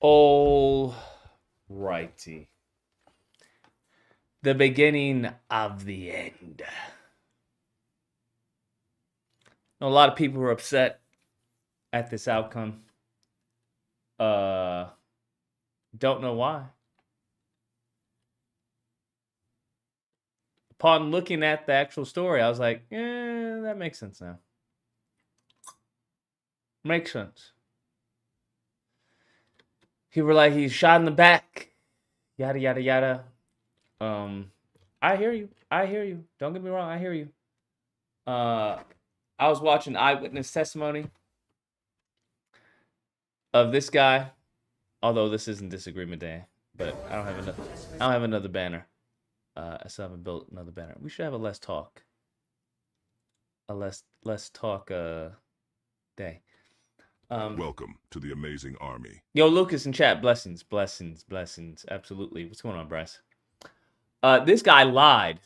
All righty. The beginning of the end. A lot of people were upset at this outcome. Don't know why. Upon looking at the actual story, I was like, that makes sense now. Makes sense. People were like, he's shot in the back. Yada, yada, yada. I hear you. I hear you. Don't get me wrong. I hear you. I was watching eyewitness testimony of this guy. Although this isn't disagreement day, but I don't have another banner. I still haven't built another banner. We should have a less talk. A less talk day. Welcome to the amazing army. Yo, Lucas in chat, blessings. Absolutely. What's going on, Bryce? This guy lied,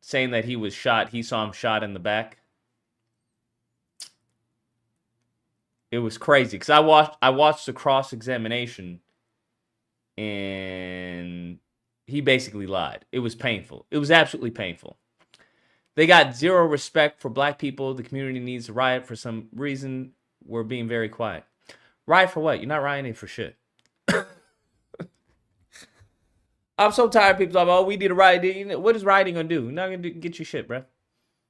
saying that he was shot. He saw him shot in the back. It was crazy because I watched the cross-examination, and he basically lied. It was painful. It was absolutely painful. They got zero respect for black people. The community needs to riot for some reason. We're being very quiet. Riot for what? You're not rioting for shit. I'm so tired of people talking about, we need a riot. What is rioting going to do? Not going to get you shit, bro.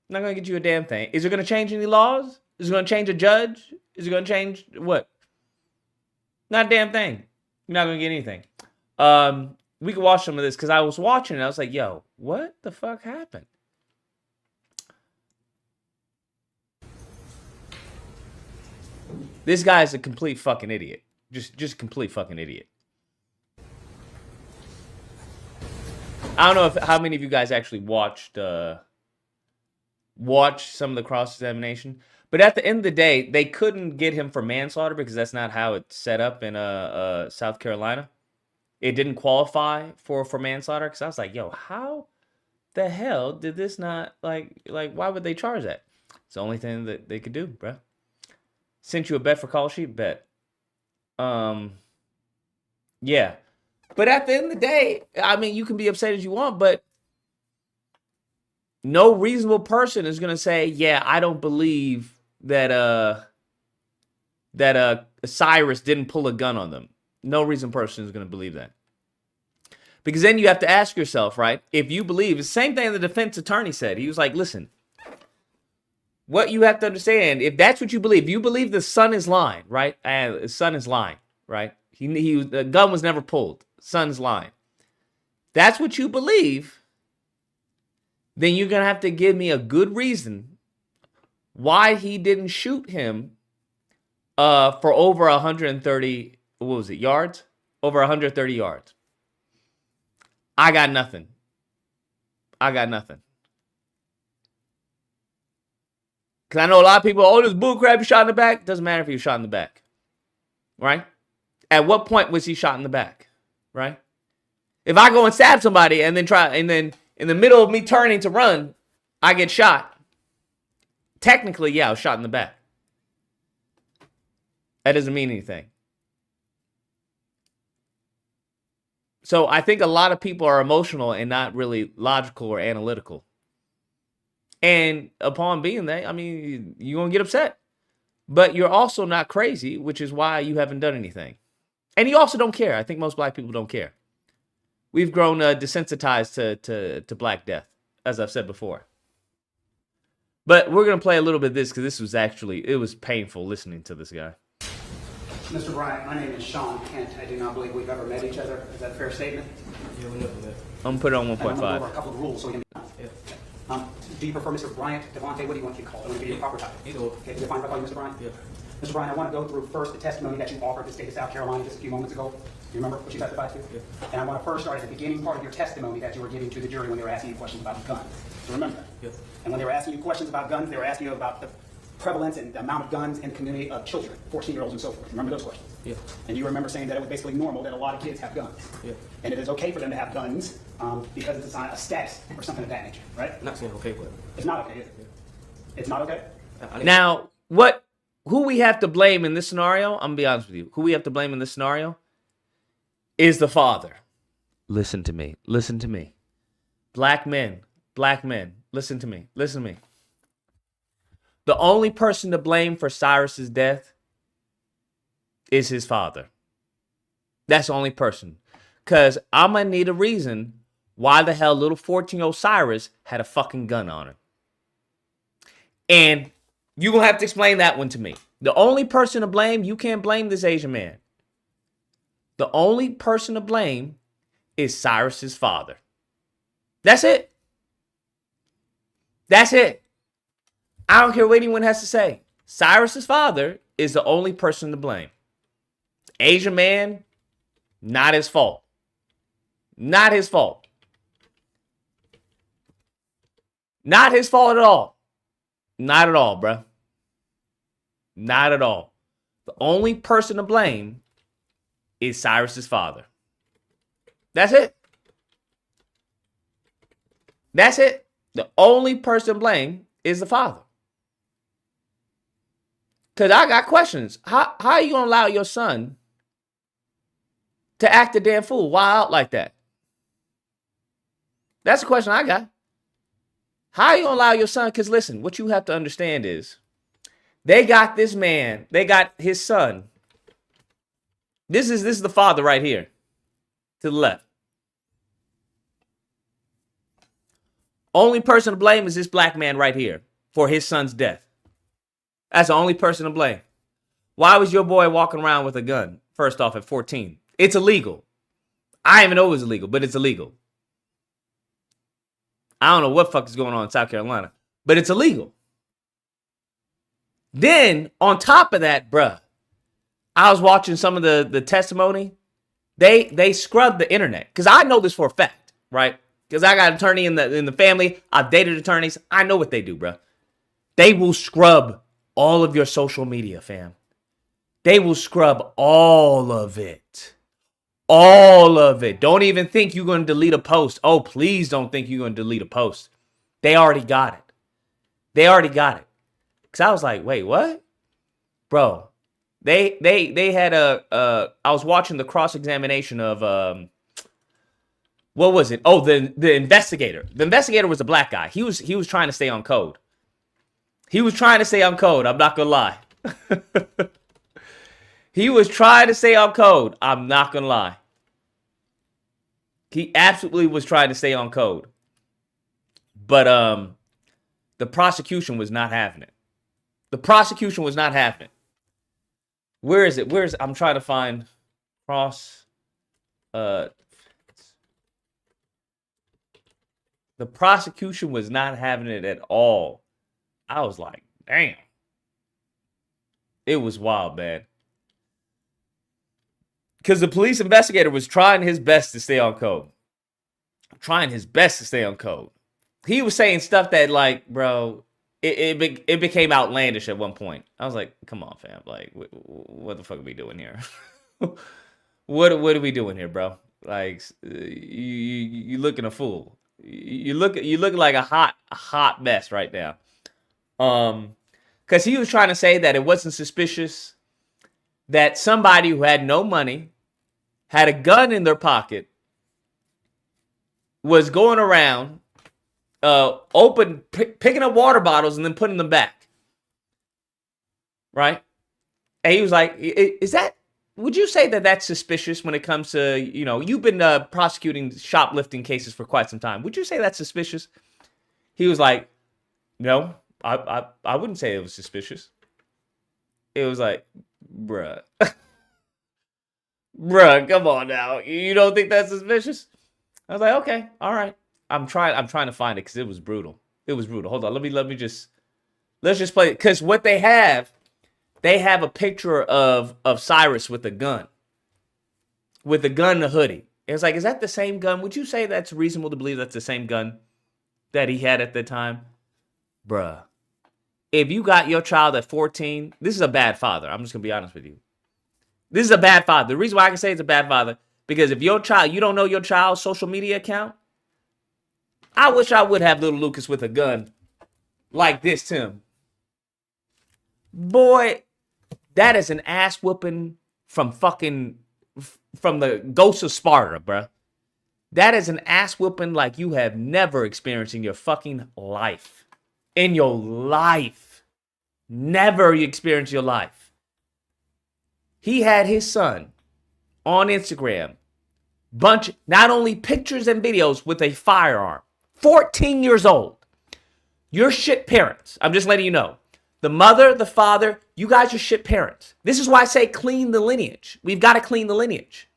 Not going to get you a damn thing. Is it going to change any laws? Is it going to change a judge? Is it going to change what? Not a damn thing. You're not going to get anything. We can watch some of this because I was watching it. I was like, yo, what the fuck happened? This guy is a complete fucking idiot. Just complete fucking idiot. I don't know how many of you guys actually watched some of the cross-examination. But at the end of the day, they couldn't get him for manslaughter because that's not how it's set up in South Carolina. It didn't qualify for manslaughter because I was like, yo, how the hell did this not, like why would they charge that? It's the only thing that they could do, bro. Sent you a bet for call sheet? Bet. Yeah. But at the end of the day, I mean, you can be upset as you want, but no reasonable person is going to say, yeah, I don't believe that Cyrus didn't pull a gun on them. No reasonable person is going to believe that. Because then you have to ask yourself, right? If you believe, the same thing the defense attorney said. He was like, listen, what you have to understand, if that's what you believe the son is lying, right? And the son is lying, right? The gun was never pulled. Son's lying. That's what you believe. Then you're going to have to give me a good reason why he didn't shoot him for over 130, what was it, yards? Over 130 yards. I got nothing. Because I know a lot of people, oh, this bullcrap, you shot in the back. Doesn't matter if he was shot in the back. Right? At what point was he shot in the back? Right? If I go and stab somebody and then in the middle of me turning to run, I get shot. Technically, yeah, I was shot in the back. That doesn't mean anything. So I think a lot of people are emotional and not really logical or analytical. And upon being that, I mean, you're going to get upset. But you're also not crazy, which is why you haven't done anything. And you also don't care. I think most black people don't care. We've grown desensitized to black death, as I've said before. But we're going to play a little bit of this because this was it was painful listening to this guy. Mr. Bryant, my name is Sean Kent. I do not believe we've ever met each other. Is that a fair statement? Yeah, we never met. I'm going to put it on 1.5. I'm going to go over a couple of rules so we can... Yeah. Do you prefer Mr. Bryant, Devontae? What do you want to be called? I want to give you a proper title. Either or. Okay, do you find calling you Mr. Bryant? Yeah. Mr. Bryant, I want to go through first the testimony that you offered to the state of South Carolina just a few moments ago. Do you remember what you testified to? Yeah. And I want to first start at the beginning part of your testimony that you were giving to the jury when they were asking you questions about guns. Do you remember that? Yes. And when they were asking you questions about guns, they were asking you about the prevalence and the amount of guns in the community of children, 14-year-olds and so forth. Remember those questions? Yeah. And you remember saying that it was basically normal that a lot of kids have guns. Yeah. And it is okay for them to have guns because it's a status or something of that nature, right? I'm not saying okay, but It's not okay, is it? It's not okay? Now, who we have to blame in this scenario, I'm going to be honest with you. Who we have to blame in this scenario is the father. Listen to me. Listen to me. Black men, listen to me. Listen to me. The only person to blame for Cyrus's death is his father. That's the only person. Because I'm going to need a reason why the hell little 14-year-old Cyrus had a fucking gun on him. And you're going to have to explain that one to me. The only person to blame, you can't blame this Asian man. The only person to blame is Cyrus's father. That's it. That's it. I don't care what anyone has to say. Cyrus's father is the only person to blame. Asian man, not his fault. Not his fault. Not his fault at all. Not at all, bro. Not at all. The only person to blame is Cyrus's father. That's it. That's it. The only person to blame is the father. Because I got questions. How are you going to allow your son to act a damn fool? Why out like that? That's the question I got. How are you going to allow your son? Because listen, what you have to understand is they got this man. They got his son. This is the father right here to the left. Only person to blame is this black man right here for his son's death. That's the only person to blame. Why was your boy walking around with a gun, first off, at 14? It's illegal. I didn't even know it was illegal, but it's illegal. I don't know what the fuck is going on in South Carolina, but it's illegal. Then, on top of that, bruh, I was watching some of the testimony. They scrubbed the internet. Because I know this for a fact, right? Because I got an attorney in the family. I've dated attorneys. I know what they do, bruh. They will scrub all of your social media, fam. They will scrub all of it. All of it. Don't even think you're going to delete a post. Oh, please don't think you're going to delete a post. They already got it. They already got it. Because I was like, wait, what? Bro, they had I was watching the cross-examination of, what was it? Oh, the investigator. The investigator was a black guy. He was trying to stay on code. He was trying to stay on code. I'm not going to lie. He was trying to stay on code. I'm not going to lie. He absolutely was trying to stay on code. But the prosecution was not having it. The prosecution was not having it. Where is it? I'm trying to find cross. The prosecution was not having it at all. I was like, damn. It was wild, man. Because the police investigator was trying his best to stay on code. Trying his best to stay on code. He was saying stuff that, like, bro, it became outlandish at one point. I was like, come on, fam. Like, what the fuck are we doing here? What are we doing here, bro? Like, you looking a fool. You look like a hot mess right now. Because he was trying to say that it wasn't suspicious that somebody who had no money, had a gun in their pocket, was going around, picking up water bottles and then putting them back. Right? And he was like, would you say that that's suspicious when it comes to, you've been prosecuting shoplifting cases for quite some time. Would you say that's suspicious? He was like, no, I wouldn't say it was suspicious. It was like, bruh. Bruh, come on now. You don't think that's suspicious? I was like, okay, all right. I'm trying to find it because it was brutal. It was brutal. Hold on. Let's just play it. Because what they have a picture of Cyrus with a gun. With a gun and a hoodie. It's like, is that the same gun? Would you say that's reasonable to believe that's the same gun that he had at the time? Bruh. If you got your child at 14, this is a bad father. I'm just going to be honest with you. This is a bad father. The reason why I can say it's a bad father, because if you don't know your child's social media account, I wish I would have little Lucas with a gun like this, Tim. Boy, that is an ass whooping from fucking the ghosts of Sparta, bruh. That is an ass whooping like you have never experienced in your fucking life. In your life. Never experienced your life. He had his son on Instagram. Not only pictures and videos with a firearm. 14 years old. You're shit parents. I'm just letting you know. The mother, the father, you guys are shit parents. This is why I say clean the lineage. We've got to clean the lineage.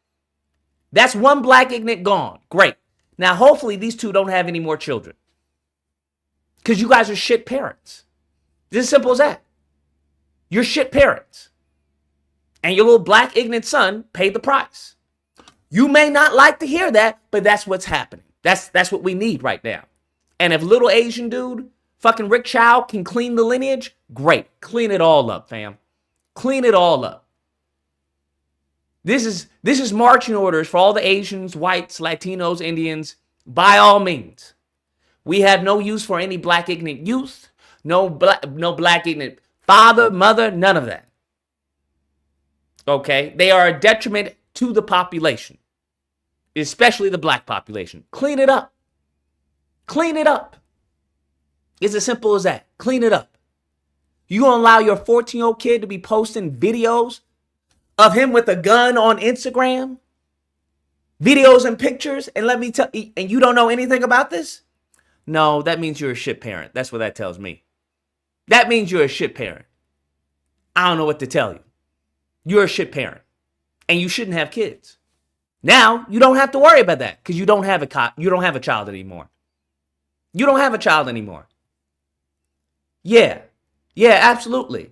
That's one black ignorant gone. Great. Now, hopefully, these two don't have any more children. Because you guys are shit parents. It's as simple as that. You're shit parents. And your little black ignorant son paid the price. You may not like to hear that, but that's what's happening. That's what we need right now. And if little Asian dude, fucking Rick Chow, can clean the lineage, great. Clean it all up, fam. Clean it all up. This is marching orders for all the Asians, whites, Latinos, Indians. By all means, we have no use for any black ignorant youth, no black ignorant father, mother, none of that. Okay, they are a detriment to the population, especially the black population. Clean it up. Clean it up. It's as simple as that. Clean it up. You gonna allow your 14-year-old kid to be posting videos of him with a gun on Instagram? Videos and pictures? And let me tell you, and you don't know anything about this? No, that means you're a shit parent. That's what that tells me. That means you're a shit parent. I don't know what to tell you. You're a shit parent. And you shouldn't have kids. Now, you don't have to worry about that because you don't have a child anymore. You don't have a child anymore. Yeah, absolutely.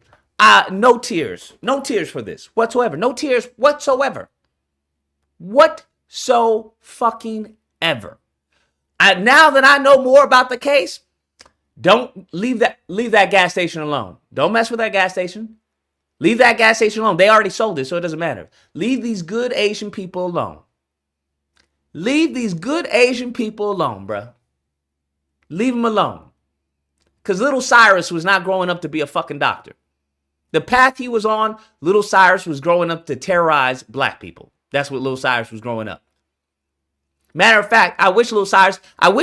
No tears. No tears for this whatsoever. No tears whatsoever. Fucking ever. Now that I know more about the case, don't leave that gas station alone. Don't mess with that gas station. Leave that gas station alone. They already sold it, so it doesn't matter. Leave these good Asian people alone. Leave these good Asian people alone, bruh. Leave them alone. Because little Cyrus was not growing up to be a fucking doctor. The path he was on, little Cyrus was growing up to terrorize black people. That's what little Cyrus was growing up. Matter of fact, I wish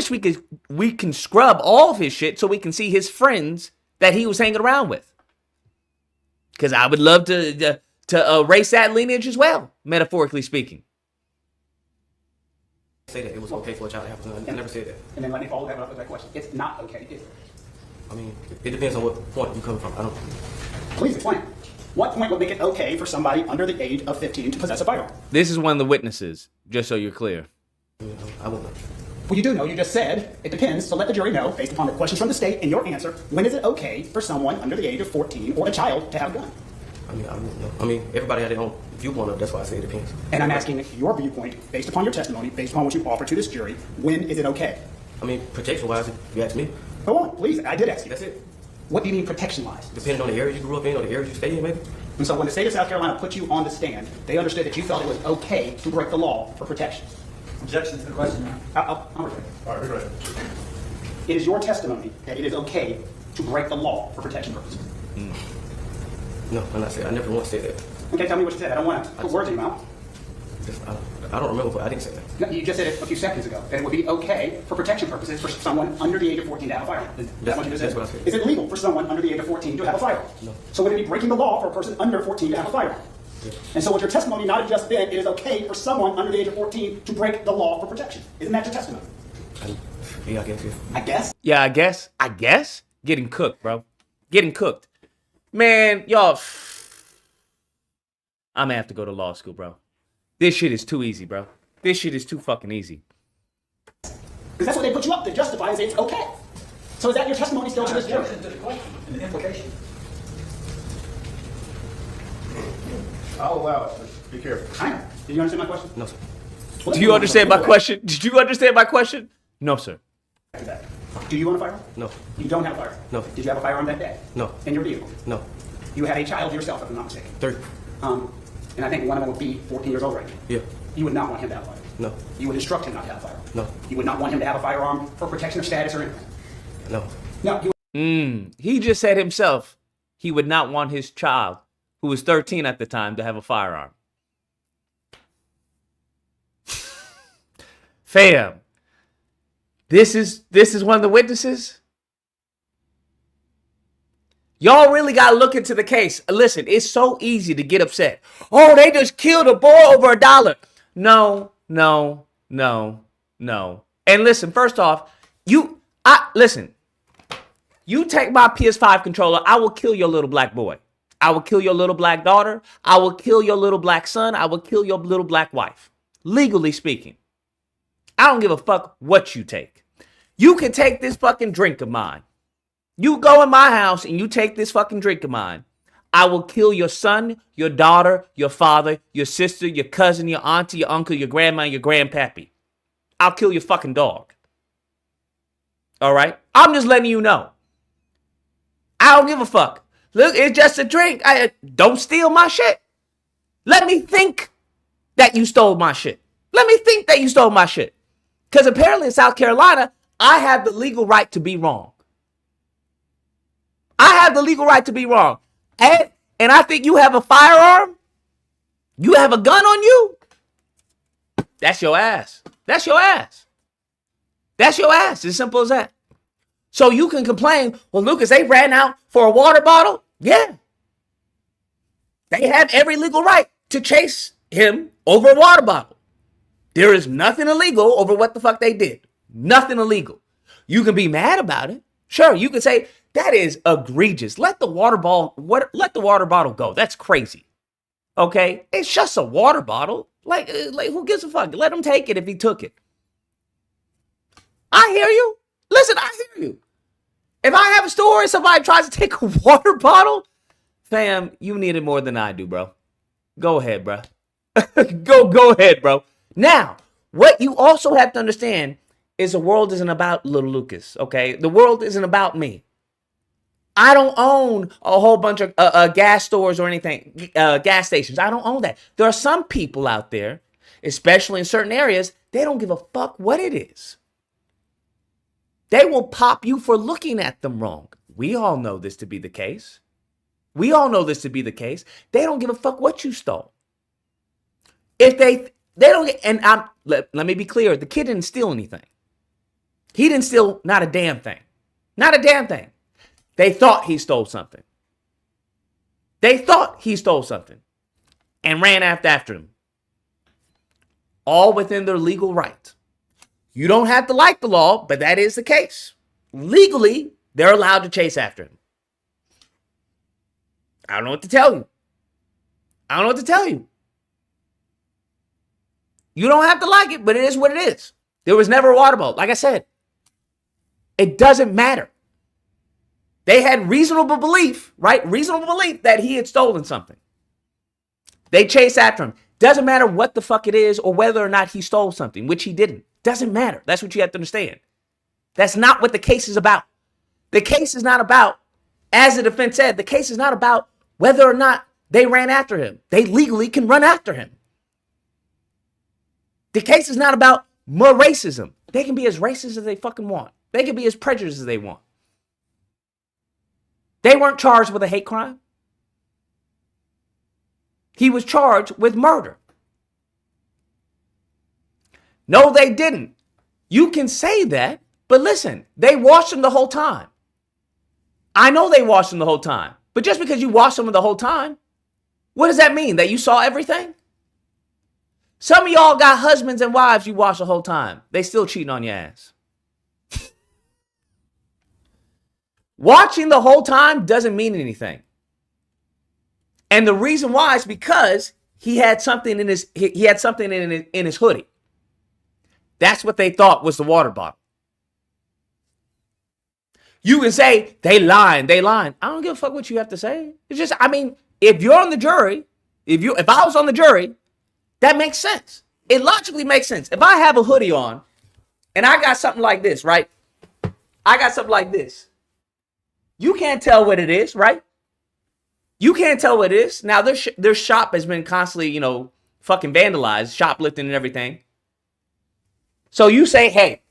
we can scrub all of his shit so we can see his friends that he was hanging around with. Because I would love to erase that lineage as well, metaphorically speaking. Say that it was okay for a child to have a gun. I never said that. And then let me follow that up with that question. It's not okay, is it? I mean, it depends on what point you come from. I don't. Please explain. What point would make it okay for somebody under the age of 15 to possess a firearm? This is one of the witnesses, just so you're clear. I won't know. Well, you do know. You just said it depends. So let the jury know, based upon the questions from the state and your answer, when is it okay for someone under the age of 14 or a child to have a gun? I mean, I don't know. I mean, everybody had their own viewpoint of it. That's why I say it depends. And I'm asking your viewpoint, based upon your testimony, based upon what you offer to this jury, when is it okay? I mean, protection-wise, if you ask me. Go on, please. I did ask you. That's it. What do you mean protection-wise? Depending on the area you grew up in or the area you stay in, maybe. And so when the state of South Carolina put you on the stand, they understood that you felt it was okay to break the law for protection. Objection to the question. I'm ready. All right, ready. It is your testimony that it is okay to break the law for protection purposes. No, I'm not saying. I never once said that. Okay, tell me what you said. I don't want to put words in your mouth. I don't remember, but I didn't say that. No, you just said it a few seconds ago, that it would be okay for protection purposes for someone under the age of 14 to have a firearm. That's what you just said. That's what I said. Is it legal for someone under the age of 14 to have a firearm? No. So would it be breaking the law for a person under 14 to have a firearm? Yeah. And so what your testimony not have just been, it is okay for someone under the age of 14 to break the law for protection. Isn't that your testimony? Yeah, I guess. Yeah. I guess. Yeah, I guess. Getting cooked, bro. Getting cooked. Man, y'all. I'm gonna have to go to law school, bro. This shit is too easy, bro. This shit is too fucking easy. Because that's what they put you up to justify and say it's okay. So is that your testimony still to this jury? Objection to the question and the implication. I'll allow it, but be careful. I know. Did you understand my question? No, sir. Well, Do you understand my question? Did you understand my question? No, sir. Do you own a firearm? No. You don't have a firearm? No. Did you have a firearm that day? No. In your vehicle? No. You had a child yourself, if I'm not mistaken. 3. And I think one of them would be 14 years old right now. Yeah. You would not want him to have a firearm. No. You would instruct him not to have a firearm. No. You would not want him to have a firearm for protection of status or anything. No. No. He just said himself he would not want his child, who was 13 at the time, to have a firearm. Fam, this is one of the witnesses. Y'all really got to look into the case. Listen, it's so easy to get upset. Oh, they just killed a boy over $1. No. And listen, first off, listen. You take my PS5 controller, I will kill your little black boy. I will kill your little black daughter. I will kill your little black son. I will kill your little black wife. Legally speaking. I don't give a fuck what you take. You can take this fucking drink of mine. You go in my house and you take this fucking drink of mine. I will kill your son, your daughter, your father, your sister, your cousin, your auntie, your uncle, your grandma, your grandpappy. I'll kill your fucking dog. All right? I'm just letting you know. I don't give a fuck. Look, it's just a drink. Don't steal my shit. Let me think that you stole my shit. Let me think that you stole my shit. Because apparently in South Carolina, I have the legal right to be wrong. I have the legal right to be wrong. And I think you have a firearm. You have a gun on you. That's your ass. That's your ass. That's your ass. As simple as that. So you can complain, well, Lucas, they ran out for a water bottle. Yeah. They have every legal right to chase him over a water bottle. There is nothing illegal over what the fuck they did. Nothing illegal. You can be mad about it. Sure, you can say, that is egregious. Let the water bottle go. That's crazy. Okay? It's just a water bottle. Like who gives a fuck? Let him take it if he took it. I hear you. Listen, I hear you. If I have a store and somebody tries to take a water bottle, fam, you need it more than I do, bro. Go ahead, bro. Go ahead, bro. Now, what you also have to understand is the world isn't about little Lucas, okay? The world isn't about me. I don't own a whole bunch of gas stores or anything, gas stations. I don't own that. There are some people out there, especially in certain areas, they don't give a fuck what it is. They will pop you for looking at them wrong. We all know this to be the case. We all know this to be the case. They don't give a fuck what you stole. If they don't get, and let me be clear, the kid didn't steal anything. He didn't steal not a damn thing. Not a damn thing. They thought he stole something. They thought he stole something and ran after him. All within their legal right. You don't have to like the law, but that is the case. Legally, they're allowed to chase after him. I don't know what to tell you. I don't know what to tell you. You don't have to like it, but it is what it is. There was never a water bottle. Like I said, it doesn't matter. They had reasonable belief, right? Reasonable belief that he had stolen something. They chased after him. Doesn't matter what the fuck it is or whether or not he stole something, which he didn't. Doesn't matter. That's what you have to understand. That's not what the case is about. The case is not about, as the defense said, the case is not about whether or not they ran after him. They legally can run after him. The case is not about more racism. They can be as racist as they fucking want. They can be as prejudiced as they want. They weren't charged with a hate crime. He was charged with murder. No, they didn't. You can say that, but listen, they watched him the whole time. I know they watched him the whole time, but just because you watched him the whole time, what does that mean? That you saw everything? Some of y'all got husbands and wives you watched the whole time. They still cheating on your ass. Watching the whole time doesn't mean anything. And the reason why is because he had something in his hoodie. That's what they thought was the water bottle. You can say they lying. I don't give a fuck what you have to say. It's just, I mean, if you're on the jury, if I was on the jury, that makes sense. It logically makes sense. If I have a hoodie on and I got something like this, right? I got something like this. You can't tell what it is, right? You can't tell what it is. Now, their shop has been constantly, fucking vandalized, shoplifting and everything. So you say, hey,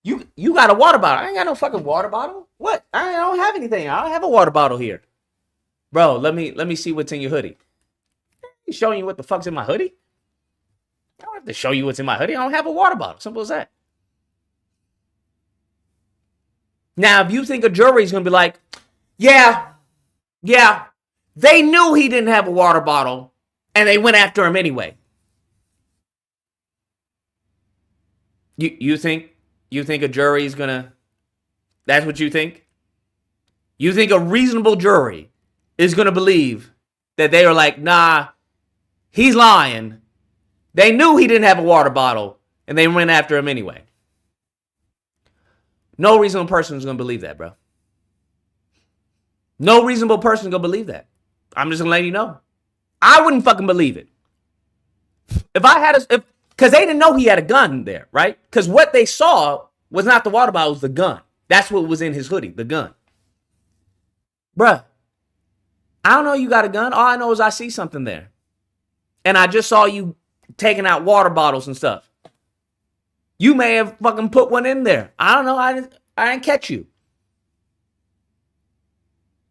you got a water bottle. I ain't got no fucking water bottle. What? I don't have anything. I don't have a water bottle here. Bro, let me see what's in your hoodie. You showing you what the fuck's in my hoodie? I don't have to show you what's in my hoodie. I don't have a water bottle. Simple as that. Now, if you think a jury is going to be like, yeah, they knew he didn't have a water bottle and they went after him anyway. You think a jury is going to, that's what you think? You think a reasonable jury is going to believe that they are like, nah, he's lying. They knew he didn't have a water bottle and they went after him anyway. No reasonable person is going to believe that, bro. No reasonable person is going to believe that. I'm just going to let you know. I wouldn't fucking believe it. If I had because they didn't know he had a gun there, right? Because what they saw was not the water bottle, it was the gun. That's what was in his hoodie, the gun. Bruh, I don't know you got a gun. All I know is I see something there. And I just saw you taking out water bottles and stuff. You may have fucking put one in there. I don't know. I didn't catch you.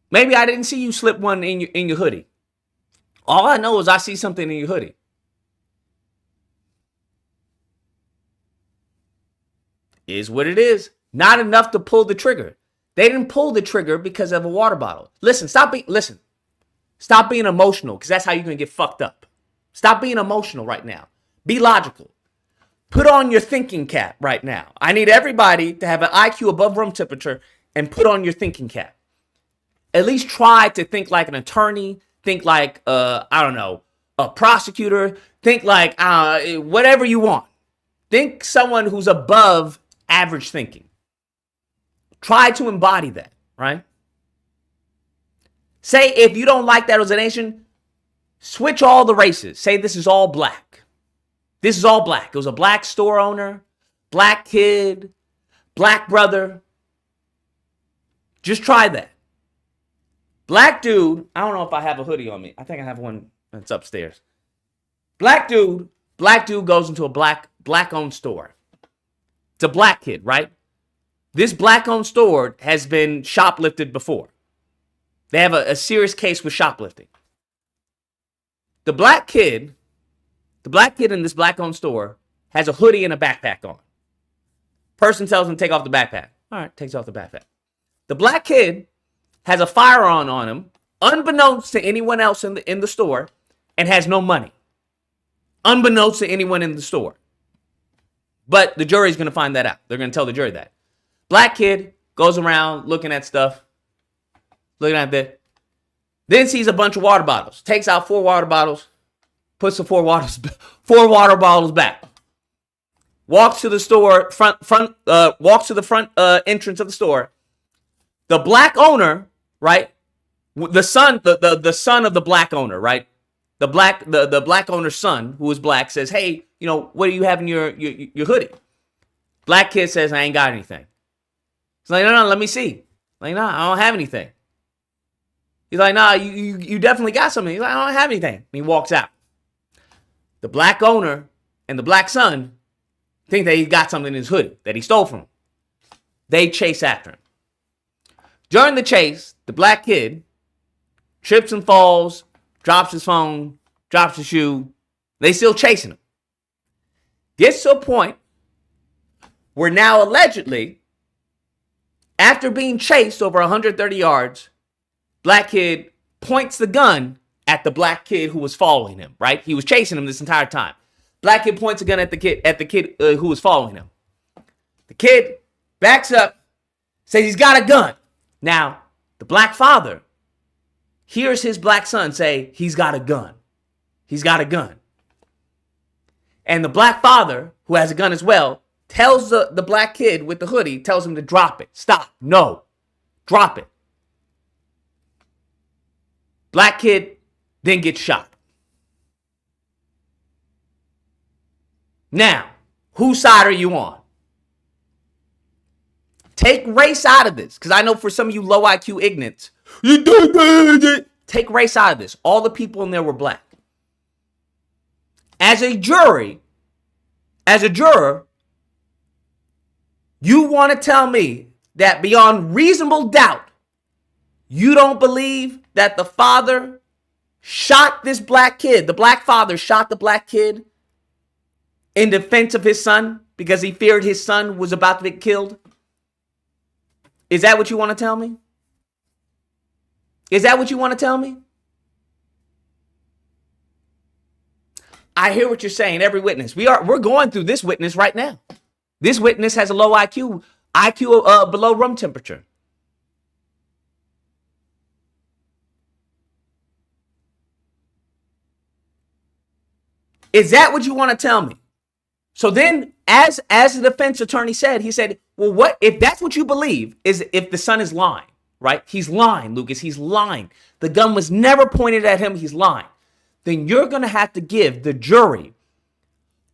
Maybe I didn't see you slip one in your hoodie. All I know is I see something in your hoodie. Is what it is. Not enough to pull the trigger. They didn't pull the trigger because of a water bottle. Listen, stop being emotional, because that's how you're going to get fucked up. Stop being emotional right now. Be logical. Put on your thinking cap right now. I need everybody to have an IQ above room temperature and put on your thinking cap. At least try to think like an attorney. Think like, I don't know, a prosecutor. Think like whatever you want. Think someone who's above average thinking. Try to embody that, right? Say if you don't like that as a nation, switch all the races. Say this is all black. This is all black. It was a black store owner, black kid, black brother. Just try that. Black dude, I don't know if I have a hoodie on me. I think I have one that's upstairs. Black dude goes into a black-owned store. It's a black kid, right? This black-owned store has been shoplifted before. They have a serious case with shoplifting. The black kid in this black-owned store has a hoodie and a backpack on. Person tells him to take off the backpack. All right, takes off the backpack. The black kid has a firearm on him, unbeknownst to anyone else in the store, and has no money. Unbeknownst to anyone in the store. But the jury's going to find that out. They're going to tell the jury that. Black kid goes around looking at stuff. Looking at that. Then sees a bunch of water bottles. Takes out 4 water bottles. Puts the 4 water bottles back. Walks to the store, walks to the front entrance of the store. The black owner, right? The son of the black owner, right? The black owner's son, who is black, says, "Hey, what do you have in your hoodie?" Black kid says, "I ain't got anything." He's like, "No, let me see." Like, "No, I don't have anything." He's like, "Nah, you definitely got something." He's like, "I don't have anything." And he walks out. The black owner and the black son think that he's got something in his hoodie that he stole from him. They chase after him. During the chase, the black kid trips and falls, drops his phone, drops his shoe. They still chasing him. Gets to a point where now allegedly, after being chased over 130 yards, black kid points the gun at the black kid who was following him, right? He was chasing him this entire time. Black kid points a gun at the kid who was following him. The kid backs up, says he's got a gun. Now, the black father hears his black son say, he's got a gun. He's got a gun. And the black father, who has a gun as well, tells the black kid with the hoodie, tells him to drop it. Stop. No. Drop it. Black kid then gets shot. Now, whose side are you on? Take race out of this, because I know for some of you low IQ ignorants, take race out of this. All the people in there were black. As a juror, you want to tell me that beyond reasonable doubt, you don't believe that the father shot this black kid, the black father shot the black kid in defense of his son because he feared his son was about to get killed? Is that what you want to tell me? Is that what you want to tell me? I hear what you're saying, every witness. We're going through this witness right now. This witness has a low IQ below room temperature. Is that what you want to tell me? So then, as the defense attorney said, he said, well, what if that's what you believe is if the son is lying, right? He's lying, Lucas. He's lying. The gun was never pointed at him. He's lying. Then you're going to have to give the jury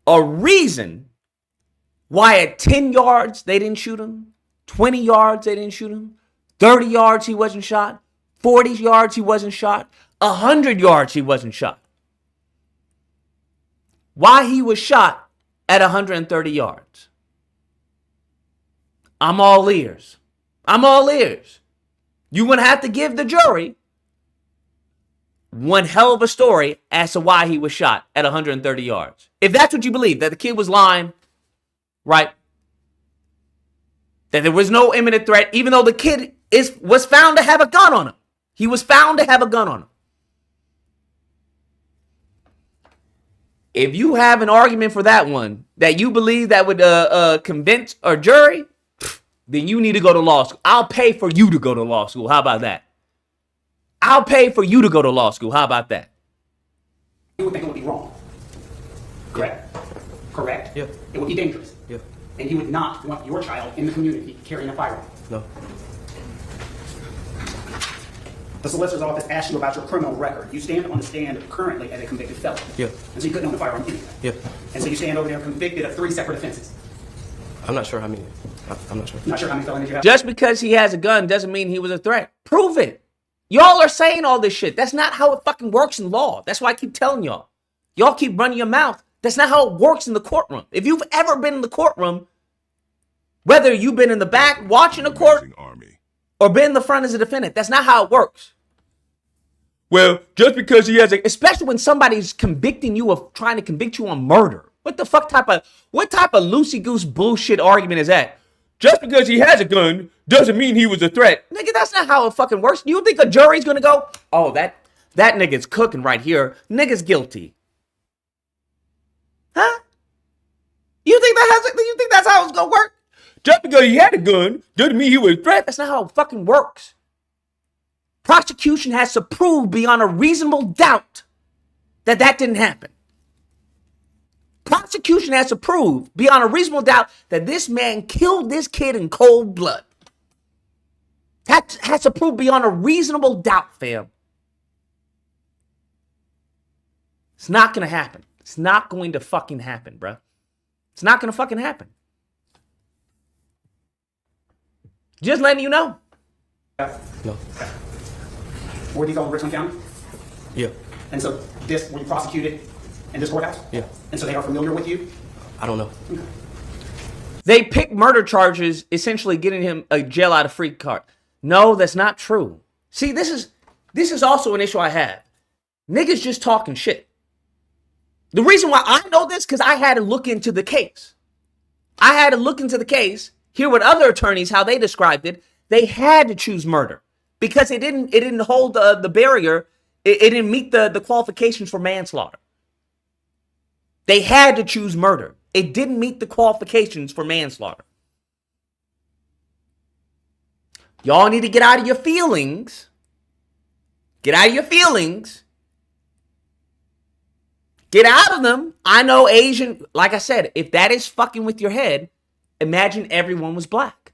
a reason why at 10 yards they didn't shoot him, 20 yards they didn't shoot him, 30 yards he wasn't shot, 40 yards he wasn't shot, 100 yards he wasn't shot. Why he was shot at 130 yards. I'm all ears. I'm all ears. You're going to have to give the jury one hell of a story as to why he was shot at 130 yards. If that's what you believe, that the kid was lying, right? That there was no imminent threat, even though the kid was found to have a gun on him. He was found to have a gun on him. If you have an argument for that one, that you believe that would convince a jury, then you need to go to law school. I'll pay for you to go to law school. How about that? I'll pay for you to go to law school. How about that? You would think it would be wrong. Correct? Correct? Yeah. It would be dangerous. Yeah. And you would not want your child in the community carrying a firearm. No. The solicitor's office asked you about your criminal record. You stand on the stand currently as a convicted felon. Yeah. And so you couldn't own a firearm anyway. Yeah. And so you stand over there convicted of 3 separate offenses. I'm not sure how many. I'm not sure. Not sure how many felonies you have. Just because he has a gun doesn't mean he was a threat. Prove it. Y'all are saying all this shit. That's not how it fucking works in law. That's why I keep telling y'all. Y'all keep running your mouth. That's not how it works in the courtroom. If you've ever been in the courtroom, whether you've been in the back watching the court or been in the front as a defendant, that's not how it works. Well, just because he has especially when somebody's convicting you of trying to convict you on murder. What the fuck type of loosey-goose bullshit argument is that? Just because he has a gun doesn't mean he was a threat. Nigga, that's not how it fucking works. You think a jury's gonna go, oh, that nigga's cooking right here. Nigga's guilty. Huh? You think that's how it's gonna work? Just because he had a gun doesn't mean he was a threat. That's not how it fucking works. Prosecution has to prove beyond a reasonable doubt that didn't happen. Prosecution has to prove beyond a reasonable doubt that this man killed this kid in cold blood. That has to prove beyond a reasonable doubt, fam. It's not going to happen. It's not going to fucking happen, bro. It's not going to fucking happen. Just letting you know. No. Were these all in Richland County? Yeah. And so were you prosecuted in this courthouse? Yeah. And so they are familiar with you? I don't know. Okay. They picked murder charges, essentially getting him a jail out of free card. No, that's not true. See, this is also an issue I have. Niggas just talking shit. The reason why I know this, because I had to look into the case. I had to look into the case, hear what other attorneys, how they described it. They had to choose murder because it didn't hold the barrier. It didn't meet the qualifications for manslaughter. They had to choose murder. It didn't meet the qualifications for manslaughter. Y'all need to get out of your feelings. Get out of your feelings. Get out of them. I know Asian, like I said, if that is fucking with your head, imagine everyone was black.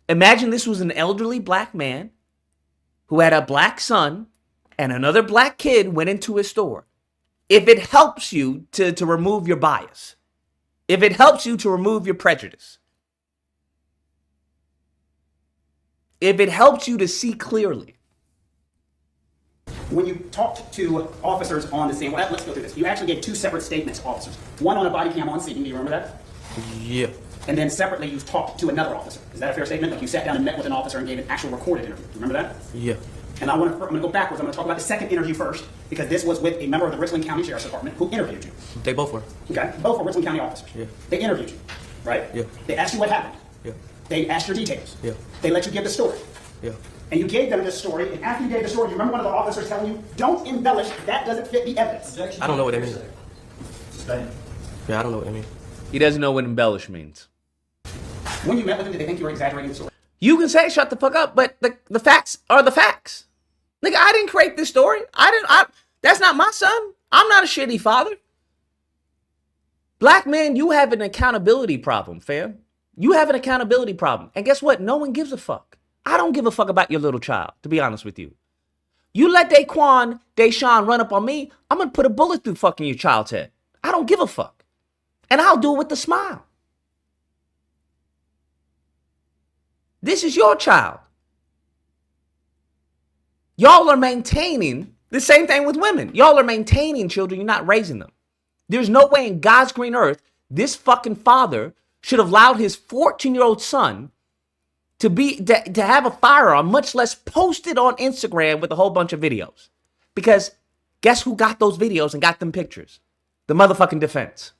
Imagine this was an elderly black man who had a black son and another black kid went into his store. If it helps you to remove your bias, if it helps you to remove your prejudice, if it helps you to see clearly. When you talked to officers on the scene, well, let's go through this. You actually gave 2 separate statements to officers. One on a body cam on scene. Do you remember that? Yeah. And then separately, you talked to another officer. Is that a fair statement? Like you sat down and met with an officer and gave an actual recorded interview. Do you remember that? Yeah. And I'm going to go backwards. I'm going to talk about the second interview first, because this was with a member of the Richland County Sheriff's Department who interviewed you. They both were. Okay? Both were Richland County officers. Yeah. They interviewed you, right? Yeah. They asked you what happened. Yeah. They asked your details. Yeah. They let you give the story. Yeah. And you gave them this story, and after you gave the story, you remember one of the officers telling you, don't embellish, that doesn't fit the evidence. I don't know what that means. Sustained. Yeah, I don't know what that means. He doesn't know what embellish means. When you met with them, did they think you were exaggerating the story? You can say shut the fuck up, but the facts are the facts. Nigga, I didn't create this story. That's not my son. I'm not a shitty father. Black men, you have an accountability problem, fam. You have an accountability problem. And guess what? No one gives a fuck. I don't give a fuck about your little child, to be honest with you. You let Deshaun run up on me, I'm going to put a bullet through fucking your child's head. I don't give a fuck. And I'll do it with a smile. This is your child. Y'all are maintaining the same thing with women. Y'all are maintaining children. You're not raising them. There's no way in God's green earth this fucking father should have allowed his 14-year-old son to have a firearm, much less post it on Instagram with a whole bunch of videos. Because guess who got those videos and got them pictures? The motherfucking defense.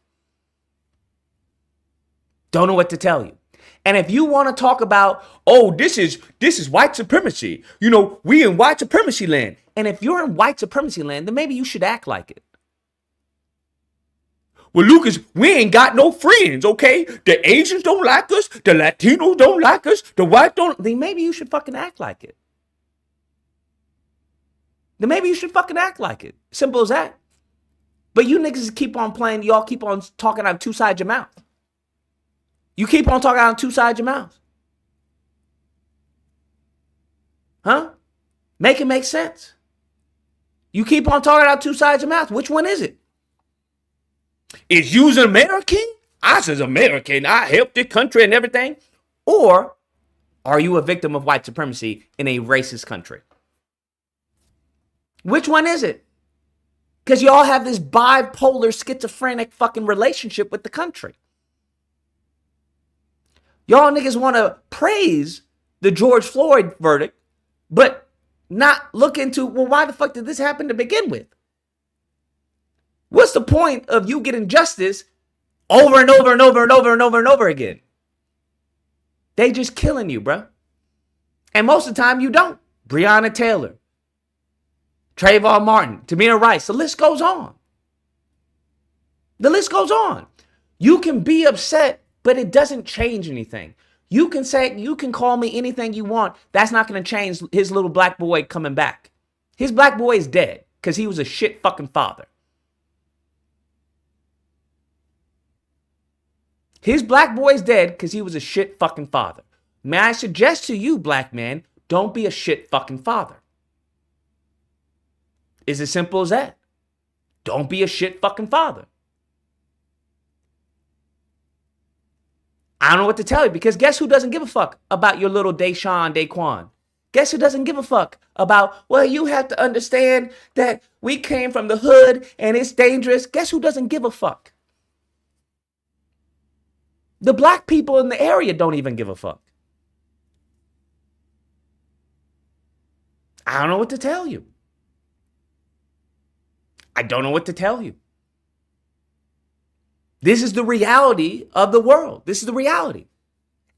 Don't know what to tell you. And if you want to talk about, oh, this is white supremacy. You know, we in white supremacy land. And if you're in white supremacy land, then maybe you should act like it. Well, Lucas, we ain't got no friends, okay? The Asians don't like us. The Latinos don't like us. The white don't. Then maybe you should fucking act like it. Then maybe you should fucking act like it. Simple as that. But you niggas keep on playing. Y'all keep on talking out of two sides of your mouth. You keep on talking out of two sides of your mouth. Huh? Make it make sense. You keep on talking out two sides of your mouth. Which one is it? Is you an American? I says American. I helped the country and everything. Or are you a victim of white supremacy in a racist country? Which one is it? Because y'all have this bipolar, schizophrenic fucking relationship with the country. Y'all niggas want to praise the George Floyd verdict, but not look into, well, why the fuck did this happen to begin with? What's the point of you getting justice over and over and over and over and over and over again? They just killing you, bro. And most of the time you don't. Breonna Taylor, Trayvon Martin, Tamir Rice, the list goes on. The list goes on. You can be upset, but it doesn't change anything. You can call me anything you want. That's not going to change his little black boy coming back. His black boy is dead because he was a shit fucking father. His black boy is dead because he was a shit fucking father. May I suggest to you, black man, don't be a shit fucking father. It's as simple as that. Don't be a shit fucking father. I don't know what to tell you, because guess who doesn't give a fuck about your little Daquan? Guess who doesn't give a fuck about, well, you have to understand that we came from the hood and it's dangerous. Guess who doesn't give a fuck? The black people in the area don't even give a fuck. I don't know what to tell you. I don't know what to tell you. This is the reality of the world. This is the reality.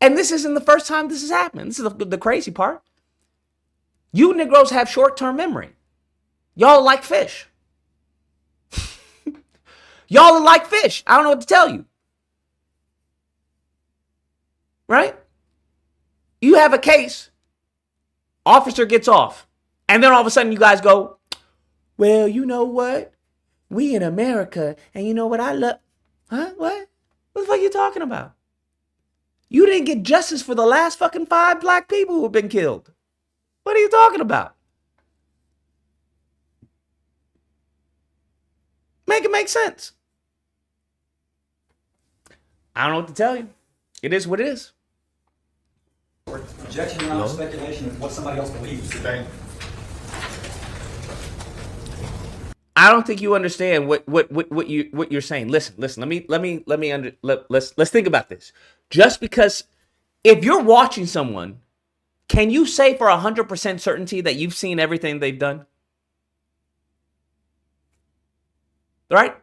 And this isn't the first time this has happened. This is the crazy part. You Negroes have short-term memory. Y'all are like fish. Y'all are like fish. I don't know what to tell you. Right? You have a case. Officer gets off. And then all of a sudden you guys go, well, you know what? We in America, and you know what I love. Huh? What? What the fuck are you talking about? You didn't get justice for the last fucking 5 black people who have been killed. What are you talking about? Make it make sense. I don't know what to tell you. It is what it is. Objection, Your Honor, speculation of what somebody else believes. Sustained. I don't think you understand what you're saying. Listen. Let's think about this. Just because if you're watching someone Can you say for 100% certainty that you've seen everything they've done? Right?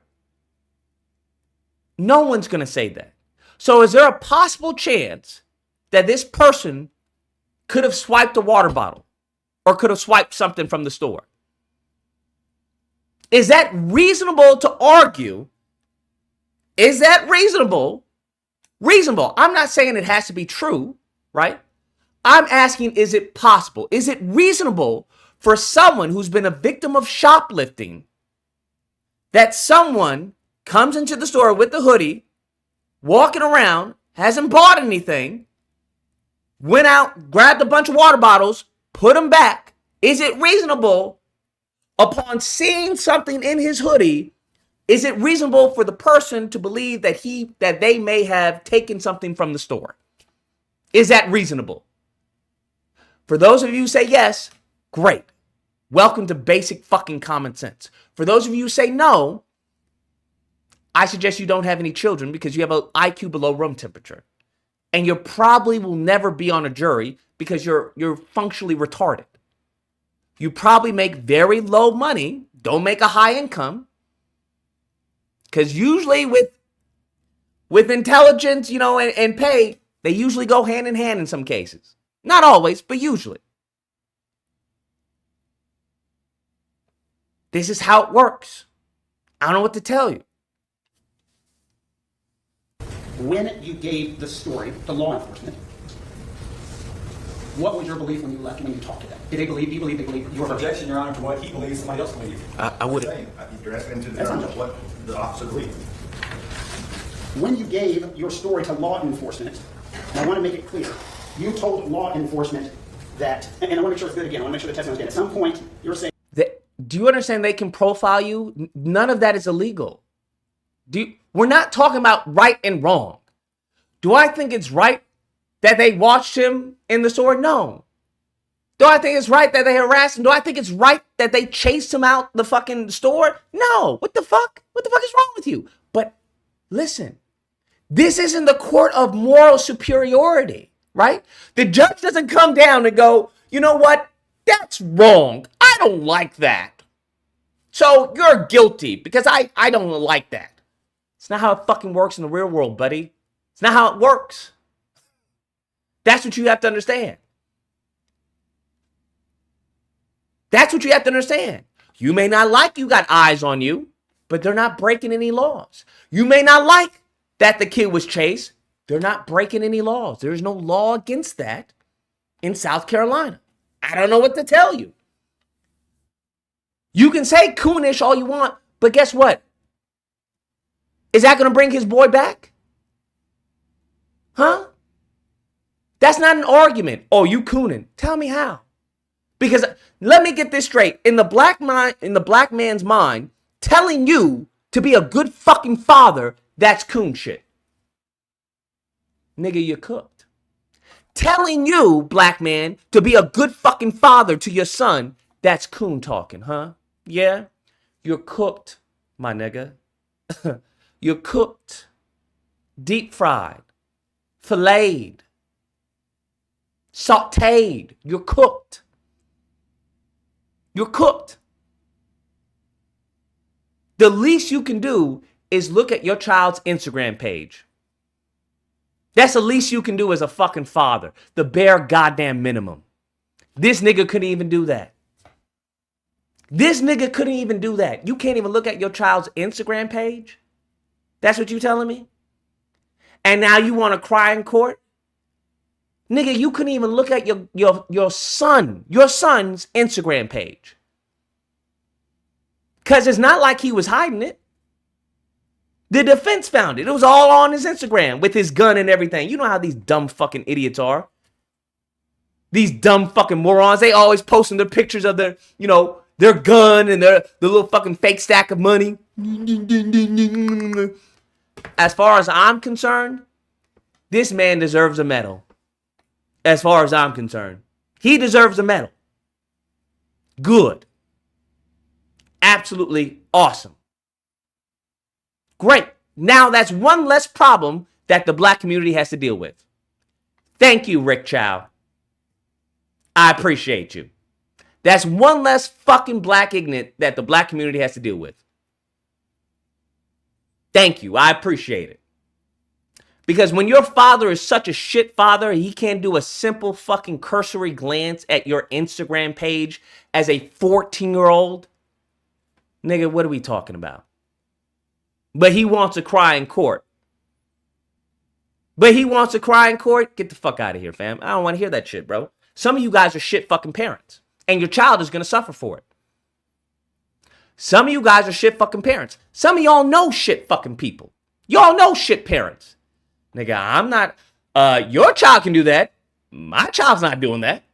No one's going to say that. So is there a possible chance that this person could have swiped a water bottle or could have swiped something from the store? Is that reasonable to argue? Is that reasonable? Reasonable. I'm not saying it has to be true, right? I'm asking, is it possible? Is it reasonable for someone who's been a victim of shoplifting that someone comes into the store with the hoodie, walking around, hasn't bought anything, went out, grabbed a bunch of water bottles, put them back? Is it reasonable upon seeing something in his hoodie? Is it reasonable for the person to believe that they may have taken something from the store? Is that reasonable? For those of you who say yes, great. Welcome to basic fucking common sense. For those of you who say no, I suggest you don't have any children because you have an IQ below room temperature. And you probably will never be on a jury because you're functionally retarded. You probably make very low money, don't make a high income. Because usually with intelligence, and pay, they usually go hand in hand in some cases. Not always, but usually. This is how it works. I don't know what to tell you. When you gave the story to law enforcement, what was your belief when you left, when you talked to them? Did they believe, do you believe they believe you were Objection, Your Honor, to what he believes somebody else believes. I would. You're asking him to That's determine not- what the officer believes. When you gave your story to law enforcement, and I want to make it clear, you told law enforcement that, and I want to make sure it's good again, I want to make sure the testimony is good. At some point, you were saying, Do you understand they can profile you? None of that is illegal. We're not talking about right and wrong. Do I think it's right that they watched him in the store? No. Do I think it's right that they harassed him? Do I think it's right that they chased him out the fucking store? No. What the fuck? What the fuck is wrong with you? But listen, this isn't the court of moral superiority, right? The judge doesn't come down and go, you know what? That's wrong. I don't like that. So you're guilty because I don't like that. It's not how it fucking works in the real world, buddy. It's not how it works. That's what you have to understand. That's what you have to understand. You may not like you got eyes on you, but they're not breaking any laws. You may not like that the kid was chased. They're not breaking any laws. There's no law against that in South Carolina. I don't know what to tell you. You can say coonish all you want, but guess what? Is that going to bring his boy back? Huh? That's not an argument. Oh, you cooning. Tell me how. Because let me get this straight. In the black man's mind, telling you to be a good fucking father, that's coon shit. Nigga, you're cooked. Telling you, black man, to be a good fucking father to your son, that's coon talking, huh? Yeah? You're cooked, my nigga. You're cooked. Deep fried. Filleted. Sauteed. You're cooked. You're cooked. The least you can do is look at your child's Instagram page. That's the least you can do as a fucking father. The bare goddamn minimum. This nigga couldn't even do that. This nigga couldn't even do that. You can't even look at your child's Instagram page? That's what you telling me? And now you want to cry in court? Nigga, you couldn't even look at your son's Instagram page. Because it's not like he was hiding it. The defense found it. It was all on his Instagram with his gun and everything. You know how these dumb fucking idiots are. These dumb fucking morons. They always posting their pictures of their, their gun and the little fucking fake stack of money. As far as I'm concerned, this man deserves a medal. As far as I'm concerned. He deserves a medal. Good. Absolutely awesome. Great. Now that's one less problem that the black community has to deal with. Thank you, Rick Chow. I appreciate you. That's one less fucking black ignorant that the black community has to deal with. Thank you. I appreciate it. Because when your father is such a shit father, he can't do a simple fucking cursory glance at your Instagram page as a 14-year-old. Nigga, what are we talking about? But he wants to cry in court. Get the fuck out of here, fam. I don't want to hear that shit, bro. Some of you guys are shit fucking parents. And your child is going to suffer for it. Some of you guys are shit fucking parents. Some of y'all know shit fucking people. Y'all know shit parents. Nigga, I'm not, your child can do that. My child's not doing that.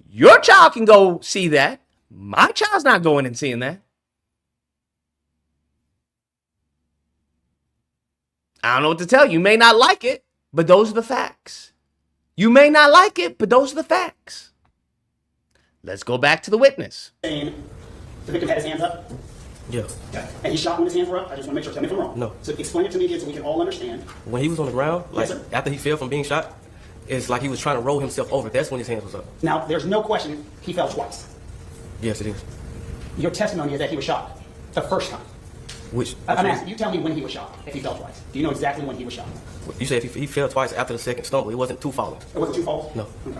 Your child can go see that. My child's not going and seeing that. I don't know what to tell you. You may not like it, but those are the facts. You may not like it, but those are the facts. Let's go back to the witness. Saying the victim had his hands up? Yeah. Okay. And he shot when his hands were up? I just want to make sure. Tell me if I'm wrong. No. So explain it to me again so we can all understand. When he was on the ground, like Yes, sir. after he fell from being shot, it's like he was trying to roll himself over. That's when his hands was up. Now, there's no question he fell twice. Yes, it is. Your testimony is that he was shot the first time. Which I'm asking you, tell me when he was shot, if he fell twice. Do you know exactly when he was shot? you said if he fell twice after the second stumble, it wasn't two falling. It wasn't two falls? No. Okay.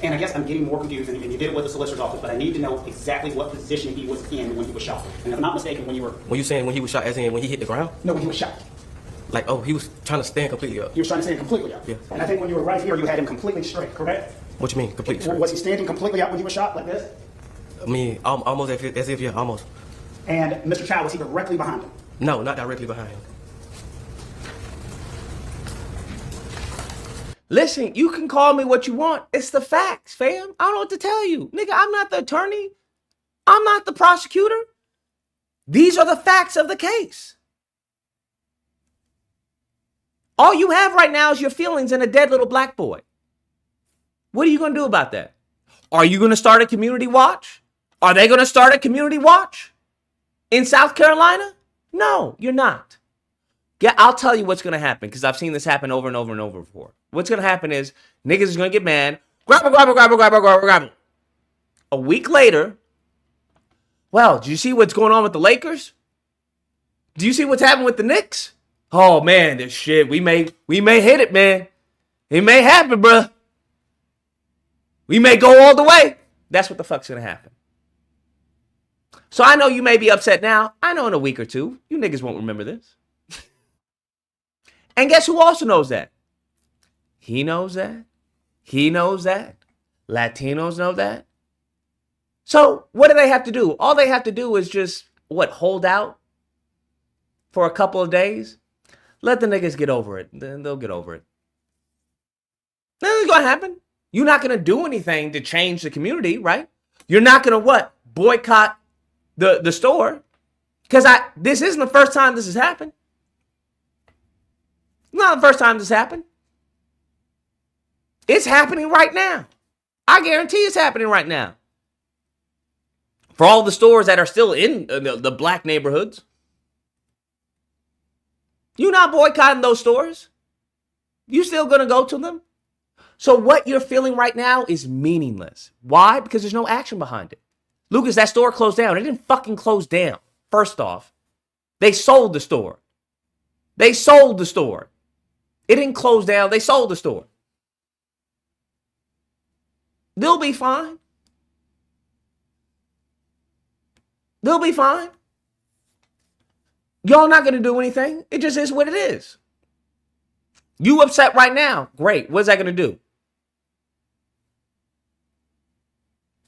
And I guess I'm getting more confused, and you did it with the solicitor's office, but I need to know exactly what position he was in when he was shot. And if I'm not mistaken, when you were... When you saying when he was shot, as in when he hit the ground? No, when he was shot. Like, oh, he was trying to stand completely up. He was trying to stand completely up. Yeah. And I think when you were right here, you had him completely straight, correct? What you mean, completely straight? Was he standing completely up when he was shot, like this? I mean, almost as if, yeah, almost. And Mr. Chow, was he directly behind him? No, not directly behind him. Listen, you can call me what you want. It's the facts, fam. I don't know what to tell you. Nigga, I'm not the attorney. I'm not the prosecutor. These are the facts of the case. All you have right now is your feelings and a dead little black boy. What are you going to do about that? Are you going to start a community watch? Are they going to start a community watch in South Carolina? No, you're not. Yeah, I'll tell you what's going to happen because I've seen this happen over and over and over before. What's going to happen is niggas is going to get mad. Grab him. A week later, well, do you see what's going on with the Lakers? Do you see what's happening with the Knicks? Oh, man, this shit, we may hit it, man. It may happen, bruh. We may go all the way. That's what the fuck's going to happen. So I know you may be upset now. I know in a week or two, you niggas won't remember this. And guess who also knows that? He knows that. He knows that. Latinos know that. So what do they have to do? All they have to do is just, hold out for a couple of days? Let the niggas get over it. Then they'll get over it. Nothing's going to happen. You're not going to do anything to change the community, right? You're not going to boycott the store. Because this isn't the first time this has happened. Not the first time this happened. It's happening right now. I guarantee it's happening right now. For all the stores that are still in the black neighborhoods. You're not boycotting those stores. You still going to go to them. So what you're feeling right now is meaningless. Why? Because there's no action behind it. Lucas, that store closed down. It didn't fucking close down. First off, they sold the store. They sold the store. It didn't close down. They sold the store. They'll be fine. They'll be fine. Y'all not going to do anything. It just is what it is. You upset right now. Great. What's that going to do?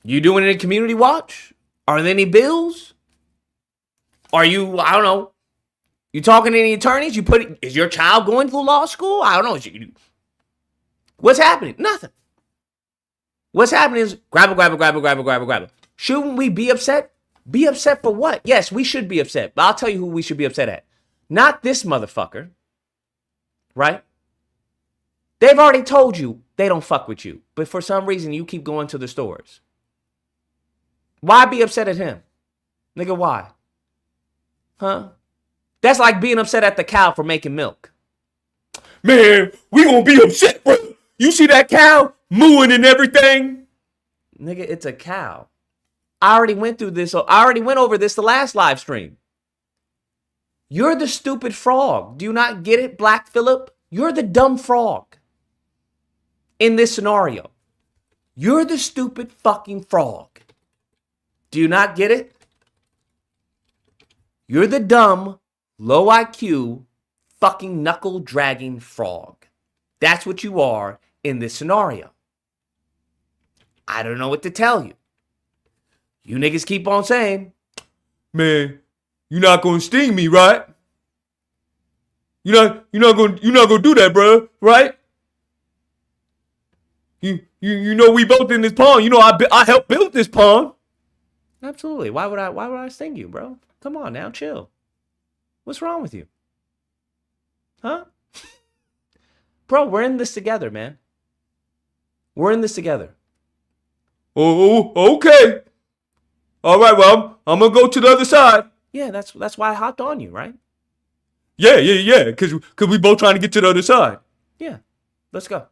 You doing any community watch? Are there any bills? Are you, I don't know, you talking to any attorneys? Is your child going through law school? I don't know. What's happening? Nothing. What's happening is grab it. Shouldn't we be upset? Be upset for what? Yes, we should be upset. But I'll tell you who we should be upset at. Not this motherfucker. Right? They've already told you they don't fuck with you. But for some reason, you keep going to the stores. Why be upset at him? Nigga, why? Huh? That's like being upset at the cow for making milk. Man, we gonna be upset, bro. You see that cow? mooing and everything. Nigga, it's a cow. I already went through this. I already went over this the last live stream. You're the stupid frog. Do you not get it, Black Phillip? You're the dumb frog in this scenario. You're the stupid fucking frog. Do you not get it? You're the dumb, low IQ, fucking knuckle-dragging frog. That's what you are in this scenario. I don't know what to tell you. You niggas keep on saying, man, you're not gonna sting me, right? You're not gonna do that, bro, right? You know we both in this pond. You know I helped build this pond. Absolutely. Why would I sting you, bro? Come on now, chill. What's wrong with you? Huh? Bro, we're in this together, man. We're in this together. Oh, okay. All right, well, I'm gonna go to the other side. Yeah, that's why I hopped on you, right? Yeah. Cause we both trying to get to the other side. Yeah, let's go.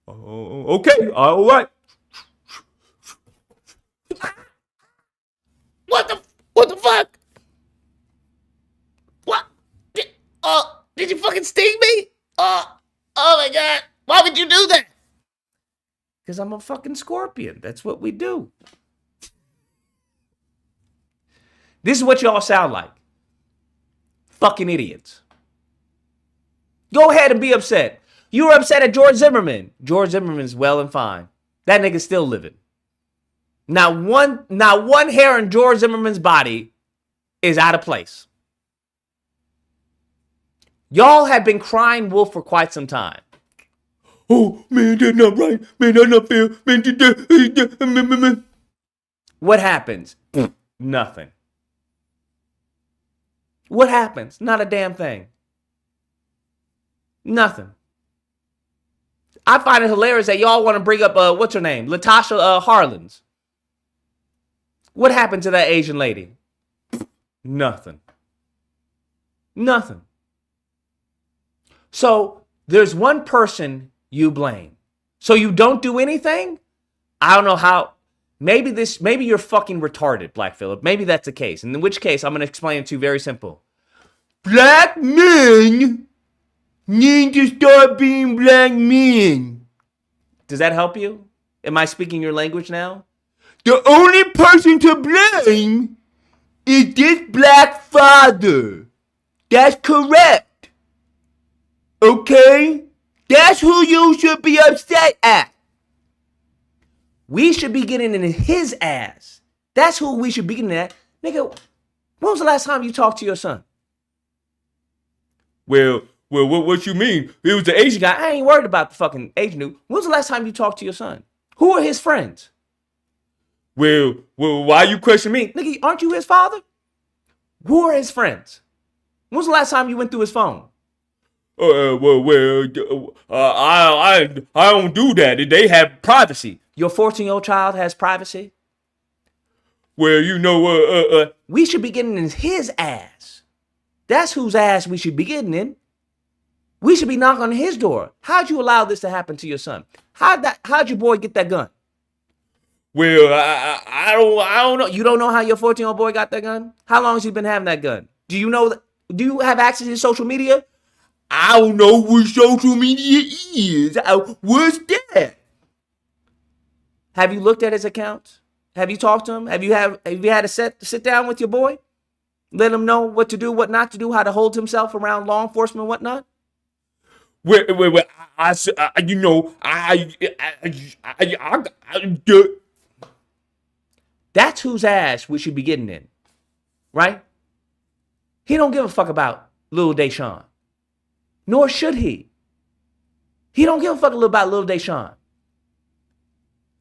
Oh, okay, all right. What the fuck? What? Did you fucking sting me? Oh my God. Why would you do that? Because I'm a fucking scorpion. That's what we do. This is what y'all sound like. Fucking idiots. Go ahead and be upset. You were upset at George Zimmerman. George Zimmerman's well and fine. That nigga's still living. Not one hair in George Zimmerman's body is out of place. Y'all have been crying wolf for quite some time. Oh, man, that's not right. Man, that's not fair. Man, what happens? Nothing. What happens? Not a damn thing. Nothing. I find it hilarious that y'all want to bring up, what's her name? Latasha Harlins. What happened to that Asian lady? Nothing. Nothing. So there's one person you blame. So you don't do anything? I don't know how. Maybe you're fucking retarded, Black Phillip. Maybe that's the case. In which case, I'm going to explain it to you very simple. Black men need to start being black men. Does that help you? Am I speaking your language now? The only person to blame is this black father. That's correct. Okay? That's who you should be upset at. We should be getting in his ass. That's who we should be getting at. Nigga, when was the last time you talked to your son? Well, what you mean? It was the Asian guy. I ain't worried about the fucking Asian dude. When was the last time you talked to your son? Who are his friends? Well, why you question me? Nigga, aren't you his father? Who are his friends? When was the last time you went through his phone? I don't do that. They have privacy. Your 14-year-old child has privacy? Well, you know, we should be getting in his ass. That's whose ass we should be getting in. We should be knocking on his door. How'd you allow this to happen to your son? How'd your boy get that gun? Well, I don't know. You don't know how your 14-year-old boy got that gun? How long has he been having that gun? Do you have access to social media? I don't know what social media is. What's that? Have you looked at his accounts? Have you talked to him? Have you had a sit down with your boy? Let him know what to do, what not to do, how to hold himself around law enforcement and whatnot? That's whose ass we should be getting in, right? He don't give a fuck about Lil Deshaun, nor should he. He don't give a fuck about Lil Deshaun.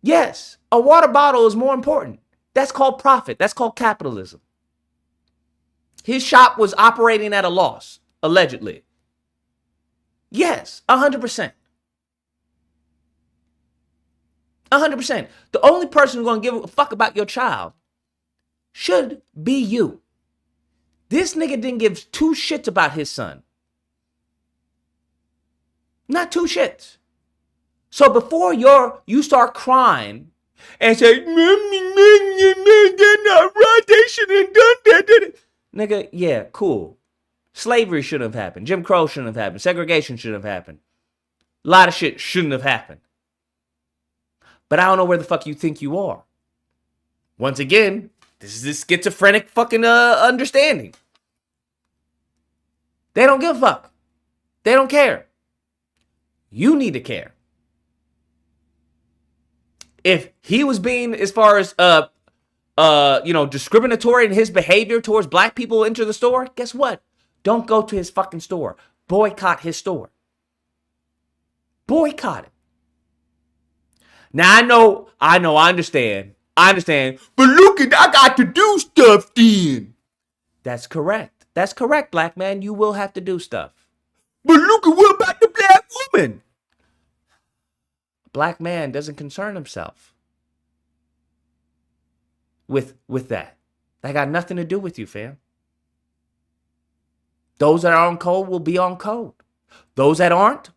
Yes, a water bottle is more important. That's called profit. That's called capitalism. His shop was operating at a loss, allegedly. Yes, 100%. 100%. The only person who's going to give a fuck about your child should be you. This nigga didn't give two shits about his son. Not two shits. So before you start crying and say, they're not right, they shouldn't have done that. Nigga, yeah, cool. Slavery shouldn't have happened. Jim Crow shouldn't have happened. Segregation shouldn't have happened. A lot of shit shouldn't have happened. But I don't know where the fuck you think you are. Once again, this is this schizophrenic fucking understanding. They don't give a fuck. They don't care. You need to care. If he was being, as far as discriminatory in his behavior towards black people who enter the store, guess what? Don't go to his fucking store. Boycott his store. Boycott it. Now I understand. But look, I got to do stuff then. That's correct. That's correct, black man. You will have to do stuff. But look, what about the black woman? Black man doesn't concern himself with that. That got nothing to do with you, fam. Those that are on code will be on code. Those that aren't,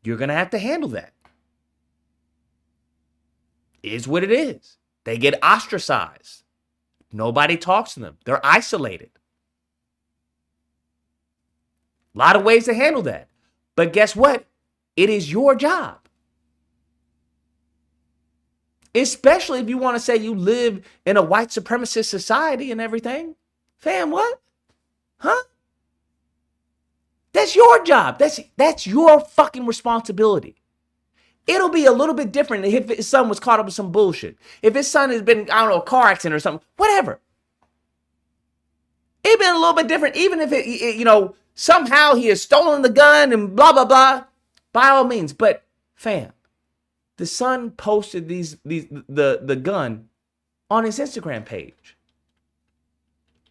you're going to have to handle that. Is what it is. They get ostracized. Nobody talks to them. They're isolated. A lot of ways to handle that. But guess what? It is your job. Especially if you want to say you live in a white supremacist society and everything. Fam, what? Huh? That's your job. That's your fucking responsibility. It'll be a little bit different if his son was caught up in some bullshit. If his son has been, a car accident or something, whatever. It'd been a little bit different, even if somehow he has stolen the gun and blah, blah, blah. By all means. But fam, the son posted the gun on his Instagram page.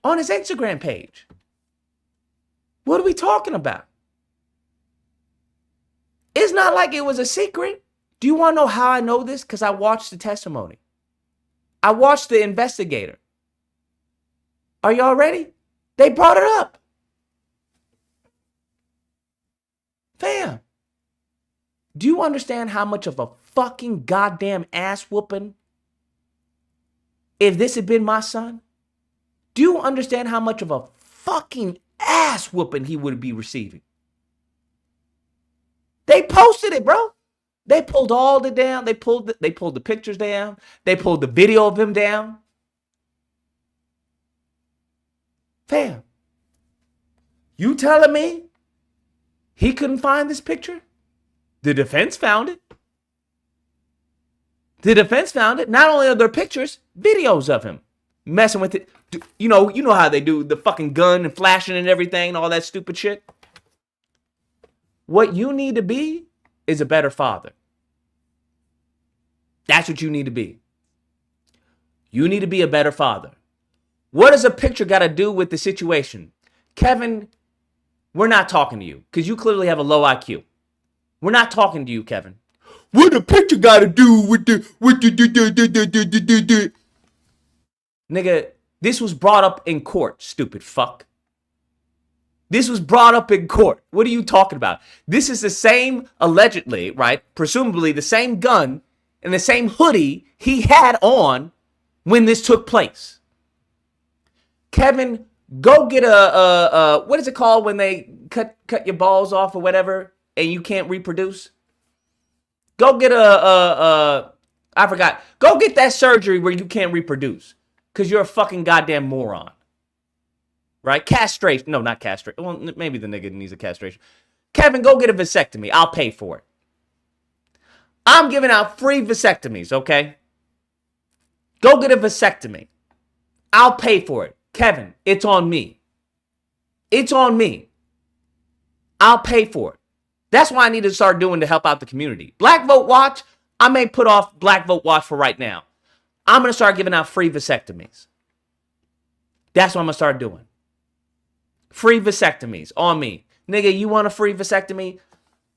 On his Instagram page. What are we talking about? It's not like it was a secret. Do you want to know how I know this? Because I watched the testimony. I watched the investigator. Are y'all ready? They brought it up. Fam, do you understand how much of a fucking goddamn ass whooping if this had been my son? Do you understand how much of a fucking ass whooping he would be receiving? They posted it, bro. They pulled all the down. They pulled the pictures down. They pulled the video of him down. Fam, you telling me he couldn't find this picture? The defense found it. The defense found it. Not only are there pictures, videos of him messing with it. You know how they do the fucking gun and flashing and everything and all that stupid shit. What you need to be is a better father. That's what you need to be. You need to be a better father. What does a picture got to do with the situation? Kevin, we're not talking to you because you clearly have a low IQ. We're not talking to you, Kevin. What the picture got to do with the Nigga, this was brought up in court, stupid fuck. This was brought up in court. What are you talking about? This is the same, allegedly, right? Presumably the same gun and the same hoodie he had on when this took place. Kevin, go get a what is it called when they cut your balls off or whatever and you can't reproduce? Go get I forgot. Go get that surgery where you can't reproduce because you're a fucking goddamn moron. Right? Castration. No, not castration. Well, maybe the nigga needs a castration. Kevin, go get a vasectomy. I'll pay for it. I'm giving out free vasectomies, okay? Go get a vasectomy. I'll pay for it. Kevin, it's on me. It's on me. I'll pay for it. That's what I need to start doing to help out the community. Black Vote Watch, I may put off Black Vote Watch for right now. I'm going to start giving out free vasectomies. That's what I'm going to start doing. Free vasectomies on me. Nigga, you want a free vasectomy?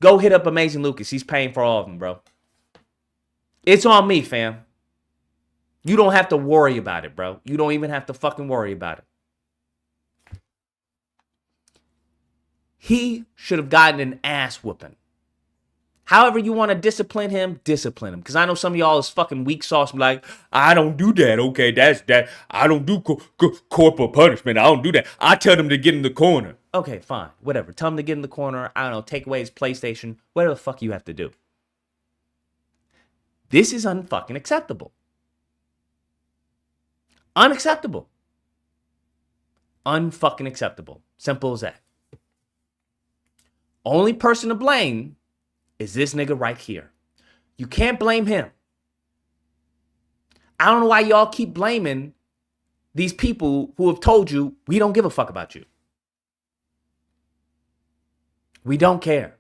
Go hit up Amazing Lucas. He's paying for all of them, bro. It's on me, fam. You don't have to worry about it, bro. You don't even have to fucking worry about it. He should have gotten an ass whooping. However you want to discipline him, discipline him. Because I know some of y'all is fucking weak sauce. Like, I don't do that. Okay, that's that. I don't do corporal punishment. I don't do that. I tell them to get in the corner. Okay, fine. Whatever. Tell him to get in the corner. I don't know. Take away his PlayStation. Whatever the fuck you have to do. This is unfucking acceptable. Unacceptable. Unfucking acceptable. Simple as that. Only person to blame is this nigga right here. You can't blame him. I don't know why y'all keep blaming these people who have told you we don't give a fuck about you. We don't care.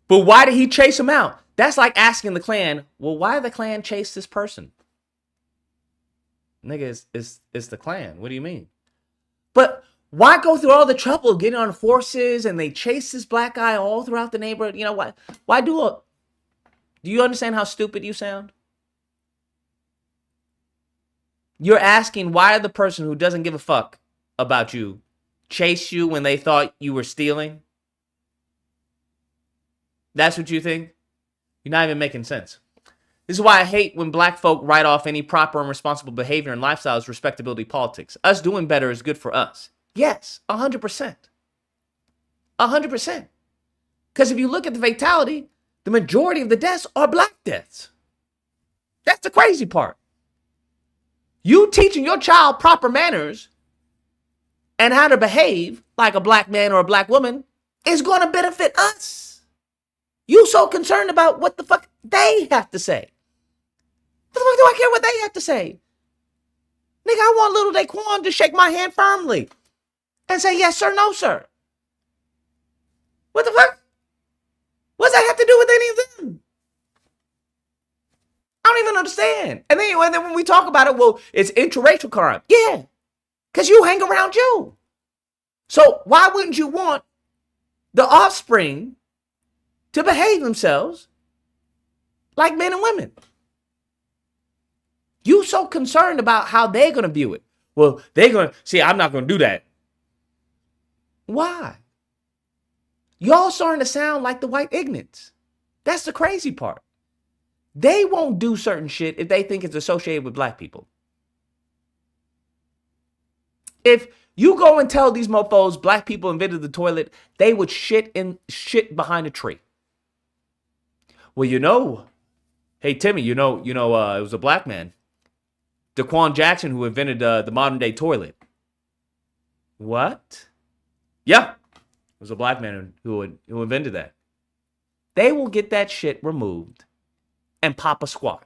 But why did he chase him out? That's like asking the Klan, well, why did the Klan chase this person? Nigga, it's the Klan. What do you mean? But why go through all the trouble of getting on horses and they chase this black guy all throughout the neighborhood? You know what? Why do you understand how stupid you sound? You're asking why the person who doesn't give a fuck about you chase you when they thought you were stealing? That's what you think? You're not even making sense. This is why I hate when black folk write off any proper and responsible behavior and lifestyle as respectability politics. Us doing better is good for us. Yes, 100%. 100%. Because if you look at the fatality, the majority of the deaths are black deaths. That's the crazy part. You teaching your child proper manners and how to behave like a black man or a black woman is going to benefit us. You so concerned about what the fuck they have to say. What the fuck do I care what they have to say? Nigga, I want little Daquan to shake my hand firmly and say yes sir, no sir. What the fuck? What does that have to do with any of them? I don't even understand. And then when we talk about it, well, it's interracial crime. Yeah, because you hang around you. So why wouldn't you want the offspring to behave themselves like men and women? You so concerned about how they're going to view it. Well, they're going to, see, I'm not going to do that. Why? Y'all starting to sound like the white ignorants. That's the crazy part. They won't do certain shit if they think it's associated with black people. If you go and tell these mofos black people invented the toilet, they would shit behind a tree. Well, you know, hey, Timmy, you know, it was a black man, Daquan Jackson, who invented the modern day toilet. What? Yeah, it was a black man who invented that. They will get that shit removed and pop a squat.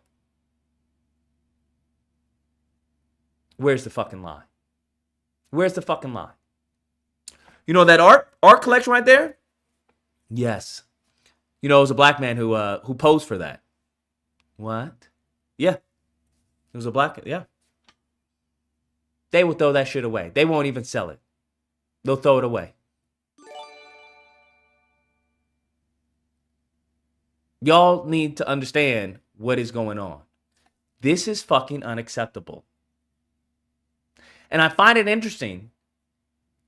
Where's the fucking lie? Where's the fucking lie? You know that art collection right there? Yes. You know, it was a black man who posed for that. What? Yeah. It was a black, yeah. They will throw that shit away. They won't even sell it. They'll throw it away. Y'all need to understand what is going on. This is fucking unacceptable. And I find it interesting,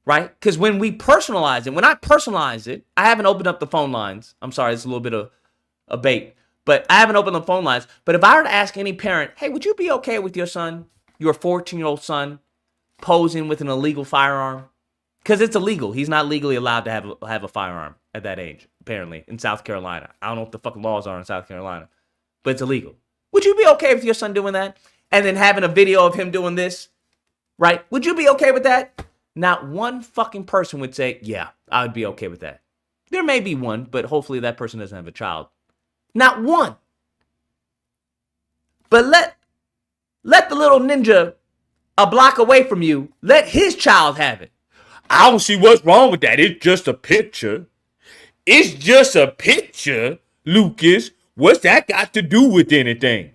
right? Because when we personalize it, when I personalize it, I haven't opened up the phone lines. I'm sorry, it's a little bit of a bait. But I haven't opened the phone lines. But if I were to ask any parent, hey, would you be okay with your son, your 14-year-old son, posing with an illegal firearm? Because it's illegal. He's not legally allowed to have a firearm at that age, apparently, in South Carolina. I don't know what the fucking laws are in South Carolina, but it's illegal. Would you be okay with your son doing that? And then having a video of him doing this, right? Would you be okay with that? Not one fucking person would say, yeah, I would be okay with that. There may be one, but hopefully that person doesn't have a child. Not one. But let the little ninja a block away from you, let his child have it. I don't see what's wrong with that. It's just a picture. It's just a picture, Lucas. What's that got to do with anything?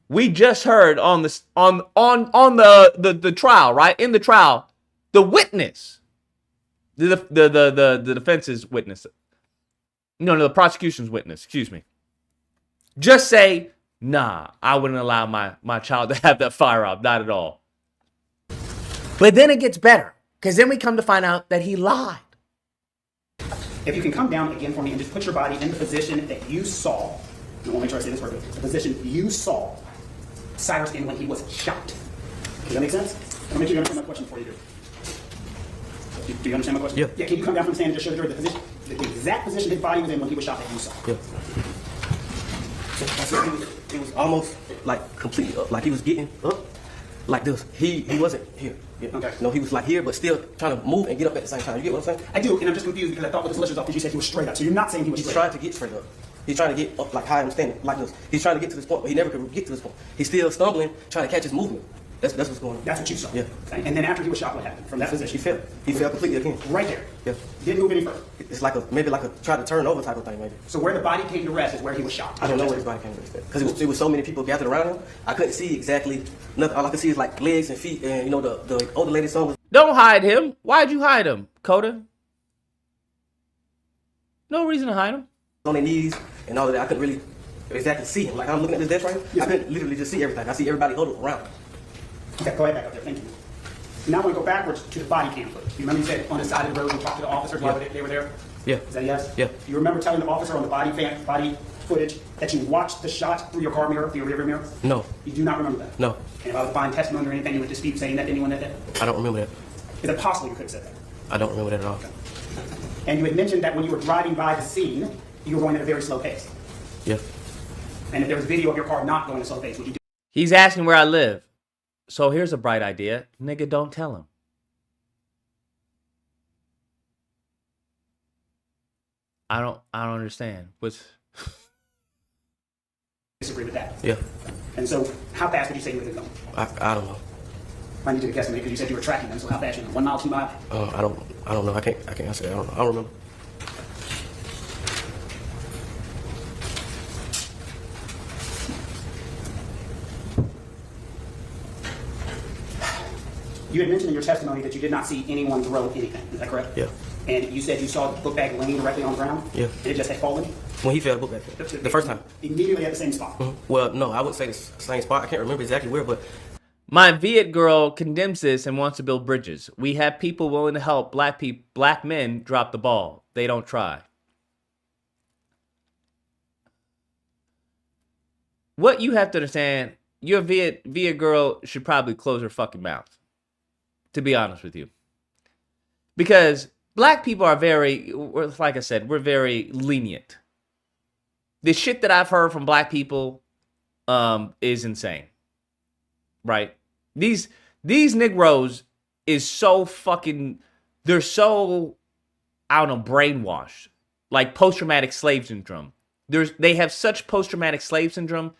We just heard on the trial, right? In the trial, the witness, the defense's witness, no, the prosecution's witness, excuse me, just say, nah, I wouldn't allow my child to have that firearm, not at all. But then it gets better, because then we come to find out that he lied. If you can come down again for me and just put your body in the position that you saw, I want to make sure I say this correctly, the position you saw Cyrus in when he was shot. Does that make sense? I'll make sure you understand my question before you do. Do you understand my question? Yeah. Yeah, can you come down from the stand and just show the jury the position, the exact position his body was in when he was shot that you saw? Yeah. So it was almost like completely up, like he was getting up like this. He wasn't here. Yeah. Okay. No, he was like here, but still trying to move and get up at the same time. You get what I'm saying? I do, and I'm just confused because I thought with the solicitor's office you said he was straight up. So you're not saying he was He's straight trying to get straight up. He's trying to get up like how I'm standing, like this. He's trying to get to this point, but he never could get to this point. He's still stumbling, trying to catch his movement. That's what's going on. That's what you saw. Yeah. Okay. And then after he was shot, what happened from that position? He fell. He fell completely again. Right there. Yeah. Didn't move any further. It's like maybe like a try to turn over type of thing, maybe. So where the body came to rest is where he was shot. I don't know where his body came from because it was so many people gathered around him. I couldn't see exactly nothing. All I could see is like legs and feet, and you know the older lady's son was Don't hide him. Why'd you hide him, Coda? No reason to hide him. on their knees and all of that. I couldn't really exactly see him. Like I'm looking at this desk right here. Yes, I couldn't literally just see everything. I see everybody huddled around. Okay, go ahead back up there. Thank you. Now I want to go backwards to the body cam footage. You remember you said on the side of the road you talked to the officers while they were there? Yeah. Is that yes? Yeah. You remember telling the officer on the body footage that you watched the shot through your car mirror, through your rearview mirror? No. You do not remember that? No. And if I was buying testimony or anything, you would dispute saying that to anyone that day? I don't remember that. Is it possible you could have said that? I don't remember that at all. And you had mentioned that when you were driving by the scene, you were going at a very slow pace. Yeah. And if there was video of your car not going at a slow pace, would you do He's asking where I live. So here's a bright idea. Nigga, don't tell him. I don't understand. What's disagree with that? Yeah. And so, how fast would you say you were going? I don't know. I need you to guess because you said you were tracking them. So how fast? 1 mile, 2 mile? I don't know. I can't answer that. I don't remember. You had mentioned in your testimony that you did not see anyone throw anything. Is that correct? Yeah. And you said you saw the book bag laying directly on the ground? Yeah. And it just had fallen? When he fell, the book back there. The first time. Immediately at the same spot? Mhm. Well, no, I wouldn't say the same spot. I can't remember exactly where, but My Viet girl condemns this and wants to build bridges. We have people willing to help black men drop the ball. They don't try. What you have to understand, your Viet girl should probably close her fucking mouth. To be honest with you. Because black people are very, like I said, we're very lenient. The shit that I've heard from black people is insane. Right? These Negroes is so fucking, they're so, I don't know, brainwashed. Like post-traumatic slave syndrome. They have such post-traumatic slave syndrome,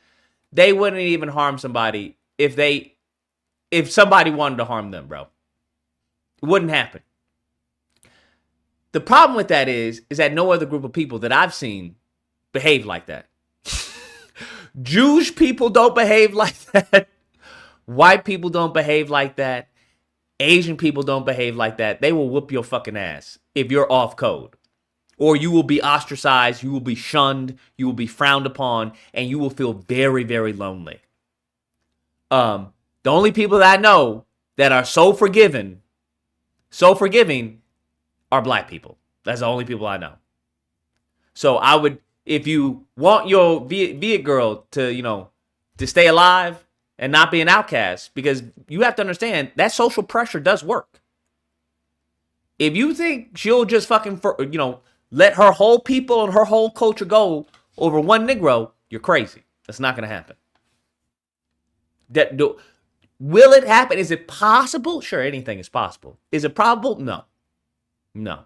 they wouldn't even harm somebody if somebody wanted to harm them, bro. It wouldn't happen. The problem with that is that no other group of people that I've seen behave like that. Jewish people don't behave like that. White people don't behave like that. Asian people don't behave like that. They will whoop your fucking ass if you're off code. Or you will be ostracized, you will be shunned, you will be frowned upon, and you will feel very, very lonely. The only people that I know that are so forgiving are black people. That's the only people I know. So I would, if you want your Viet girl to stay alive and not be an outcast, because you have to understand that social pressure does work. If you think she'll just fucking, let her whole people and her whole culture go over one Negro, you're crazy. That's not going to happen. Will it happen? Is it possible? Sure, anything is possible. Is it probable? No. No.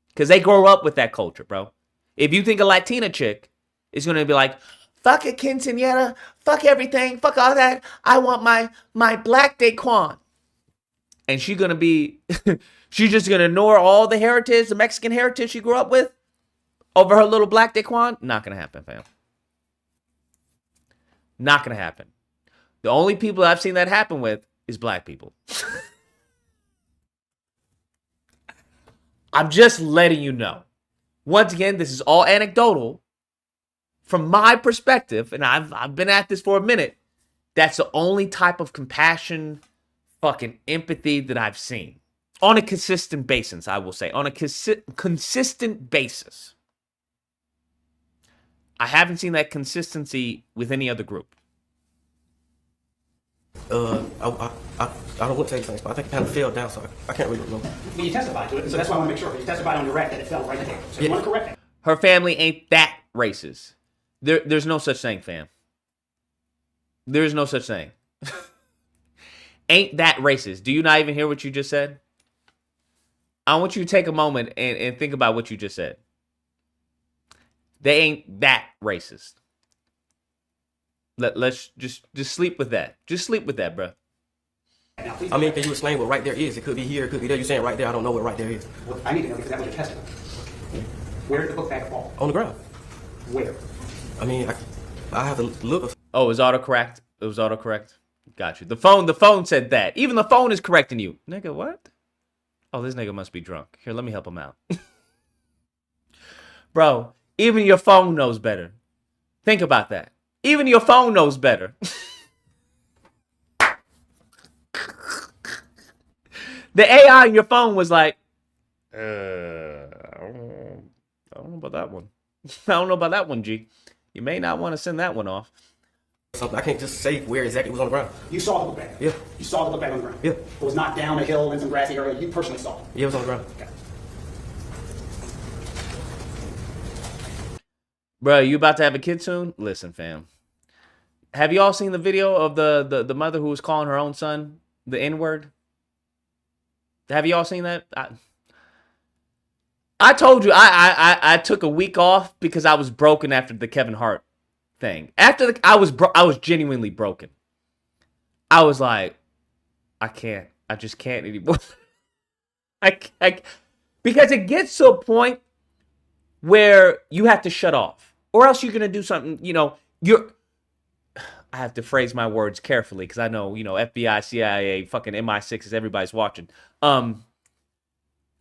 Because they grow up with that culture, bro. If you think a Latina chick is going to be like, fuck a quinceañera, fuck everything, fuck all that, I want my black Daquan. And she's going to be, she's just going to ignore all the heritage, the Mexican heritage she grew up with over her little black Daquan? Not going to happen, fam. Not going to happen. The only people I've seen that happen with is black people. I'm just letting you know. Once again, this is all anecdotal. From my perspective, and I've been at this for a minute, that's the only type of compassion, fucking empathy that I've seen. On a consistent basis, I will say. On a consistent basis. I haven't seen that consistency with any other group. I don't want to say things, but I think it kind of fell down, so I can't really remember. But you testified to it, so that's why I want to make sure. You testified on direct that it fell right there. So you want to correct that. Her family ain't that racist. There's no such thing, fam. There's no such thing. Ain't that racist. Do you not even hear what you just said? I want you to take a moment and think about what you just said. They ain't that racist. Let's just sleep with that. Just sleep with that, bro. I mean, can you explain what right there is? It could be here, it could be there. You're saying right there, I don't know what right there is. Well, I need to know because that was your testimony. Where did the book bag fall? On the ground. Where? I mean, I have to look. Oh, it was autocorrect? It was autocorrect? Got you. The phone said that. Even the phone is correcting you. Nigga, what? Oh, this nigga must be drunk. Here, let me help him out. Bro, even your phone knows better. Think about that. Even your phone knows better. The AI in your phone was like, I don't know about that one. I don't know about that one, G. You may not want to send that one off. Something I can't just say where exactly it was on the ground. You saw the book bag? Yeah. You saw the book bag on the ground? Yeah. It was not down a hill in some grassy area. You personally saw it? Yeah, it was on the ground. Okay. Bro, you about to have a kid soon? Listen, fam. Have you all seen the video of the mother who was calling her own son the N-word? Have you all seen that? I told you I took a week off because I was broken after the Kevin Hart thing. I was genuinely broken. I was like, I just can't anymore. Because it gets to a point where you have to shut off, or else you're gonna do something. I have to phrase my words carefully because I know, FBI, CIA, fucking MI6 everybody's watching.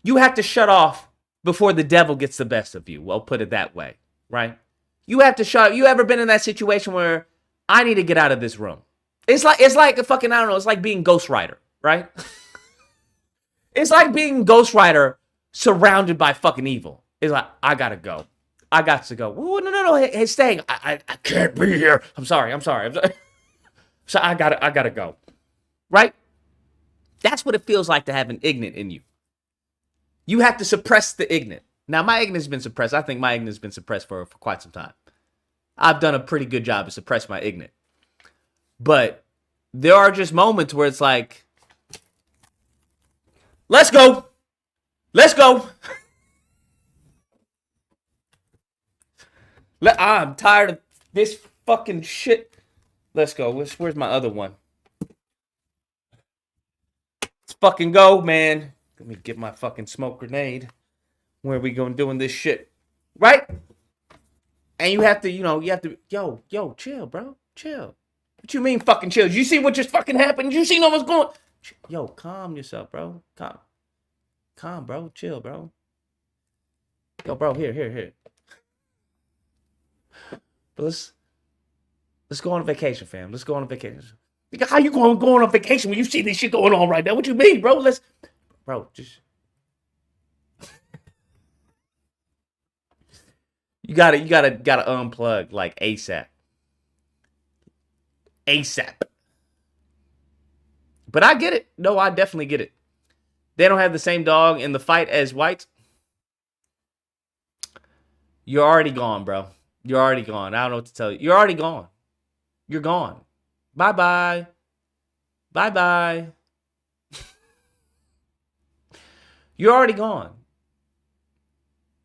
You have to shut off before the devil gets the best of you. Well, put it that way, right? You have to shut. You ever been in that situation where I need to get out of this room? It's like a fucking, I don't know. It's like being Ghost Rider, right? It's like being Ghost Rider surrounded by fucking evil. It's like, I gotta go. I got to go. Ooh, no. Hey, stay. I can't be here. I'm sorry. So I gotta go. Right? That's what it feels like to have an ignorant in you. You have to suppress the ignorant. Now, my ignorance has been suppressed. I think my ignorance has been suppressed for quite some time. I've done a pretty good job to suppress my ignorance. But there are just moments where it's like, let's go. Let's go. I'm tired of this fucking shit. Let's go. Where's my other one? Let's fucking go, man. Let me get my fucking smoke grenade. Where are we going doing this shit? Right? And you have to, yo, chill, bro. Chill. What you mean fucking chill? You see what just fucking happened? You see what's going? Yo, calm yourself, bro. Calm, bro. Chill, bro. Yo, bro, here. But let's go on a vacation, fam. Let's go on a vacation. How you going to go on a vacation when you see this shit going on right now? What you mean, bro? Bro, just you gotta unplug like ASAP. But I get it. No, I definitely get it. They don't have the same dog in the fight as whites. You're already gone, bro. You're already gone. I don't know what to tell you. You're already gone. You're gone. Bye-bye. Bye-bye. You're already gone.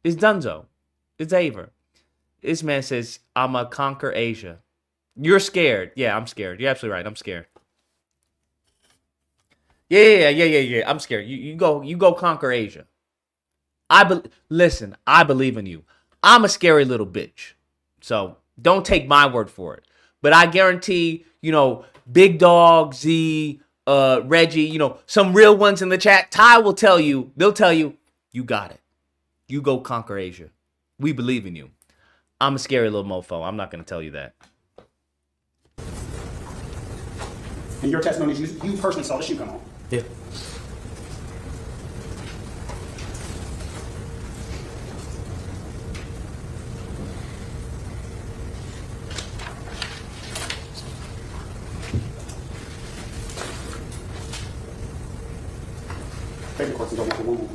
It's Dunzo. It's Aver. This man says, I'ma conquer Asia. You're scared. Yeah, I'm scared. You're absolutely right. I'm scared. Yeah. I'm scared. You go conquer Asia. Listen, I believe in you. I'm a scary little bitch. So don't take my word for it. But I guarantee, Big Dog, Z, Reggie, some real ones in the chat. Ty will tell you, they'll tell you, you got it. You go conquer Asia. We believe in you. I'm a scary little mofo. I'm not going to tell you that. And your testimony is you personally saw the shoe come on. Yeah. Beg questions on one moment.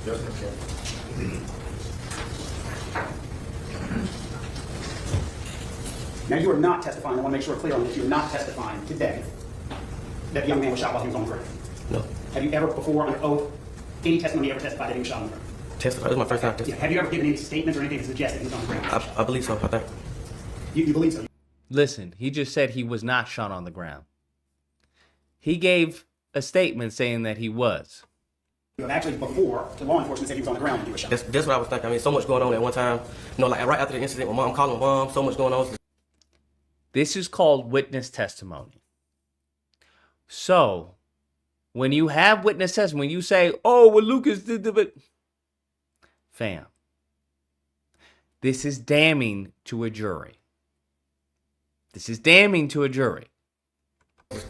Yes, okay. Now, you are not testifying. I want to make sure we're clear on this. You're not testifying today that the young man was shot while he was on the ground. No. Have you ever before, under oath, any testimony ever testified that he was shot on the ground? Testify. This is my first time Yeah. testifying. Have you ever given any statements or anything to suggest that he was on the ground? I believe so. I think. You believe so? Listen, he just said he was not shot on the ground. He gave a statement saying that he was. You have actually before to law enforcement said he was on the ground when he was shot. That's what I was thinking. I mean, so much going on at one time. You know, like right after the incident, my mom calling my mom. So much going on. This is called witness testimony. So, when you have witness testimony, when you say, oh, well, Lucas did the... Fam, this is damning to a jury. This is damning to a jury.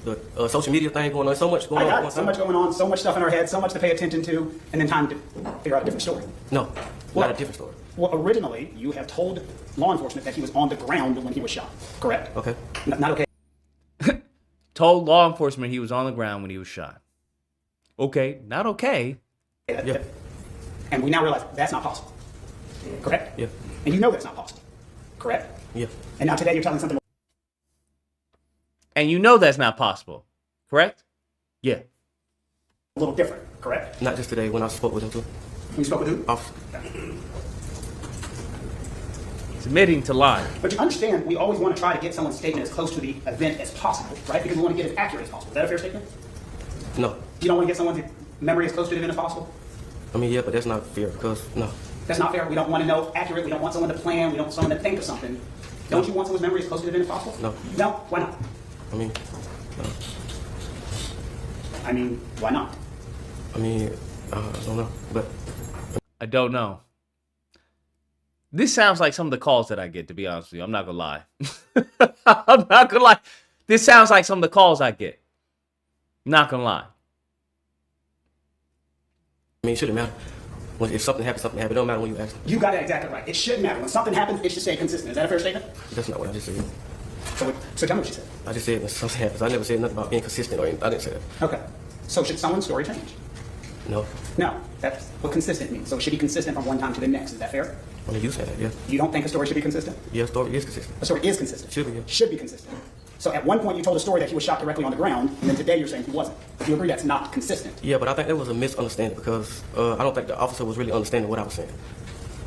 The social media thing going on. So much going I on. got at it. one So time. much going on, so much stuff in our head, so much to pay attention to, and then time to figure out a different story. No, Well- not a different story. Well, originally, you have told law enforcement that he was on the ground when he was shot, correct? Okay. Not okay. Told law enforcement he was on the ground when he was shot. Okay, not okay. Yeah. And we now realize that's not possible, correct? Yeah. And you know that's not possible, correct? Yeah. And now today you're telling something And you know that's not possible, correct? Yeah. a little different, correct? Not just today when I spoke with him too. When you spoke with who? Officer. Admitting to lying. But you understand, we always want to try to get someone's statement as close to the event as possible, right? Because we want to get as accurate as possible. Is that a fair statement? No. You don't want to get someone's memory as close to the event as possible? I mean, yeah, but that's not fair because no. That's not fair. We don't want to know accurate. We don't want someone to plan. We don't want someone to think of something. Don't you want someone's memory as close to the event as possible? No. No? Why not? I mean, no. I mean, why not? I mean, I don't know, but I don't know. This sounds like some of the calls that I get, to be honest with you. I'm not going to lie. I'm not going to lie. This sounds like some of the calls I get. Not going to lie. I mean, it shouldn't matter. If something happens, something happens. It don't matter when you ask me. You got it exactly right. It shouldn't matter. When something happens, it should stay consistent. Is that a fair statement? That's not what I just said. So tell me what you said. I just said when something happens. I never said nothing about being consistent or anything. I didn't say that. Okay. So should someone's story change? No. No. That's what consistent means. So it should be consistent from one time to the next. Is that fair? I mean, you said that, yeah. You don't think a story should be consistent? Yeah, story is consistent. A story is consistent. Should be, yeah. Should be consistent. So at one point you told a story that he was shot directly on the ground, and then today you're saying he wasn't. You agree that's not consistent? Yeah, but I think that was a misunderstanding because I don't think the officer was really understanding what I was saying.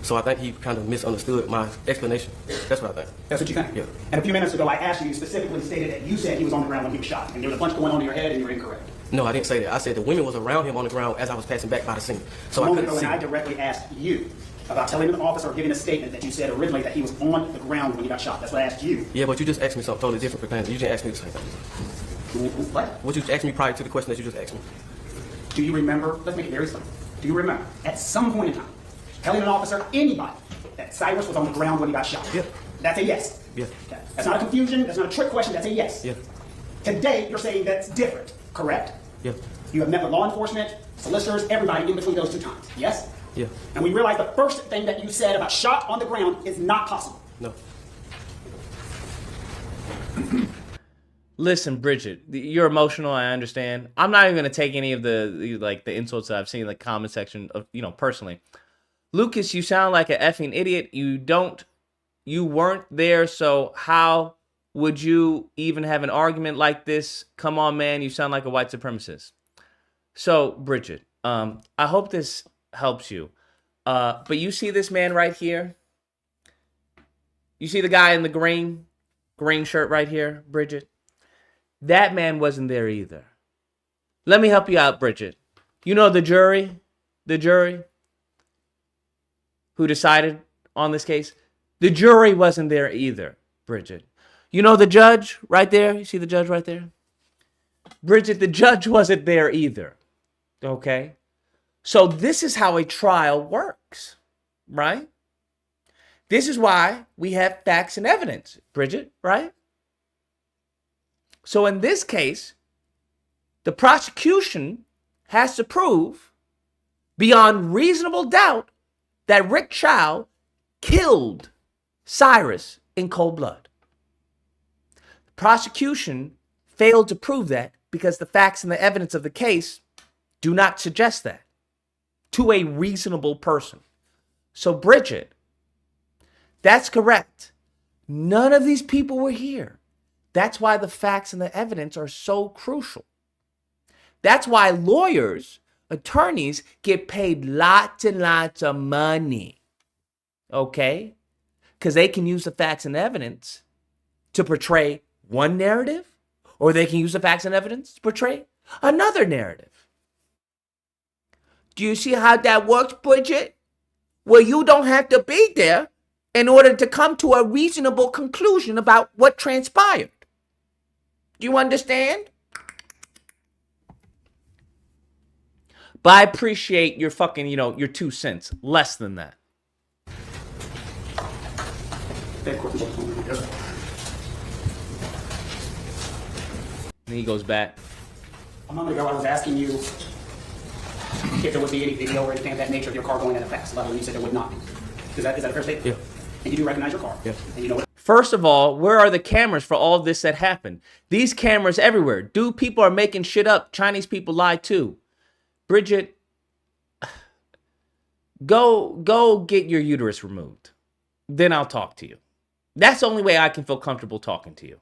So I think he kind of misunderstood my explanation. That's what I think. That's what you think? Yeah. And a few minutes ago I asked you, you specifically stated that you said he was on the ground when he was shot, and there was a bunch going on in your head and you were incorrect. No, I didn't say that. I said the women was around him on the ground as I was passing back by the scene. So A I moment couldn't ago, see. when I directly asked you about telling an officer or giving a statement that you said originally that he was on the ground when he got shot. That's what I asked you. Yeah, but you just asked me something totally different. You didn't ask me the same thing. What? What you asked me prior to the question that you just asked me? Do you remember, let's make it very simple. Do you remember, at some point in time, telling an officer, anybody, that Cyrus was on the ground when he got shot? Yeah. That's a yes. Yeah. Okay. That's not a confusion, that's not a trick question, that's a yes. Yeah. Today, you're saying that's different, correct? Yeah. You have met with law enforcement, solicitors, everybody in between those two times, yes? Yeah. And we realize the first thing that you said about shot on the ground is not possible. No. Listen, Bridget, you're emotional. I understand. I'm not even going to take any of the insults that I've seen in the comment section of, personally. Lucas, you sound like an effing idiot. You weren't there. So how would you even have an argument like this? Come on, man. You sound like a white supremacist. So, Bridget, I hope this helps you. But you see this man right here? You see the guy in the green shirt right here, Bridget? That man wasn't there either. Let me help you out, Bridget. You know the jury who decided on this case? The jury wasn't there either, Bridget. You know the judge right there? You see the judge right there? Bridget, the judge wasn't there either. Okay? So this is how a trial works, right? This is why we have facts and evidence, Bridget, right? So in this case, the prosecution has to prove beyond reasonable doubt that Rick Chow killed Cyrus in cold blood. The prosecution failed to prove that because the facts and the evidence of the case do not suggest that. to a reasonable person. So, Bridget, that's correct. None of these people were here. That's why the facts and the evidence are so crucial. That's why lawyers, attorneys get paid lots and lots of money. Okay? Because they can use the facts and evidence to portray one narrative, or they can use the facts and evidence to portray another narrative. Do you see how that works, Bridget? Well, you don't have to be there in order to come to a reasonable conclusion about what transpired. Do you understand? But I appreciate your fucking, your 2 cents. Less than that. And he goes back. A moment ago, I was asking you if there would be any video or anything of that nature of your car going at a fast level, and you said there would not be. Is that a fair statement? Yeah. And you do recognize your car? Yeah. And you know what? First of all, where are the cameras for all this that happened? These cameras everywhere. Dude, people are making shit up. Chinese people lie too. Bridget, go get your uterus removed. Then I'll talk to you. That's the only way I can feel comfortable talking to you.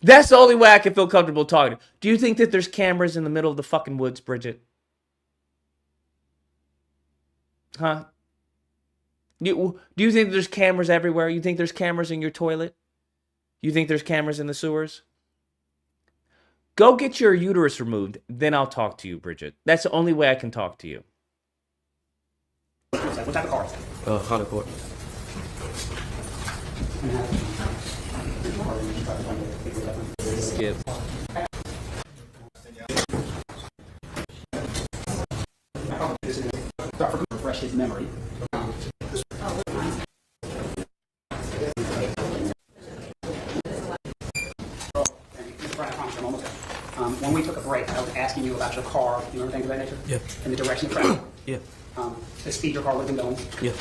That's the only way I can feel comfortable talking. Do you think that there's cameras in the middle of the fucking woods, Bridget? Huh? Do you think there's cameras everywhere? You think there's cameras in your toilet? You think there's cameras in the sewers? Go get your uterus removed, then I'll talk to you, Bridget. That's the only way I can talk to you. What type of car is that? Honda Accord. Skip. Refresh his memory. When we took a break, I was asking you about your car, you remember things of that nature? Yeah. And the direction of travel. Yeah. The speed your car would have been going. Yeah.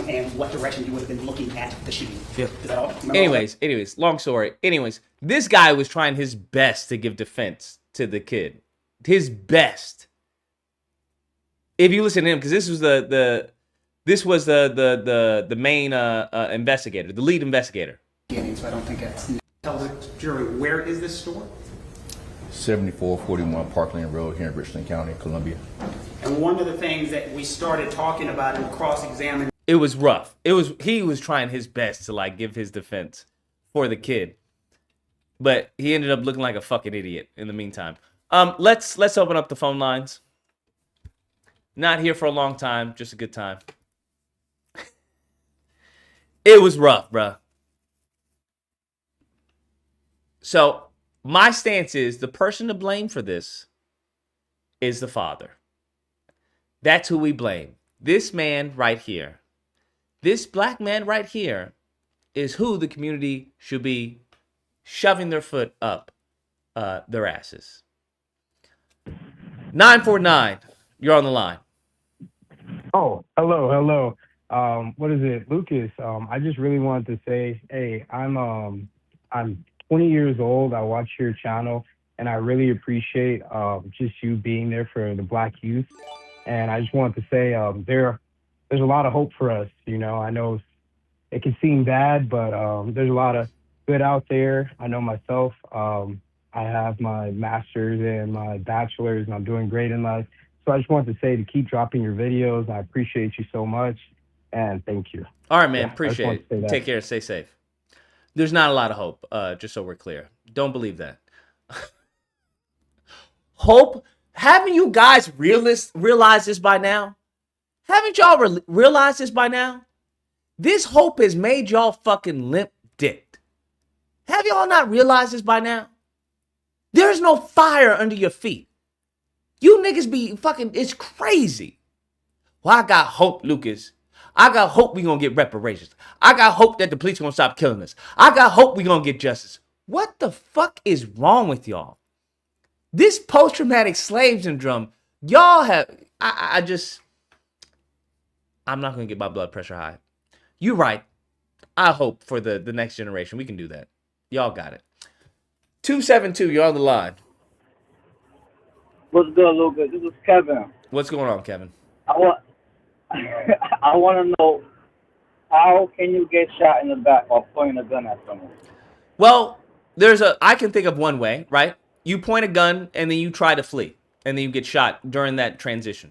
And what direction you would have been looking at the shooting. Yeah. Is that all? Remember Anyways, long story. Anyways, this guy was trying his best to give defense to the kid. His best. If you listen to him, because this was the main investigator, the lead investigator. So I don't think it's... Tell the jury, where is this store? 7441 Parkland Road here in Richland County, Columbia. And one of the things that we started talking about in the cross-examination. It was rough. He was trying his best to give his defense for the kid. But he ended up looking like a fucking idiot in the meantime. Let's open up the phone lines. Not here for a long time, just a good time. It was rough, bruh. So, my stance is the person to blame for this is the father. That's who we blame. This man right here, this black man right here, is who the community should be shoving their foot up their asses. 949, you're on the line. Oh, hello. What is it, Lucas? I just really wanted to say, hey, I'm 20 years old. I watch your channel, and I really appreciate just you being there for the Black youth. And I just wanted to say there's a lot of hope for us. I know it can seem bad, but there's a lot of good out there. I know myself. I have my master's and my bachelor's, and I'm doing great in life. So I just wanted to say to keep dropping your videos. I appreciate you so much, and thank you. All right, man. Yeah, appreciate it. Take care. Stay safe. There's not a lot of hope, just so we're clear. Don't believe that. Hope? Haven't you guys realized this by now? Haven't y'all realized this by now? This hope has made y'all fucking limp-dicked. Have y'all not realized this by now? There's no fire under your feet. You niggas be fucking, it's crazy. Well, I got hope, Lucas. I got hope we gonna get reparations. I got hope that the police gonna stop killing us. I got hope we gonna get justice. What the fuck is wrong with y'all? This post-traumatic slave syndrome, y'all have, I'm not gonna get my blood pressure high. You're right. I hope for the next generation. We can do that. Y'all got it. 272, you're on the line. What's good, Lucas? This is Kevin. What's going on, Kevin? I want I want to know how can you get shot in the back while pointing a gun at someone? Well, I can think of one way, right? You point a gun and then you try to flee and then you get shot during that transition.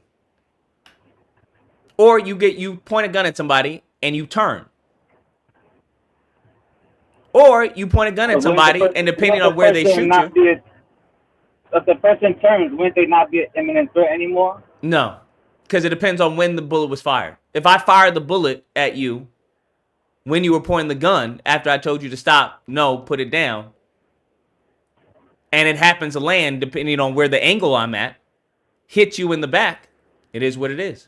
Or you point a gun at somebody and you turn. Or you point a gun at somebody and depending on where they shoot you. If the person turns, wouldn't they not be an imminent threat anymore? No, because it depends on when the bullet was fired. If I fired the bullet at you when you were pointing the gun after I told you to stop, no, put it down, and it happens to land depending on where the angle I'm at, hit you in the back, it is what it is.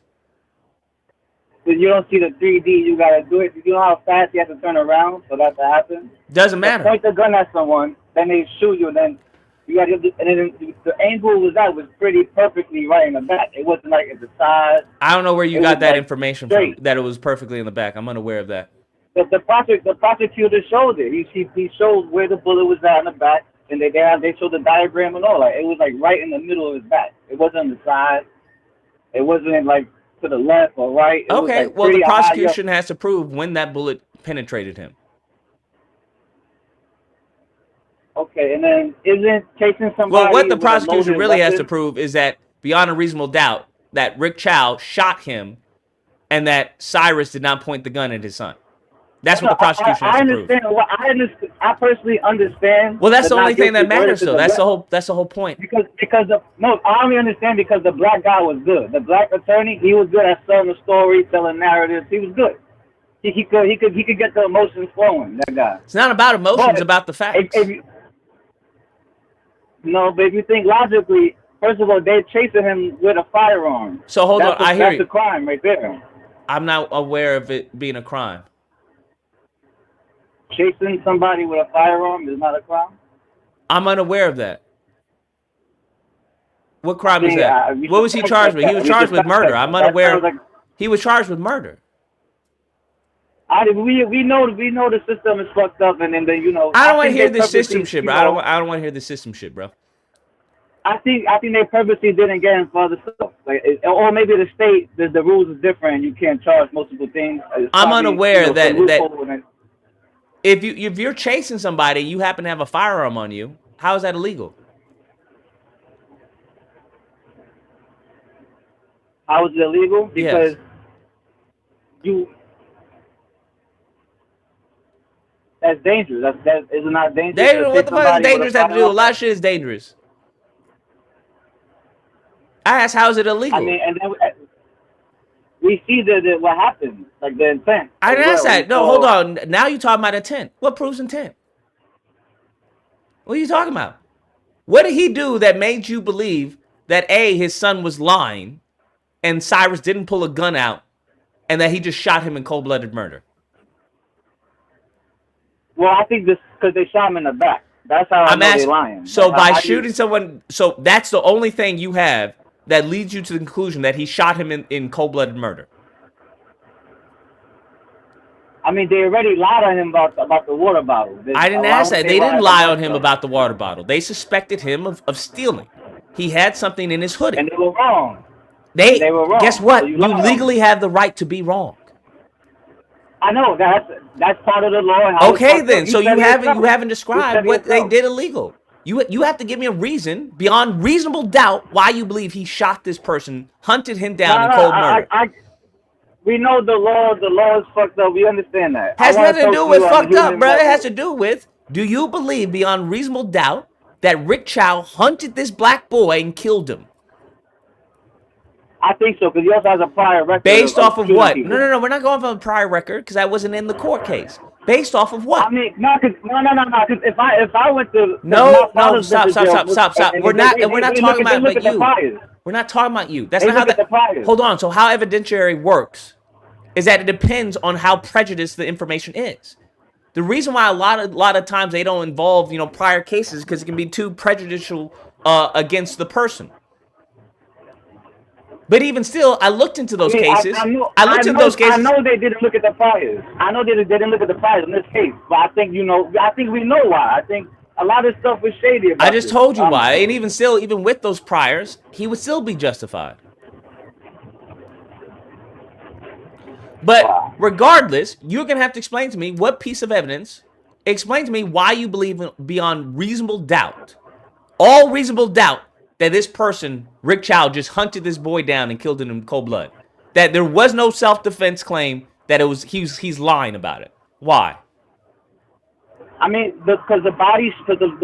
But you don't see the 3D, you got to do it. You know how fast you have to turn around for that to happen? Doesn't matter. Point the gun at someone, then they shoot you, and then you got to, and then the angle was pretty perfectly right in the back. It wasn't like at the side. I don't know where you got that information from, that it was perfectly in the back. I'm unaware of that. The prosecutor showed it. He showed where the bullet was at in the back, and they showed the diagram and all. Like, it was like right in the middle of his back. It wasn't on the side. It wasn't like to the left or right. Okay, well, the prosecution has to prove when that bullet penetrated him. Okay, and then isn't chasing somebody... Well, what the prosecution really has to prove is that, beyond a reasonable doubt, that Rick Chow shot him and that Cyrus did not point the gun at his son. That's what the prosecution has to prove. I personally understand. Well, that's the only thing that matters, though. That's the whole point. I only understand because the black guy was good. The black attorney, he was good at selling the story, telling narratives. He was good. He could get the emotions flowing. That guy. It's not about emotions. It's about the facts. No, but if you think logically, first of all, they're chasing him with a firearm. So hold on, I hear you. That's a crime right there. I'm not aware of it being a crime. Chasing somebody with a firearm is not a crime? I'm unaware of that. What crime is that? What was he charged with? He was charged with murder. I'm unaware. He was charged with murder. We know the system is fucked up, and then you know. I don't want to hear this system shit, bro. I don't want to hear the system shit, bro. I think they purposely didn't get him for other stuff, or maybe the state the rules is different. You can't charge multiple things. I'm unaware that if you're chasing somebody, you happen to have a firearm on you. How is that illegal? How is it illegal? Because that's dangerous. That is not dangerous. What the fuck does dangerous have to do? A lot of shit is dangerous. I asked, how is it illegal? I mean, and then we see what happened, like the intent. I didn't ask that. No, hold on. Now you're talking about intent. What proves intent? What are you talking about? What did he do that made you believe that A, his son was lying, and Cyrus didn't pull a gun out, and that he just shot him in cold-blooded murder? Well, I think this because they shot him in the back. That's how I know they're lying. So by shooting someone, so that's the only thing you have that leads you to the conclusion that he shot him in cold-blooded murder. I mean, they already lied on him about the water bottle. I didn't ask that. They didn't lie on him about the water bottle. They suspected him of stealing. He had something in his hoodie. And they were wrong. They were wrong. Guess what? So you legally have the right to be wrong. I know that's part of the law. Okay, then. So you haven't described what they did illegal. You have to give me a reason beyond reasonable doubt why you believe he shot this person, hunted him down in cold murder. We know the law is fucked up. We understand that. Has nothing to do with fucked up, bro. It has to do with, do you believe beyond reasonable doubt that Rick Chow hunted this black boy and killed him? I think so, because he also has a prior record. Based off of what? People. No. We're not going for a prior record because I wasn't in the court case. Based off of what? I mean, no. Because if I went to stop. We're not talking about you. We're not talking about you. That's not how that. Hold on. So how evidentiary works is that it depends on how prejudiced the information is. The reason why a lot of times they don't involve prior cases because it can be too prejudicial against the person. But even still, I looked into those cases. I looked into those cases. I know they didn't look at the priors. I know they didn't look at the priors in this case. But I think we know why. I think A lot of stuff was shady about I just this. told you why. And even still, even with those priors, he would still be justified. But regardless, you're going to have to explain to me what piece of evidence, explain to me why you believe beyond reasonable doubt, all reasonable doubt, that this person, Rick Chow, just hunted this boy down and killed him in cold blood. That there was no self-defense claim, that it was he's lying about it. Why? I mean, because the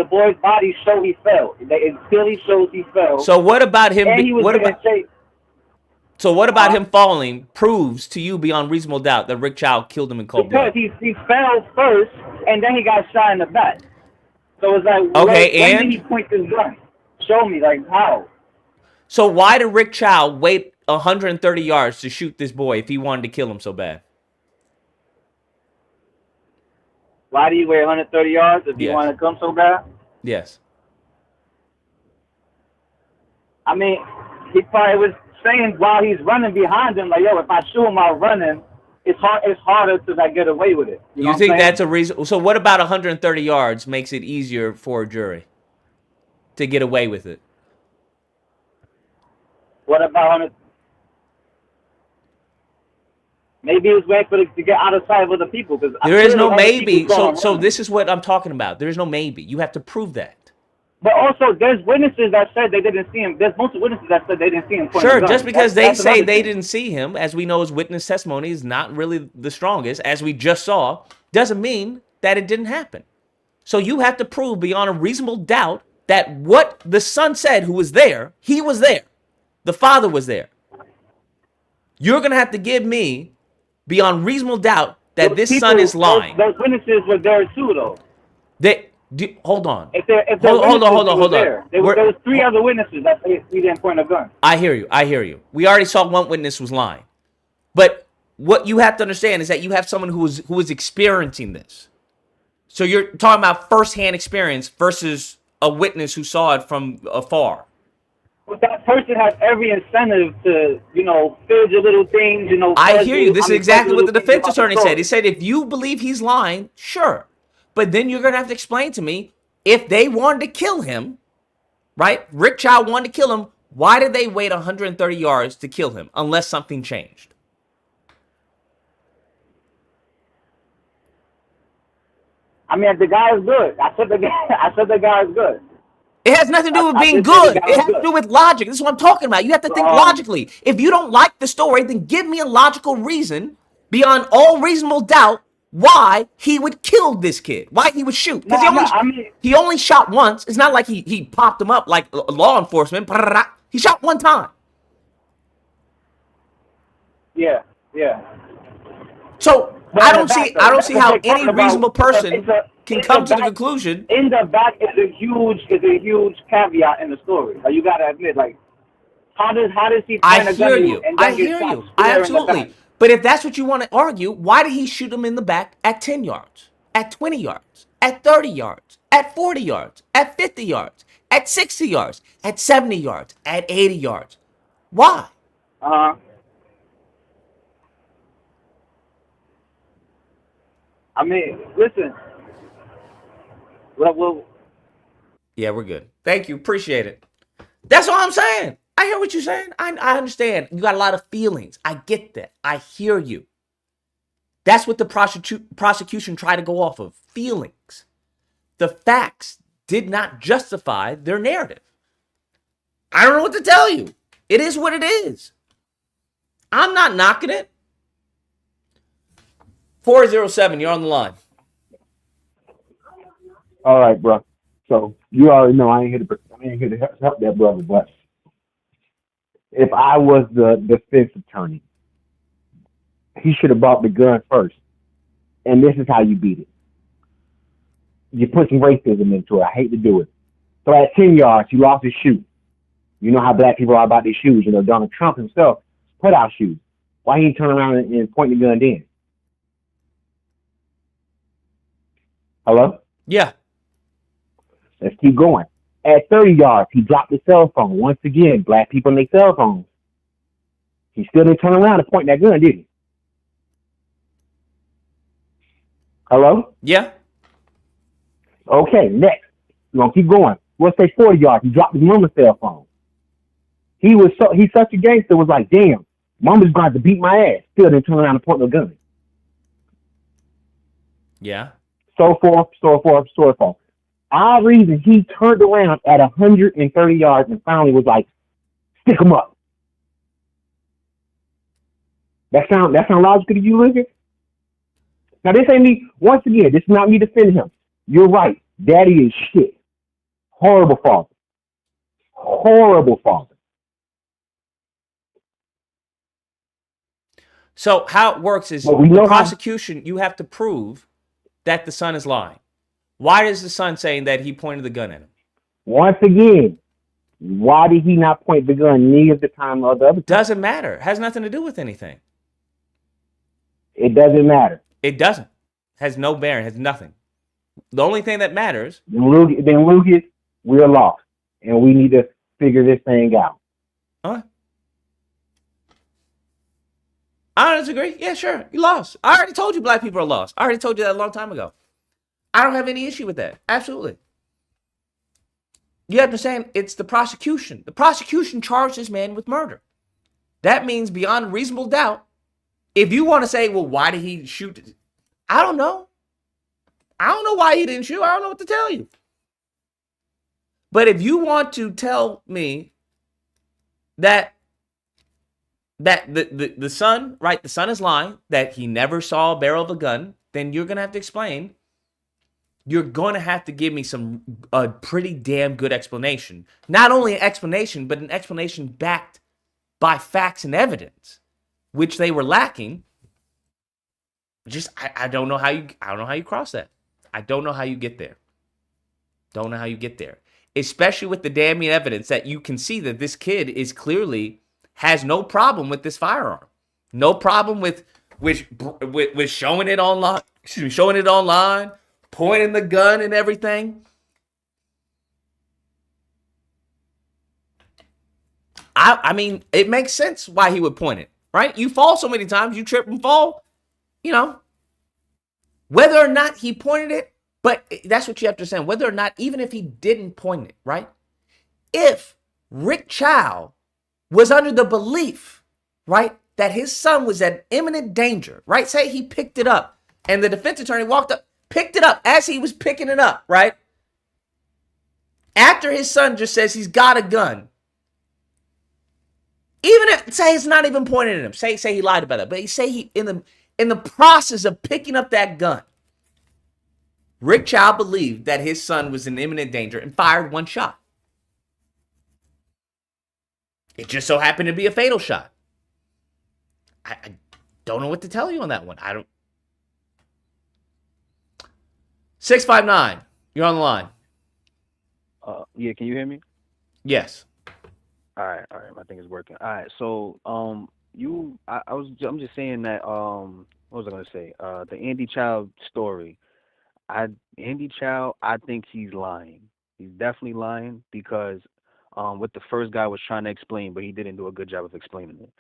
boy's body showed he fell. It clearly shows he fell. So what about him? And he was So what about him falling proves to you beyond reasonable doubt that Rick Chow killed him in cold blood? Because he fell first, and then he got shot in the back. So it's like, okay, when did he point this gun? Show me, like, how? So why did Rick Chow wait 130 yards to shoot this boy if he wanted to kill him so bad? Why do you wait 130 yards if you Yes. want to come so bad? Yes. I mean, he probably was saying while he's running behind him, like, yo, if I shoot him while running, it's harder to like get away with it. You think that's a reason? So what about 130 yards makes it easier for a jury to get away with it? What about 100? Maybe he was waiting to get out of sight of other people. Because There is no maybe. So this is what I'm talking about. There is no maybe. You have to prove that. But also, there's witnesses that said they didn't see him. There's multiple witnesses that said they didn't see him. Sure, just because they say they didn't see him, as we know his witness testimony is not really the strongest, as we just saw, doesn't mean that it didn't happen. So you have to prove beyond a reasonable doubt that what the son said, who was there, he was there. The father was there. You're going to have to give me beyond reasonable doubt that this son is lying. Those witnesses were there too, though. Hold on. Hold on. There was 3 other witnesses that he didn't point a gun. I hear you. We already saw one witness was lying. But what you have to understand is that you have someone who is experiencing this. So you're talking about firsthand experience versus a witness who saw it from afar. But that person has every incentive to, fidget little things, I hear you. This is exactly what the defense attorney said. He said, if you believe he's lying, sure. But then you're going to have to explain to me, if they wanted to kill him, right? Rick Chow wanted to kill him. Why did they wait 130 yards to kill him unless something changed? I mean, the guy is good. I said the guy is good. It has nothing to do with being good. It has to do with logic. This is what I'm talking about. You have to think logically. If you don't like the story, then give me a logical reason beyond all reasonable doubt why he would kill this kid, why he would shoot. Because he only shot once. It's not like he popped him up like law enforcement. He shot one time. Yeah. So I don't see how any reasonable person can come to the conclusion. In the back is a huge caveat in the story. Like, you gotta admit, like, how does he? I hear you. Absolutely. But if that's what you want to argue, why did he shoot him in the back at 10 yards, at 20 yards, at 30 yards, at 40 yards, at 50 yards, at 60 yards, at 70 yards, at 80 yards? Why? I mean, listen. Well, yeah, we're good. Thank you. Appreciate it. That's all I'm saying. I hear what you're saying. I understand. You got a lot of feelings. I get that. I hear you. That's what the prosecution tried to go off of. Feelings. The facts did not justify their narrative. I don't know what to tell you. It is what it is. I'm not knocking it. 407, you're on the line. All right, bro. So you already know I ain't here to help that brother, but if I was the defense attorney, he should have brought the gun first. And this is how you beat it. You put some racism into it. I hate to do it. So at 10 yards, he lost his shoe. You know how black people are about their shoes. Donald Trump himself put out shoes. Why he turn around and point the gun then? Hello? Yeah. Let's keep going. At 30 yards, he dropped his cell phone. Once again, black people and their cell phones. He still didn't turn around and point that gun, did he? Hello? Yeah. Okay, next. We're gonna keep going. We'll say 40 yards. He dropped his mama's cell phone. He's such a gangster. Was like, damn, mama's going to beat my ass. Still didn't turn around and point no gun. Yeah. So forth. Our reason he turned around at 130 yards and finally was like, stick him up. That sound logical to you, Lucas? Now this ain't me. Once again, this is not me defending him. You're right. Daddy is shit. Horrible father. Horrible father. So how it works is But we the know prosecution, you have to prove that the son is lying. Why is the son saying that he pointed the gun at him? Once again, why did he not point the gun near the time or the other time? Doesn't matter. Has nothing to do with anything. It doesn't matter. It doesn't. Has no bearing. Has nothing. The only thing that matters. Then Lucas, we're lost, and we need to figure this thing out. Huh? I don't disagree. Yeah, sure. You lost. I already told you black people are lost. I already told you that a long time ago. I don't have any issue with that. Absolutely. You understand? It's the prosecution. The prosecution charged this man with murder. That means beyond reasonable doubt. If you want to say, well, why did he shoot? I don't know. I don't know why he didn't shoot. I don't know what to tell you. But if you want to tell me that the son, right, the son is lying, that he never saw a barrel of a gun, then you're going to have to explain. You're going to have to give me a pretty damn good explanation. Not only an explanation, but an explanation backed by facts and evidence, which they were lacking. Just I don't know how you cross that. I don't know how you get there. Don't know how you get there. Especially with the damning evidence that you can see that this kid is clearly has no problem with this firearm. No problem with showing it online, pointing the gun and everything. I mean, it makes sense why he would point it, right? You fall so many times, you trip and fall, you know. Whether or not he pointed it, but that's what you have to understand. Whether or not, even if he didn't point it, right? If Rick Chow was under the belief, right, that his son was at imminent danger, right? Say he picked it up and the defense attorney walked up, picked it up as he was picking it up, right? After his son just says he's got a gun. Even if, say it's not even pointed at him, say he lied about that, but he in the process of picking up that gun, Rick Chow believed that his son was in imminent danger and fired one shot. It just so happened to be a fatal shot. I don't know what to tell you on that one. 659, you're on the line. Yeah, can you hear me? Yes. All right, I think it's working. All right, so I'm just saying that what was I gonna say? The Andy Chow story. Andy Chow, I think he's lying. He's definitely lying because what the first guy was trying to explain, but he didn't do a good job of explaining it.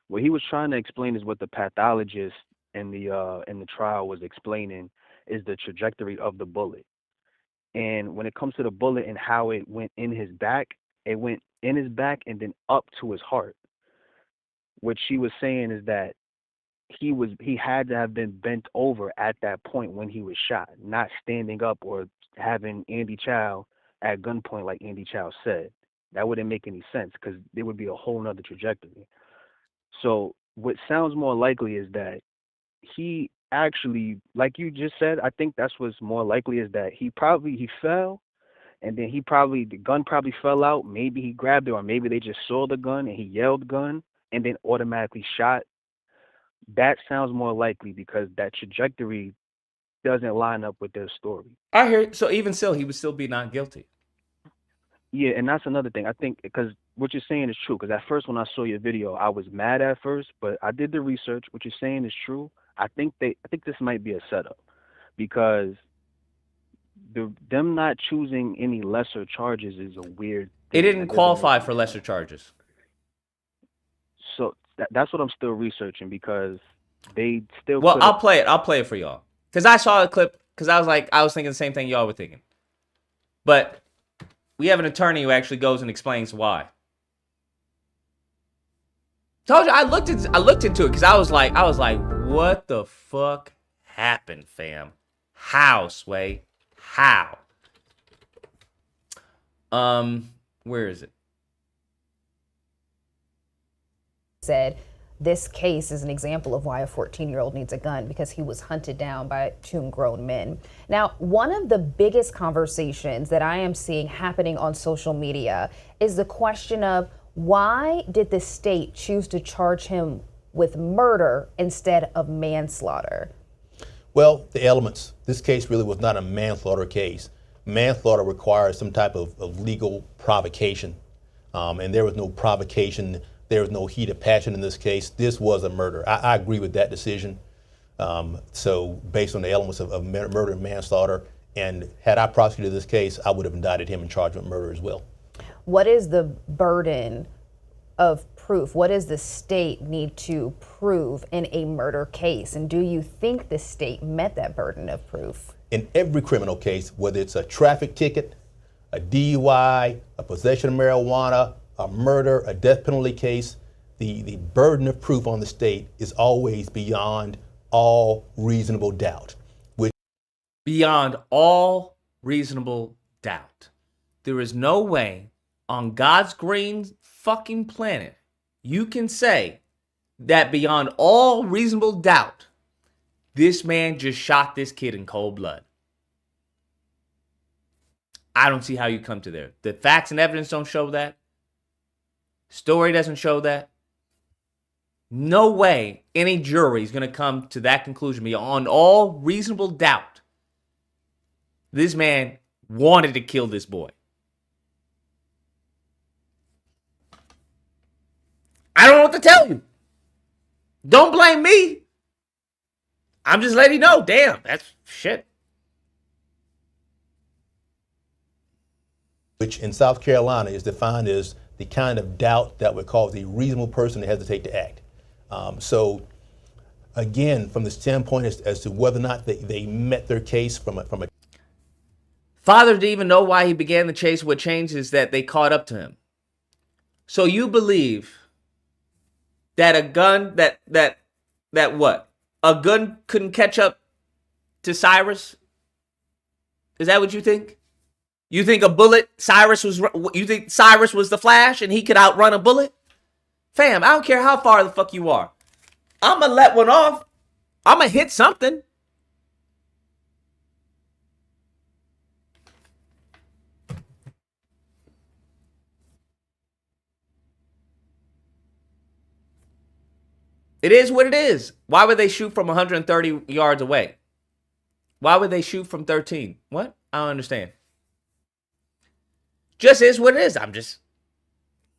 What he was trying to explain is what the pathologist in the trial was explaining is the trajectory of the bullet. And when it comes to the bullet and how it went in his back, it went in his back and then up to his heart. What she was saying is that he had to have been bent over at that point when he was shot, not standing up or having Andy Chow at gunpoint like Andy Chow said. That wouldn't make any sense because there would be a whole nother trajectory. So what sounds more likely is that he actually, like you just said, I think that's what's more likely is that he fell and then the gun probably fell out. Maybe he grabbed it or maybe they just saw the gun and he yelled gun and then automatically shot. That sounds more likely because that trajectory doesn't line up with their story. I hear. So even still, he would still be not guilty. Yeah, and that's another thing. I think because what you're saying is true. Because at first when I saw your video, I was mad at first, but I did the research. What you're saying is true. I think this might be a setup because them not choosing any lesser charges is a weird thing. It didn't qualify for lesser charges. So that's what I'm still researching because they still. Well, I'll play it for y'all because I saw a clip because I was thinking the same thing y'all were thinking. But we have an attorney who actually goes and explains why. Told you, I looked into it because I was like, what the fuck happened, fam? How, Sway? How? Where is it? Said this case is an example of why a 14-year-old needs a gun, because he was hunted down by two grown men. Now, one of the biggest conversations that I am seeing happening on social media is the question of, why did the state choose to charge him with murder instead of manslaughter? Well, the elements. This case really was not a manslaughter case. Manslaughter requires some type of legal provocation, and there was no provocation. There was no heat of passion in this case. This was a murder. I agree with that decision. So based on the elements of murder and manslaughter, and had I prosecuted this case, I would have indicted him and charged him with murder as well. What is the burden of proof? What does the state need to prove in a murder case? And do you think the state met that burden of proof? In every criminal case, whether it's a traffic ticket, a DUI, a possession of marijuana, a murder, a death penalty case, the burden of proof on the state is always beyond all reasonable doubt. Beyond all reasonable doubt. There is no way on God's green fucking planet you can say that beyond all reasonable doubt, this man just shot this kid in cold blood. I don't see how you come to there. The facts and evidence don't show that. Story doesn't show that. No way any jury is going to come to that conclusion beyond all reasonable doubt. This man wanted to kill this boy. I don't know what to tell you. Don't blame me. I'm just letting you know. Damn, that's shit. Which in South Carolina is defined as the kind of doubt that would cause a reasonable person to hesitate to act. So again, from the standpoint as to whether or not they met their case from a Father didn't even know why he began the chase. What changed is that they caught up to him. So you believe that a gun, that what? A gun couldn't catch up to Cyrus? Is that what you think? You think a bullet, you think Cyrus was the Flash and he could outrun a bullet? Fam, I don't care how far the fuck you are. I'm going to let one off. I'm going to hit something. It is what it is. Why would they shoot from 130 yards away? Why would they shoot from 13? What? I don't understand. Just is what it is. I'm just...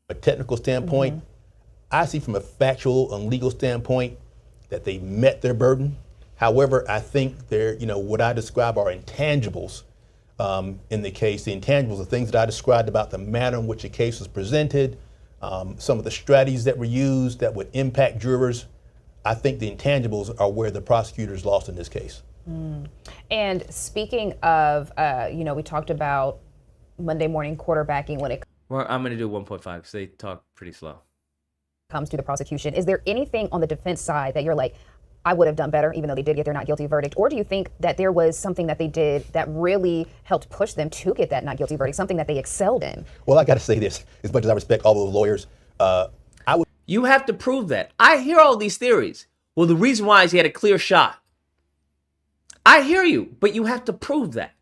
a technical standpoint, I see from a factual and legal standpoint that they met their burden. However, I think they're, what I describe are intangibles in the case. The intangibles are things that I described about the manner in which the case was presented, some of the strategies that were used that would impact jurors. I think the intangibles are where the prosecutors lost in this case. And speaking of, we talked about Monday morning quarterbacking when it Well, I'm going to do 1.5 because they talk pretty slow. Comes to the prosecution. Is there anything on the defense side that you're like, I would have done better, even though they did get their not guilty verdict? Or do you think that there was something that they did that really helped push them to get that not guilty verdict, something that they excelled in? Well, I got to say this, as much as I respect all those lawyers, You have to prove that. I hear all these theories. Well, the reason why is he had a clear shot. I hear you, but you have to prove that.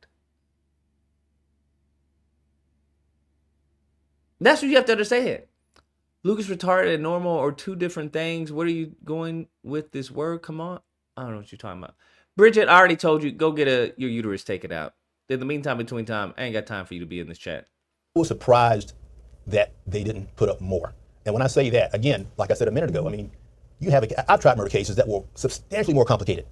That's what you have to understand. Lucas retarded and normal are two different things. What are you going with this word? Come on. I don't know what you're talking about. Bridget, I already told you, go get your uterus taken out. In the meantime, between time, I ain't got time for you to be in this chat. I was surprised that they didn't put up more. And when I say that, again, like I said a minute ago, I mean, I've tried murder cases that were substantially more complicated,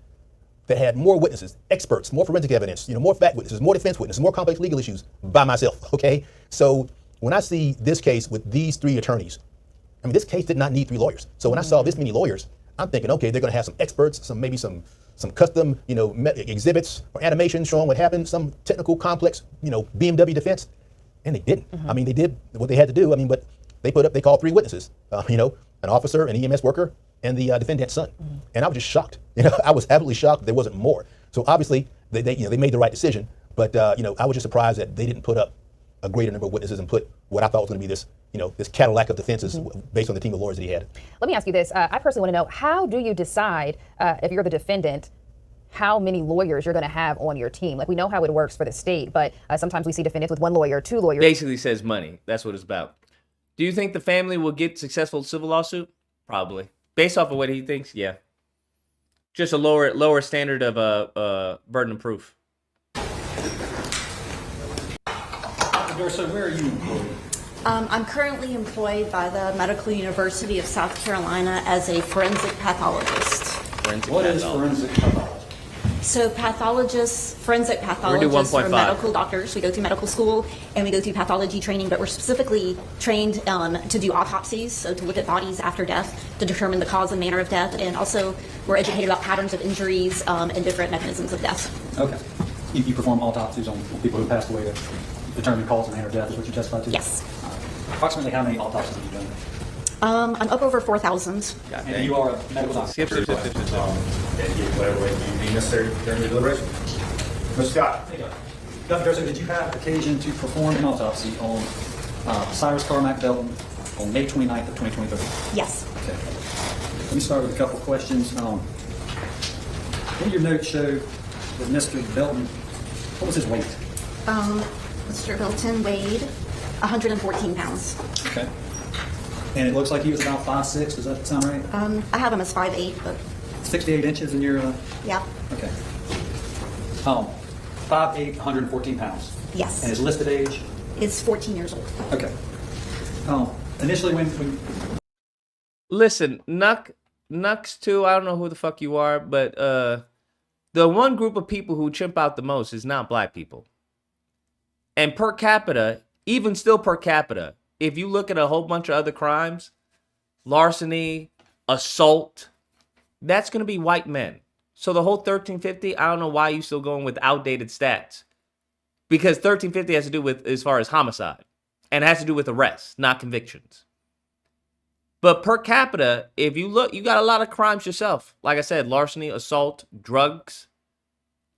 that had more witnesses, experts, more forensic evidence, more fact witnesses, more defense witnesses, more complex legal issues by myself, okay? So when I see this case with these three attorneys, I mean, this case did not need three lawyers. So when I saw this many lawyers, I'm thinking, okay, they're going to have some experts, maybe some some custom, exhibits or animations showing what happened, some technical complex, BMW defense, and they didn't. I mean, they did what they had to do. I mean, but they called 3 witnesses, an officer, an EMS worker, and the defendant's son. And I was just shocked. I was absolutely shocked there wasn't more. So obviously they made the right decision, but I was just surprised that they didn't put up a greater number of witnesses and put what I thought was going to be this, this Cadillac of defenses based on the team of lawyers that he had. Let me ask you this. I personally want to know, how do you decide if you're the defendant, how many lawyers you're going to have on your team? Like, we know how it works for the state, but sometimes we see defendants with 1 lawyer, 2 lawyers. Basically says money. That's what it's about. Do you think the family will get successful civil lawsuit? Probably. Based off of what he thinks, yeah. Just a lower standard of burden of proof. So where are you employed? I'm currently employed by the Medical University of South Carolina as a forensic pathologist. What is forensic pathology? So forensic pathologists are medical doctors. We go through medical school and we go through pathology training, but we're specifically trained to do autopsies, so to look at bodies after death, to determine the cause and manner of death, and also we're educated about patterns of injuries and different mechanisms of death. Okay. You perform autopsies on people who passed away to determine cause and manner of death, is what you testified to? Yes. Approximately how many autopsies have you done? I'm up over 4,000. And you are a medical doctor. And get whatever way you deem necessary during the deliberation. Mr. Scott. Dr. Durso, did you have occasion to perform an autopsy on Cyrus Carmack-Belton on May 29th of 2023? Yes. Okay. Let me start with a couple of questions. What do your notes show that Mr. Belton, what was his weight? Mr. Belton weighed 114 pounds. Okay. And it looks like he was about 5'6", does that sound right? I have him as 5'8", but... 68 inches in your... Yeah. Okay. 5'8", 114 pounds. Yes. And his listed age? Is 14 years old. Okay. Initially when... Listen, Nux too, I don't know who the fuck you are, but the one group of people who chimp out the most is not black people. And per capita, even still per capita, if you look at a whole bunch of other crimes, larceny, assault, that's going to be white men. So the whole 1350, I don't know why you're still going with outdated stats. Because 1350 has to do with, as far as homicide, and it has to do with arrests, not convictions. But per capita, if you look, you got a lot of crimes yourself. Like I said, larceny, assault, drugs,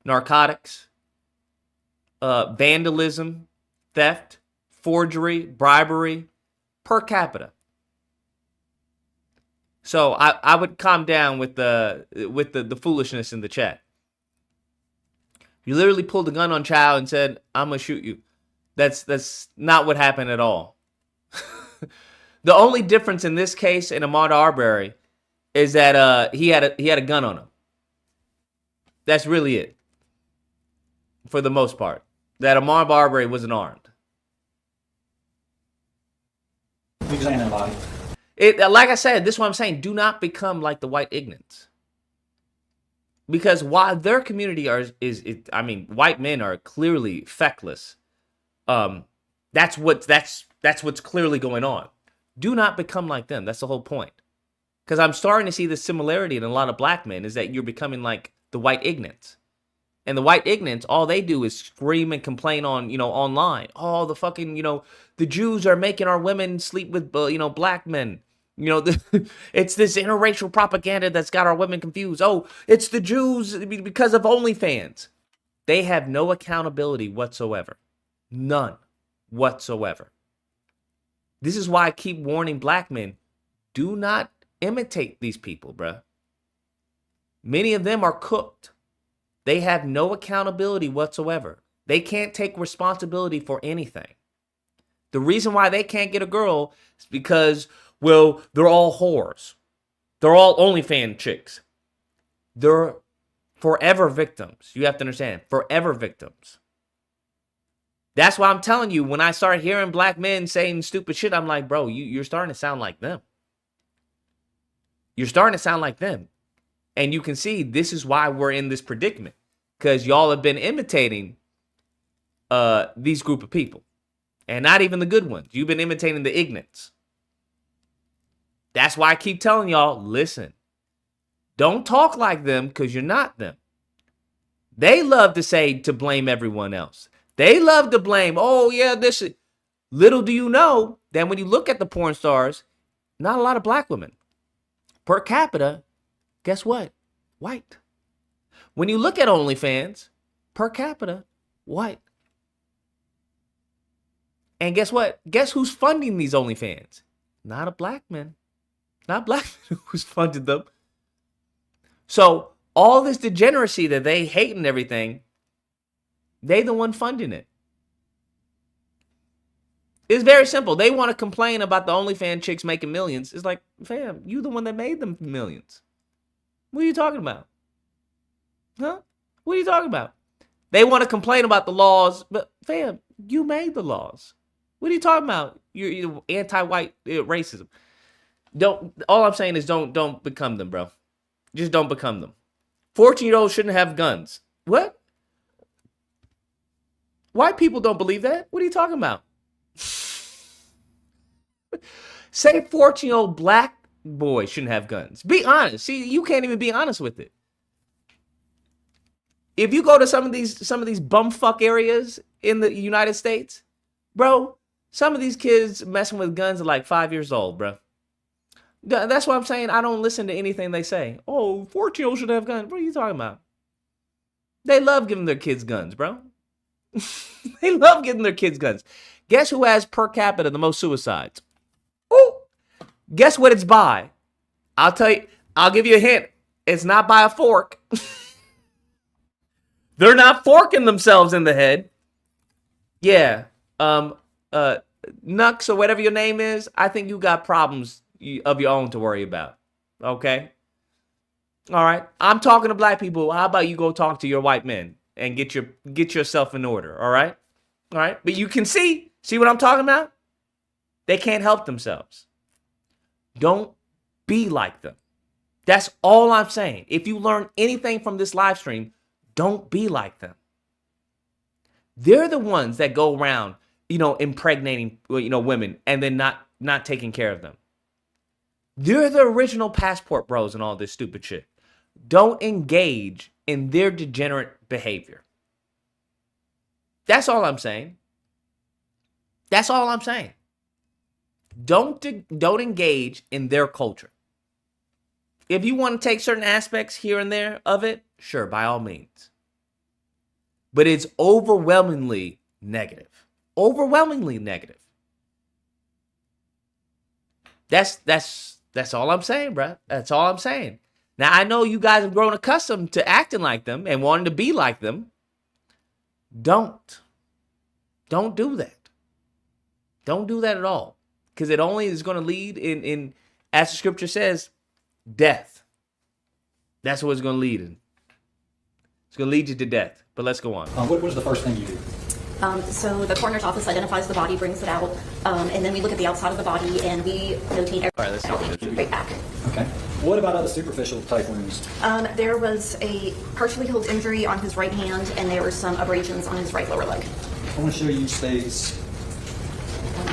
narcotics, vandalism, theft, forgery, bribery, per capita. So I would calm down with the foolishness in the chat. You literally pulled a gun on Chow and said, "I'm gonna shoot you." That's not what happened at all. The only difference in this case in Ahmaud Arbery is that he had a gun on him. That's really it. For the most part, that Ahmaud Arbery wasn't armed. Examine the body. Like I said, this is what I'm saying. Do not become like the white ignorants. Because while their community white men are clearly feckless. That's what's clearly going on. Do not become like them. That's the whole point. Because I'm starting to see the similarity in a lot of black men is that you're becoming like the white ignorants. And the white ignorants, all they do is scream and complain on, online. Oh, the fucking, the Jews are making our women sleep with, black men. It's this interracial propaganda that's got our women confused. Oh, it's the Jews because of OnlyFans. They have no accountability whatsoever. None whatsoever. This is why I keep warning black men, do not imitate these people, bruh. Many of them are cooked. They have no accountability whatsoever. They can't take responsibility for anything. The reason why they can't get a girl is because, well, they're all whores. They're all OnlyFans chicks. They're forever victims. You have to understand, forever victims. That's why I'm telling you, when I start hearing black men saying stupid shit, I'm like, bro, you're starting to sound like them. You're starting to sound like them. And you can see this is why we're in this predicament. Because y'all have been imitating these group of people. And not even the good ones. You've been imitating the ignorants. That's why I keep telling y'all, listen. Don't talk like them because you're not them. They love to say to blame everyone else. They love to blame, oh yeah, this is. Little do you know that when you look at the porn stars, not a lot of black women. Per capita, guess what? White. When you look at OnlyFans, per capita, white. And guess what? Guess who's funding these OnlyFans? Not a black man. Not black men who's funded them. So all this degeneracy that they hate and everything, they the one funding it. It's very simple. They want to complain about the OnlyFans chicks making millions. It's like, fam, you the one that made them millions. What are you talking about? Huh? What are you talking about? They want to complain about the laws, but fam, you made the laws. What are you talking about? You're anti-white racism. All I'm saying is don't become them, bro. Just don't become them. 14-year-olds shouldn't have guns. What? White people don't believe that. What are you talking about? Say 14-year-old black boy shouldn't have guns. Be honest. See, you can't even be honest with it. If you go to some of these bumfuck areas in the United States, bro, some of these kids messing with guns are like 5 years old, bro. That's what I'm saying. I don't listen to anything they say. Oh, 14-year-olds should have guns. What are you talking about? They love giving their kids guns, bro. They love giving their kids guns. Guess who has per capita the most suicides? Ooh. Guess what it's by? I'll tell you. I'll give you a hint. It's not by a fork. They're not forking themselves in the head. Yeah. Nux or whatever your name is, I think you got problems of your own to worry about. Okay? All right. I'm talking to black people. How about you go talk to your white men and get yourself in order, all right? All right? But you can see what I'm talking about? They can't help themselves. Don't be like them. That's all I'm saying. If you learn anything from this live stream, don't be like them. They're the ones that go around, impregnating, women and then not taking care of them. They're the original passport bros and all this stupid shit. Don't engage in their degenerate behavior. That's all I'm saying. That's all I'm saying. Don't engage in their culture. If you want to take certain aspects here and there of it, sure, by all means. But it's overwhelmingly negative. Overwhelmingly negative. That's all I'm saying, bro. That's all I'm saying. Now, I know you guys have grown accustomed to acting like them and wanting to be like them. Don't do that. Don't do that at all. Because it only is going to lead in, as the scripture says, death. That's what it's going to lead in. It's going to lead you to death. But let's go on. What is the first thing you do? So the coroner's office identifies the body, brings it out, and then we look at the outside of the body and we notate everything. All right, let's start with this. Right back. Okay. What about other superficial type wounds? There was a partially healed injury on his right hand, and there were some abrasions on his right lower leg. I want to show you states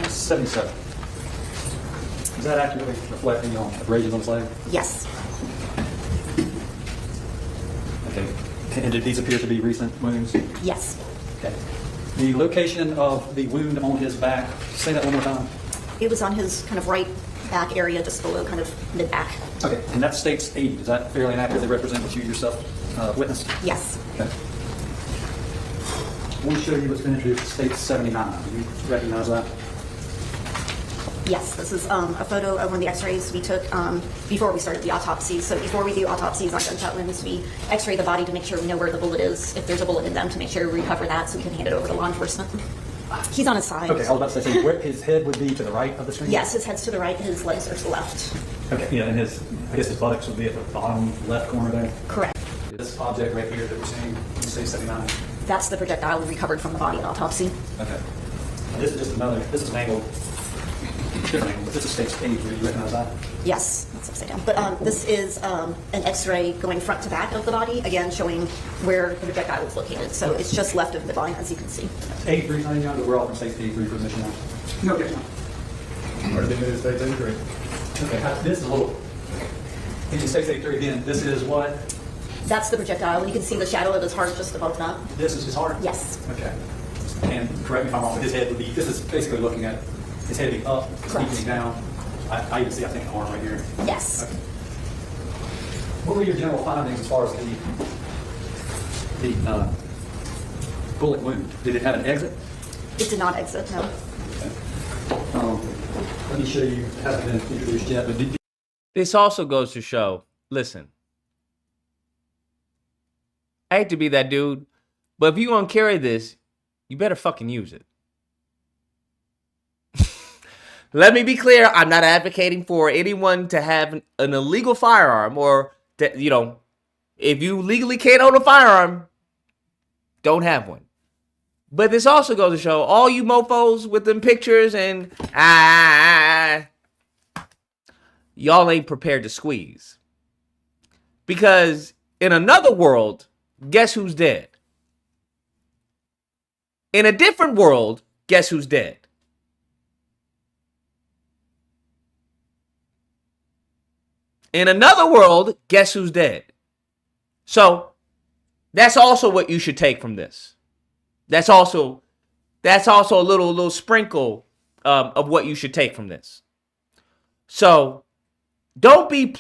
77. Is that accurately reflecting on abrasions on his leg? Yes. Okay. And did these appear to be recent wounds? Yes. Okay. The location of the wound on his back, say that one more time. It was on his kind of right back area, just below kind of mid-back. Okay, and that states 80. Does that fairly and accurately represent what you yourself witnessed? Yes. Okay. I want to show you what's been introduced, states 79. Do you recognize that? Yes, this is a photo of one of the x-rays we took before we started the autopsy. So before we do autopsies on gunshot wounds, we x-ray the body to make sure we know where the bullet is, if there's a bullet in them, to make sure we recover that so we can hand it over to law enforcement. He's on his side. Okay, I was about to say, where his head would be to the right of the screen? Yes, his head's to the right, his legs are to the left. Okay, yeah, and I guess his buttocks would be at the bottom left corner there? Correct. This object right here that we're seeing, you say 79? That's the projectile we recovered from the body in autopsy. Okay. This is just this is an angle, different angle, but this is stage 8. Do you recognize that? Yes, that's upside down. But this is an x-ray going front to back of the body, again showing where the projectile was located. So it's just left of the body, as you can see. 83, I know, we're all from stage 83 for this now. No, okay. Or the United States 83. Okay, this is a little, Can you say through again? This is what? That's the projectile. You can see the shadow of his heart just above that. This is his heart? Yes. Okay. And correct me if I'm wrong, but his head would be, this is basically looking at his head being up, being down. I even see, I think, the arm right here. Yes. Okay. What were your general findings as far as the bullet wound? Did it have an exit? It did not exit, no. Let me show you, it hasn't been introduced yet, but did you? This also goes to show, listen, I hate to be that dude, but if you want to carry this, you better fucking use it. Let me be clear, I'm not advocating for anyone to have an illegal firearm or, to, you know, if you legally can't own a firearm, don't have one. But this also goes to show all you mofos with them pictures and y'all ain't prepared to squeeze. Because in another world, guess who's dead? In a different world, guess who's dead? In another world, guess who's dead? So that's also what you should take from this. That's also a little sprinkle of what you should take from this. So don't be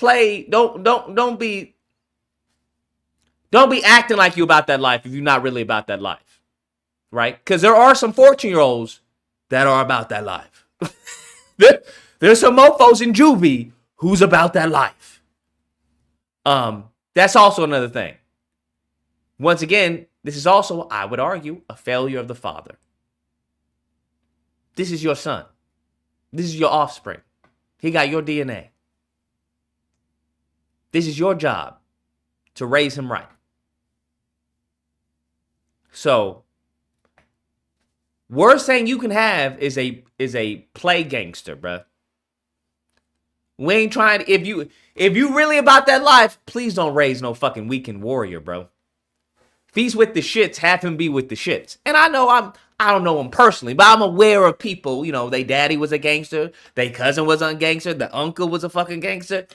acting like you about that life if you're not really about that life, right? Because there are some 14-year-olds that are about that life. There's some mofos in juvie who's about that life. That's also another thing. Once again, this is also, I would argue, a failure of the father. This is your son. This is your offspring. He got your DNA. This is your job to raise him right. So, worst thing you can have is a play gangster, bruh. We ain't trying to, if you really about that life, please don't raise no fucking weekend warrior, bro. If he's with the shits, have him be with the shits. And I don't know him personally, but I'm aware of people, you know, they daddy was a gangster, they cousin was a gangster, the uncle was a fucking gangster.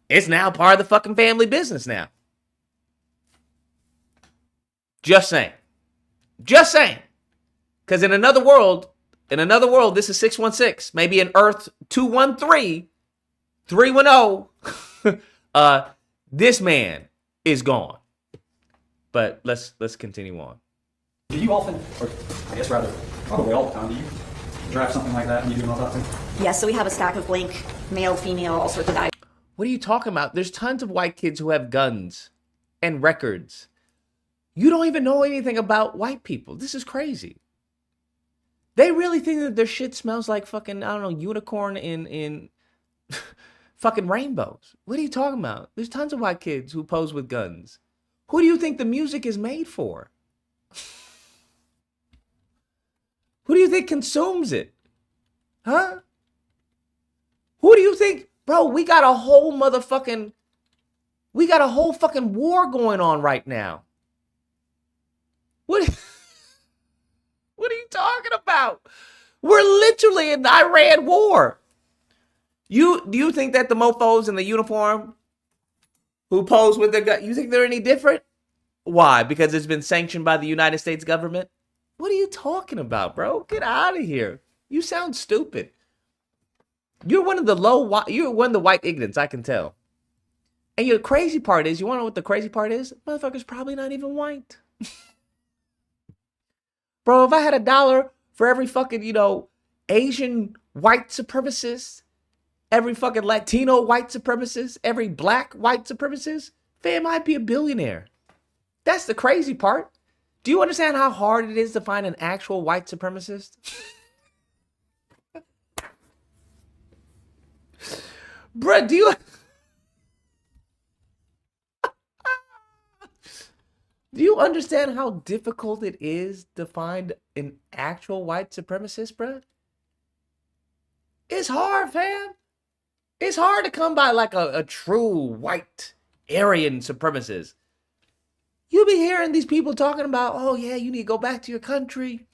It's now part of the fucking family business now. Just saying. Just saying. Because in another world, this is 616. Maybe in Earth 213, 310, this man is gone. But let's continue on. Do you often, or I guess rather, probably all the time, do you draft something like that when you do an autopsy? Yes, so we have a stack of blank, male, female, all sorts of diagrams. What are you talking about? There's tons of white kids who have guns and records. You don't even know anything about white people. This is crazy. They really think that their shit smells like fucking, I don't know, unicorn in fucking rainbows. What are you talking about? There's tons of white kids who pose with guns. Who do you think the music is made for? Who do you think consumes it? Huh? Who do you think? Bro, we got a whole fucking war going on right now. What are you talking about? We're literally in the Iran war. Do you think that the mofos in the uniform who pose with their gun, you think they're any different? Why? Because it's been sanctioned by the United States government? What are you talking about, bro? Get out of here. You sound stupid. You're one of the white ignorants, I can tell. And your crazy part is, you want to know what the crazy part is? Motherfucker's probably not even white. Bro, if I had $1 for every fucking, Asian white supremacist, every fucking Latino white supremacist, every black white supremacist, fam, I'd be a billionaire. That's the crazy part. Do you understand how hard it is to find an actual white supremacist? Bruh, do you understand how difficult it is to find an actual white supremacist, bruh? It's hard, fam. It's hard to come by like a true white Aryan supremacist. You be hearing these people talking about, oh yeah, you need to go back to your country.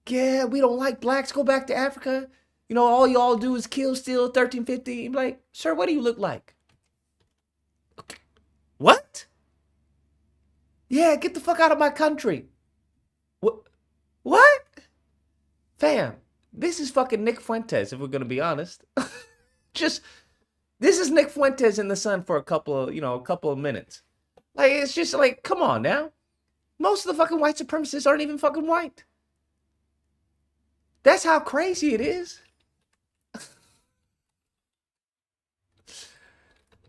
Yeah, we don't like blacks, go back to Africa. You know, all y'all do is kill, steal, 1350. You're like, sir, what do you look like? Okay. What? Yeah, get the fuck out of my country. What? Fam, this is fucking Nick Fuentes, if we're gonna be honest. This is Nick Fuentes in the sun for a couple of minutes. Like, it's just like, come on now. Most of the fucking white supremacists aren't even fucking white. That's how crazy it is.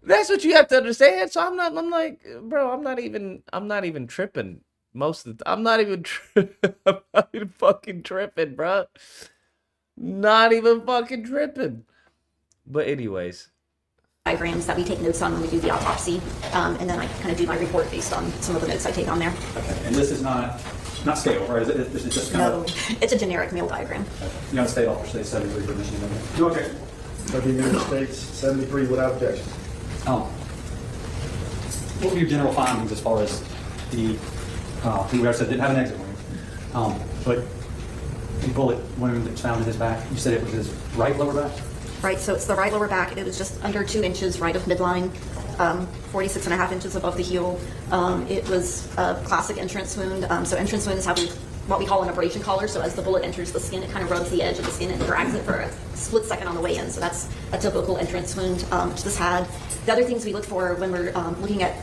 That's what you have to understand. So I'm not even tripping most of the time. I'm not even fucking tripping, bro. Not even fucking tripping. But anyways. Diagrams that we take notes on when we do the autopsy, and then I kind of do my report based on some of the notes I take on there. Okay, and this is not scale, right? This is just kind of... It's a generic meal diagram. Okay. United States officer states 73 for Michigan. Okay. So the United States 73 without objection. What were your general findings as far as the whoever said didn't have an exit wound, but the bullet wound that's found in his back, you said it was his right lower back? Right, so it's the right lower back. It was just under 2 inches right of midline, 46.5 inches above the heel. It was a classic entrance wound. So entrance wounds have what we call an abrasion collar. So as the bullet enters the skin, it kind of rubs the edge of the skin and drags it for a split second on the way in. So that's a typical entrance wound, which this had. The other things we look for when we're looking at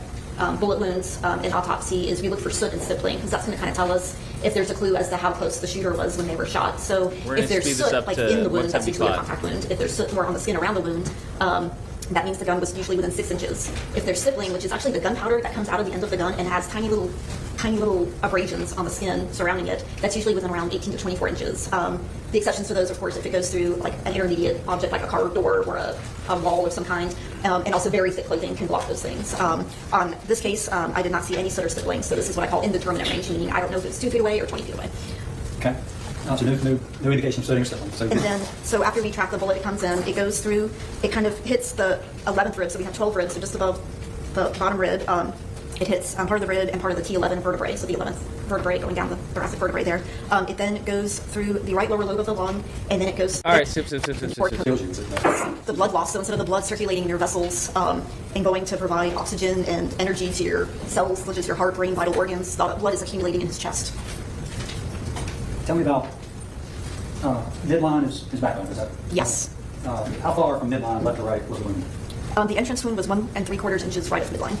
bullet wounds in autopsy is we look for soot and stippling, because that's going to kind of tell us if there's a clue as to how close the shooter was when they were shot. So if there's soot like in the wound, that's usually a contact wound. If there's soot more on the skin around the wound, that means the gun was usually within 6 inches. If there's stippling, which is actually the gunpowder that comes out of the end of the gun and has tiny little abrasions on the skin surrounding it, that's usually within around 18 to 24 inches. The exceptions to those, of course, if it goes through like an intermediate object like a car door or a wall of some kind, and also very thick clothing can block those things. On this case, I did not see any soot or stippling, so this is what I call indeterminate range, meaning I don't know if it's 2 feet away or 20 feet away. Okay. So no indication of sooting or stippling. So after we track the bullet, it comes in, it goes through, it kind of hits the 11th rib, so we have 12 ribs, so just above the bottom rib. It hits part of the rib and part of the T11 vertebrae, so the 11th vertebrae going down the thoracic vertebrae there. It then goes through the right lower lobe of the lung, and then it goes... All right, sip. The blood loss, so instead of the blood circulating in your vessels and going to provide oxygen and energy to your cells, such as your heart, brain, vital organs, the blood is accumulating in his chest. Tell me about midline is backbone, is that? Yes. How far from midline, left or right, was the wound? The entrance wound was 1 3/4 inches right of midline.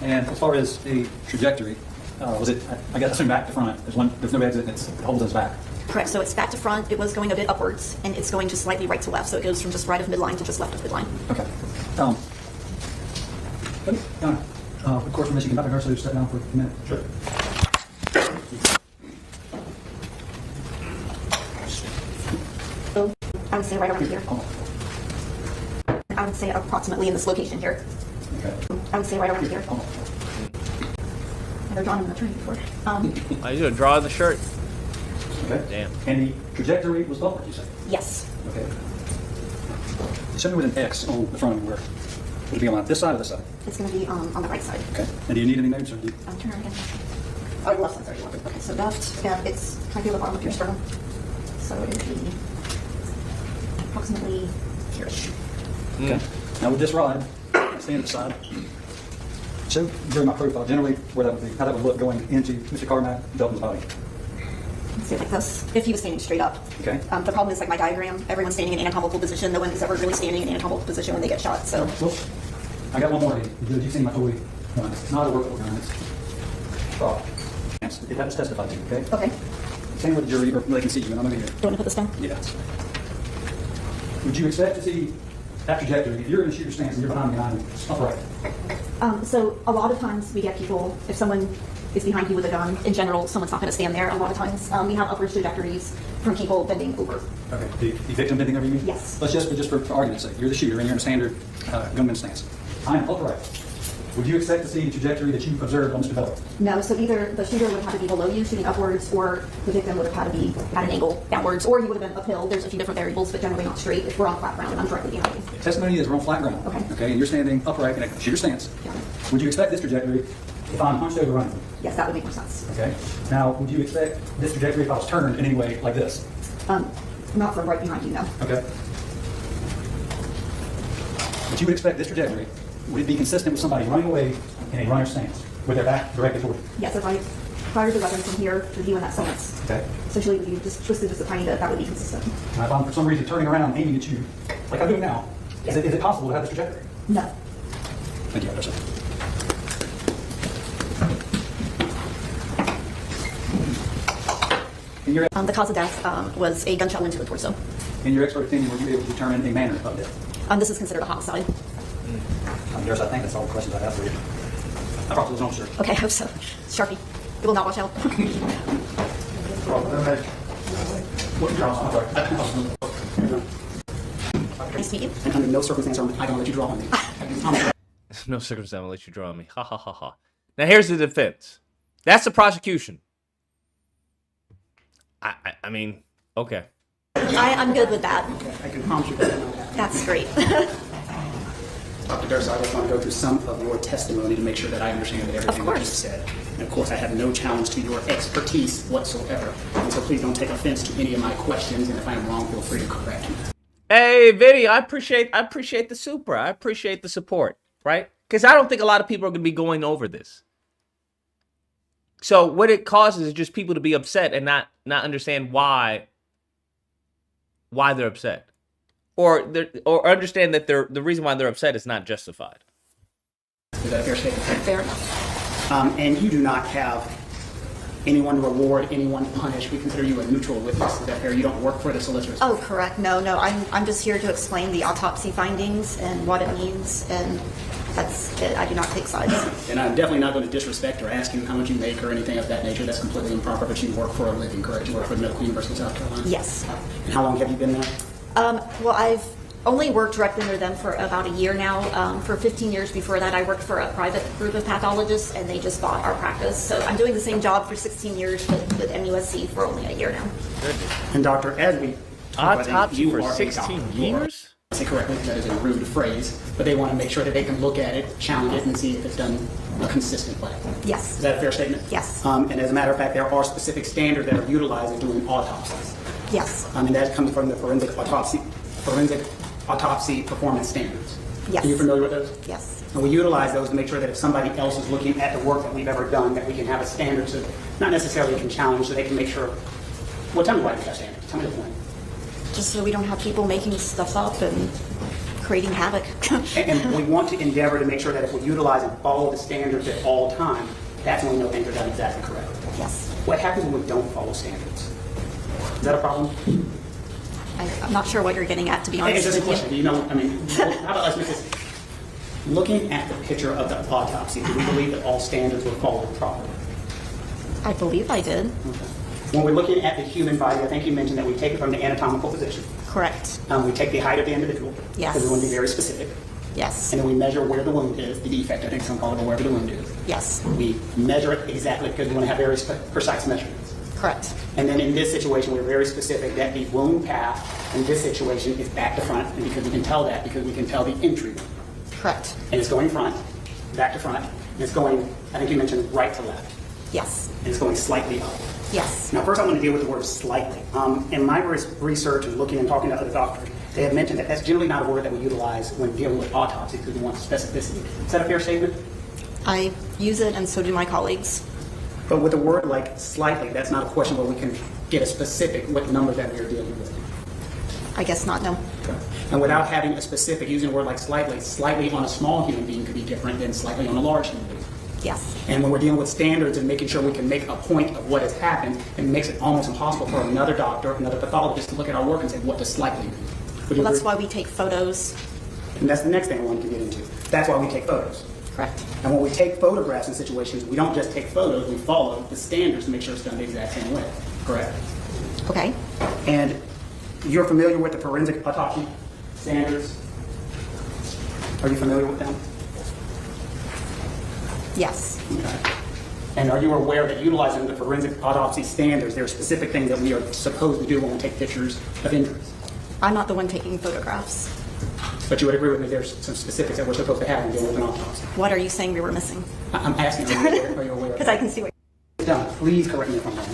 And as far as the trajectory, was it, I guess, assume back to front, there's no exit, it holds us back? Correct, so it's back to front, it was going a bit upwards, and it's going just slightly right to left, so it goes from just right of midline to just left of midline. Okay. Of course, from Michigan, Dr. Garcia, step down for a minute. Sure. I would say right around here. I would say approximately in this location here. Okay. I would say right around here. Never drawn an attorney before. I should draw the shirt. Okay. Damn. And the trajectory was upward, you said? Yes. Okay. Show me with an X on the front of where. Would it be on this side or this side? It's going to be on the right side. Okay. And do you need any notes or do you? Turn around again. Oh, left side, sorry. Okay, so left, yeah, it's kind of the bottom of your sternum. So it would be approximately here-ish. Okay. Now with this rod, stand aside. Show during my profile generally where that would be, how that would look going into Mr. Carmack-Belton's body. Let's see it like this. If he was standing straight up. Okay. The problem is like my diagram, everyone's standing in an anatomical position. No one is ever really standing in an anatomical position when they get shot. So. Well, I got one more. Did you see my toy gun? It's not a workable gun. It's fraud. It has testified to, okay? Okay. Stand with the jury, or they can see you, and I'm over here. Do you want to put this down? Yes. Would you expect to see that trajectory if you're in a shooter stance and you're behind the gun upright? So a lot of times we get people, if someone is behind you with a gun, in general, someone's not going to stand there. A lot of times we have upward trajectories from people bending over. Okay. The victim bending over you mean? Yes. Let's just for argument's sake, you're the shooter and you're in a standard gunman stance. I am upright. Would you expect to see the trajectory that you observed on Mr. Belton? No, so either the shooter would have to be below you shooting upwards, or the victim would have had to be at an angle downwards, or he would have been uphill. There's a few different variables, but generally not straight if we're on flat ground and I'm directly behind you. The testimony is we're on flat ground. Okay. Okay, and you're standing upright in a shooter stance. Yeah. Would you expect this trajectory if I'm hunched over running? Yes, that would make more sense. Okay. Now, would you expect this trajectory if I was turned in any way like this? Not from right behind you, no. Okay. But you would expect this trajectory, would it be consistent with somebody running away in a runner's stance with their back directly toward you? Yes, if I fired the weapon from here to you in that stance. Okay. Essentially, if you just twisted just a tiny bit, that would be consistent. Now, if I'm for some reason turning around aiming at you, like I'm doing now, is it possible to have this trajectory? No. Thank you, Officer. The cause of death was a gunshot wound to the torso. In your expert opinion, were you able to determine a manner of death? This is considered a homicide. Nurse, I think that's all the questions I have for you. I probably was not sure. Okay, I hope so. Sharpie, you will not watch out. Nice to meet you. And under no circumstance am I going to let you draw on me. No circumstance will let you draw on me. Ha ha ha ha. Now here's the defense. That's the prosecution. I mean, okay. I'm good with that. Okay, I can promise you that. That's great. Dr. Durst, I just want to go through some of your testimony to make sure that I understand that everything that you said. And of course, I have no challenge to your expertise whatsoever. And so please don't take offense to any of my questions. And if I am wrong, feel free to correct me. Hey, Vinny, I appreciate the super. I appreciate the support, right? Because I don't think a lot of people are going to be going over this. So what it causes is just people to be upset and not understand why they're upset, or understand that the reason why they're upset is not justified. Is that a fair statement? Fair enough. And you do not have anyone reward, anyone punish. We consider you a neutral witness. Is that fair? You don't work for the solicitors. Oh, correct. No. I'm just here to explain the autopsy findings and what it means, and that's it. I do not take sides. And I'm definitely not going to disrespect or ask you how much you make or anything of that nature. That's completely improper, but you work for a living, correct? You work for the Medical University of South Carolina? Yes. And how long have you been there? Well, I've only worked directly under them for about a year now. For 15 years before that, I worked for a private group of pathologists, and they just bought our practice. So I'm doing the same job for 16 years, but with MUSC for only a year now. And Dr. Esby, Autopsy for 16 years? I say correctly, that is a rude phrase, but they want to make sure that they can look at it, challenge it, and see if it's done a consistent way. Yes. Is that a fair statement? Yes. And as a matter of fact, there are specific standards that are utilized in doing autopsies. Yes. And that comes from the forensic autopsy performance standards. Yes. Are you familiar with those? Yes. And we utilize those to make sure that if somebody else is looking at the work that we've ever done, that we can have a standard to, not necessarily can challenge, so they can make sure. Well, tell me why you have standards. Tell me the point. Just so we don't have people making stuff up and creating havoc. And we want to endeavor to make sure that if we utilize and follow the standards at all times, that's when we know things are done exactly correctly. Yes. What happens when we don't follow standards? Is that a problem? I'm not sure what you're getting at, to be honest. It's just a question. Do you know, I mean, how about let's make this. Looking at the picture of the autopsy, do we believe that all standards were followed properly? I believe I did. Okay. When we're looking at the human body, I think you mentioned that we take it from the anatomical position. Correct. We take the height of the individual. Yes. Because we want to be very specific. Yes. And then we measure where the wound is, the defect, I think some call it wherever the wound is. Yes. We measure it exactly because we want to have very precise measurements. Correct. And then in this situation, we're very specific that the wound path in this situation is back to front, and because we can tell that because we can tell the entry wound. Correct. And it's going front, back to front, and it's going, I think you mentioned right to left. Yes. And it's going slightly up. Yes. Now, first I want to deal with the word slightly. In my research and looking and talking to other doctors, they have mentioned that that's generally not a word that we utilize when dealing with autopsy because we want specificity. Is that a fair statement? I use it, and so do my colleagues. But with a word like slightly, that's not a question where we can get a specific what number that we're dealing with. I guess not, no. Okay. And without having a specific, using a word like slightly on a small human being could be different than slightly on a large human being. Yes. And when we're dealing with standards and making sure we can make a point of what has happened, it makes it almost impossible for another doctor, another pathologist to look at our work and say, what does slightly mean? Well, that's why we take photos. And that's the next thing I wanted to get into. That's why we take photos. Correct. And when we take photographs in situations, we don't just take photos, we follow the standards to make sure it's done the exact same way. Correct? Okay. And you're familiar with the forensic autopsy standards? Are you familiar with them? Yes. Okay. And are you aware that utilizing the forensic autopsy standards, there are specific things that we are supposed to do when we take pictures of injuries? I'm not the one taking photographs. But you would agree with me there's some specifics that we're supposed to have in dealing with an autopsy? What are you saying we were missing? I'm asking, are you aware? Because I can see what you're done. Please correct me if I'm wrong.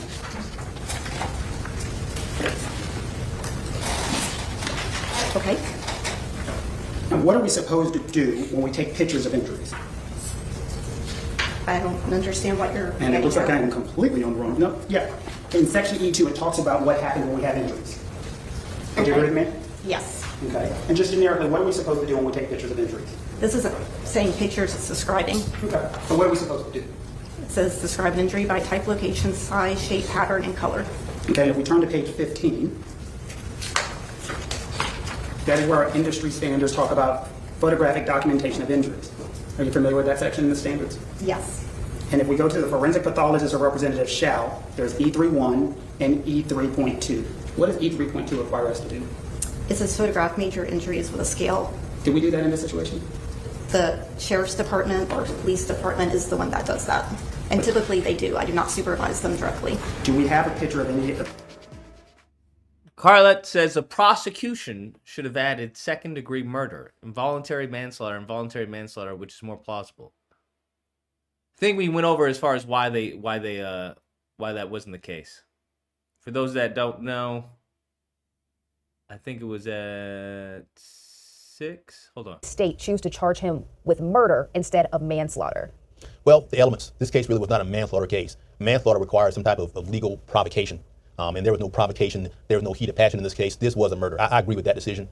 Okay. And what are we supposed to do when we take pictures of injuries? I don't understand what you're. And it looks like I'm completely on the wrong. No, yeah. In section E2, it talks about what happens when we have injuries. Did you agree with me? Yes. Okay. And just generically, what are we supposed to do when we take pictures of injuries? This isn't saying pictures, it's describing. Okay. So what are we supposed to do? It says describe an injury by type, location, size, shape, pattern, and color. Okay, if we turn to page 15, that is where our industry standards talk about photographic documentation of injuries. Are you familiar with that section in the standards? Yes. And if we go to the forensic pathologist or representative shall, there's E3.1 and E3.2. What does E3.2 require us to do? It says photograph major injuries with a scale. Did we do that in this situation? The sheriff's department or police department is the one that does that. And typically they do. I do not supervise them directly. Do we have a picture of any? Carlette says the prosecution should have added second-degree murder, involuntary manslaughter, which is more plausible. I think we went over as far as why that wasn't the case. For those that don't know, I think it was at 6. Hold on. State choose to charge him with murder instead of manslaughter. Well, the elements. This case really was not a manslaughter case. Manslaughter requires some type of legal provocation. And there was no provocation. There was no heat of passion in this case. This was a murder. I agree with that decision.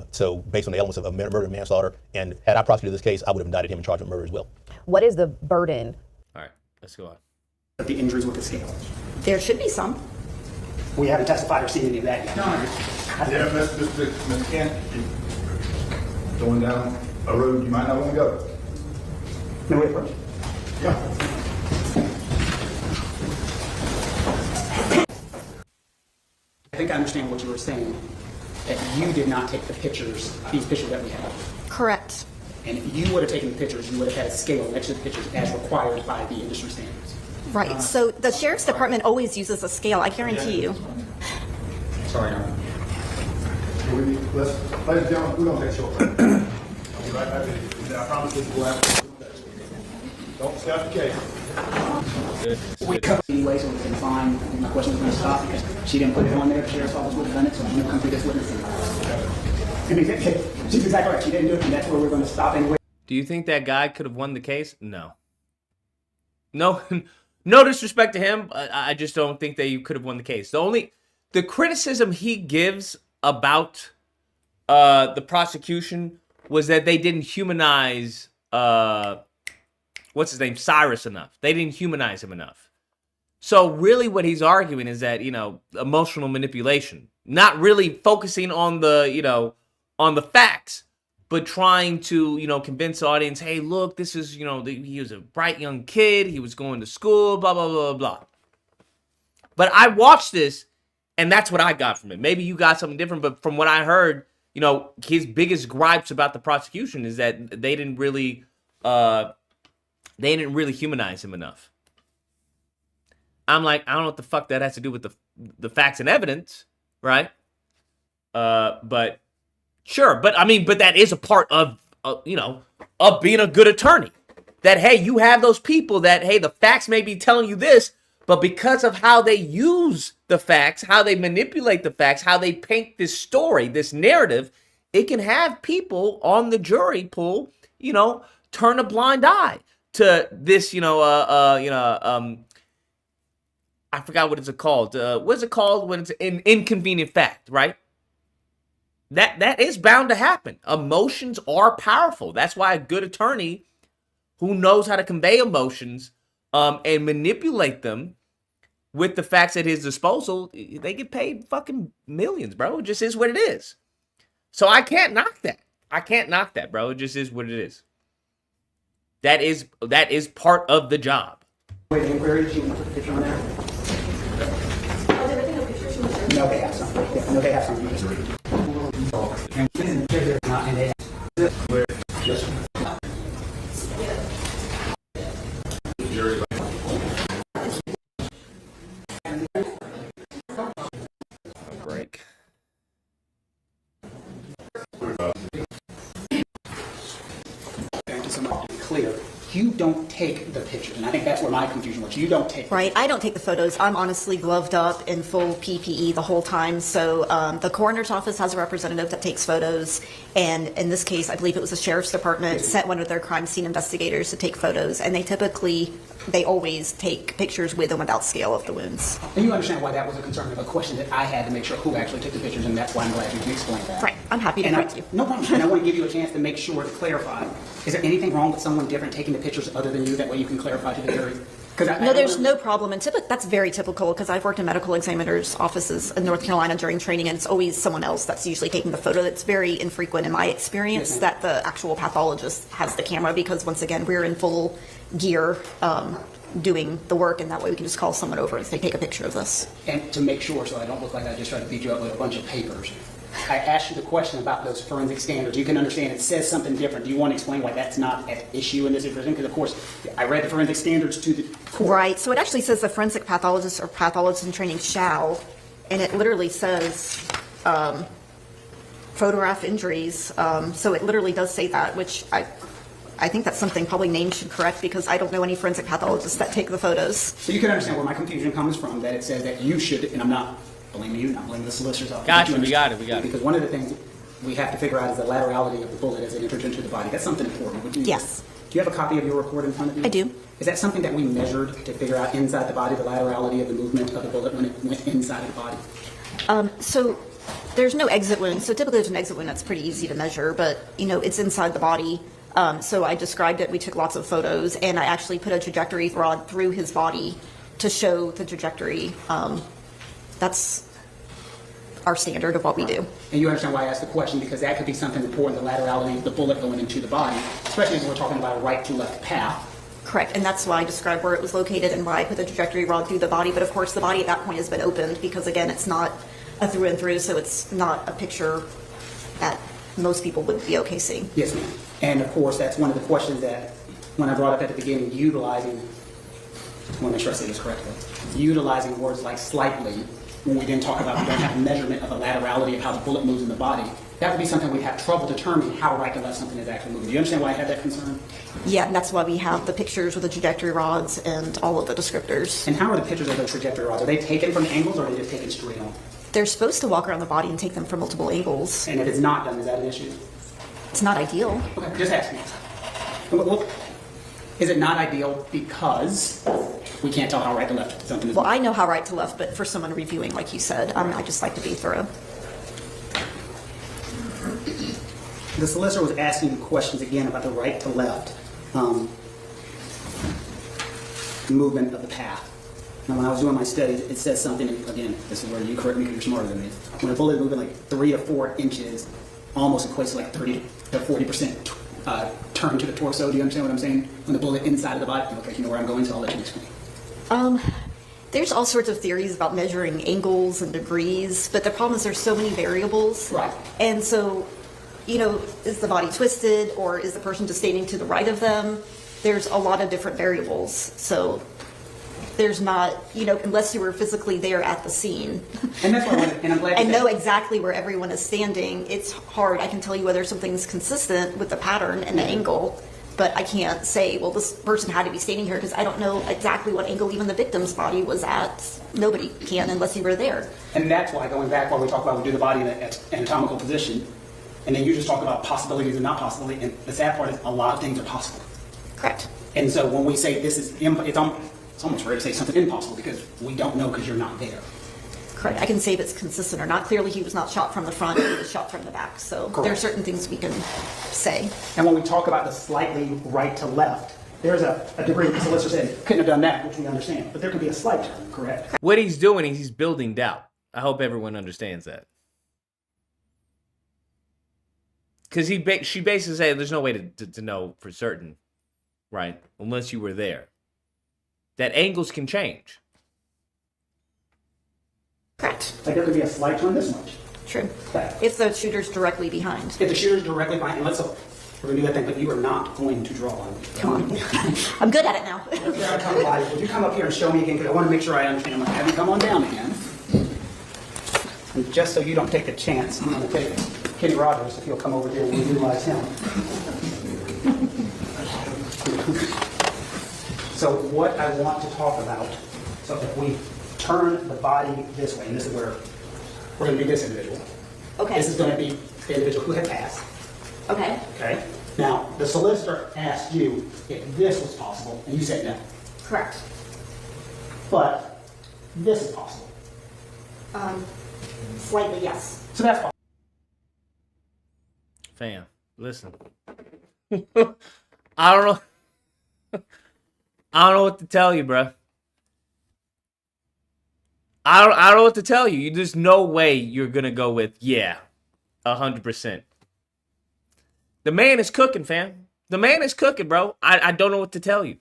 So based on the elements of murder and manslaughter, and had I prosecuted this case, I would have indicted him and charged him with murder as well. What is the burden? All right, let's go on. The injuries with the scale. There should be some. We haven't testified or seen any of that yet. Yeah, Mr. Kent, going down a road you might not want to go. No way approach. Yeah. I think I understand what you were saying, that you did not take the pictures, these pictures that we have. Correct. And if you would have taken the pictures, you would have had a scale next to the pictures as required by the industry standards. Right. So the sheriff's department always uses a scale, I guarantee you. Sorry, Your Honor. Ladies and gentlemen, we're going to take a short break. I'll be right back with you. I promise this will happen. Don't stop the case. We covered it anyway, so we can find. I think my question was going to stop because she didn't put it on there. The sheriff's office would have done it, so I'm going to come through this witness. I mean, she's exactly right. She didn't do it, and that's where we're going to stop anyway. Do you think that guy could have won the case? No. No disrespect to him. I just don't think that you could have won the case. The criticism he gives about the prosecution was that they didn't humanize what's his name, Cyrus, enough. They didn't humanize him enough. So really what he's arguing is that, emotional manipulation, not really focusing on the, on the facts, but trying to, convince the audience, hey, look, this is, he was a bright young kid. He was going to school, blah, blah, blah, blah. But I watched this, and that's what I got from it. Maybe you got something different, but from what I heard, his biggest gripes about the prosecution is that they didn't really humanize him enough. I'm like, I don't know what the fuck that has to do with the facts and evidence, right? But sure, but that is a part of of being a good attorney. That, hey, you have those people that, hey, the facts may be telling you this, but because of how they use the facts, how they manipulate the facts, how they paint this story, this narrative, it can have people on the jury pool, turn a blind eye to this, I forgot what it's called. What's it called when it's an inconvenient fact, right? That is bound to happen. Emotions are powerful. That's why a good attorney who knows how to convey emotions and manipulate them with the facts at his disposal, they get paid fucking millions, bro. It just is what it is. So I can't knock that. Bro. It just is what it is. That is part of the job. Wait, inquiry, she want to put the picture on there? No, they have some. No, they have some. Break. Thank you so much. Clear. you don't take the pictures, and I think that's where my confusion was. You don't take. Right, I don't take the photos. I'm honestly gloved up in full PPE the whole time. So the coroner's office has a representative that takes photos, and in this case, I believe it was the sheriff's department sent one of their crime scene investigators to take photos, and they always take pictures with and without scale of the wounds. And you understand why that was a concern of a question that I had to make sure who actually took the pictures, and that's why I'm glad you can explain that. Right, I'm happy to correct you. No problem. And I want to give you a chance to make sure to clarify. Is there anything wrong with someone different taking the pictures other than you? That way you can clarify to the jury. No, there's no problem. And that's very typical because I've worked in medical examiners' offices in North Carolina during training, and it's always someone else that's usually taking the photo. That's very infrequent in my experience that the actual pathologist has the camera because, once again, we're in full gear doing the work, and that way we can just call someone over and say, take a picture of this. And to make sure, so I don't look like I just tried to beat you up with a bunch of papers, I asked you the question about those forensic standards. You can understand it says something different. Do you want to explain why that's not an issue in this situation? Because, of course, I read the forensic standards to the court. Right. So it actually says the forensic pathologist or pathologist in training shall, and it literally says photograph injuries. So it literally does say that, which I think that's something probably NAME should correct because I don't know any forensic pathologists that take the photos. So you can understand where my confusion comes from, that it says that you should, and I'm not blaming you, not blaming the solicitor's office. Gotcha, we got it. Because one of the things we have to figure out is the laterality of the bullet as it enters into the body. That's something important. Yes. Do you have a copy of your report in front of you? I do. Is that something that we measured to figure out inside the body, the laterality of the movement of the bullet when it went inside of the body? So there's no exit wound. So typically there's an exit wound that's pretty easy to measure, but it's inside the body. So I described it. We took lots of photos, and I actually put a trajectory rod through his body to show the trajectory. That's our standard of what we do. And you understand why I asked the question, because that could be something important, the laterality of the bullet going into the body, especially when we're talking about a right to left path. Correct, and that's why I described where it was located and why I put the trajectory rod through the body. But of course, the body at that point has been opened because, again, it's not a through and through, so it's not a picture that most people would be okay seeing. Yes, ma'am. And of course, that's one of the questions that, when I brought up at the beginning, I want to make sure I say this correctly, utilizing words like slightly, when we didn't talk about, we don't have a measurement of the laterality of how the bullet moves in the body, that would be something we'd have trouble determining how right to left something is actually moving. Do you understand why I had that concern? Yeah, and that's why we have the pictures with the trajectory rods and all of the descriptors. And how are the pictures of those trajectory rods? Are they taken from angles or are they just taken straight on? They're supposed to walk around the body and take them from multiple angles. And if it's not done, is that an issue? It's not ideal. Okay, just ask me. Well, is it not ideal because we can't tell how right to left something is? Well, I know how right to left, but for someone reviewing, like you said, I just like to be thorough. The solicitor was asking questions again about the right to left movement of the path. Now, when I was doing my studies, it says something, again, this is where you correct me because you're smarter than me. When a bullet is moving like 3 to 4 inches, almost equates to like 30 to 40% turn to the torso. Do you understand what I'm saying? When the bullet inside of the body, okay, you know where I'm going, so I'll let you explain. There's all sorts of theories about measuring angles and degrees, but the problem is there's so many variables. Right. And so, is the body twisted or is the person just standing to the right of them? There's a lot of different variables. So there's not, unless you were physically there at the scene. And that's what and I'm glad and know exactly where everyone is standing. It's hard. I can tell you whether something's consistent with the pattern and the angle, but I can't say, well, this person had to be standing here because I don't know exactly what angle even the victim's body was at. Nobody can unless you were there. And that's why, going back while we talk about we do the body in an anatomical position, and then you just talk about possibilities and not possibility, and the sad part is a lot of things are possible. Correct. And so when we say this is, it's almost rare to say something impossible because we don't know because you're not there. Correct. I can say if it's consistent or not. Clearly, he was not shot from the front, he was shot from the back. So there are certain things we can say. And when we talk about the slightly right to left, there's a degree, the solicitor said, couldn't have done that, which we understand. But there could be a slight turn, correct? What he's doing is he's building doubt. I hope everyone understands that. Because she basically said there's no way to know for certain, right? Unless you were there. That angles can change. Correct. Like there could be a slight turn this much. True. If the shooter's directly behind. If the shooter's directly behind, and let's hope we're going to do that thing, but you are not going to draw on me. Come on. I'm good at it now. Would you come up here and show me again? Because I want to make sure I understand. I'm going to have you come on down again. And just so you don't take a chance, I'm going to take Kenny Rogers, if he'll come over here and we'll utilize him. So what I want to talk about, so if we turn the body this way, and this is where we're going to be this individual. Okay. This is going to be the individual who had passed. Okay. Okay. Now, the solicitor asked you if this was possible, and you said no. Correct. But this is possible. Slightly, yes. So that's possible. Fam, listen. I don't know. I don't know what to tell you, bro. I don't know what to tell you. There's no way you're gonna go with 100%. The man is cooking, fam. The man is cooking, bro. I don't know what to tell you.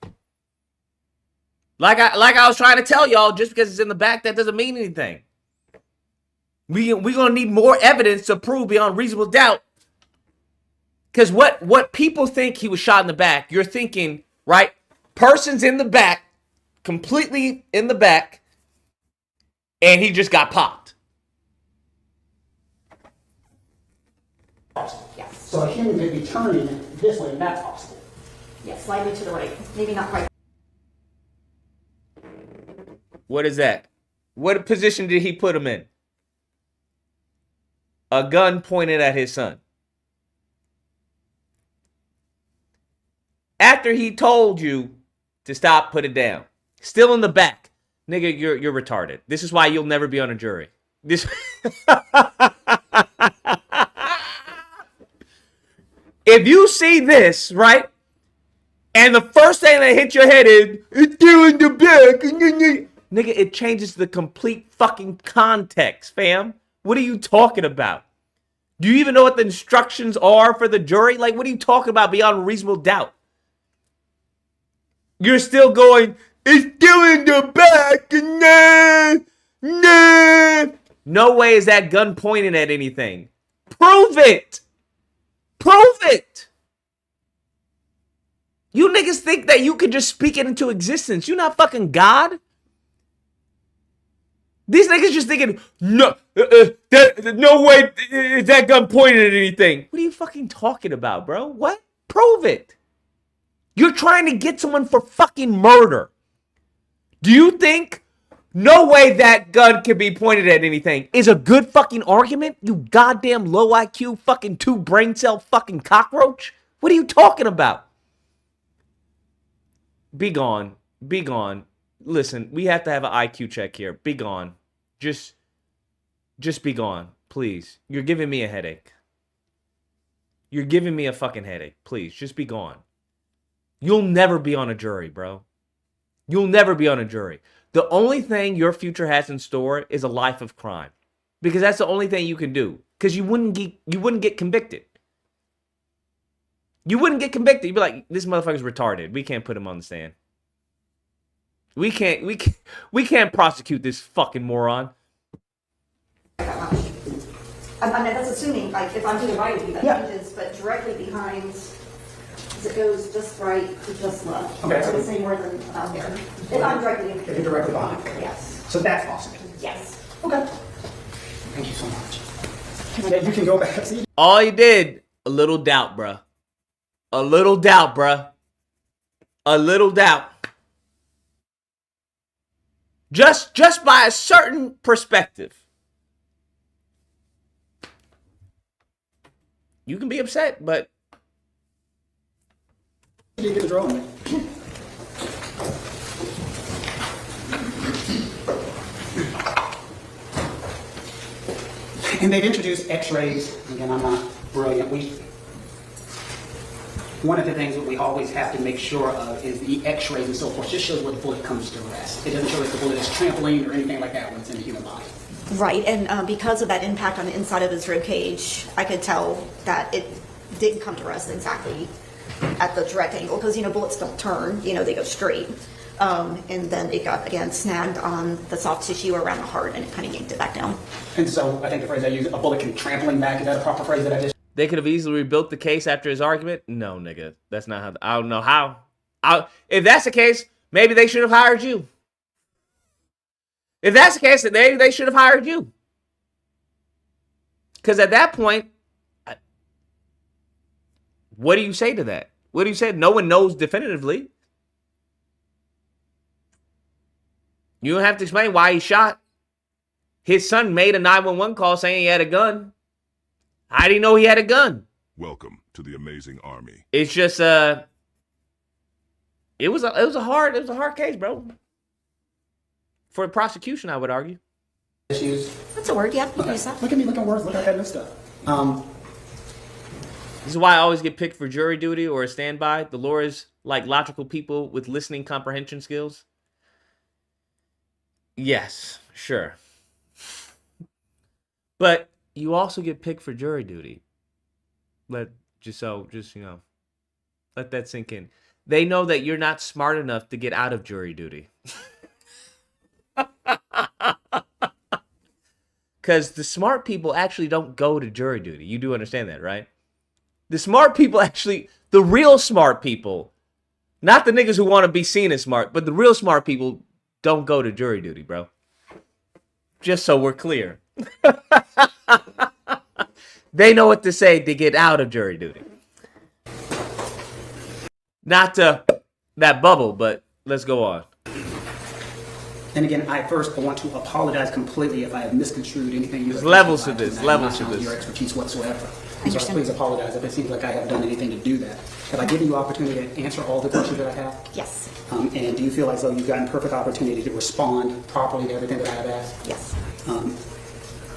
Like I was trying to tell y'all, just because it's in the back, that doesn't mean anything. We're gonna need more evidence to prove beyond reasonable doubt. Because what people think he was shot in the back, you're thinking, right? Person's in the back, completely in the back, and he just got popped. Yes. So a human could be turning this way, and that's possible. Yes, slightly to the right. Maybe not quite. What is that? What position did he put him in? A gun pointed at his son. After he told you to stop, put it down. Still in the back. Nigga, you're retarded. This is why you'll never be on a jury. This If you see this, right? And the first thing that hits your head is, it's still in the back. Nigga, it changes the complete fucking context, fam. What are you talking about? Do you even know what the instructions are for the jury? Like, what are you talking about beyond reasonable doubt? You're still going, it's still in the back. No way is that gun pointing at anything. Prove it. Prove it. You niggas think that you could just speak it into existence. You're not fucking God. These niggas just thinking, no way is that gun pointing at anything. What are you fucking talking about, bro? What? Prove it. You're trying to get someone for fucking murder. Do you think no way that gun can be pointed at anything is a good fucking argument? You goddamn low IQ fucking 2 brain cell fucking cockroach? What are you talking about? Be gone. Be gone. Listen, we have to have an IQ check here. Be gone. Just be gone, please. You're giving me a headache. You're giving me a fucking headache. Please, just be gone. You'll never be on a jury, bro. You'll never be on a jury. The only thing your future has in store is a life of crime. Because that's the only thing you can do. Because you wouldn't get convicted. You wouldn't get convicted. You'd be like, this motherfucker's retarded. We can't put him on the stand. We can't prosecute this fucking moron. I mean, that's assuming, like, if I'm to the right of you, that changes, but directly behind, as it goes just right to just left. Okay. I would say more than out there. If I'm directly in. If you're directly behind. Yes. So that's possible. Yes. Okay. Thank you so much. Yeah, you can go back. See? All you did, a little doubt, bruh. A little doubt, bruh. A little doubt. Just by a certain perspective. You can be upset, but You get the draw on me. And they've introduced x-rays. Again, I'm not brilliant. One of the things that we always have to make sure of is the x-rays and so forth. Just shows where the bullet comes to rest. It doesn't show us the bullet is trampling or anything like that when it's in the human body. Right, and because of that impact on the inside of his rib cage, I could tell that it didn't come to rest exactly at the direct angle, because, bullets don't turn, they go straight. And then it got, again, snagged on the soft tissue around the heart, and it kind of yanked it back down. And so I think the phrase I use, a bullet can trampling back, is that a proper phrase that I just... they could have easily rebuilt the case after his argument. No, nigga. That's not how... I don't know how. If that's the case, maybe they should have hired you. If that's the case, then maybe they should have hired you. Because at that point, what do you say to that? What do you say? No one knows definitively. You don't have to explain why he shot. His son made a 911 call saying he had a gun. How did he know he had a gun? Welcome to the Amazing Army. It's just it was a hard case, bro. For the prosecution, I would argue. Issues. That's a word, yeah. Look at me looking words. Look at that stuff. This is why I always get picked for jury duty or a standby. The lawyers like logical people with listening comprehension skills. Yes, sure. But you also get picked for jury duty. Just you know, let that sink in. They know that you're not smart enough to get out of jury duty. Because the smart people actually don't go to jury duty. You do understand that, right? The smart people actually, the real smart people, not the niggas who want to be seen as smart, but the real smart people don't go to jury duty, bro. Just so we're clear. They know what to say to get out of jury duty. Not to that bubble, but let's go on. And again, I want to apologize completely if I have misconstrued anything. There's levels to this. Levels to this. this. Your expertise whatsoever. So please apologize if it seems like I have done anything to do that. Have I given you opportunity to answer all the questions that I have? Yes. And do you feel as though you've gotten perfect opportunity to respond properly to everything that I have asked? Yes.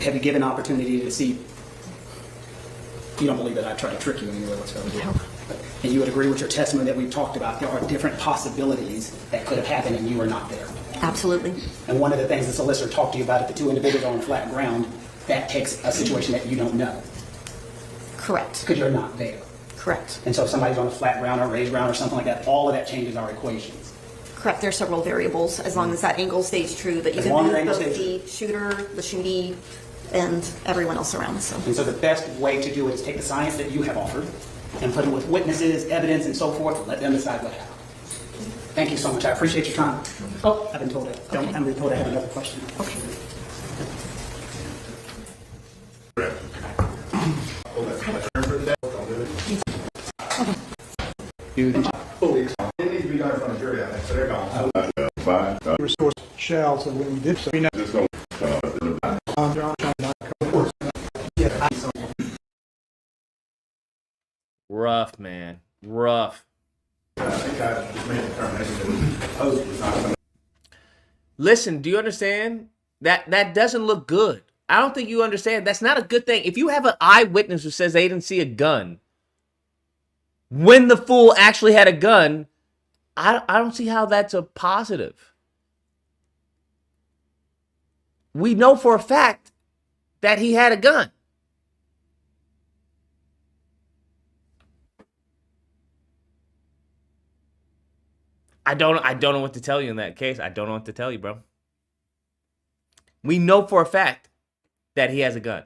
Have you given opportunity to see? You don't believe that I've tried to trick you in any way whatsoever? No. And you would agree with your testimony that we've talked about. There are different possibilities that could have happened and you were not there. Absolutely. And one of the things the solicitor talked to you about, if the two individuals are on flat ground, that takes a situation that you don't know. Correct. Because you're not there. Correct. And so if somebody's on a flat ground or raised ground or something like that, all of that changes our equations. Correct. There are several variables as long as that angle stays true. That you As can long as move the angle both stays the shooter, the shootee, and everyone else around. So. And so the best way to do it is take the science that you have offered and put it with witnesses, evidence, and so forth, and let them decide what happened. Thank you so much. I appreciate your time. Oh, I've been told that. Okay. I've been told I have another question. Okay. It needs to be done in front of jury, I think, so they're gone. Restore Chow, so when we did so, we know. Rough, man. Rough. Listen, do you understand? That doesn't look good. I don't think you understand. That's not a good thing. If you have an eyewitness who says they didn't see a gun, when the fool actually had a gun, I don't see how that's a positive. We know for a fact that he had a gun. I don't know what to tell you in that case. I don't know what to tell you, bro. We know for a fact that he has a gun.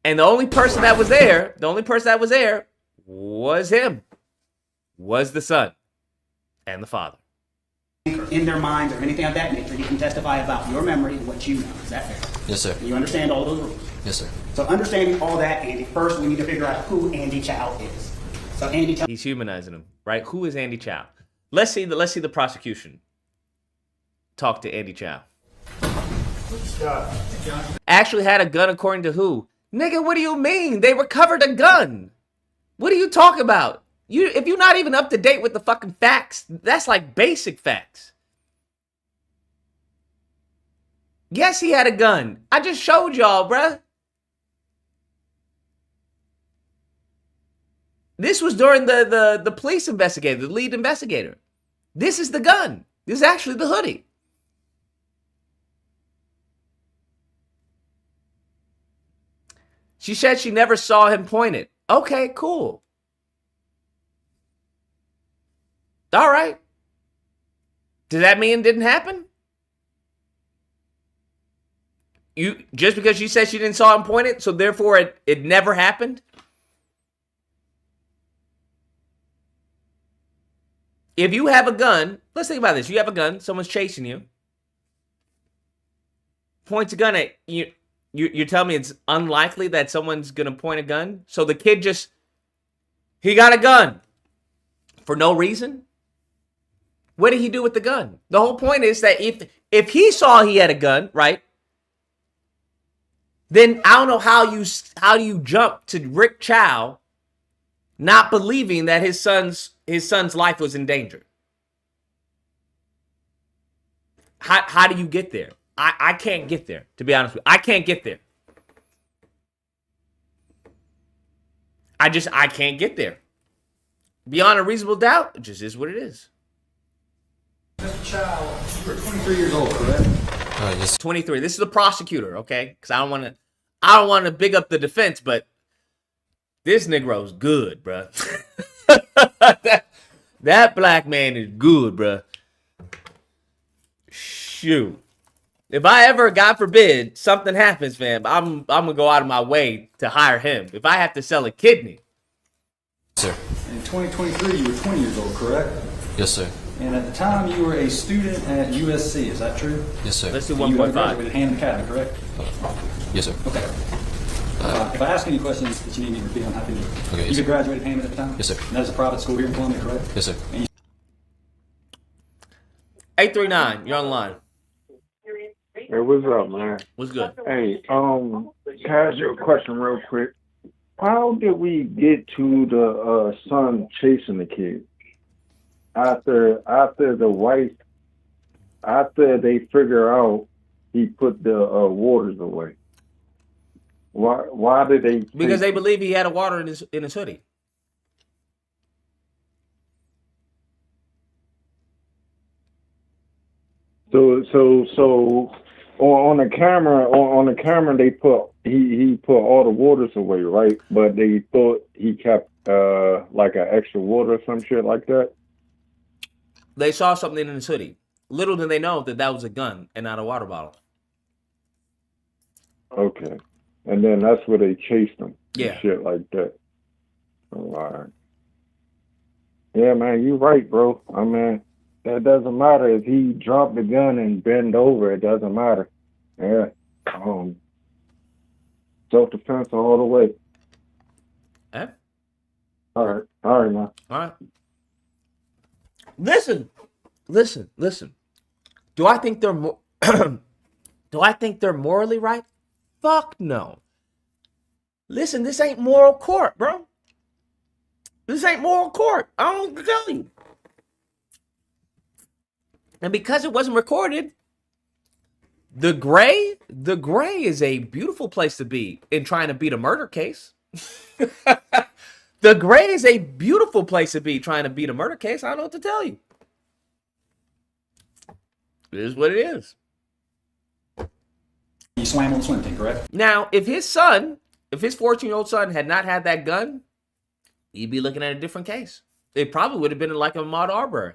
And the only person that was there was him. Was the son and the father. In their minds or anything of that nature, you can testify about your memory and what you know. Is that fair? Yes, sir. You understand all those rules? Yes, sir. So understanding all that, Andy, first we need to figure out who Andy Chow is. So Andy Chow. He's humanizing him, right? Who is Andy Chow? Let's see the prosecution talk to Andy Chow. Actually had a gun according to who? Nigga, what do you mean? They recovered a gun. What are you talking about? If you're not even up to date with the fucking facts, that's like basic facts. Yes, he had a gun. I just showed y'all, bruh. This was during the police investigator, the lead investigator. This is the gun. This is actually the hoodie. She said she never saw him point it. Okay, cool. All right. Does that mean it didn't happen? Just because she said she didn't saw him point it, so therefore it never happened? If you have a gun, let's think about this. You have a gun, someone's chasing you. Points a gun at you. You're telling me it's unlikely that someone's going to point a gun? So the kid just He got a gun for no reason. What did he do with the gun? The whole point is that if he saw he had a gun, right? Then I don't know how you jump to Rick Chow not believing that his son's life was in danger. How do you get there? I can't get there, to be honest with you. I can't get there. I can't get there. Beyond a reasonable doubt, it just is what it is. Mr. Chow, you were 23 years old, correct? Yes. 23. This is the prosecutor, okay? Because I don't want to big up the defense, but this Negro's good, bro. that black man is good, bro. Shoot. If I ever, God forbid, something happens, fam, I'm gonna go out of my way to hire him. If I have to sell a kidney. Sir. In 2023, you were 20 years old, correct? Yes, sir. And at the time, you were a student at USC. Is that true? Yes, sir. Let's do And you 1.5. graduated Hammond Academy, correct? Yes, sir. Okay. If I ask any questions that you need me to repeat, I'm happy to. Okay, You yes, graduated Hammond at the time? Yes, sir. And that is a private school here in Columbia, correct? Yes, sir. And 839, you're on the line. Hey, what's up, man? What's good? Hey, can I ask you a question real quick? How did we get to the son chasing the kid after the wife, after they figure out he put the waters away? Why did they? Because they believe he had a water in his hoodie. So on the camera they put he put all the waters away, right? But they thought he kept like an extra water or some shit like that. They saw something in his hoodie. Little did they know that was a gun and not a water bottle. Okay, and then that's where they chased him. Yeah, and shit like that. Oh, all right. Yeah, man, you right, bro. I mean, that doesn't matter if he dropped the gun and bend over. It doesn't matter. Yeah. Self-defense all the way. Eh? All right, man. All right. Listen. Do I think they're do I think they're morally right? Fuck no. Listen, this ain't moral court, bro. This ain't moral court. I don't tell you. And because it wasn't recorded, the gray is a beautiful place to be in trying to beat a murder case. The gray is a beautiful place to be trying to beat a murder case. I don't know what to tell you. It is what it is. you swam on the swim team, correct? Now, if his 14-year-old son had not had that gun, you'd be looking at a different case. It probably would have been like a Ahmaud Arbery.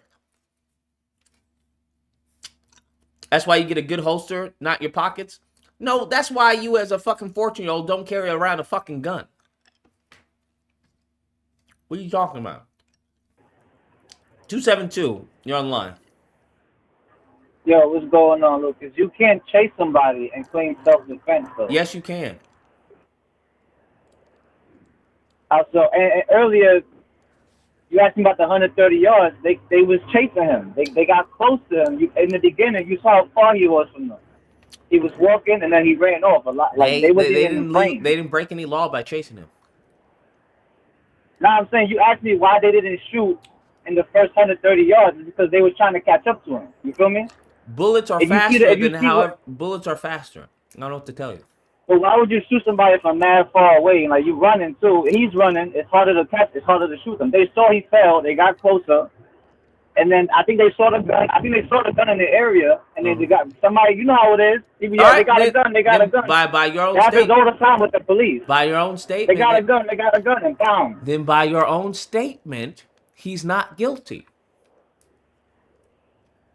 That's why you get a good holster, not your pockets. No, that's why you as a fucking 14-year-old don't carry around a fucking gun. What are you talking about? 272, you're online. Yo, what's going on, Lucas? You can't chase somebody and claim self-defense, though. Yes, you can. Also, and earlier, you asked me about the 130 yards. They was chasing him. They got close to him. In the beginning, you saw how far he was from them. He was walking, and then he ran off a lot. Like they didn't break any law by chasing him. Now I'm saying, you asked me why they didn't shoot in the first 130 yards. It's because they were trying to catch up to him. You feel me? Bullets are faster than however. Bullets are faster. I don't know what to tell you. But why would you shoot somebody from mad far away? Like, you running too. He's running. It's harder to catch. It's harder to shoot him. They saw he fell. They got closer. And then I think they saw the gun. I think they saw the gun in the area. And then they got somebody. You know how it is. They got a gun. They got a gun. By your own statement. That happens all the time with the police. By your own statement. They got a gun. They got a gun and found. Then by your own statement, he's not guilty.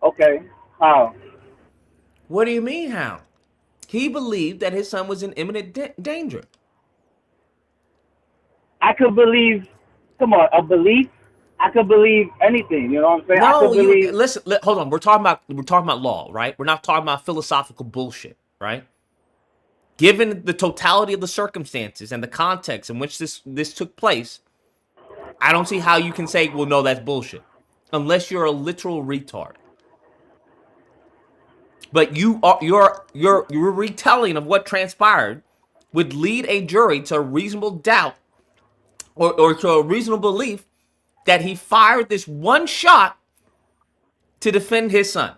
Okay. How? What do you mean how? He believed that his son was in imminent danger. I could believe, come on, a belief. I could believe anything. You know what I'm saying? No, I could believe. Listen. Hold on. We're talking about law, right? We're not talking about philosophical bullshit, right? Given the totality of the circumstances and the context in which this took place, I don't see how you can say, well, no, that's bullshit. Unless you're a literal retard. But your retelling of what transpired would lead a jury to a reasonable doubt or to a reasonable belief that he fired this one shot to defend his son.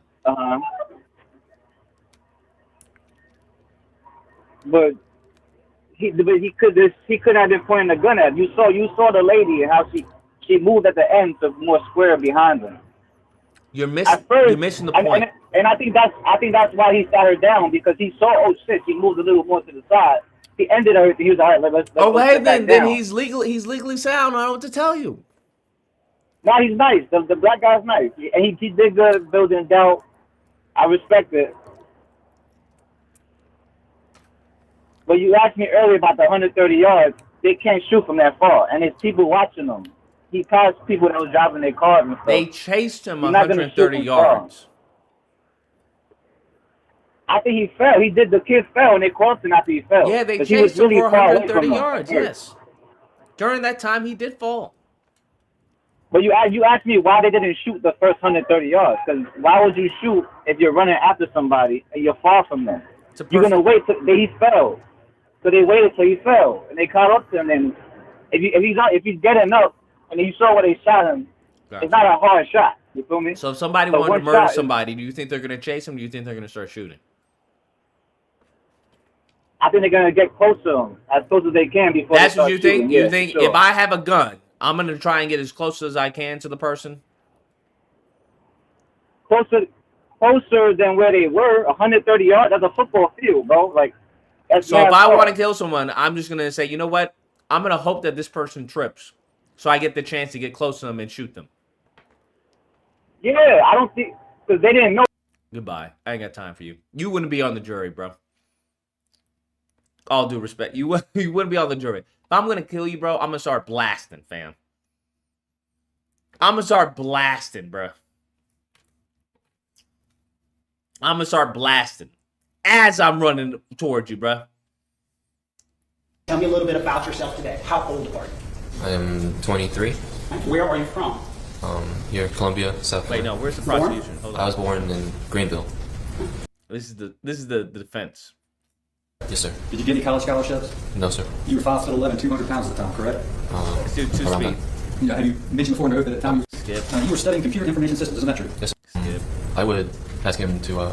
But he could have been pointing a gun at him. You saw the lady and how she moved at the end to more square behind him. You're missing the point. And I think that's why he sat her down, because he saw, oh shit, she moved a little more to the side. He ended everything. He was all right. Let's then he's legally sound. I don't know what to tell you. No, he's nice. The black guy's nice, and he did good building doubt. I respect it. But you asked me earlier about the 130 yards. They can't shoot from that far, and there's people watching them. He passed people that was driving their cars and stuff. They chased him 130 yards. I think he fell. The kid fell, and they crossed him after he fell. Yeah, they chased him for 130 yards, yes. During that time, he did fall. But you asked me why they didn't shoot the first 130 yards. Because why would you shoot if you're running after somebody and you're far from them? You're going to wait till he fell. So they waited till he fell, and they caught up to him. And if he's getting up, and you saw where they shot him, it's not a hard shot. You feel me? So if somebody wanted to murder somebody, do you think they're going to chase him? Or do you think they're going to start shooting? I think they're going to get close to him, as close as they can before. That's what you think? Yeah, you think if I have a gun, I'm going to try and get as close as I can to the person? Closer than where they were, 130 yards. That's a football field, bro. Like, so if I want to kill someone, I'm just going to say, you know what? I'm going to hope that this person trips, so I get the chance to get close to them and shoot them. Yeah, I don't think, because they didn't know. Goodbye. I ain't got time for you. You wouldn't be on the jury, bro. All due respect. You wouldn't be on the jury. If I'm going to kill you, bro, I'm going to start blasting, fam. I'm going to start blasting, bro. I'm going to start blasting as I'm running towards you, bro. Tell me a little bit about yourself today. How old are you? I am 23. Where are you from? Here, Columbia, South Carolina. Wait, no, where's the prosecution? Hold on. I was born in Greenville. This is the defense. Yes, sir. Did you get any college scholarships? No, sir. You were 5'11", 200 pounds at the time, correct? Let's do two speed. Have you mentioned before in the oath that at the time you were studying computer information systems? Isn't that true? Yes, sir. Skip. I would ask him to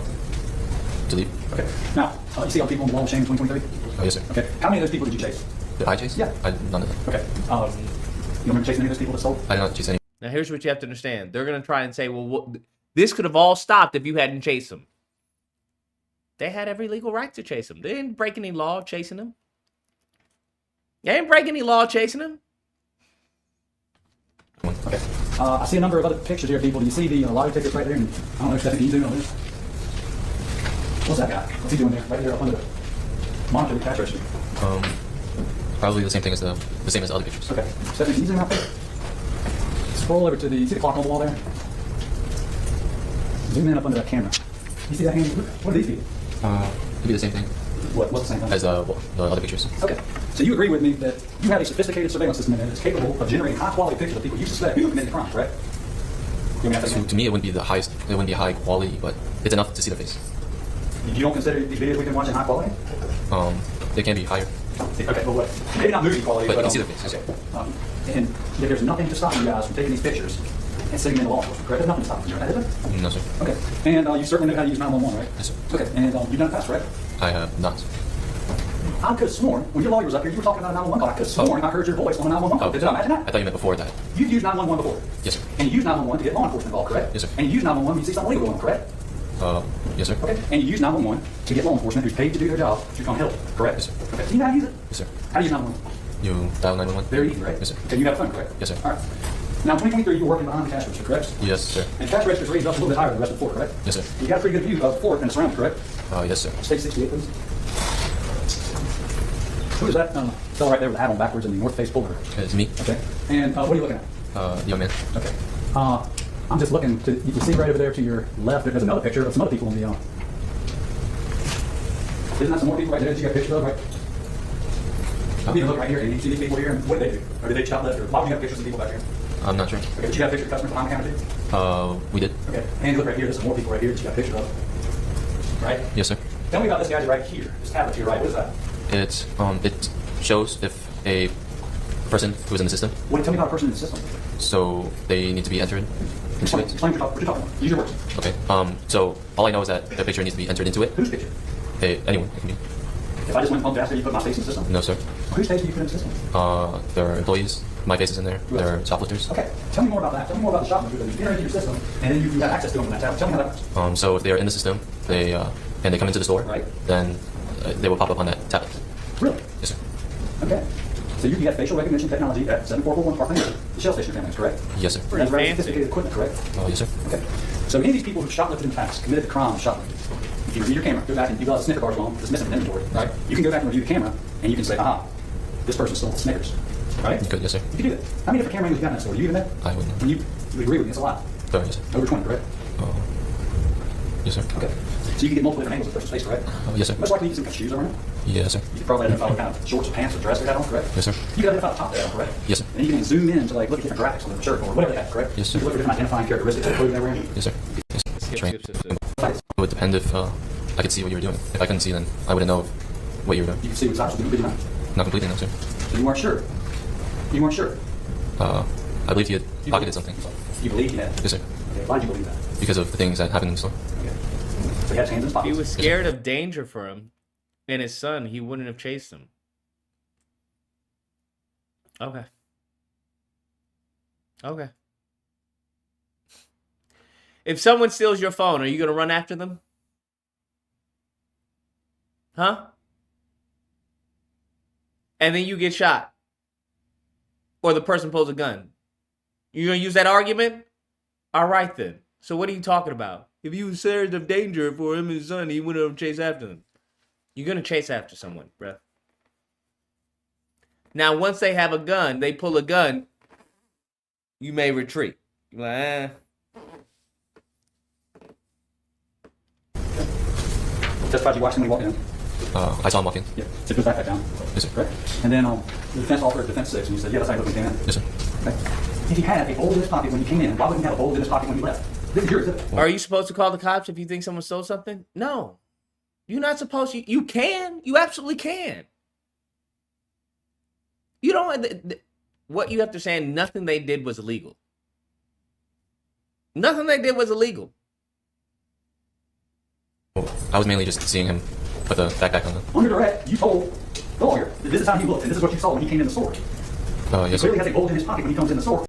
leave. Okay. Now, you see all the people on the wall of shame in 2023? Oh, yes, sir. Okay. How many of those people did you chase? Did I chase? Yeah. None of them. Okay. You remember chasing any of those people that sold? I did not chase any. Now, here's what you have to understand. They're going to try and say, well, this could have all stopped if you hadn't chased them. They had every legal right to chase him. They didn't break any law chasing him. They didn't break any law chasing him. Okay. I see a number of other pictures here of people. Do you see the lottery tickets right there? And I don't know if that's you zoom on this. What's that guy? What's he doing there? Right there up under the monitor of the cash register. Probably the same thing as the same as the other pictures. Okay. Stephanie, can you zoom out there? Scroll over to see the clock on the wall there? Zoom in up under that camera. You see that hand? What are these people? It'd be the same thing. What's the same thing? As the other pictures. Okay. So you agree with me that you have a sophisticated surveillance system in there that's capable of generating high-quality pictures of people you suspect who committed crime, correct? So to me, it wouldn't be the highest. It wouldn't be high quality, but it's enough to see the face. You don't consider these videos we've been watching high quality? They can be higher. Okay, but what? Maybe not movie quality, but you can see the face. Okay. And there's nothing to stop you guys from taking these pictures and sending them to law enforcement, correct? There's nothing to stop you, right? Is there? No, sir. Okay. And you certainly know how to use 911, right? Yes, sir. Okay. And you've done it fast, right? I have not. I could have sworn, when your lawyer was up here, you were talking about a 911 call. I could have sworn I heard your voice on a 911 call. Did I imagine that? I thought you meant before that. You've used 911 before? Yes, sir. And you use 911 to get law enforcement involved, correct? Yes, sir. And you use 911 when you see something illegal going on, correct? Yes, sir. Okay. And you use 911 to get law enforcement who's paid to do their job to come help, correct? Yes, sir. Okay. Do you know how to use it? Yes, sir. How do you use 911? You dial 911? Very easy, right? Yes, sir. Okay, you have a phone, correct? Yes, sir. All right. Now, in 2023, you were working behind the cash register, correct? Yes, sir. And cash register's raised up a little bit higher than the rest of the floor, correct? Yes, sir. You got a pretty good view of the floor and the surroundings, correct? Yes, sir. Stage 68, please. Who is that fellow right there with the hat on backwards in the North Face pullover? It's me. Okay. And what are you looking at? Young man. Okay. I'm just looking to, you see right over there to your left, there's another picture of some other people in the, isn't that some more people right there that you got a picture of, right? You can look right here and you see these people here, and what do they do? Or do they shoplift? Or why would you have pictures of people back here? I'm not sure. Okay, did you have pictures of customers behind the counter too? We did. Okay, and look right here. There's some more people right here that you got pictures of. Right? Yes, sir. Tell me about this guy right here. This tablet to your right. What is that? It shows if a person who is in the system. What? Tell me about a person in the system. So they need to be entered into it. Explain what you're talking about. Use your words. Okay. So all I know is that the picture needs to be entered into it. Whose picture? Anyone. It can be. If I just went home faster, you put my face in the system? No, sir. Whose face do you put in the system? There are employees. My face is in there. There are shoplifters. Okay. Tell me more about that. Tell me more about the shoplifters that you enter into your system, and then you got access to them from that tablet. Tell me how that works. So if they are in the system, they and they come into the store, right? Then they will pop up on that tablet. Really? Yes, sir. Okay. So you can get facial recognition technology at 7441 Park Lane, the Shell Station family, correct? Yes, sir. That's very sophisticated equipment, correct? Yes, sir. Okay. So any of these people who shoplifted in the past, committed the crime of shoplifting, if you review your camera, go back and you got a Snicker bar alone that's missing from inventory, right? You can go back and review the camera, and you can say, aha, this person stole the Snickers, right? You could, yes, sir. You can do that. How many different camera angles you got in that store? Do you even know? I wouldn't. And you agree with me, it's a lot. Yes, sir. Over 20, correct? Yes, sir. Okay. So you can get multiple different angles of the person's face, correct? Yes, sir. Most likely you get some kind of shoes over there. Yes, sir. You can probably identify what kind of shorts or pants or dress they had on, correct? Yes, sir. You can identify the top they had on, correct? Yes, sir. And you can zoom in to like look at different graphics on the shirt or whatever they have, correct? Yes, sir. You can look at different identifying characteristics of the clothing they were wearing. Yes, sir. Yes, sir. It would depend if I could see what you were doing. If I couldn't see, then I wouldn't know what you were doing. You can see what's actually doing, did you not? Not completely, no, sir. So you weren't sure? You weren't sure? I believe he had pocketed something. You believe he had? Yes, sir. Okay, why did you believe that? Because of the things that happened in the store. Okay. So he had his hands in his pockets? He was scared of danger for him and his son. He wouldn't have chased him. Okay. Okay. If someone steals your phone, are you going to run after them? Huh? And then you get shot. Or the person pulls a gun. You going to use that argument? All right, then. So what are you talking about? If he was scared of danger for him and his son, he wouldn't have chased after them. You're going to chase after someone, bruh. Now, once they have a gun, they pull a gun, you may retreat. You're like, eh. Testified you watched him when he walked in? I saw him walk in. Yeah. So put his backpack down. Yes, sir. Correct. And then the defense offered defense 6, and you said, yeah, that's how he looked when he came in. Yes, sir. Okay. If he had a bulge in his pocket when he came in, why wouldn't he have a bulge in his pocket when he left? This is your exhibit. Are you supposed to call the cops if you think someone stole something? No. You're not supposed to. You can. You absolutely can. You don't. What you have to say, nothing they did was illegal. Nothing they did was illegal. I was mainly just seeing him put the backpack on. Under direct, you told the lawyer that this is how he looked, and this is what you saw when he came in the store. Yes, he sir. clearly has a bulge in his pocket when he comes in the store.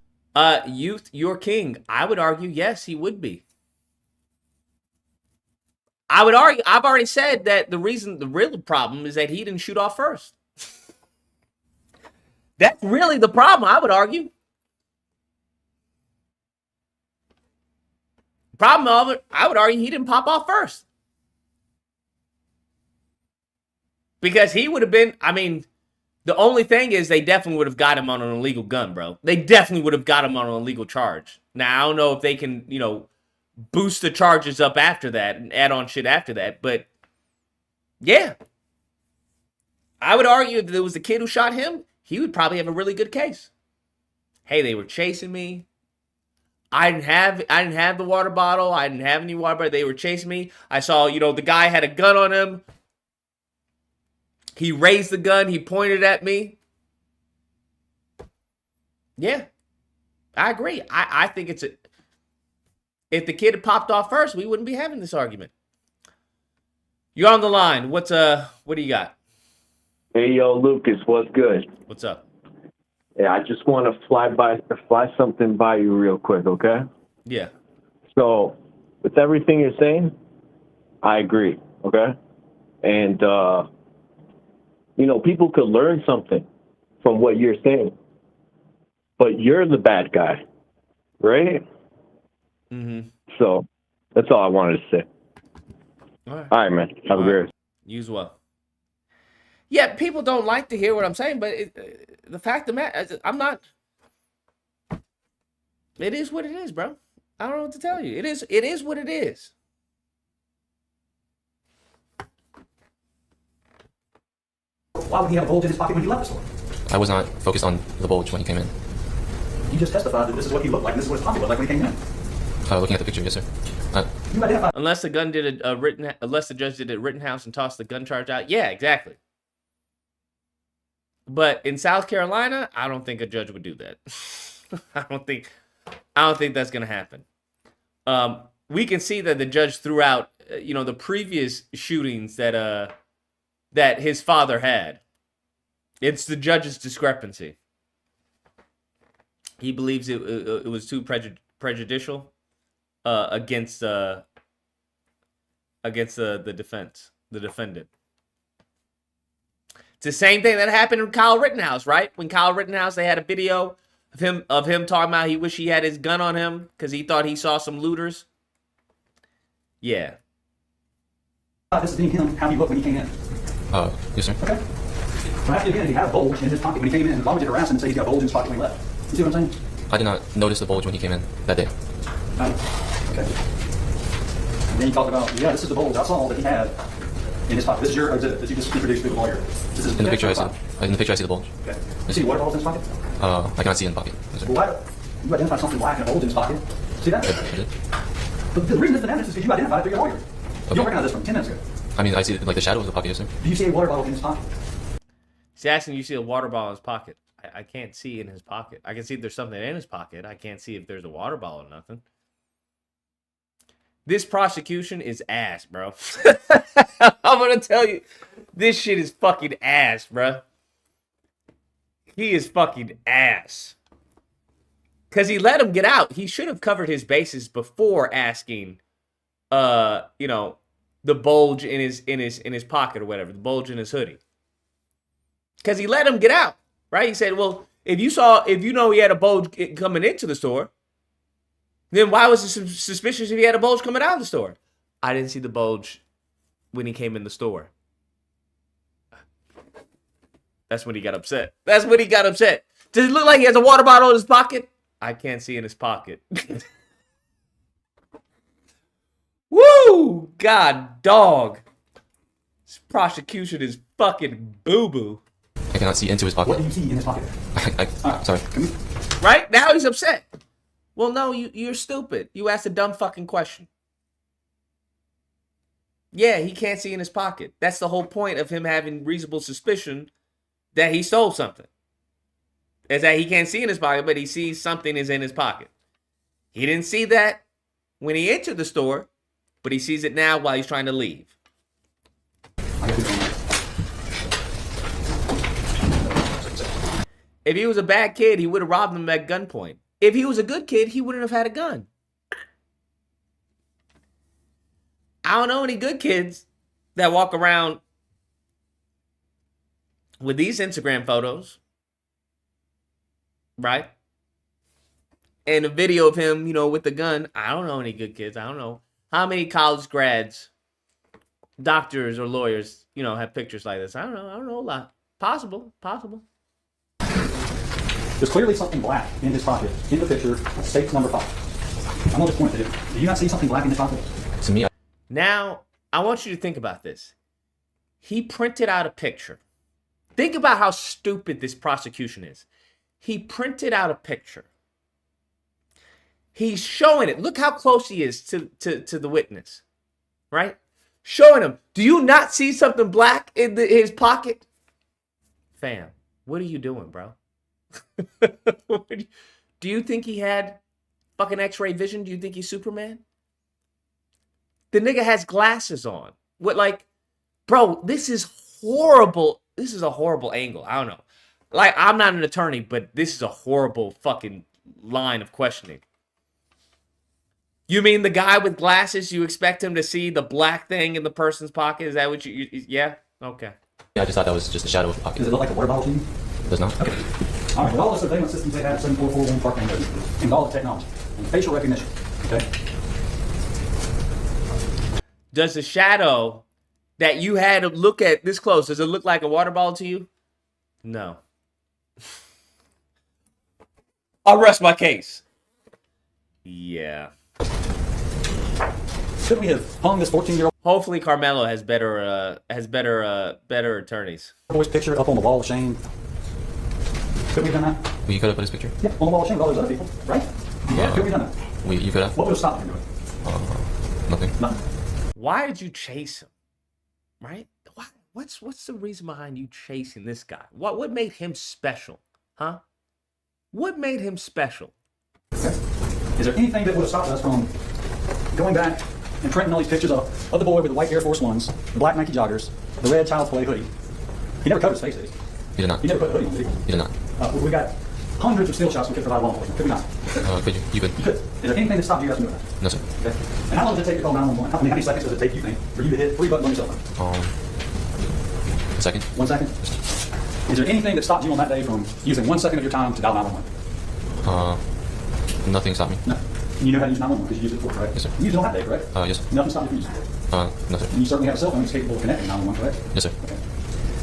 Youth, your king. I would argue, yes, he would be. I would argue, I've already said that the real problem is that he didn't shoot off first. That's really the problem, I would argue. Problem of it, I would argue he didn't pop off first. Because he would have been, I mean, the only thing is they definitely would have got him on an illegal gun, bro. They definitely would have got him on an illegal charge. Now, I don't know if they can, boost the charges up after that and add on shit after that. But, yeah. I would argue if it was the kid who shot him, he would probably have a really good case. Hey, they were chasing me. I didn't have the water bottle. I didn't have any water bottle. They were chasing me. I saw, the guy had a gun on him. He raised the gun. He pointed at me. Yeah, I agree. I think if the kid had popped off first, we wouldn't be having this argument. You're on the line. What do you got? Hey, yo, Lucas, what's good? What's up? Yeah, I just want to fly something by you real quick, okay? Yeah. So, with everything you're saying, I agree, okay? And, people could learn something from what you're saying. But you're the bad guy, right? Mm-hmm. So, that's all I wanted to say. All right, man. Have a great. You as well. Yeah, people don't like to hear what I'm saying, but the fact of the matter, I'm not. It is what it is, bro. I don't know what to tell you. It is what it is. Why would he have a bulge in his pocket when he left the store? I was not focused on the bulge when he came in. You just testified that this is what he looked like, and this is what his pocket looked like when he came in. Looking at the picture, yes, sir. You identified. Unless the gun did unless the judge did a Rittenhouse and tossed the gun charge out. Yeah, exactly. But in South Carolina, I don't think a judge would do that. I don't think that's gonna happen. We can see that the judge threw out, the previous shootings that his father had. It's the judge's discrepancy. He believes it was too prejudicial against the defense, the defendant. It's the same thing that happened in Kyle Rittenhouse, right? When Kyle Rittenhouse, they had a video of him talking about he wished he had his gun on him because he thought he saw some looters. Yeah. This is being him, how he looked when he came in. Yes, sir. Okay. So after again, he had a bulge in his pocket when he came in, and as long as you harass him and say he's got a bulge in his pocket when he left. You see what I'm saying? I did not notice the bulge when he came in that day. Okay. And then you talk about, this is the bulge I saw that he had in his pocket. This is your exhibit that you just introduced to the lawyer. This is in the picture I see. In the picture I see the bulge. Okay. You see the water bottles in his pocket? I cannot see in the pocket. Yes, well, why, you identified something black and a bulge in his pocket. See that? I did. But the reason this is evidence is because you identified it through your lawyer. You don't recognize this from 10 minutes ago. I mean, I see like the shadow of the pocket, yes, sir. Do you see a water bottle in his pocket? He's asking you see a water bottle in his pocket. I can't see in his pocket. I can see if there's something in his pocket. I can't see if there's a water bottle or nothing. This prosecution is ass, bro. I'm going to tell you, this shit is fucking ass, bro. He is fucking ass. Because he let him get out. He should have covered his bases before asking, the bulge in his pocket or whatever, the bulge in his hoodie. Because he let him get out, right? He said, well, if you know he had a bulge coming into the store, then why was it suspicious if he had a bulge coming out of the store? I didn't see the bulge when he came in the store. That's when he got upset. Does it look like he has a water bottle in his pocket? I can't see in his pocket. Woo! God, dog. This prosecution is fucking boo-boo. I cannot see into his pocket. What do you see in his pocket? Sorry. Right? Now he's upset. Well, no, you're stupid. You asked a dumb fucking question. Yeah, he can't see in his pocket. That's the whole point of him having reasonable suspicion that he stole something. Is that he can't see in his pocket, but he sees something is in his pocket. He didn't see that when he entered the store, but he sees it now while he's trying to leave. If he was a bad kid, he would have robbed them at gunpoint. If he was a good kid, he wouldn't have had a gun. I don't know any good kids that walk around with these Instagram photos, right? And a video of him, with the gun. I don't know any good kids. I don't know how many college grads, doctors or lawyers, have pictures like this. I don't know a lot. Possible. There's clearly something black in his pocket. In the picture, states number 5. I'm going to point to it. Do you not see something black in his pocket? To me, now, I want you to think about this. He printed out a picture. Think about how stupid this prosecution is. He printed out a picture. He's showing it. Look how close he is to the witness, right? Showing him. Do you not see something black in his pocket? Fam, what are you doing, bro? Do you think he had fucking X-ray vision? Do you think he's Superman? The nigga has glasses on. Bro, this is horrible. This is a horrible angle. I don't know. I'm not an attorney, but this is a horrible fucking line of questioning. You mean the guy with glasses, you expect him to see the black thing in the person's pocket? Is that what you yeah? Okay. Yeah, I just thought that was just the shadow of the pocket. Does it look like a water bottle to you? It does not. Okay. All right, with all the surveillance systems they have at 7441 Park Lane Road, and all the technology, and facial recognition, okay? Does the shadow that you had to look at this close, does it look like a water bottle to you? No. I'll rest my case. Yeah. Could we have hung this 14-year-old Hopefully Carmelo has better attorneys. boy's picture up on the wall of shame? Could we have done that? We could have put his picture. Yeah, on the wall of shame with all those other people, right? Yeah, could we have done that? You could have. What would have stopped you from doing it? Nothing. Nothing. Why did you chase him? Right? What's the reason behind you chasing this guy? What made him special? Huh? What made him special? Is there anything that would have stopped us from going back and printing all these pictures of the boy with the white Air Force Ones, the black Nike joggers, the red Child's Play hoodie? He never covered his face, did he? He did not. He never put a hoodie on, did he? He did not. We got hundreds of still shots we could provide law enforcement. Could we not? Could you? You could. You could. Is there anything that stopped you guys from doing that? No, sir. Okay. And how long does it take to call 911? How many seconds does it take, you think, for you to hit 3 buttons on your cell phone? A second. 1 second? Is there anything that stopped you on that day from using 1 second of your time to dial 911? Nothing stopped me. No. And you know how to use 911 because you used it before, correct? Yes, sir. You used it on that day, correct? Yes, sir. Nothing stopped you from using it. No, sir. And you certainly have a cell phone that's capable of connecting 911, correct? Yes, sir. Okay.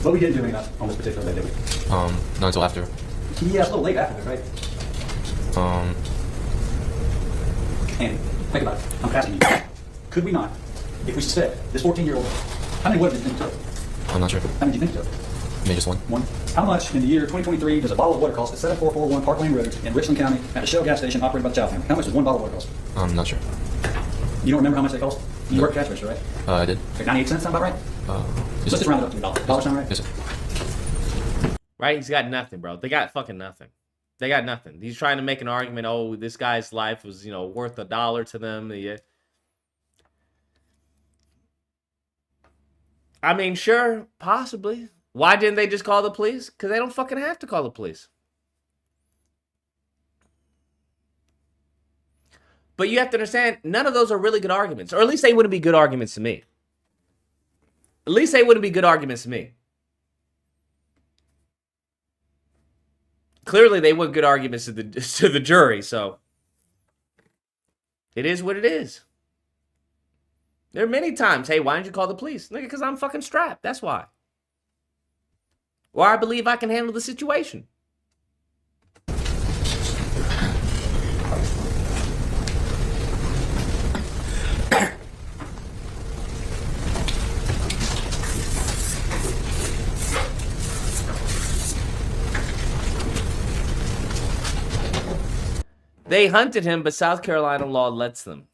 But we didn't do anything on this particular day, did we? Not until after. Yeah, it's a little late after that, right? And think about it. I'm asking you. Could we not, if we suspect this 14-year-old, how many water did you think took? I'm not sure. How many do you think took? Maybe just one. One. How much in the year 2023 does a bottle of water cost at 7441 Park Lane Road in Richland County at a Shell gas station operated by the Chow family? How much does one bottle of water cost? I'm not sure. You don't remember how much they cost? You work cash register, right? I did. Like 98 cents sound about right? Yes, Let's just round it up to $1. $1 sound right? Yes, sir. Right? He's got nothing, bro. They got fucking nothing. They got nothing. He's trying to make an argument. Oh, this guy's life was, worth $1 to them. Yeah. I mean, sure, possibly. Why didn't they just call the police? Because they don't fucking have to call the police. But you have to understand, none of those are really good arguments. Or at least they wouldn't be good arguments to me. At least they wouldn't be good arguments to me. Clearly, they weren't good arguments to the jury, so it is what it is. There are many times, hey, why didn't you call the police? Nigga, because I'm fucking strapped. That's why. Or I believe I can handle the situation. They hunted him, but South Carolina law lets them.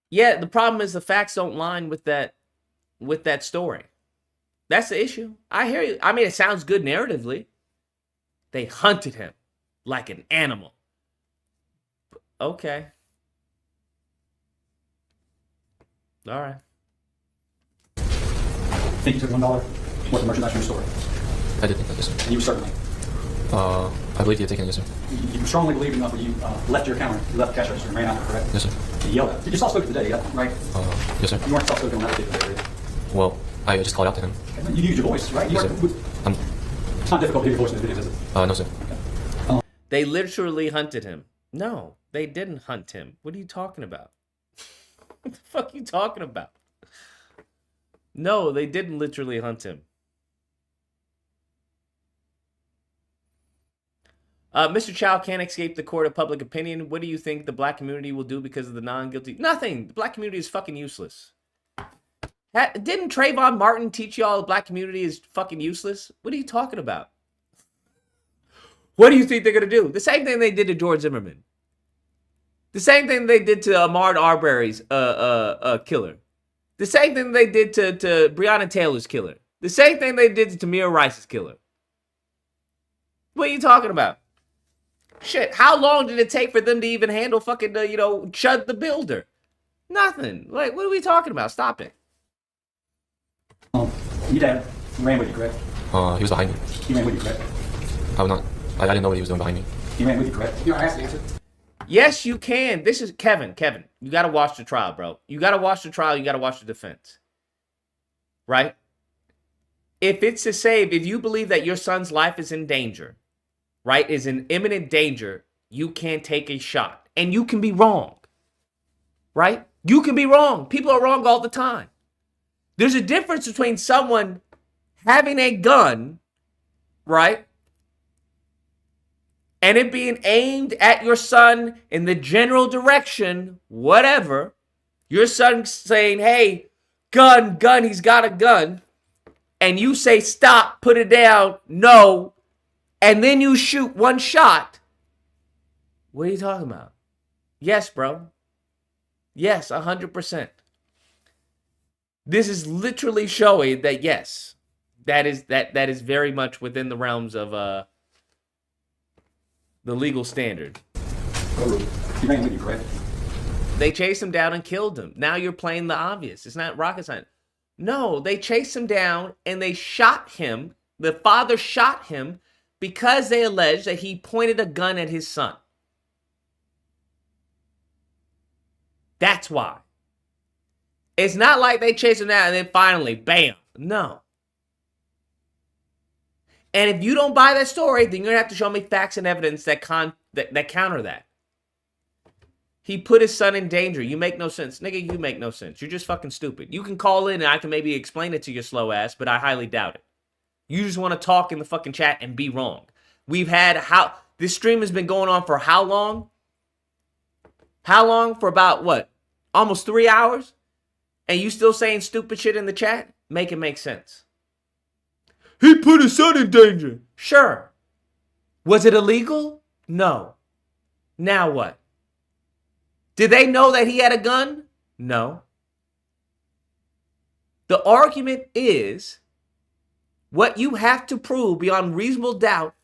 Yeah, the problem is the facts don't line with that story. That's the issue. I hear you. I mean, it sounds good narratively. They hunted him like an animal. Okay. All right. Think you took $1 worth of merchandise from your store? I did think that, yes, sir. And you were certainly. I believe you had taken it, yes, sir. You strongly believed enough that you left your counter, you left the cash register and ran out, correct? Yes, sir. You yelled at him. You soft spoken today, right? Yes, sir. You weren't soft spoken on that particular day. Well, I just called out to him. You used your voice, right? Yes, sir. It's not difficult to hear your voice in the videos, is it? No, sir. Okay. They literally hunted him. No, they didn't hunt him. What are you talking about? What the fuck are you talking about? No, they didn't literally hunt him. Mr. Chow can't escape the court of public opinion. What do you think the black community will do because of the non-guilty? Nothing. The black community is fucking useless. Didn't Trayvon Martin teach y'all the black community is fucking useless? What are you talking about? What do you think they're going to do? The same thing they did to George Zimmerman. The same thing they did to Ahmaud Arbery's killer. The same thing they did to Breonna Taylor's killer. The same thing they did to Tamir Rice's killer. What are you talking about? Shit, how long did it take for them to even handle fucking, Chud the Builder? Nothing. Like, what are we talking about? Stop it. Your dad ran with you, correct? He was behind me. He ran with you, correct? I was not. I didn't know what he was doing behind me. He ran with you, correct? You know, I asked the answer. Yes, you can. This is Kevin. You got to watch the trial, bro. You got to watch the trial. You got to watch the defense. Right? If it's to save, if you believe that your son's life is in danger, right, is in imminent danger, you can't take a shot. And you can be wrong. Right? You can be wrong. People are wrong all the time. There's a difference between someone having a gun, right, and it being aimed at your son in the general direction, whatever, Your son saying, hey, gun, he's got a gun. And you say, stop, put it down, no. And then you shoot one shot. What are you talking about? Yes, bro. Yes, 100%. This is literally showing that, yes, that is very much within the realms of the legal standard. He ran with you, correct? They chased him down and killed him. Now you're playing the obvious. It's not rocket science. No, they chased him down and they shot him. The father shot him because they alleged that he pointed a gun at his son. That's why. It's not like they chased him down and then finally, bam. No. And if you don't buy that story, then you're going to have to show me facts and evidence that counter that. He put his son in danger. You make no sense. Nigga, you make no sense. You're just fucking stupid. You can call in and I can maybe explain it to your slow ass, but I highly doubt it. You just want to talk in the fucking chat and be wrong. This stream has been going on for how long? How long? For about what? Almost 3 hours? And you still saying stupid shit in the chat? Make it make sense. He put his son in danger. Sure. Was it illegal? No. Now what? Did they know that he had a gun? No. The argument is what you have to prove beyond reasonable doubt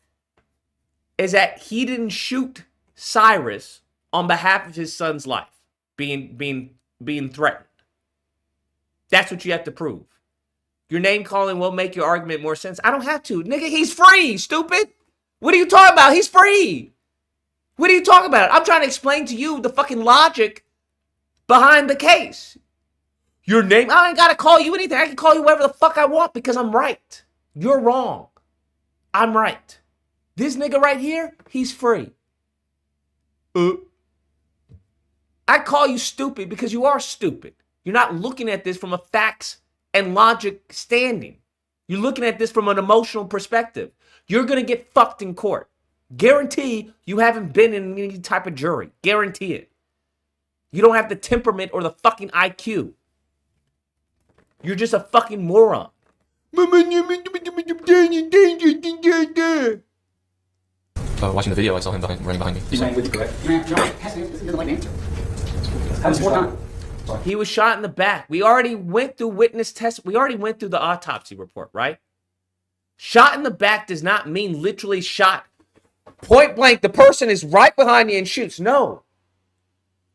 is that he didn't shoot Cyrus on behalf of his son's life being threatened. That's what you have to prove. Your name calling will make your argument more sense. I don't have to. Nigga, he's free, stupid. What are you talking about? He's free. What are you talking about? I'm trying to explain to you the fucking logic behind the case. Your name, I ain't got to call you anything. I can call you whatever the fuck I want because I'm right. You're wrong. I'm right. This nigga right here, he's free. I call you stupid because you are stupid. You're not looking at this from a facts and logic standing. You're looking at this from an emotional perspective. You're going to get fucked in court. Guarantee you haven't been in any type of jury. Guarantee it. You don't have the temperament or the fucking IQ. You're just a fucking moron. Watching the video, I saw him running behind me. He's running with you, correct? He was shot in the back. We already went through witness test. We already went through the autopsy report, right? Shot in the back does not mean literally shot point blank. The person is right behind you and shoots. No.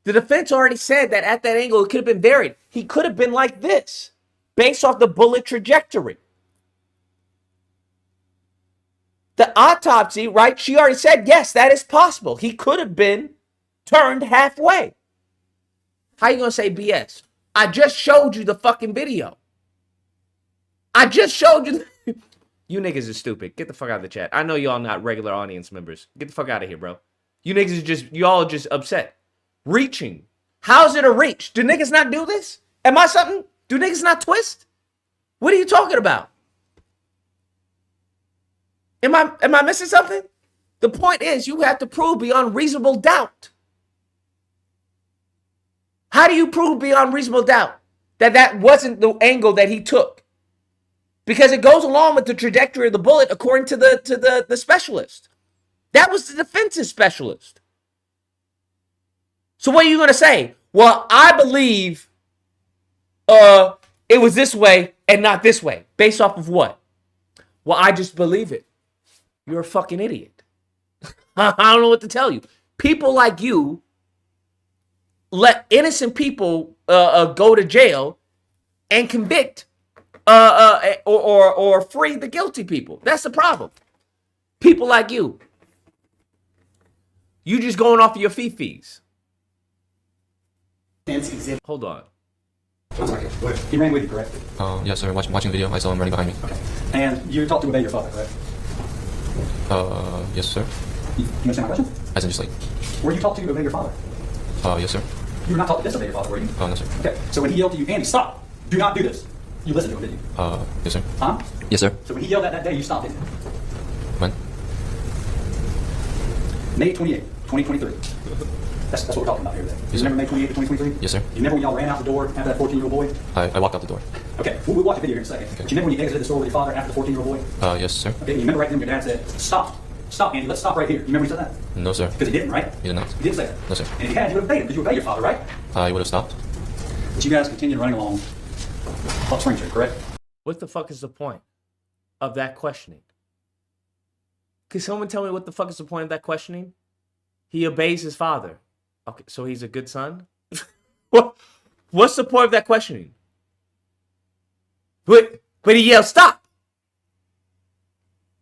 The defense already said that at that angle, it could have been varied. He could have been like this based off the bullet trajectory. The autopsy, right? She already said, yes, that is possible. He could have been turned halfway. How you going to say BS? I just showed you the fucking video. I just showed you. You niggas are stupid. Get the fuck out of the chat. I know y'all not regular audience members. Get the fuck out of here, bro. You niggas are just, y'all are just upset. Reaching. How's it a reach? Do niggas not do this? Am I something? Do niggas not twist? What are you talking about? Am I missing something? The point is you have to prove beyond reasonable doubt. How do you prove beyond reasonable doubt that that wasn't the angle that he took? Because it goes along with the trajectory of the bullet according to the specialist. That was the defense's specialist. So what are you going to say? Well, I believe it was this way and not this way. Based off of what? Well, I just believe it. You're a fucking idiot. I don't know what to tell you. People like you let innocent people go to jail and convict or free the guilty people. That's the problem. People like you. You just going off of your fees. Hold on. I'm sorry. He ran with you, correct? Yes, sir. Watching the video, I saw him running behind me. Okay. And you talked to obey your father, correct? Yes, sir. You understand my question? As in just like... Were you taught to obey your father? Yes, sir. You were not taught to disobey your father, were you? No, sir. Okay. So when he yelled to you, Andy, stop! Do not do this. You listened to him, didn't you? Yes, sir. Huh? Yes, sir. So when he yelled that day, you stopped, didn't you? When? May 28, 2023. That's what we're talking about here today. Yes, You remember sir. May 28th, 2023? Yes, sir. You remember when y'all ran out the door after that 14-year-old boy? I walked out the door. Okay, we'll watch a video here in a second. Okay. Do you remember when you exited the store with your father after the 14-year-old boy? Yes, sir. Okay, you remember right then your dad said, stop. Stop, Andy, let's stop right here. You remember he said that? No, sir. Because he didn't, right? He did not. He didn't say that. No, sir. And if he had, you would have obeyed him because you obeyed your father, right? I would have stopped. But you guys continued running along up Spring Street, correct? What the fuck is the point of that questioning? Can someone tell me what the fuck is the point of that questioning? He obeys his father. Okay, so he's a good son? What's the point of that questioning? But he yelled, stop!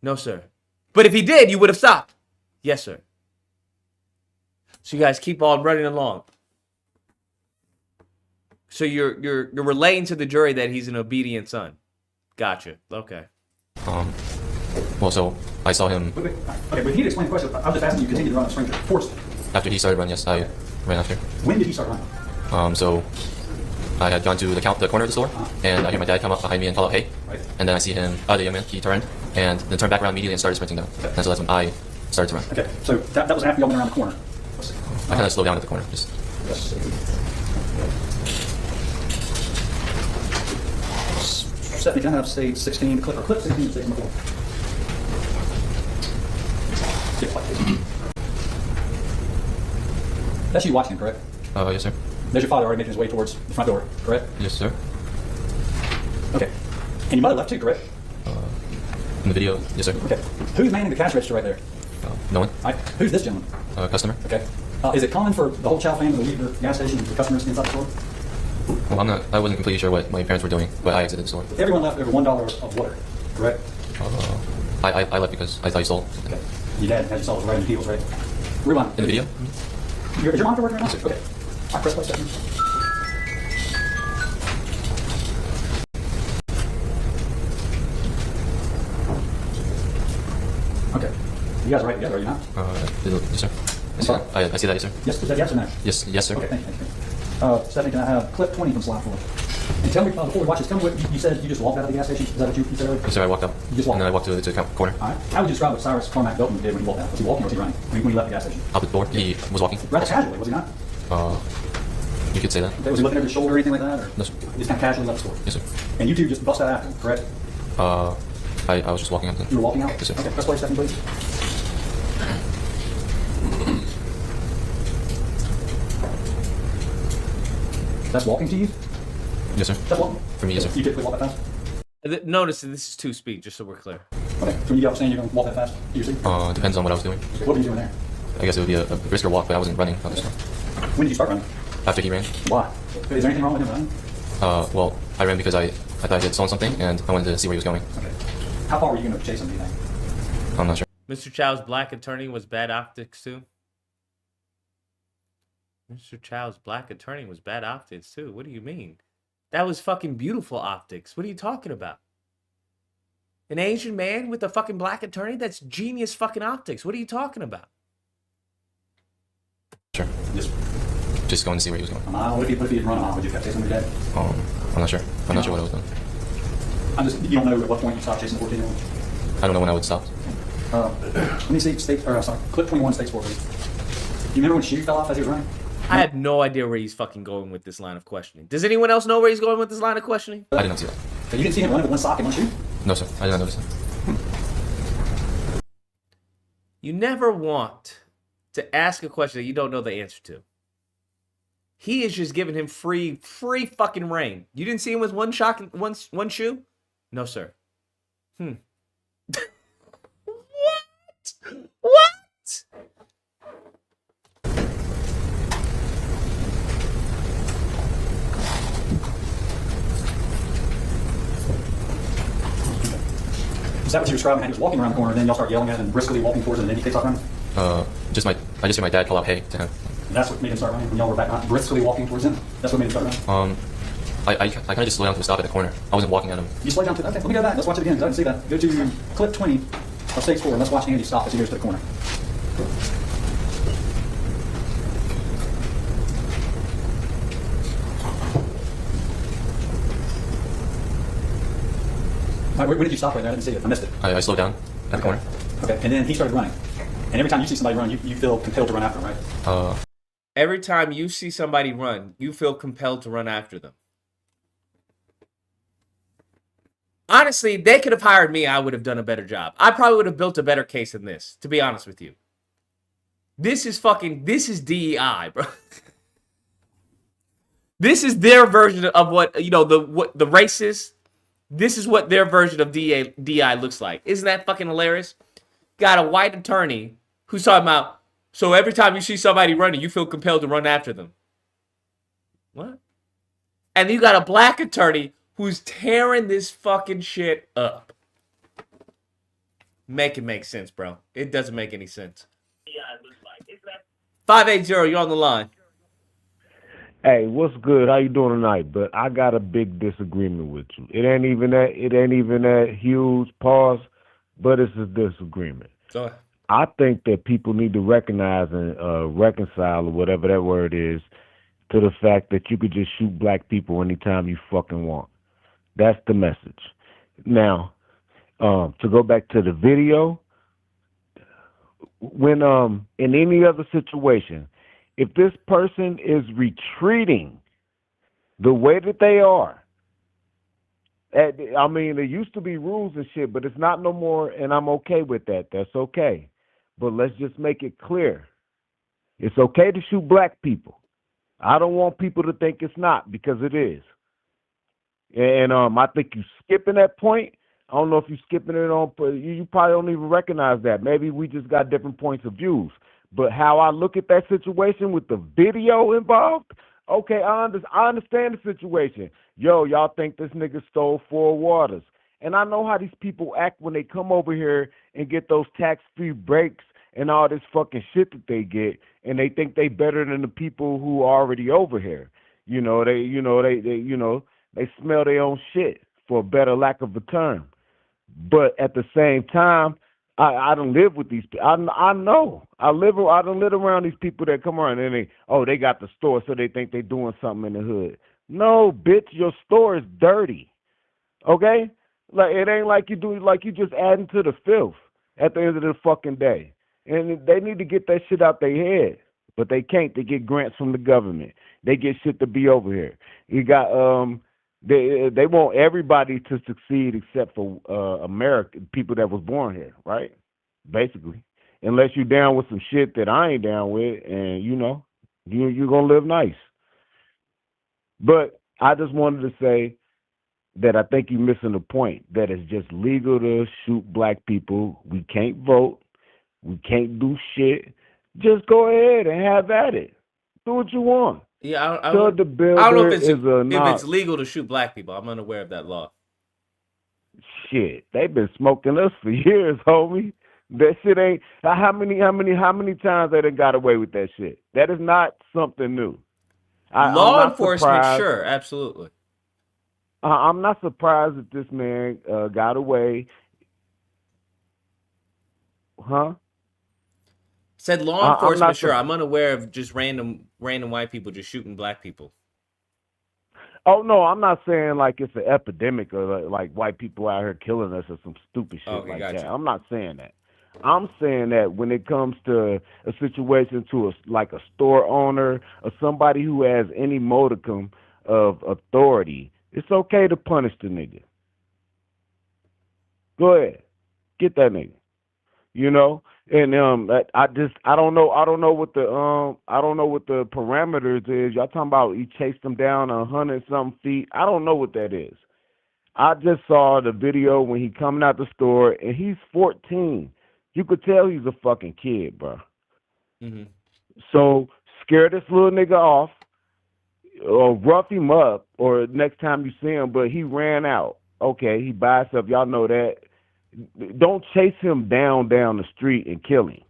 No, sir. But if he did, you would have stopped. Yes, sir. So you guys keep on running along. So you're relaying to the jury that he's an obedient son. Gotcha. Okay. Well, so I saw him Wait. Okay, but you need to explain the question. I was just asking you to continue to run up Spring Street. Forced. after he started running. Yes, I ran after. When did he start running? So I had gone to the corner of the store, and I hear my dad come up behind me and call out, "Hey!" Right. And then I see him, the young man. He turned and then turned back around immediately and started sprinting down. Okay. And so that's when I started to run. Okay, so that was after y'all went around the corner. Let's see. I kind of slowed down at the corner. Just Stephanie, can I have say 16 clip 16 and 16 before? That's you watching, correct? Yes, sir. There's your father already making his way towards the front door, correct? Yes, sir. Okay. And your mother left too, correct? In the video, yes, sir. Okay. Who's manning the cash register right there? No one. All right. Who's this gentleman? Customer. Okay. Is it common for the whole Chow family to leave the gas station with the customers inside the store? Well, I wasn't completely sure what my parents were doing, but I exited the store. Everyone left over $1 of water, correct? I left because I thought he stole. Okay. Your dad had you saw was right in the heels, right? Rewind. In the video? Is your monitor working right now? Okay. All right, press play, Stephanie. Okay. You guys are right together, are you not? Yes, sir. Sorry? I see that, yes, sir. Yes, is that yes or no? Yes, sir. Okay, thank you. Stephanie, can I have clip 20 from slide 4? And tell me, before we watch this, tell me what you said. You just walked out of the gas station? Is that what you said earlier? Yes, sir. I walked up. You just walked and then I walked to the corner. All right. How would you describe what Cyrus Carmack-Belton did when he walked out? Was he walking or was he running when he left the gas station? Out the door. He was walking. Rather casually, was he not? You could say that. Okay, was he looking over his shoulder or anything like that? Or No, sir. He just kind of casually left the store? Yes, sir. And you two just bust out after him, correct? I was just walking up. You were walking out? Yes, sir. Okay, press play, Stephanie, please. That's walking to you? Yes, sir. That's walking? For me, yes, sir. You typically walk that fast? Notice that this is 2-speed, just so we're clear. Okay, so when you get up saying you're going to walk that fast, do you see? Depends on what I was doing. What were you doing there? I guess it would be a brisker walk, but I wasn't running out the store. When did you start running? After he ran. Why? Is there anything wrong with him running? Well, I ran because I thought he had stolen something, and I wanted to see where he was going. Okay. How far were you going to chase him, do you think? I'm not sure. Mr. Chow's black attorney was bad optics too. Mr. Chow's black attorney was bad optics too. What do you mean? That was fucking beautiful optics. What are you talking about? An Asian man with a fucking black attorney? That's genius fucking optics. What are you talking about? Sure. Just going to see where he was going. What if he didn't run a mile? Would you have kept chasing your dad? I'm not sure. I'm not sure what I was doing. You don't know at what point you stopped chasing the 14-year-old? I don't know when I would stop. Let me see, clip 21, state sport, please. You remember when Shoe fell off as he was running? I have no idea where he's fucking going with this line of questioning. Does anyone else know where he's going with this line of questioning? I did not see that. So you didn't see him running with one sock and one shoe? No, sir. I did not notice that. You never want to ask a question that you don't know the answer to. He is just giving him free fucking reign. You didn't see him with one shock and one shoe? No, sir. What? What? Is that what you were describing? How he was walking around the corner, and then y'all start yelling at him and briskly walking towards him, and then he takes off running? I just hear my dad call out "Hey" to him. And that's what made him start running. When y'all were back briskly walking towards him, that's what made him start running. I kind of just slowed down to a stop at the corner. I wasn't walking at him. You slowed down to okay. Let me go back. Let's watch it again because I didn't see that. Go to clip 20 of stage 4, and let's watch Andy stop as he goes to the corner. All right, where did you stop right there? I didn't see it. I missed it. I slowed down at the corner. Okay, and then he started running. And every time you see somebody run, you feel compelled to run after him, right? Every time you see somebody run, you feel compelled to run after them. Honestly, they could have hired me. I would have done a better job. I probably would have built a better case than this, to be honest with you. This is DEI, bro. This is their version of what, the racist. This is what their version of DEI looks like. Isn't that fucking hilarious? Got a white attorney who's talking about, so every time you see somebody running, you feel compelled to run after them. What? And you got a black attorney who's tearing this fucking shit up. Make it make sense, bro. It doesn't make any sense. 580, you're on the line. Hey, what's good? How you doing tonight? But I got a big disagreement with you. It ain't even that huge pause, but it's a disagreement. Go ahead. I think that people need to recognize and reconcile, or whatever that word is, to the fact that you could just shoot black people anytime you fucking want. That's the message. Now, to go back to the video, when in any other situation, if this person is retreating the way that they are, I mean, there used to be rules and shit, but it's not no more, and I'm okay with that. That's okay. But let's just make it clear. It's okay to shoot black people. I don't want people to think it's not, because it is. And I think you skipping that point. I don't know if you're skipping it on, but you probably don't even recognize that. Maybe we just got different points of views. But how I look at that situation with the video involved, okay, I understand the situation. Yo, y'all think this nigga stole 4 waters. And I know how these people act when they come over here and get those tax-free breaks and all this fucking shit that they get, and they think they better than the people who are already over here. They smell their own shit, for a better lack of a term. But at the same time, I don't live with these people. I know. I don't live around these people that come around and they got the store, so they think they doing something in the hood. No, bitch, your store is dirty. Okay? Like, it ain't like you just adding to the filth at the end of the fucking day. And they need to get that shit out their head. But they can't. They get grants from the government. They get shit to be over here. You got they want everybody to succeed except for American people that was born here, right? Basically. Unless you're down with some shit that I ain't down with, and you're gonna live nice. But I just wanted to say that I think you're missing the point, that it's just legal to shoot black people. We can't vote. We can't do shit. Just go ahead and have at it. Do what you want. Yeah, I don't know if it's legal to shoot black people. I'm unaware of that law. Shit, they've been smoking us for years, homie. That shit ain't. How many times they done got away with that shit? That is not something new. Law enforcement, sure, absolutely. I'm not surprised that this man got away. Huh? Said law enforcement, sure. I'm unaware of just random white people just shooting black people. Oh, no, I'm not saying like it's an epidemic or like white people out here killing us or some stupid shit like that. I'm not saying that. I'm saying that when it comes to a situation to like a store owner or somebody who has any modicum of authority, it's okay to punish the nigga. Go ahead. Get that nigga. And I don't know what the parameters is. Y'all talking about he chased him down 100-something feet. I don't know what that is. I just saw the video when he coming out the store, and he's 14. You could tell he's a fucking kid, bro. Mm-hmm. So scare this little nigga off, or rough him up, or next time you see him. But he ran out. Okay, he by himself. Y'all know that. Don't chase him down the street and kill him.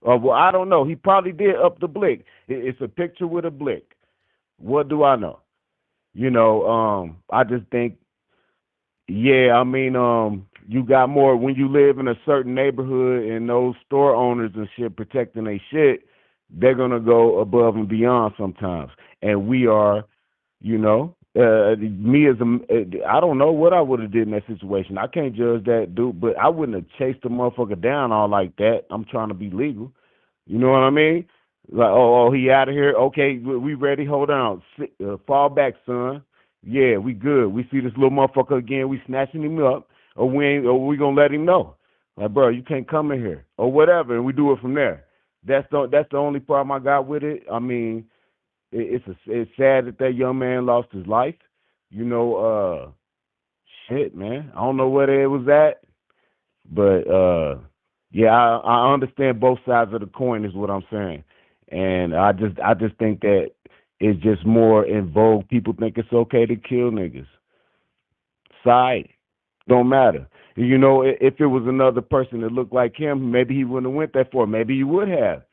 Well, I don't know. He probably did up the blick. It's a picture with a blick. What do I know? I just think, you got more when you live in a certain neighborhood and those store owners and shit protecting their shit, they're going to go above and beyond sometimes. And we are, I don't know what I would have did in that situation. I can't judge that dude, but I wouldn't have chased the motherfucker down all like that. I'm trying to be legal. You know what I mean? Like, oh, he out of here. Okay, we ready. Hold on. Fall back, son. Yeah, we good. We see this little motherfucker again. We snatching him up, or we gonna let him know. Like, bro, you can't come in here, or whatever, and we do it from there. That's the only problem I got with it. I mean, it's sad that young man lost his life. You know, shit, man. I don't know where it was at, but yeah, I understand both sides of the coin is what I'm saying, and I just think that it's just more in vogue. People think it's okay to kill niggas. Side don't matter. You know, if it was another person that looked like him, maybe he wouldn't have went that far. Maybe he would have.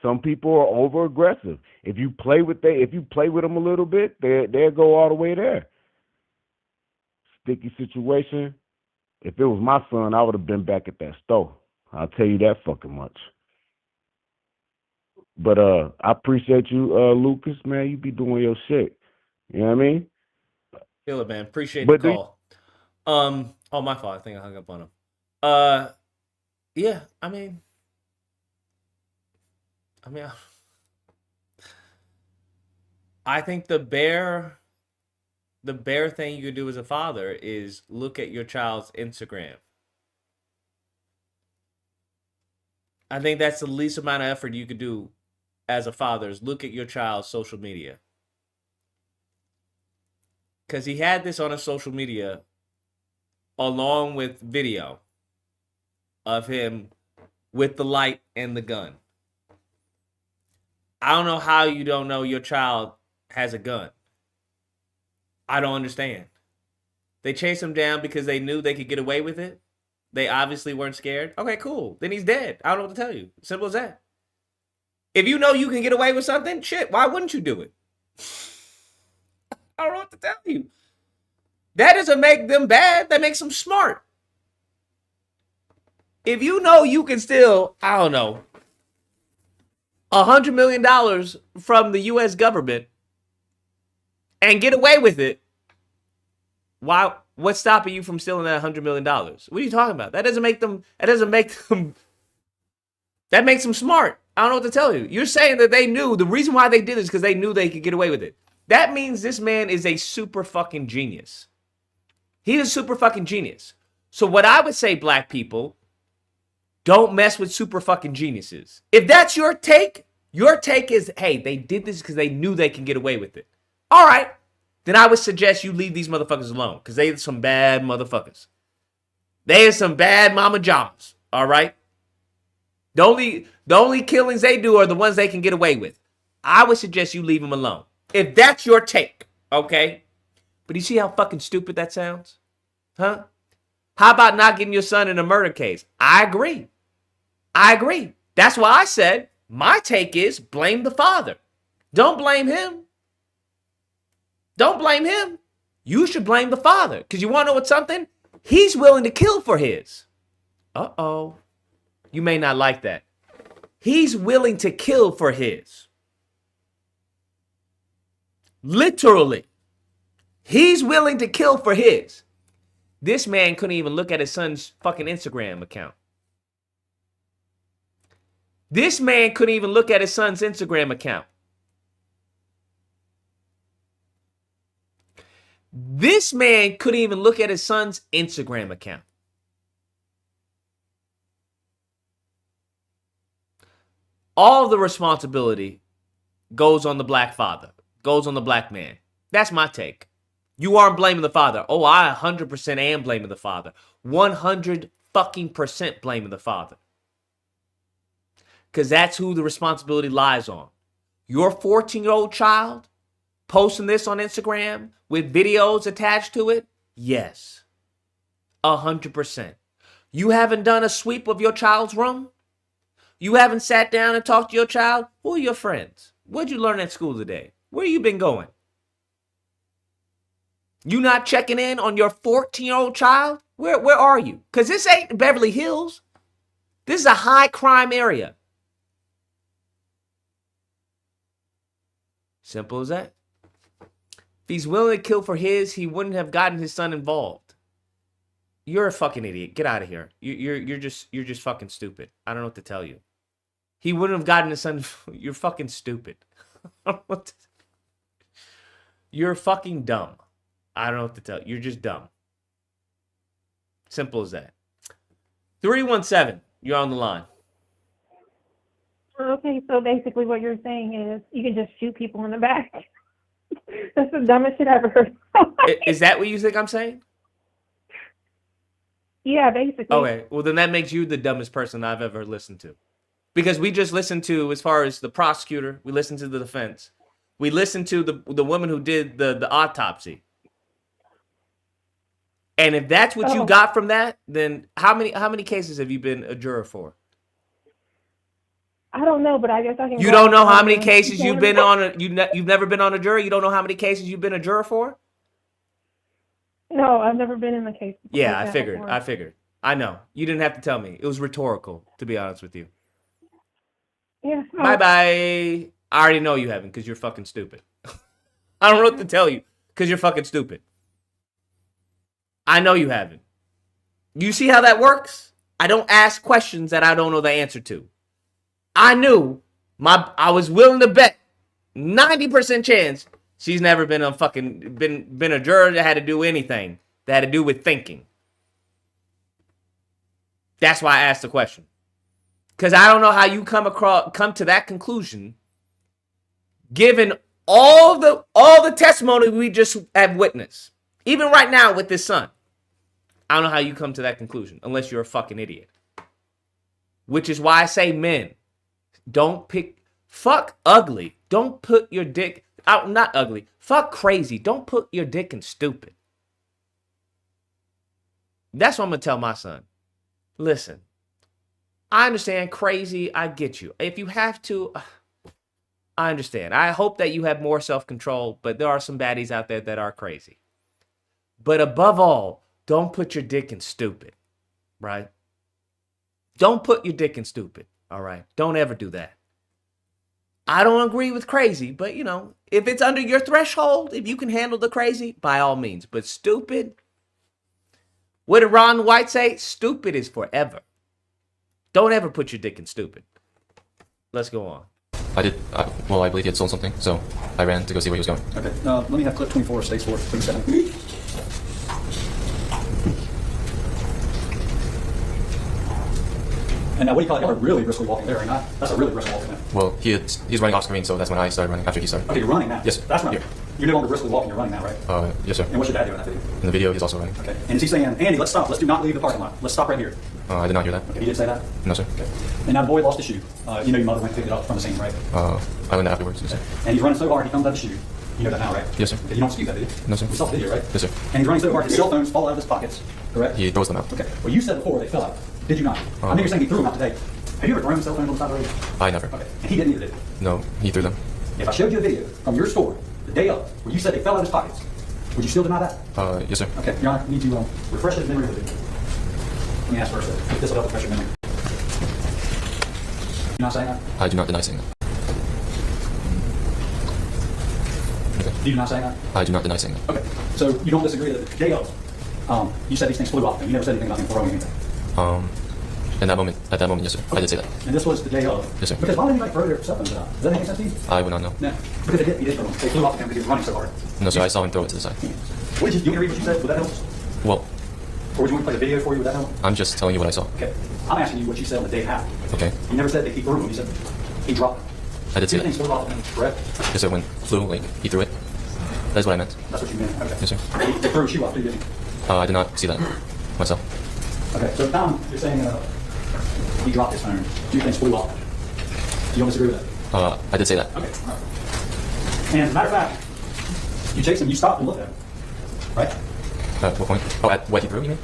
Some people are over aggressive. If you play with them a little bit, they'll go all the way there. Sticky situation. If it was my son, I would have been back at that store. I'll tell you that fucking much. But I appreciate you, Lucas, man. You be doing your shit. You know what I mean? Feel it, man. Appreciate the call. Oh, my fault. I think I hung up on him. Yeah, I mean, I think the bare thing you could do as a father is look at your child's Instagram. I think that's the least amount of effort you could do as a father is look at your child's social media. Because he had this on his social media along with video of him with the light and the gun. I don't know how you don't know your child has a gun. I don't understand. They chased him down because they knew they could get away with it. They obviously weren't scared. Okay, cool. Then he's dead. I don't know what to tell you. Simple as that. If you know you can get away with something, shit, why wouldn't you do it? I don't know what to tell you. That doesn't make them bad. That makes them smart. If you know you can steal, I don't know, $100 million from the U.S. government and get away with it, what's stopping you from stealing that $100 million? What are you talking about? That makes them smart. I don't know what to tell you. You're saying that they knew the reason why they did this because they knew they could get away with it. That means this man is a super fucking genius. He is a super fucking genius. So what I would say, black people, don't mess with super fucking geniuses. If that's your take is, hey, they did this because they knew they can get away with it. All right. Then I would suggest you leave these motherfuckers alone because they are some bad motherfuckers. They are some bad mama jams. All right. The only killings they do are the ones they can get away with. I would suggest you leave them alone. If that's your take, okay? But you see how fucking stupid that sounds? Huh? How about not getting your son in a murder case? I agree. That's why I said my take is blame the father. Don't blame him. Don't blame him. You should blame the father. Because you want to know what's something? He's willing to kill for his. Uh-oh. You may not like that. He's willing to kill for his. Literally. He's willing to kill for his. This man couldn't even look at his son's fucking Instagram account. This man couldn't even look at his son's Instagram account. This man couldn't even look at his son's Instagram account. All the responsibility goes on the black father, goes on the black man. That's my take. You aren't blaming the father. Oh, I 100% am blaming the father. 100 fucking percent blaming the father. Because that's who the responsibility lies on. Your 14-year-old child posting this on Instagram with videos attached to it? Yes. 100%. You haven't done a sweep of your child's room? You haven't sat down and talked to your child? Who are your friends? What'd you learn at school today? Where you been going? You not checking in on your 14-year-old child? Where are you? Because this ain't Beverly Hills. This is a high crime area. Simple as that. If he's willing to kill for his, he wouldn't have gotten his son involved. You're a fucking idiot. Get out of here. You're just fucking stupid. I don't know what to tell you. he wouldn't have gotten his son. You're fucking stupid. You're fucking dumb. I don't know what to tell you. You're just dumb. Simple as that. 317, you're on the line. Okay, so basically what you're saying is you can just shoot people in the back. That's the dumbest shit I've ever heard. Is that what you think I'm saying? Yeah, basically. Okay, well then that makes you the dumbest person I've ever listened to. Because we just listened to, as far as the prosecutor, we listened to the defense. We listened to the woman who did the autopsy. And if that's what you got from that, then how many cases have you been a juror for? I don't know, but I guess I can. You don't know how many cases you've been on. You've never been on a jury. You don't know how many cases you've been a juror for. No, I've never been in the case. Yeah, like I that figured. before. I figured. I know. You didn't have to tell me. It was rhetorical, to be honest with you. Yeah. Bye bye. I already know you haven't because you're fucking stupid. I don't know what to tell you because you're fucking stupid. I know you haven't. You see how that works? I don't ask questions that I don't know the answer to. I knew I was willing to bet 90% chance she's never been a fucking been a juror that had to do anything that had to do with thinking. That's why I asked the question. Because I don't know how you come to that conclusion given all the testimony we just have witnessed. Even right now with this son. I don't know how you come to that conclusion unless you're a fucking idiot. Which is why I say men, don't pick, fuck ugly. Don't put your dick out, not ugly. Fuck crazy. Don't put your dick in stupid. That's what I'm going to tell my son. Listen, I understand crazy. I get you. If you have to, I understand. I hope that you have more self-control, but there are some baddies out there that are crazy. But above all, don't put your dick in stupid, right? Don't put your dick in stupid, all right? Don't ever do that. I don't agree with crazy, but, you know, if it's under your threshold, if you can handle the crazy, by all means. But stupid, what did Ron White say? Stupid is forever. Don't ever put your dick in stupid. Let's go on. I believe he had sold something, so I ran to go see where he was going. Okay, let me have clip 24, stage 4, 37. And now, what do you call it? Y'all are really briskly walking there, right? That's a really brisk walk. Well, he's running off screen, so that's when I started running after he started. Okay, you're running now. Yes, sir. That's running. You're no longer briskly walking. You're running now, right? Yes, sir. And what's your dad doing in that video? In the video, he's also running. Okay. And is he saying, Andy, let's stop. Let's do not leave the parking lot. Let's stop right here. I did not hear that. Okay, he didn't say that? No, sir. Okay. And now the boy lost his shoe. You know your mother went and picked it up from the scene, right? I went afterwards, yes, sir. And he's running so hard, he comes out of the shoe. You know that now, right? Yes, sir. Okay, you don't dispute that, do you? No, sir. We saw the video, right? Yes, sir. And he's running so hard, his cell phones fall out of his pockets, correct? He throws them out. Okay. Well, you said before they fell out. Did you not? I know you're saying he threw them out today. Have you ever thrown cell phones on the side of the road? I never. Okay. And he didn't either, did he? No, he threw them. If I showed you a video from your store the day of where you said they fell out of his pockets, would you still deny that? Yes, sir. Okay, Your Honor, I need to refresh his memory of the video. Let me ask first, if this will help refresh your memory. You're not saying that? I do not deny saying that. Okay. Do you not say that? I do not deny saying that. Okay, so you don't disagree that the day of, you said these things flew off, and you never said anything about him throwing anything? At that moment, yes, sir. I did say that. And this was the day of? Yes, sir. Because why would anybody throw their cell phones out? Does that make sense to you? I would not know. No, because he did throw them. They flew off of him because he was running so hard. No, sir. I saw him throw it to the side. What did you want me to read what you said? Would that help? Well, or would you want me to play the video for you? Would that help? I'm just telling you what I saw. Okay, I'm asking you what you said on the day it happened. Okay. You never said that he threw them. You said he dropped them. I did say Two things that. flew off of him, correct? Yes, sir. When flew, like he threw it. That's what I meant. That's what you meant. Okay. Yes, sir. They threw a shoe off, didn't you? I did not see that myself. Okay, so Tom, you're saying he dropped his phone. Two things flew off. You don't disagree with that? I did say that. Okay, all right. And as a matter of fact, you chased him, you stopped and looked at him, right? At what point? Oh, at what he threw, you mean?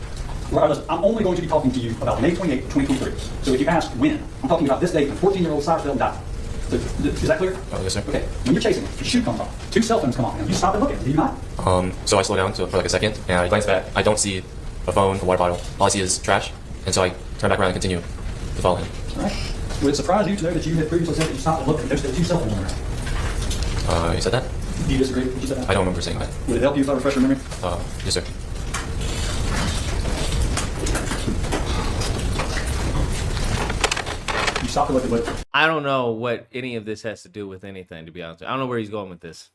Well, I'm only going to be talking to you about May 28, 2023. So if you ask when, I'm talking about this date when 14-year-old Cyrus Belton died. So, is that clear? Yes, sir. Okay, when you're chasing him, your shoe comes off. Two cell phones come off him. You stop and look at him, do you not? So I slow down for like a second, and I glance back. I don't see a phone, a water bottle. All I see is trash, and so I turn back around and continue to follow him. All right. Would it surprise you to know that you had previously said that you stopped and looked at him? There's two cell phones around. You said that? Do you disagree with what you said? I don't remember saying that. Would it help you if I refresh your memory? Yes, sir. stop to look at what? I don't know what any of this has to do with anything, to be honest. I don't know where he's going with this.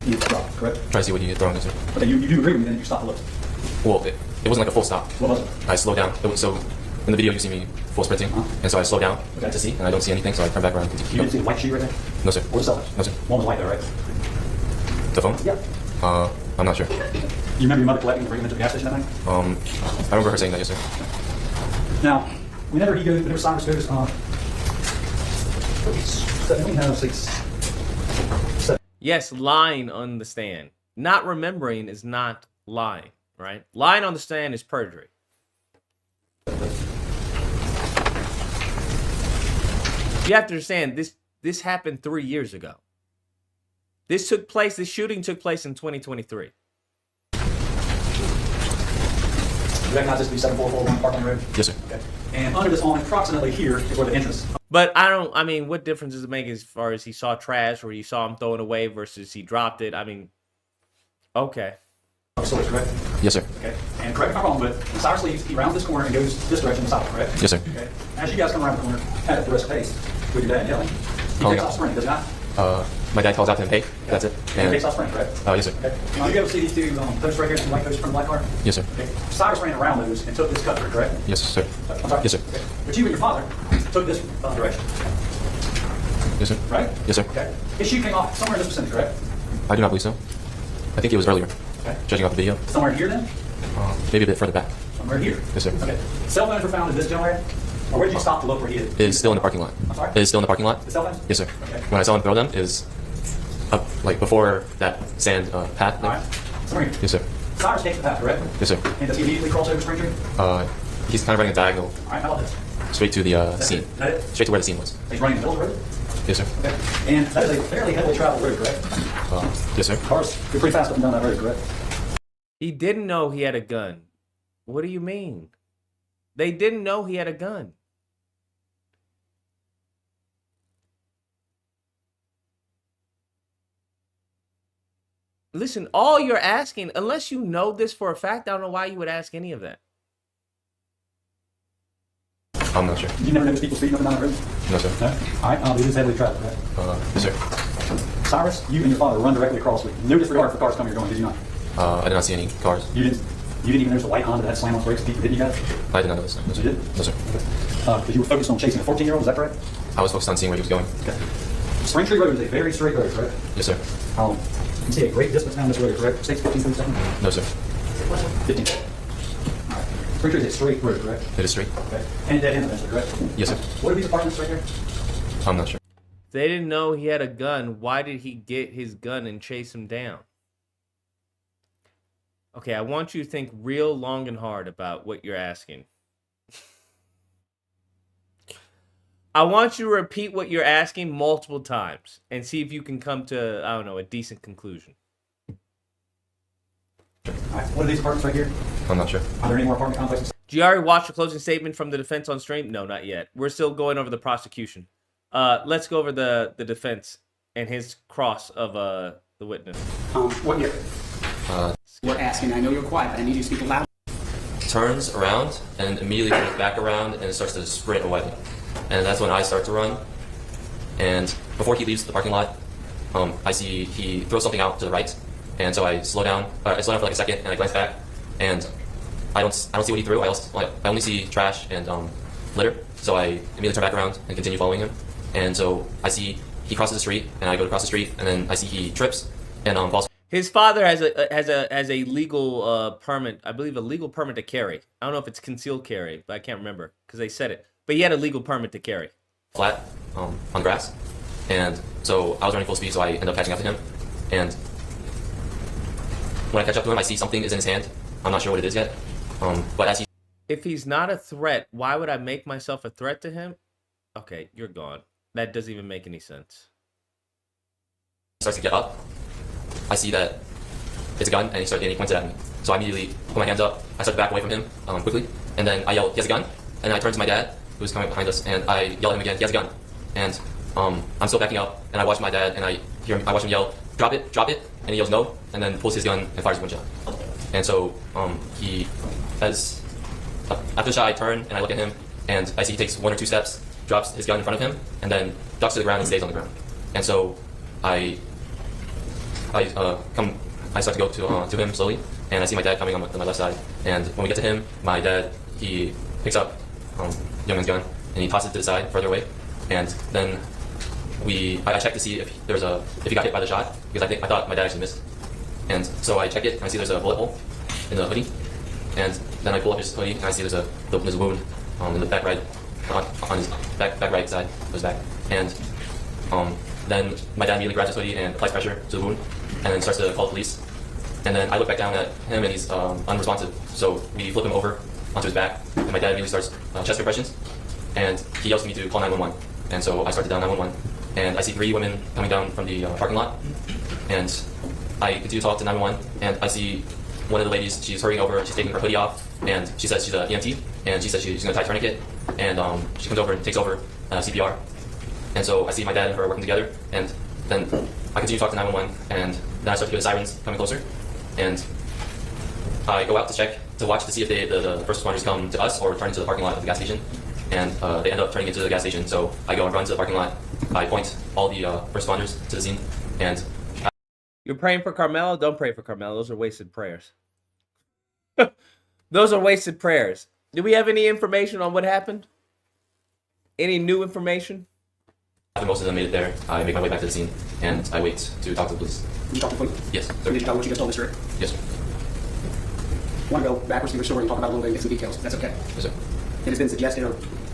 You stopped, correct? Try to see what you throwing, sir. Okay, you do agree with me then you stopped to look. Well, it wasn't like a full stop. What was it? I slowed down. So in the video you see me full sprinting, and so I slow down to see, and I don't see anything, so I turn back around and continue. You didn't see the white shoe right there? No, sir. Where's the cell phone? No, sir. One was white there, right? The phone? Yeah. I'm not sure. You remember your mother collecting and bringing them to the gas station that night? I remember her saying that, yes, sir. Now, whenever Cyrus goes, we have 6, 7. Yes, lying on the stand. Not remembering is not lying, right? Lying on the stand is perjury. You have to understand, this happened 3 years ago. This shooting took place in 2023. You recognize this to be 7441 Parkland Road? Yes, sir. Okay. And under this awning, approximately here is where the entrance. But what difference does it make as far as he saw trash or you saw him throw it away versus he dropped it? I mean, okay. So it's correct? Yes, sir. Okay. And correct me if I'm wrong, but when Cyrus leaves, he rounds this corner and goes this direction south, correct? Yes, sir. Okay. As you guys come around the corner at the brisk pace with your dad yelling, he takes off sprinting, does he not? My dad calls out to him, hey, that's it. And he takes off sprinting, correct? Yes, sir. Okay. Now you go see these two posts right here, the white posts from the black car? Yes, sir. Okay. Cyrus ran around those and took this cut through, correct? Yes, sir. I'm sorry? Yes, sir. Okay. But you and your father took this direction, Yes, sir. right? Yes, sir. Okay. His shoe came off somewhere in this vicinity, correct? I do not believe so. I think it was earlier, Okay. judging off the video. Somewhere here then? Maybe a bit further back. Somewhere here. Yes, sir. Okay. Cell phones were found in this general area? Or where did you stop to look where he is? It is still in the parking lot. I'm sorry? It is still in the parking lot. The cell phones? Yes, sir. Okay. When I saw him throw them, it was up, like before that sand path. All right. Somewhere here. Yes, sir. Cyrus takes the path, correct? Yes, sir. And does he immediately cross over Spring Tree? He's kind of running a diagonal All right, how about this? straight to the scene. Is that it? Straight to where the scene was. He's running in the middle of the road? Yes, sir. Okay. And that is a fairly heavily traveled road, correct? Yes, sir. Cars, you're pretty fast up and down that road, correct? He didn't know he had a gun. What do you mean? They didn't know he had a gun. Listen, all you're asking, unless you know this for a fact, I don't know why you would ask any of that. I'm not sure. You never notice people speeding up and down the road? No, sir. No? All right, it is heavily traveled, correct? Yes, sir. Cyrus, you and your father run directly across with no disregard for cars coming or going, did you not? I did not see any cars. You didn't even notice the white Honda that had slam on brakes, didn't you guys? I did not notice. No, sir. You did? No, sir. Because you were focused on chasing a 14-year-old, is that correct? I was focused on seeing where he was going. Okay. Spring Tree Road is a very straight road, correct? Yes, sir. You can see a great distance down this road, correct? 6, 15, 30 seconds? No, sir. 15. All right. Spring Tree is a straight road, correct? It is straight. Okay. And dead end eventually, correct? Yes, sir. What are these apartments right here? I'm not sure. They didn't know he had a gun. Why did he get his gun and chase him down? Okay, I want you to think real long and hard about what you're asking. I want you to repeat what you're asking multiple times and see if you can come to, I don't know, a decent conclusion. All right. What are these apartments right here? I'm not sure. Are there any more apartment complexes? Do you already watch the closing statement from the defense on stream? No, not yet. We're still going over the prosecution. Let's go over the defense and his cross of the witness. What year? We're asking. I know you're quiet, but I need you to speak loud. Turns around and immediately turns back around and starts to sprint away. And that's when I start to run. And before he leaves the parking lot, I see he throws something out to the right. And so I slow down. I slow down for like a second and I glance back. And I don't see what he threw. I only see trash and litter. So I immediately turn back around and continue following him. And so I see he crosses the street, and I go to cross the street, and then I see he trips and falls. His father has a legal permit, I believe a legal permit to carry. I don't know if it's concealed carry, but I can't remember because they said it. But he had a legal permit to carry. Flat on grass, and so I was running full speed, so I end up catching up to him. And when I catch up to him, I see something is in his hand. I'm not sure what it is yet, but as he... If he's not a threat, why would I make myself a threat to him? Okay, you're gone. That doesn't even make any sense. starts to get up, I see that it's a gun, and he points it at me. So I immediately put my hands up. I start to back away from him quickly, and then I yell, "He has a gun!" And I turn to my dad, who's coming behind us, and I yell at him again, "He has a gun!" And I'm still backing up, and I watch my dad, and I watch him yell, "Drop it, drop it!" And he yells no, and then pulls his gun and fires one shot. And so he, as after the shot, I turn and I look at him, and I see he takes 1 or 2 steps, drops his gun in front of him, and then ducks to the ground and stays on the ground. And so I start to go to him slowly, and I see my dad coming on my left side. And when we get to him, my dad, he picks up young man's gun and he tosses it to the side further away. And then I check to see if he got hit by the shot, because I thought my dad actually missed. And so I check it and I see there's a bullet hole in the hoodie. And then I pull up his hoodie and I see there's a wound in the back right, on his back right side of his back. And then my dad immediately grabs his hoodie and applies pressure to the wound, and then starts to call the police. And then I look back down at him and he's unresponsive. So we flip him over onto his back, and my dad immediately starts chest compressions, and he yells to me to call 911. And so I start to dial 911, and I see 3 women coming down from the parking lot, and I continue to talk to 911, and I see one of the ladies, she's hurrying over, she's taking her hoodie off, and she says she's an EMT, and she says she's going to tie a tourniquet, and she comes over and takes over CPR. And so I see my dad and her working together, and then I continue to talk to 911, and then I start to hear the sirens coming closer, and I go out to watch to see if the first responders come to us or turn into the parking lot of the gas station, and they end up turning into the gas station. So I go and run to the parking lot, I point all the first responders to the scene, and You're praying for Carmelo? Don't pray for Carmelo. Those are wasted prayers. Those are wasted prayers. Do we have any information on what happened? Any new information? after most of them made it there, I make my way back to the scene, and I wait to talk to the police. Did you talk to the police? Yes, sir. Did you tell what you just told us, right? Yes, sir. I want to go backwards through your story and talk about a little bit and get some details. That's okay. Yes, sir. It has been suggested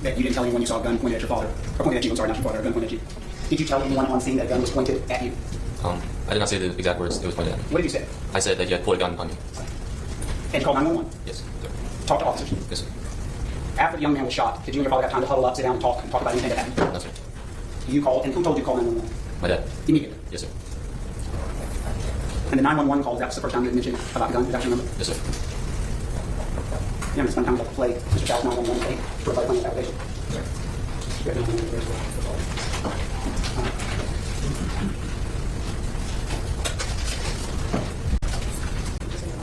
that you didn't tell anyone you saw a gun pointed at your father. Or pointed at you, I'm sorry, not your father, a gun pointed at you. Did you tell anyone on scene that a gun was pointed at you? I did not say the exact words it was pointed at me. What did you say? I said that he had pulled a gun on me. And you called 911? Yes, sir. Talk to officers? Yes, sir. After the young man was shot, did you and your father have time to huddle up, sit down, and talk about anything that happened? No, sir. You called, and who told you to call 911? My dad. Immediately? Yes, sir. And the 911 call, that was the first time you had mentioned about the gun? Is that what you remember? Yes, sir. You remember sometimes I'll play Mr. Chow's 911 tape for everybody playing the application?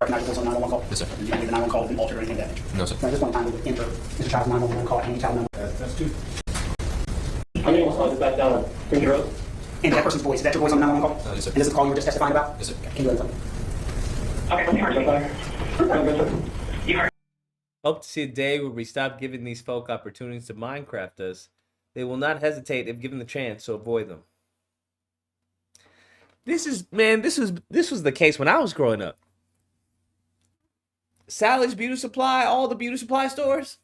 Recognize the voice on the 911 call? Yes, sir. And you believe the 911 call has been altered or anything of that nature? No, sir. So at this point in time, we would enter Mr. Chow's 911 call at any child number. That's two. How many was this back down Green Road? And that person's voice, is that your voice on the 911 call? Yes, sir. And this is the call you were just testifying about? Yes, sir. Can you let me Hope to see a day where we stop giving these folk opportunities to Minecraft us. They will not hesitate if given the chance, so avoid them. This was the case when I was growing up. Sally's Beauty Supply, all the beauty supply stores.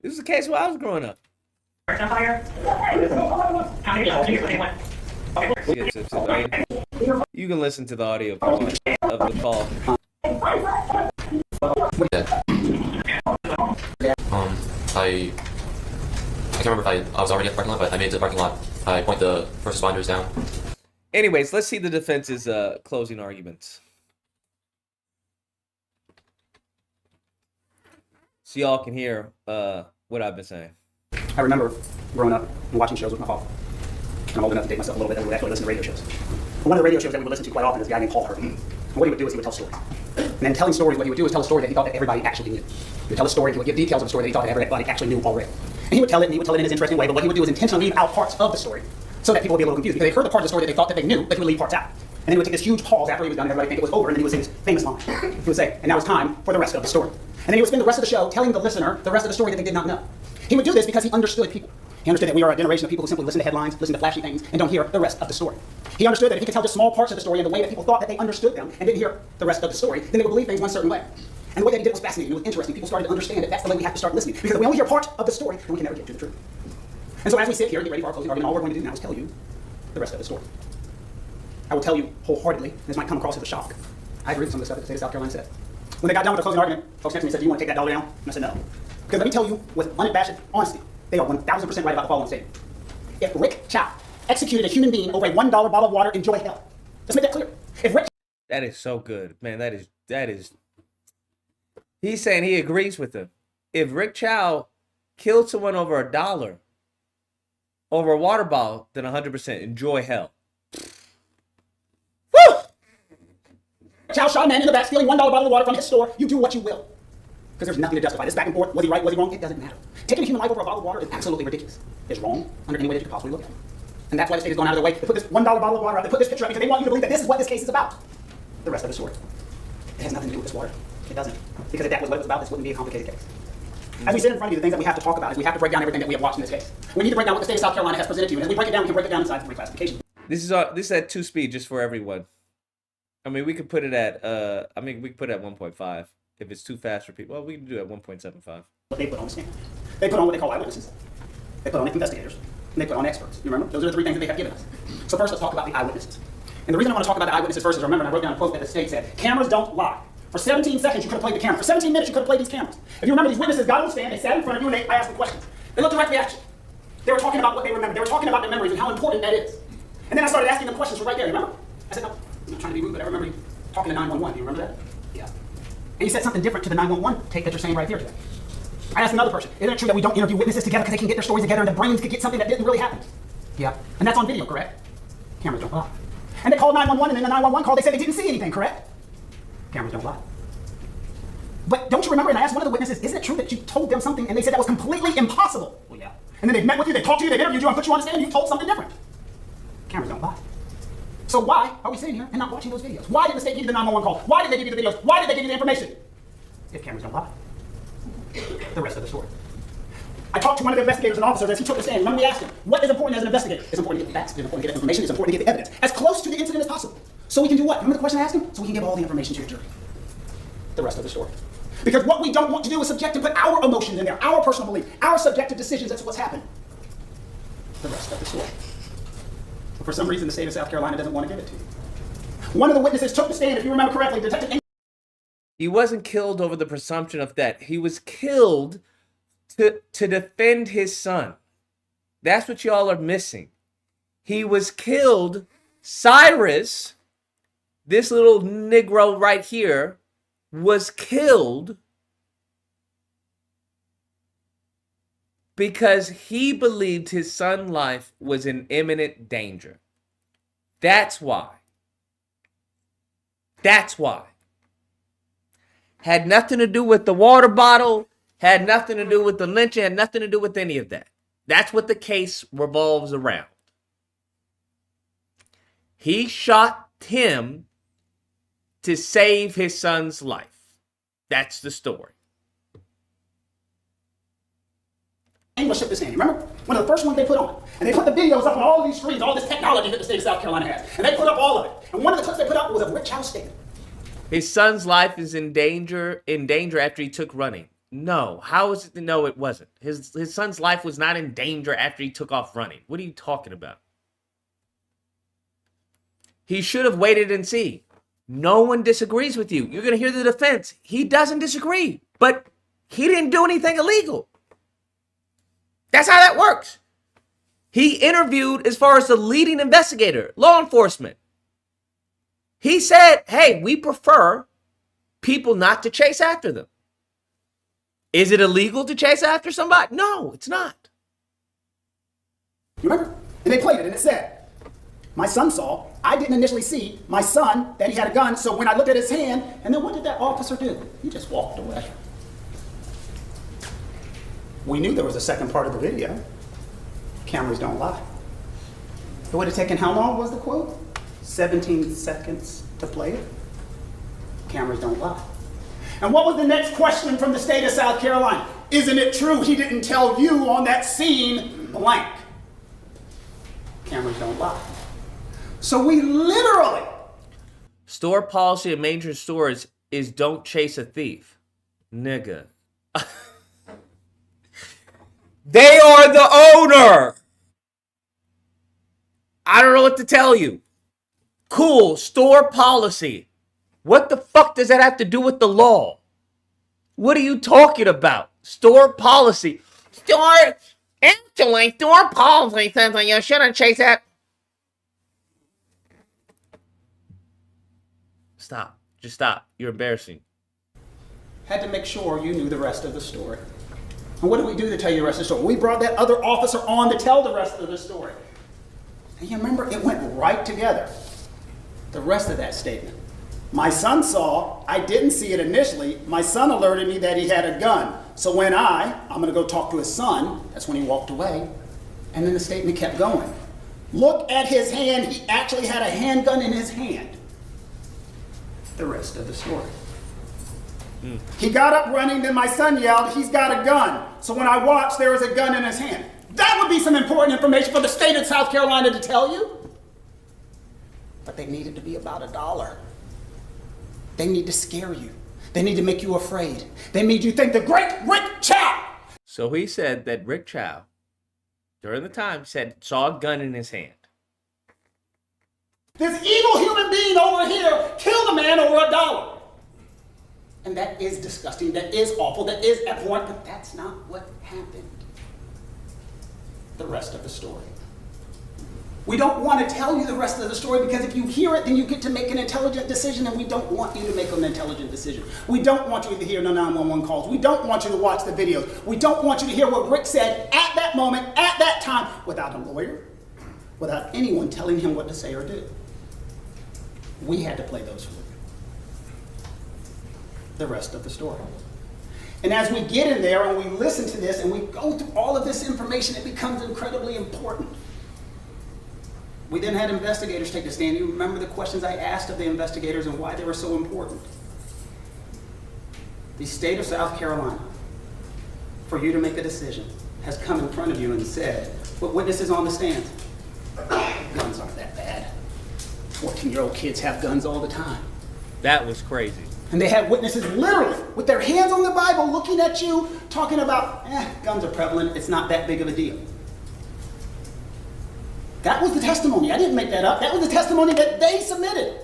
This was the case when I was growing up. You can listen to the audio of the call. I can't remember if I was already at the parking lot, but I made it to the parking lot. I point the first responders down. Anyways, let's see the defense's closing arguments. So y'all can hear what I've been saying. I remember growing up and watching shows with my father. And I'm old enough to date myself a little bit, and we would actually listen to radio shows. But one of the radio shows that we would listen to quite often is a guy named Paul Hurd. And what he would do is he would tell stories. And then telling stories, what he would do is tell a story that he thought that everybody actually knew. He would tell a story, he would give details of a story that he thought that everybody actually knew already. And he would tell it, and he would tell it in his interesting way, but what he would do is intentionally leave out parts of the story so that people would be a little confused. Because they heard the part of the story that they thought that they knew, but he would leave parts out. And then he would take this huge pause after he was done, and everybody think it was over, and then he would say his famous line. He would say, and now it's time for the rest of the story. And then he would spend the rest of the show telling the listener the rest of the story that they did not know. He would do this because he understood people. He understood that we are a generation of people who simply listen to headlines, listen to flashy things, and don't hear the rest of the story. He understood that if he could tell just small parts of the story in the way that people thought that they understood them and didn't hear the rest of the story, then they would believe things one certain way. And the way that he did it was fascinating. It was interesting. People started to understand that that's the way we have to start listening. Because if we only hear part of the story, then we can never get to the truth. And so as we sit here and get ready for our closing argument, all we're going to do now is tell you the rest of the story. I will tell you wholeheartedly, and this might come across as a shock. I agree with some of the stuff that the state of South Carolina said. When they got done with the closing argument, folks next to me said, do you want to take that dollar down? And I said, no. Because let me tell you with unabashed honesty, they are 1,000% right about the following statement. If Rick Chow executed a human being over a $1 bottle of water, enjoy hell. Let's make that clear. If Rick... That is so good. Man, that is... He's saying he agrees with him. If Rick Chow killed someone over $1, over a water bottle, then 100% enjoy hell. Woo! Chow shot a man in the back stealing $1 bottle of water from his store. You do what you will. Because there's nothing to justify this back and forth. Was he right? Was he wrong? It doesn't matter. Taking a human life over a bottle of water is absolutely ridiculous. It's wrong under any way that you could possibly look at it. And that's why the state has gone out of their way to put this $1 bottle of water out. They put this picture up because they want you to believe that this is what this case is about. The rest of the story. It has nothing to do with this water. It doesn't. Because if that was what it was about, this wouldn't be a complicated case. As we sit in front of you, the things that we have to talk about is we have to break down everything that we have watched in this case. We need to break down what the state of South Carolina has presented to you. And as we break it down, we can break it down inside three classifications. This is at 2 speed just for everyone. I mean, we could put it at we could put it at 1.5 if it's too fast for people. Well, we can do it at 1.75. What they put on the stand. They put on what they call eyewitnesses. They put on investigators. And they put on experts. You remember? Those are the three things that they have given us. So first, let's talk about the eyewitnesses. And the reason I want to talk about the eyewitnesses first is remember, and I wrote down a quote that the state said, cameras don't lie. For 17 seconds, you could have played the camera. For 17 minutes, you could have played these cameras. If you remember, these witnesses got on the stand, they sat in front of you, and I asked them questions. They looked directly at you. They were talking about what they remembered. They were talking about their memories and how important that is. And then I started asking them questions right there. You remember? I said, no, I'm not trying to be rude, but I remember you talking to 911. Do you remember that? Yeah. And you said something different to the 911 tape that you're saying right here today. I asked another person, isn't it true that we don't interview witnesses together because they can get their stories together and the brains could get something that didn't really happen? Yeah. And that's on video, correct? Cameras don't lie. And they called 911, and then the 911 call, they said they didn't see anything, correct? Cameras don't lie. But don't you remember, and I asked one of the witnesses, isn't it true that you told them something and they said that was completely impossible? Well, yeah. And then they met with you, they talked to you, they interviewed you, and put you on the stand, and you told something different. Cameras don't lie. So why are we sitting here and not watching those videos? Why did the state give you the 911 call? Why did they give you the videos? Why did they give you the information? If cameras don't lie. The rest of the story. I talked to one of the investigators and officers as he took the stand. Remember, we asked him, what is important as an investigator? It's important to get the facts, it's important to get the information, it's important to get the evidence as close to the incident as possible. So we can do what? Remember the question I asked him? So we can give all the information to your jury. The rest of the story. Because what we don't want to do is subject and put our emotions in there, our personal belief, our subjective decisions. That's what's happened. The rest of the story. But for some reason, the state of South Carolina doesn't want to give it to you. One of the witnesses took the stand, if you remember correctly, Detective. He wasn't killed over the presumption of that. He was killed to defend his son. That's what y'all are missing. He was killed. Cyrus, this little Negro right here, was killed because he believed his son's life was in imminent danger. That's why. That's why. Had nothing to do with the water bottle, had nothing to do with the lynching, had nothing to do with any of that. That's what the case revolves around. He shot him to save his son's life. That's the story. English took the stand. Remember? One of the first ones they put on. And they put the videos up on all these screens, all this technology that the state of South Carolina has. And they put up all of it. And one of the clips they put up was of Rick Chow's statement. His son's life is in danger after he took running. No. How is it? No, it wasn't. His son's life was not in danger after he took off running. What are you talking about? He should have waited and see. No one disagrees with you. You're going to hear the defense. He doesn't disagree, but he didn't do anything illegal. That's how that works. He interviewed as far as the leading investigator, law enforcement. He said, hey, we prefer people not to chase after them. Is it illegal to chase after somebody? No, it's not. You remember? And they played it, and it said, my son saw, I didn't initially see my son that he had a gun, so when I looked at his hand, and then what did that officer do? He just walked away. We knew there was a second part of the video. Cameras don't lie. It would have taken how long was the quote? 17 seconds to play it. Cameras don't lie. And what was the next question from the state of South Carolina? Isn't it true he didn't tell you on that scene blank? Cameras don't lie. So we literally... Store policy of major stores is don't chase a thief. Nigga. They are the owner. I don't know what to tell you. Cool, store policy. What the fuck does that have to do with the law? What are you talking about? Store policy. Store policy says that you shouldn't chase that. Stop. Just stop. You're embarrassing. Had to make sure you knew the rest of the story. And what did we do to tell you the rest of the story? We brought that other officer on to tell the rest of the story. And you remember, it went right together. The rest of that statement. My son saw, I didn't see it initially. My son alerted me that he had a gun. So when I'm going to go talk to his son, that's when he walked away. And then the statement kept going. Look at his hand. He actually had a handgun in his hand. The rest of the story. He got up running, then my son yelled, he's got a gun. So when I watched, there was a gun in his hand. That would be some important information for the state of South Carolina to tell you. But they need it to be about $1. They need to scare you. They need to make you afraid. They made you think the great Rick Chow. So he said that Rick Chow, during the time, saw a gun in his hand. This evil human being over here killed a man over $1. And that is disgusting, that is awful, that is abhorrent, but that's not what happened. The rest of the story. We don't want to tell you the rest of the story because if you hear it, then you get to make an intelligent decision, and we don't want you to make an intelligent decision. We don't want you to hear the 911 calls. We don't want you to watch the videos. We don't want you to hear what Rick said at that moment, at that time, without a lawyer, without anyone telling him what to say or do. We had to play those for you. The rest of the story. And as we get in there and we listen to this and we go through all of this information, it becomes incredibly important. We then had investigators take the stand. You remember the questions I asked of the investigators and why they were so important. The state of South Carolina, for you to make a decision, has come in front of you and said, what witnesses on the stand? Guns aren't that bad. 14-year-old kids have guns all the time. That was crazy. And they had witnesses literally with their hands on the Bible looking at you, talking about, guns are prevalent, it's not that big of a deal. That was the testimony. I didn't make that up. That was the testimony that they submitted.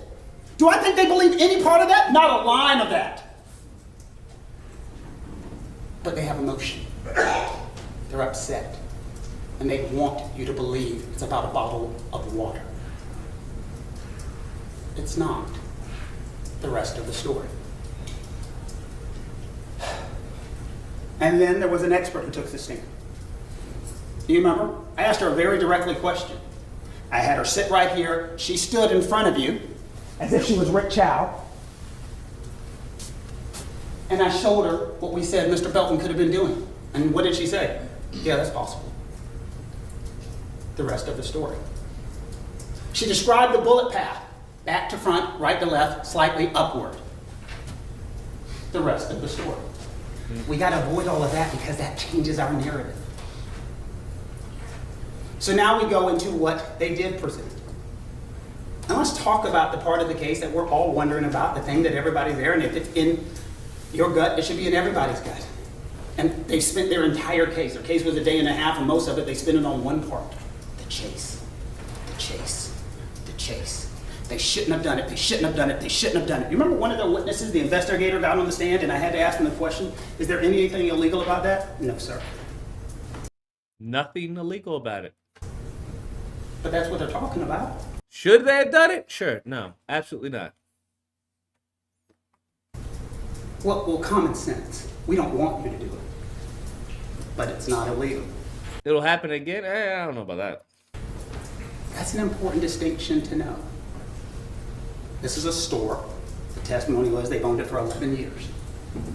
Do I think they believe any part of that? Not a line of that. But they have emotion. They're upset. And they want you to believe it's about a bottle of water. It's not. The rest of the story. And then there was an expert who took the stand. Do you remember? I asked her a very directly question. I had her sit right here. She stood in front of you as if she was Rick Chow. And I showed her what we said Mr. Belton could have been doing. And what did she say? Yeah, that's possible. The rest of the story. She described the bullet path. Back to front, right to left, slightly upward. The rest of the story. We got to avoid all of that because that changes our narrative. So now we go into what they did present. Now let's talk about the part of the case that we're all wondering about, the thing that everybody's there, and if it's in your gut, it should be in everybody's gut. And they spent their entire case. Their case was a day and a half, and most of it they spent it on one part. The chase. The chase. The chase. They shouldn't have done it. They shouldn't have done it. They shouldn't have done it. You remember one of the witnesses, the investigator, got on the stand, and I had to ask him the question, is there anything illegal about that? No, sir. Nothing illegal about it. But that's what they're talking about. Should they have done it? Sure. No, absolutely not. Well, common sense. We don't want you to do it. But it's not illegal. It'll happen again? I don't know about that. That's an important distinction to know. This is a store. The testimony was they've owned it for 11 years.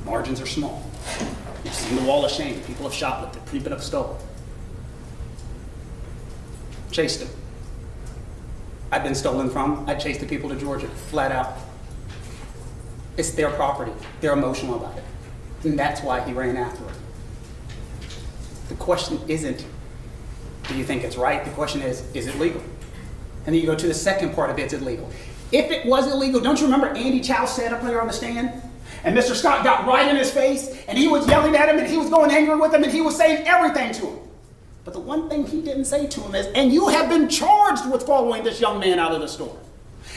Margins are small. You've seen the wall of shame. People have shoplifted. People have stolen. Chased them. I've been stolen from. I chased the people to Georgia, flat out. It's their property. They're emotional about it. And that's why he ran after it. The question isn't, do you think it's right? The question is it legal? And then you go to the second part of it's illegal. If it was illegal, don't you remember Andy Chow sat up there on the stand? And Mr. Scott got right in his face, and he was yelling at him, and he was going angry with him, and he was saying everything to him. But the one thing he didn't say to him is, and you have been charged with following this young man out of the store.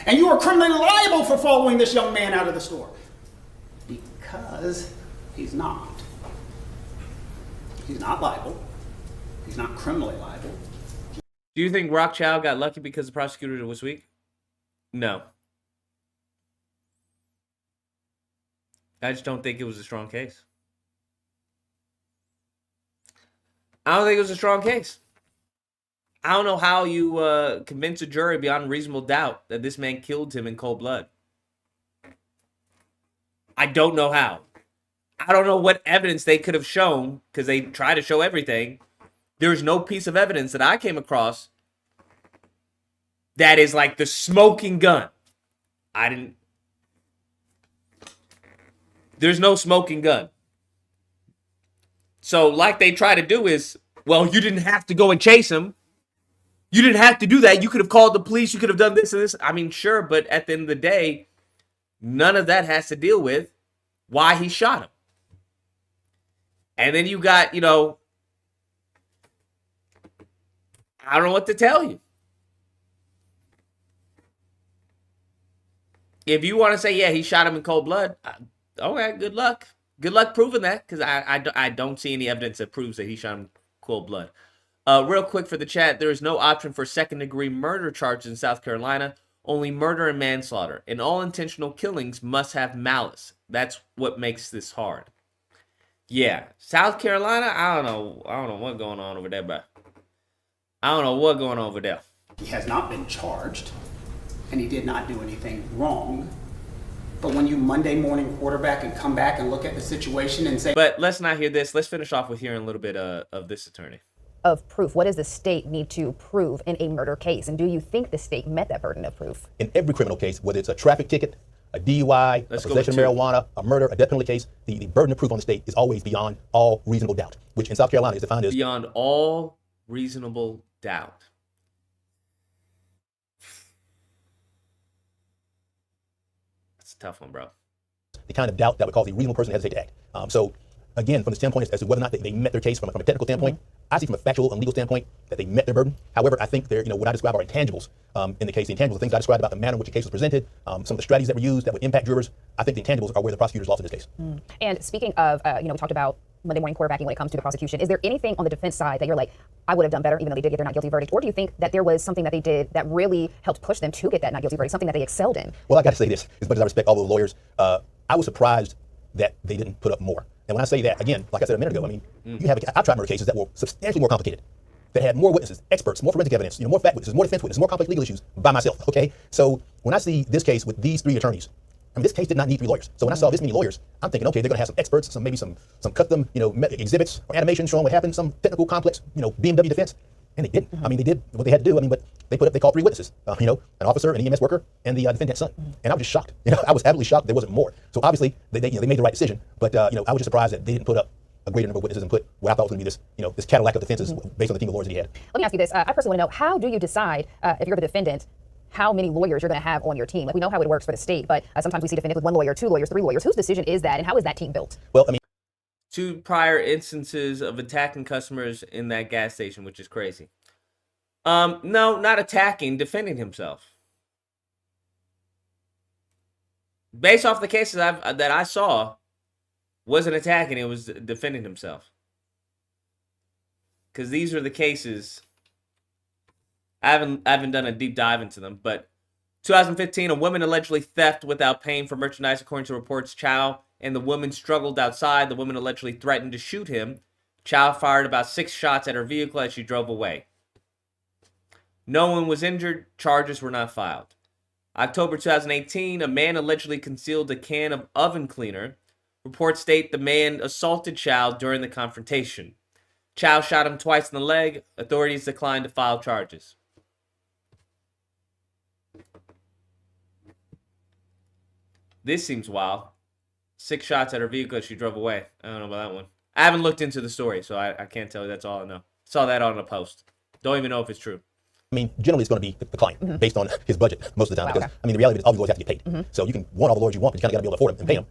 And you are criminally liable for following this young man out of the store. Because he's not. He's not liable. He's not criminally liable. Do you think Rock Chow got lucky because the prosecutor was weak? No. I just don't think it was a strong case. I don't think it was a strong case. I don't know how you convince a jury beyond reasonable doubt that this man killed him in cold blood. I don't know how. I don't know what evidence they could have shown, because they try to show everything. There's no piece of evidence that I came across that is like the smoking gun. There's no smoking gun. So like they try to do is, well, you didn't have to go and chase him. You didn't have to do that. You could have called the police. You could have done this and this. I mean, sure, but at the end of the day, none of that has to deal with why he shot him. And then you got, I don't know what to tell you. If you want to say, yeah, he shot him in cold blood, okay, good luck. Good luck proving that, because I don't see any evidence that proves that he shot him in cold blood. Real quick for the chat, there is no option for second-degree murder charges in South Carolina, only murder and manslaughter. And all intentional killings must have malice. That's what makes this hard. Yeah, South Carolina, I don't know what's going on over there, but I don't know what's going on over there. He has not been charged, and he did not do anything wrong. But when you Monday morning quarterback and come back and look at the situation and say... But let's not hear this. Let's finish off with hearing a little bit of this attorney. Of proof. What does the state need to prove in a murder case? And do you think the state met that burden of proof? In every criminal case, whether it's a traffic ticket, a DUI, a possession of marijuana, a murder, a death penalty case, the burden of proof on the state is always beyond all reasonable doubt, which in South Carolina is defined as... Beyond all reasonable doubt. That's a tough one, bro. The kind of doubt that would cause a reasonable person to hesitate to act. So, again, from the standpoint as to whether or not they met their case from a technical standpoint, I see from a factual and legal standpoint that they met their burden. However, I think they're, what I describe are intangibles in the case. The intangibles are things I described about the manner in which the case was presented, some of the strategies that were used that would impact jurors. I think the intangibles are where the prosecutors lost in this case. And speaking of, we talked about Monday morning quarterbacking when it comes to the prosecution. Is there anything on the defense side that you're like, I would have done better even though they did get their not guilty verdict? Or do you think that there was something that they did that really helped push them to get that not guilty verdict, something that they excelled in? Well, I got to say this, as much as I respect all the lawyers, I was surprised that they didn't put up more. And when I say that, again, like I said a minute ago, I mean, I've tried murder cases that were substantially more complicated, that had more witnesses, experts, more forensic evidence, more fact witnesses, more defense witnesses, more complex legal issues by myself, okay? So when I see this case with these 3 attorneys, I mean, this case did not need 3 lawyers. So when I saw this many lawyers, I'm thinking, okay, they're going to have some experts, maybe some custom, exhibits or animations showing what happened, some technical complex, BMW defense. And they didn't. I mean, they did what they had to do. I mean, but they called 3 witnesses, an officer, an EMS worker, and the defendant's son. And I was just shocked. I was absolutely shocked there wasn't more. So obviously, they made the right decision. But, I was just surprised that they didn't put up a greater number of witnesses and put what I thought was going to be this, this Cadillac of defenses based on the team of lawyers that he had. Let me ask you this. I personally want to know, how do you decide if you're the defendant, how many lawyers you're going to have on your team? Like, we know how it works for the state, but sometimes we see defendants with 1 lawyer, 2 lawyers, 3 lawyers. Whose decision is that, and how is that team built? Well, I mean, 2 prior instances of attacking customers in that gas station, which is crazy. No, not attacking, defending himself. Based off the cases that I saw, wasn't attacking, it was defending himself. Because these are the cases, I haven't done a deep dive into them, but 2015, a woman allegedly theft without paying for merchandise, according to reports. Chow and the woman struggled outside. The woman allegedly threatened to shoot him. Chow fired about 6 shots at her vehicle as she drove away. No one was injured. Charges were not filed. October 2018, a man allegedly concealed a can of oven cleaner. Reports state the man assaulted Chow during the confrontation. Chow shot him twice in the leg. Authorities declined to file charges. This seems wild. 6 shots at her vehicle as she drove away. I don't know about that one. I haven't looked into the story, so I can't tell you. That's all I know. Saw that on a post. Don't even know if it's true. I mean, generally it's going to be the client based on his budget most of the time. Because, I mean, the reality is all the lawyers have to get paid. So you can want all the lawyers you want, but you kind of got to be able to afford them and pay them.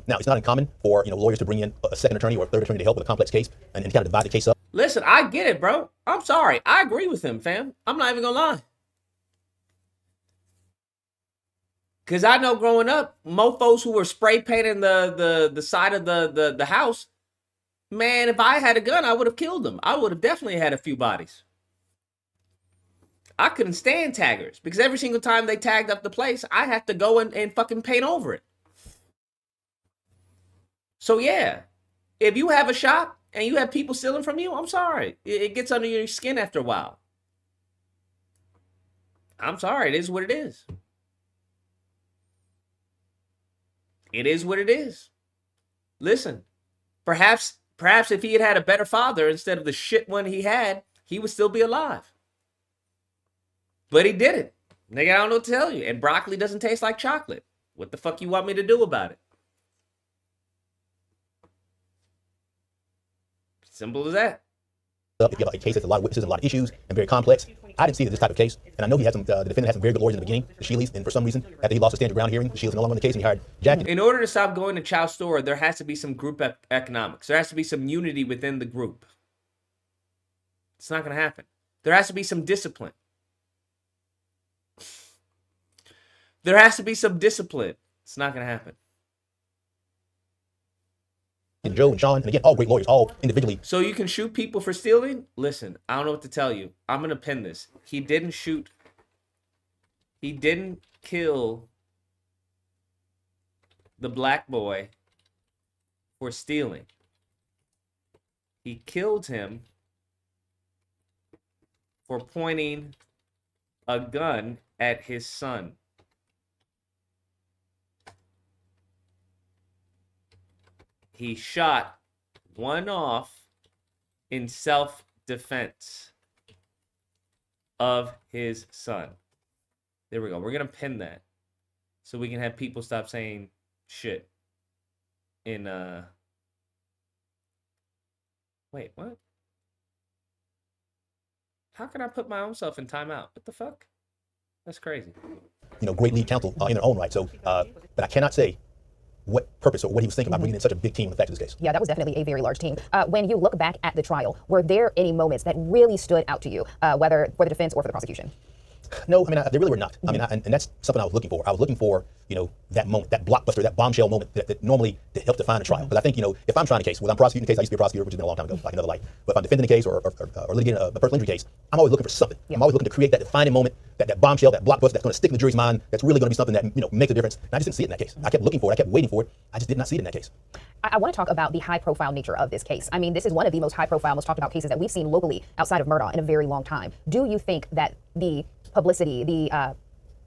Now, it's not uncommon for lawyers to bring in a second attorney or a third attorney to help with a complex case and kind of divide the case up. Listen, I get it, bro. I'm sorry. I agree with him, fam. I'm not even going to lie. Because I know growing up, mofos who were spray painting the side of the house, man, if I had a gun, I would have killed them. I would have definitely had a few bodies. I couldn't stand taggers because every single time they tagged up the place, I had to go and fucking paint over it. So yeah, if you have a shop and you have people stealing from you, I'm sorry. It gets under your skin after a while. I'm sorry. It is what it is. it is what it is. Listen, perhaps if he had had a better father instead of the shit one he had, he would still be alive. But he didn't. Nigga, I don't know what to tell you. And broccoli doesn't taste like chocolate. What the fuck you want me to do about it? Simple as that. If you have a case that's a lot of witnesses and a lot of issues and very complex, I didn't see this type of case. And I know he had some, the defendant had some very good lawyers in the beginning, the Sheelys, and for some reason, after he lost the stand your ground hearing, the Sheelys no longer on the case, and he hired Jack. In order to stop going to Chow's store, there has to be some group economics. There has to be some unity within the group. It's not going to happen. There has to be some discipline. There has to be some discipline. It's not going to happen. And Joe and Sean, and again, all great lawyers, all individually. So you can shoot people for stealing? Listen, I don't know what to tell you. I'm going to pin this. He didn't kill the black boy for stealing. He killed him for pointing a gun at his son. He shot one off in self-defense of his son. There we go. We're going to pin that so we can have people stop saying shit in, wait, what? How can I put my own self in timeout? What the fuck? That's crazy. You know, great lead counsel in their own right. So, but I cannot say what purpose or what he was thinking about bringing in such a big team with the facts of this case. Yeah, that was definitely a very large team. When you look back at the trial, were there any moments that really stood out to you, whether for the defense or for the prosecution? No, I mean, they really were not. I mean, and that's something I was looking for. I was looking for, you know, that moment, that blockbuster, that bombshell moment that normally helps define a trial. But I think, you know, if I'm trying a case, whether I'm prosecuting a case, I used to be a prosecutor, which has been a long time ago, like another life. But if I'm defending a case or litigating a personal injury case, I'm always looking for something. Yeah. I'm always looking to create that defining moment, that bombshell, that blockbuster that's going to stick in the jury's mind, that's really going to be something that, you know, makes a difference. And I just didn't see it in that case. I kept looking for it. I kept waiting for it. I just did not see it in that case. I want to talk about the high-profile nature of this case. I mean, this is one of the most high-profile, most talked-about cases that we've seen locally outside of Murdaugh in a very long time. Do you think that the publicity, the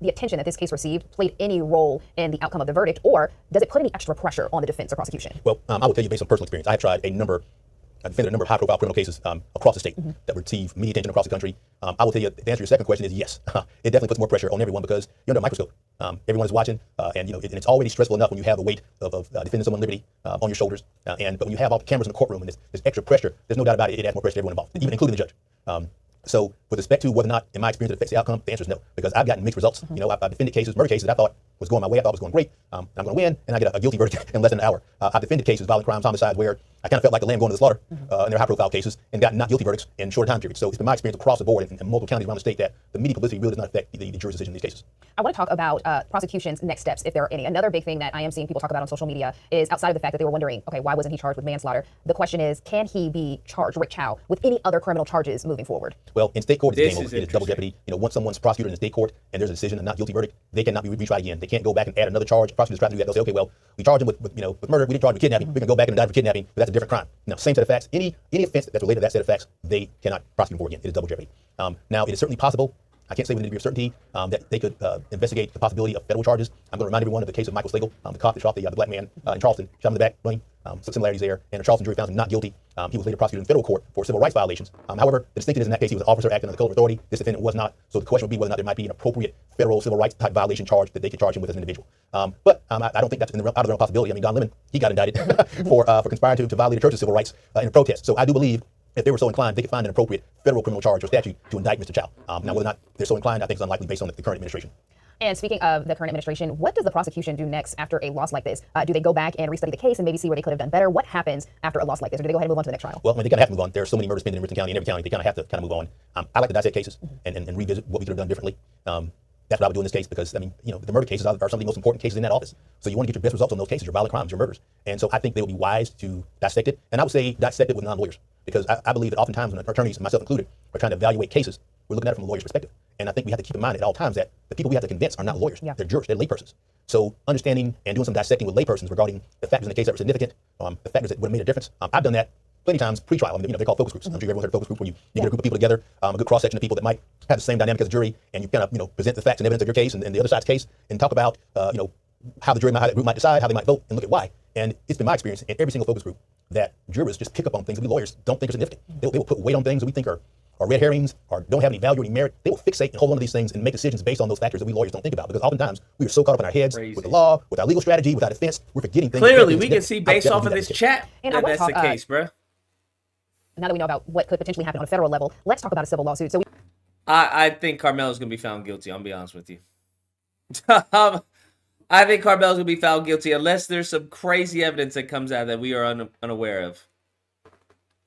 attention that this case received played any role in the outcome of the verdict, or does it put any extra pressure on the defense or prosecution? Well, I will tell you based on personal experience, I have tried I defended a number of high-profile criminal cases across the state that receive media attention across the country. I will tell you, to answer your second question is yes. It definitely puts more pressure on everyone because you're under a microscope. Everyone is watching, and you know, and it's already stressful enough when you have the weight of defending someone's liberty on your shoulders. But when you have all the cameras in the courtroom and there's extra pressure, there's no doubt about it. It adds more pressure to everyone involved, even including the judge. So with respect to whether or not, in my experience, it affects the outcome, the answer is no, because I've gotten mixed results. You know, I've defended cases, murder cases that I thought was going my way, I thought was going great. I'm going to win, and I get a guilty verdict in less than an hour. I've defended cases, violent crimes, homicides, where I kind of felt like the lamb going to the slaughter in their high-profile cases and got not guilty verdicts in shorter time periods. So it's been my experience across the board in multiple counties around the state that the media publicity really does not affect the jury's decision in these cases. I want to talk about prosecution's next steps, if there are any. Another big thing that I am seeing people talk about on social media is, outside of the fact that they were wondering, okay, why wasn't he charged with manslaughter? The question is, can he be charged, Rick Chow, with any other criminal charges moving forward? Well, in state court, it's double jeopardy. You know, once someone's prosecuted in state court and there's a decision, a not guilty verdict, they cannot be retried again. They can't go back and add another charge. Prosecutors try to do that. They'll say, okay, well, we charge him with murder. We didn't charge him with kidnapping. We can go back and indict for kidnapping, but that's a different crime. Now, same set of facts. Any offense that's related to that set of facts, they cannot prosecute for again. It is double jeopardy. Now, it is certainly possible. I can't say with any degree of certainty that they could investigate the possibility of federal charges. I'm going to remind everyone of the case of Michael Slagle, the cop that shot the black man in Charleston, shot him in the back, running. Some similarities there. And the Charleston jury found him not guilty. He was later prosecuted in federal court for civil rights violations. However, the distinction is in that case he was an officer acting under the color of authority. This defendant was not. So the question would be whether or not there might be an appropriate federal civil rights type violation charge that they could charge him with as an individual. But I don't think that's out of the realm of possibility. I mean, Don Lemon, he got indicted for conspiring to violate the church's civil rights in a protest. So I do believe if they were so inclined, they could find an appropriate federal criminal charge or statute to indict Mr. Chow. Now, whether or not they're so inclined, I think is unlikely based on the current administration. And speaking of the current administration, what does the prosecution do next after a loss like this? Do they go back and restudy the case and maybe see where they could have done better? What happens after a loss like this? Or do they go ahead and move on to the next trial? Well, I mean, they kind of have to move on. There are so many murders pending in Richland County and every county. They kind of have to move on. I like to dissect cases and revisit what we could have done differently. That's what I would do in this case because, I mean, you know, the murder cases are some of the most important cases in that office. So you want to get your best results on those cases, your violent crimes, your murders. And so I think they would be wise to dissect it. And I would say dissect it with non-lawyers because I believe that oftentimes when attorneys, myself included, are trying to evaluate cases, we're looking at it from a lawyer's perspective. And I think we have to keep in mind at all times that the people we have to convince are not lawyers. Yeah. They're jurors. They're laypersons. So understanding and doing some dissecting with laypersons regarding the factors in the case that were significant, the factors that would have made a difference. I've done that plenty of times pre-trial. I mean, they're called focus groups. I'm sure everyone's heard of focus group where you get a group of people together, a good cross-section of people that might have the same dynamic as a jury, and you kind of, present the facts and evidence of your case and the other side's case and talk about, how the jury, how that group might decide, how they might vote, and look at why. And it's been my experience in every single focus group that jurors just pick up on things that we lawyers don't think are significant. They will put weight on things that we think are red herrings or don't have any value or any merit. They will fixate and hold on to these things and make decisions based on those factors that we lawyers don't think about. Because oftentimes we are so caught up in our heads with the law, with our legal strategy, with our defense, we're forgetting things. Clearly, we can see based off of this chat And that that's the case, bro. Now that we know about what could potentially happen on a federal level, let's talk about a civil lawsuit. So I think Carmelo's going to be found guilty. I'm going to be honest with you. I think Carmelo's going to be found guilty unless there's some crazy evidence that comes out that we are unaware of.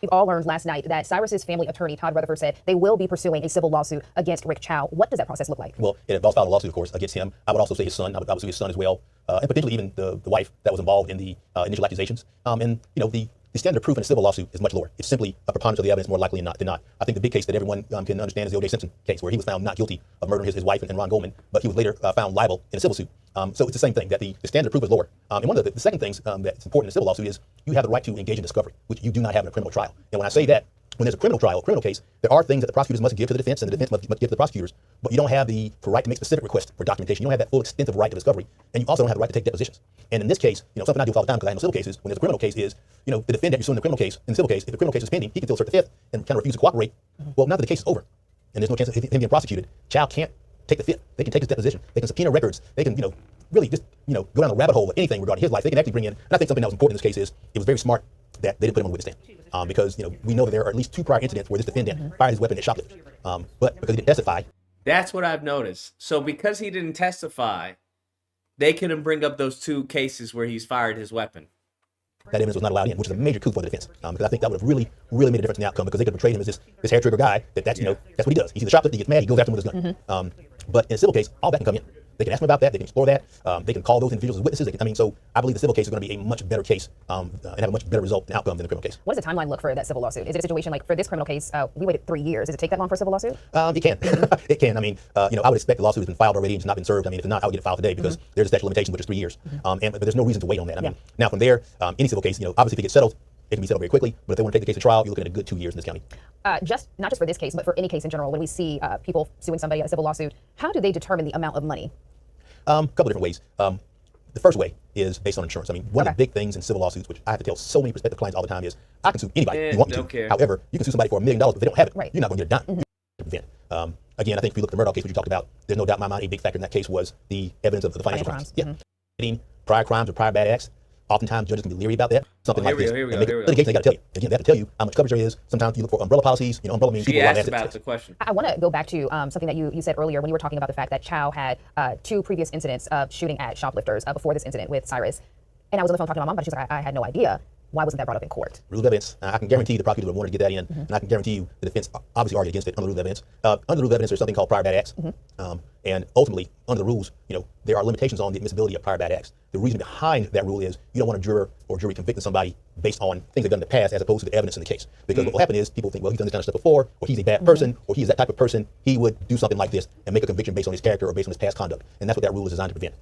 we all learned last night that Cyrus's family attorney, Todd Rutherford, said they will be pursuing a civil lawsuit against Rick Chow. What does that process look like? Well, it involves filing a lawsuit, of course, against him. I would also say his son. I would say his son as well, and potentially even the wife that was involved in the initial accusations. And you know, the standard of proof in a civil lawsuit is much lower. It's simply a preponderance of the evidence more likely than not. I think the big case that everyone can understand is the O.J. Simpson case, where he was found not guilty of murdering his wife and Ron Goldman, but he was later found liable in a civil suit. So it's the same thing, that the standard of proof is lower. And one of the second things that's important in a civil lawsuit is you have the right to engage in discovery, which you do not have in a criminal trial. And when I say that, when there's a criminal trial, a criminal case, there are things that the prosecutors must give to the defense and the defense must give to the prosecutors, but you don't have the right to make specific requests for documentation. You don't have that full extent of right to discovery, and you also don't have the right to take depositions. And in this case, you know, something I do all the time because I handle civil cases, when there's a criminal case is, you know, the defendant you're suing the criminal case, in the civil case, if the criminal case is pending, he can still assert the fifth and kind of refuse to cooperate. Well, now that the case is over, and there's no chance of him being prosecuted, Chow can't take the fifth. They can take his deposition. They can subpoena records. They can, you know, really just, you know, go down the rabbit hole of anything regarding his life. They can actually bring in, and I think something that was important in this case is, it was very smart that they didn't put him on the witness stand. Because, you know, we know that there are at least 2 prior incidents where this defendant fired his weapon at shoplifters. But because he didn't testify. That's what I've noticed. So because he didn't testify, they couldn't bring up those 2 cases where he's fired his weapon. That evidence was not allowed in, which is a major coup for the defense. Because I think that would have really made a difference in the outcome, because they could have portrayed him as this hair trigger guy, that's, you know, that's what he does. He's a shoplifter, he gets mad, he goes after him with his gun. But in a civil case, all that can come in. They can ask him about that. They can explore that. They can call those individuals as witnesses. So I believe the civil case is going to be a much better case and have a much better result and outcome than the criminal case. What does the timeline look for that civil lawsuit? Is it a situation like for this criminal case, we waited 3 years. Does it take that long for a civil lawsuit? It can. It can. I mean, you know, I would expect the lawsuit has been filed already and it's not been served. I mean, if it's not, I would get it filed today because there's a statute of limitations, which is 3 years. But there's no reason to wait on that. I mean, now from there, any civil case, you know, obviously if it gets settled, it can be settled very quickly. But if they want to take the case to trial, you're looking at a good 2 years in this county. Not just for this case, but for any case in general, when we see people suing somebody at a civil lawsuit, how do they determine the amount of money? A couple different ways. The first way is based on insurance. I mean, one of the big things in civil lawsuits, which I have to tell so many prospective clients all the time, is I can sue anybody you want me to. Care. However, you can sue somebody for $1 million, but if they don't have it, you're not going to get a dime. Again, I think if you look at the Murdoch case, which you talked about, there's no doubt in my mind a big factor in that case was the evidence of the financial crimes. Prior crimes or prior bad acts. Oftentimes, judges can be leery about that. Something like this. Here we go. Litigation, they got to tell you. Again, they have to tell you how much coverage there is. Sometimes you look for umbrella policies. You know, umbrella means people asked about the question. I want to go back to something that you said earlier when you were talking about the fact that Chow had 2 previous incidents of shooting at shoplifters before this incident with Cyrus. And I was on the phone talking to my mom, but she's like, I had no idea. Why wasn't that brought up in court? Rule of evidence. I can guarantee the prosecutor would want to get that in, and I can guarantee you the defense obviously argued against it under the rule of evidence. Under the rule of evidence, there's something called prior bad acts, and ultimately, under the rules, you know, there are limitations on the admissibility of prior bad acts. The reason behind that rule is you don't want a juror or jury convicting somebody based on things they've done in the past as opposed to the evidence in the case. Because what will happen is people think, well, he's done this kind of stuff before, or he's a bad person, or he's that type of person. He would do something like this and make a conviction based on his character or based on his past conduct. And that's what that rule is designed to prevent.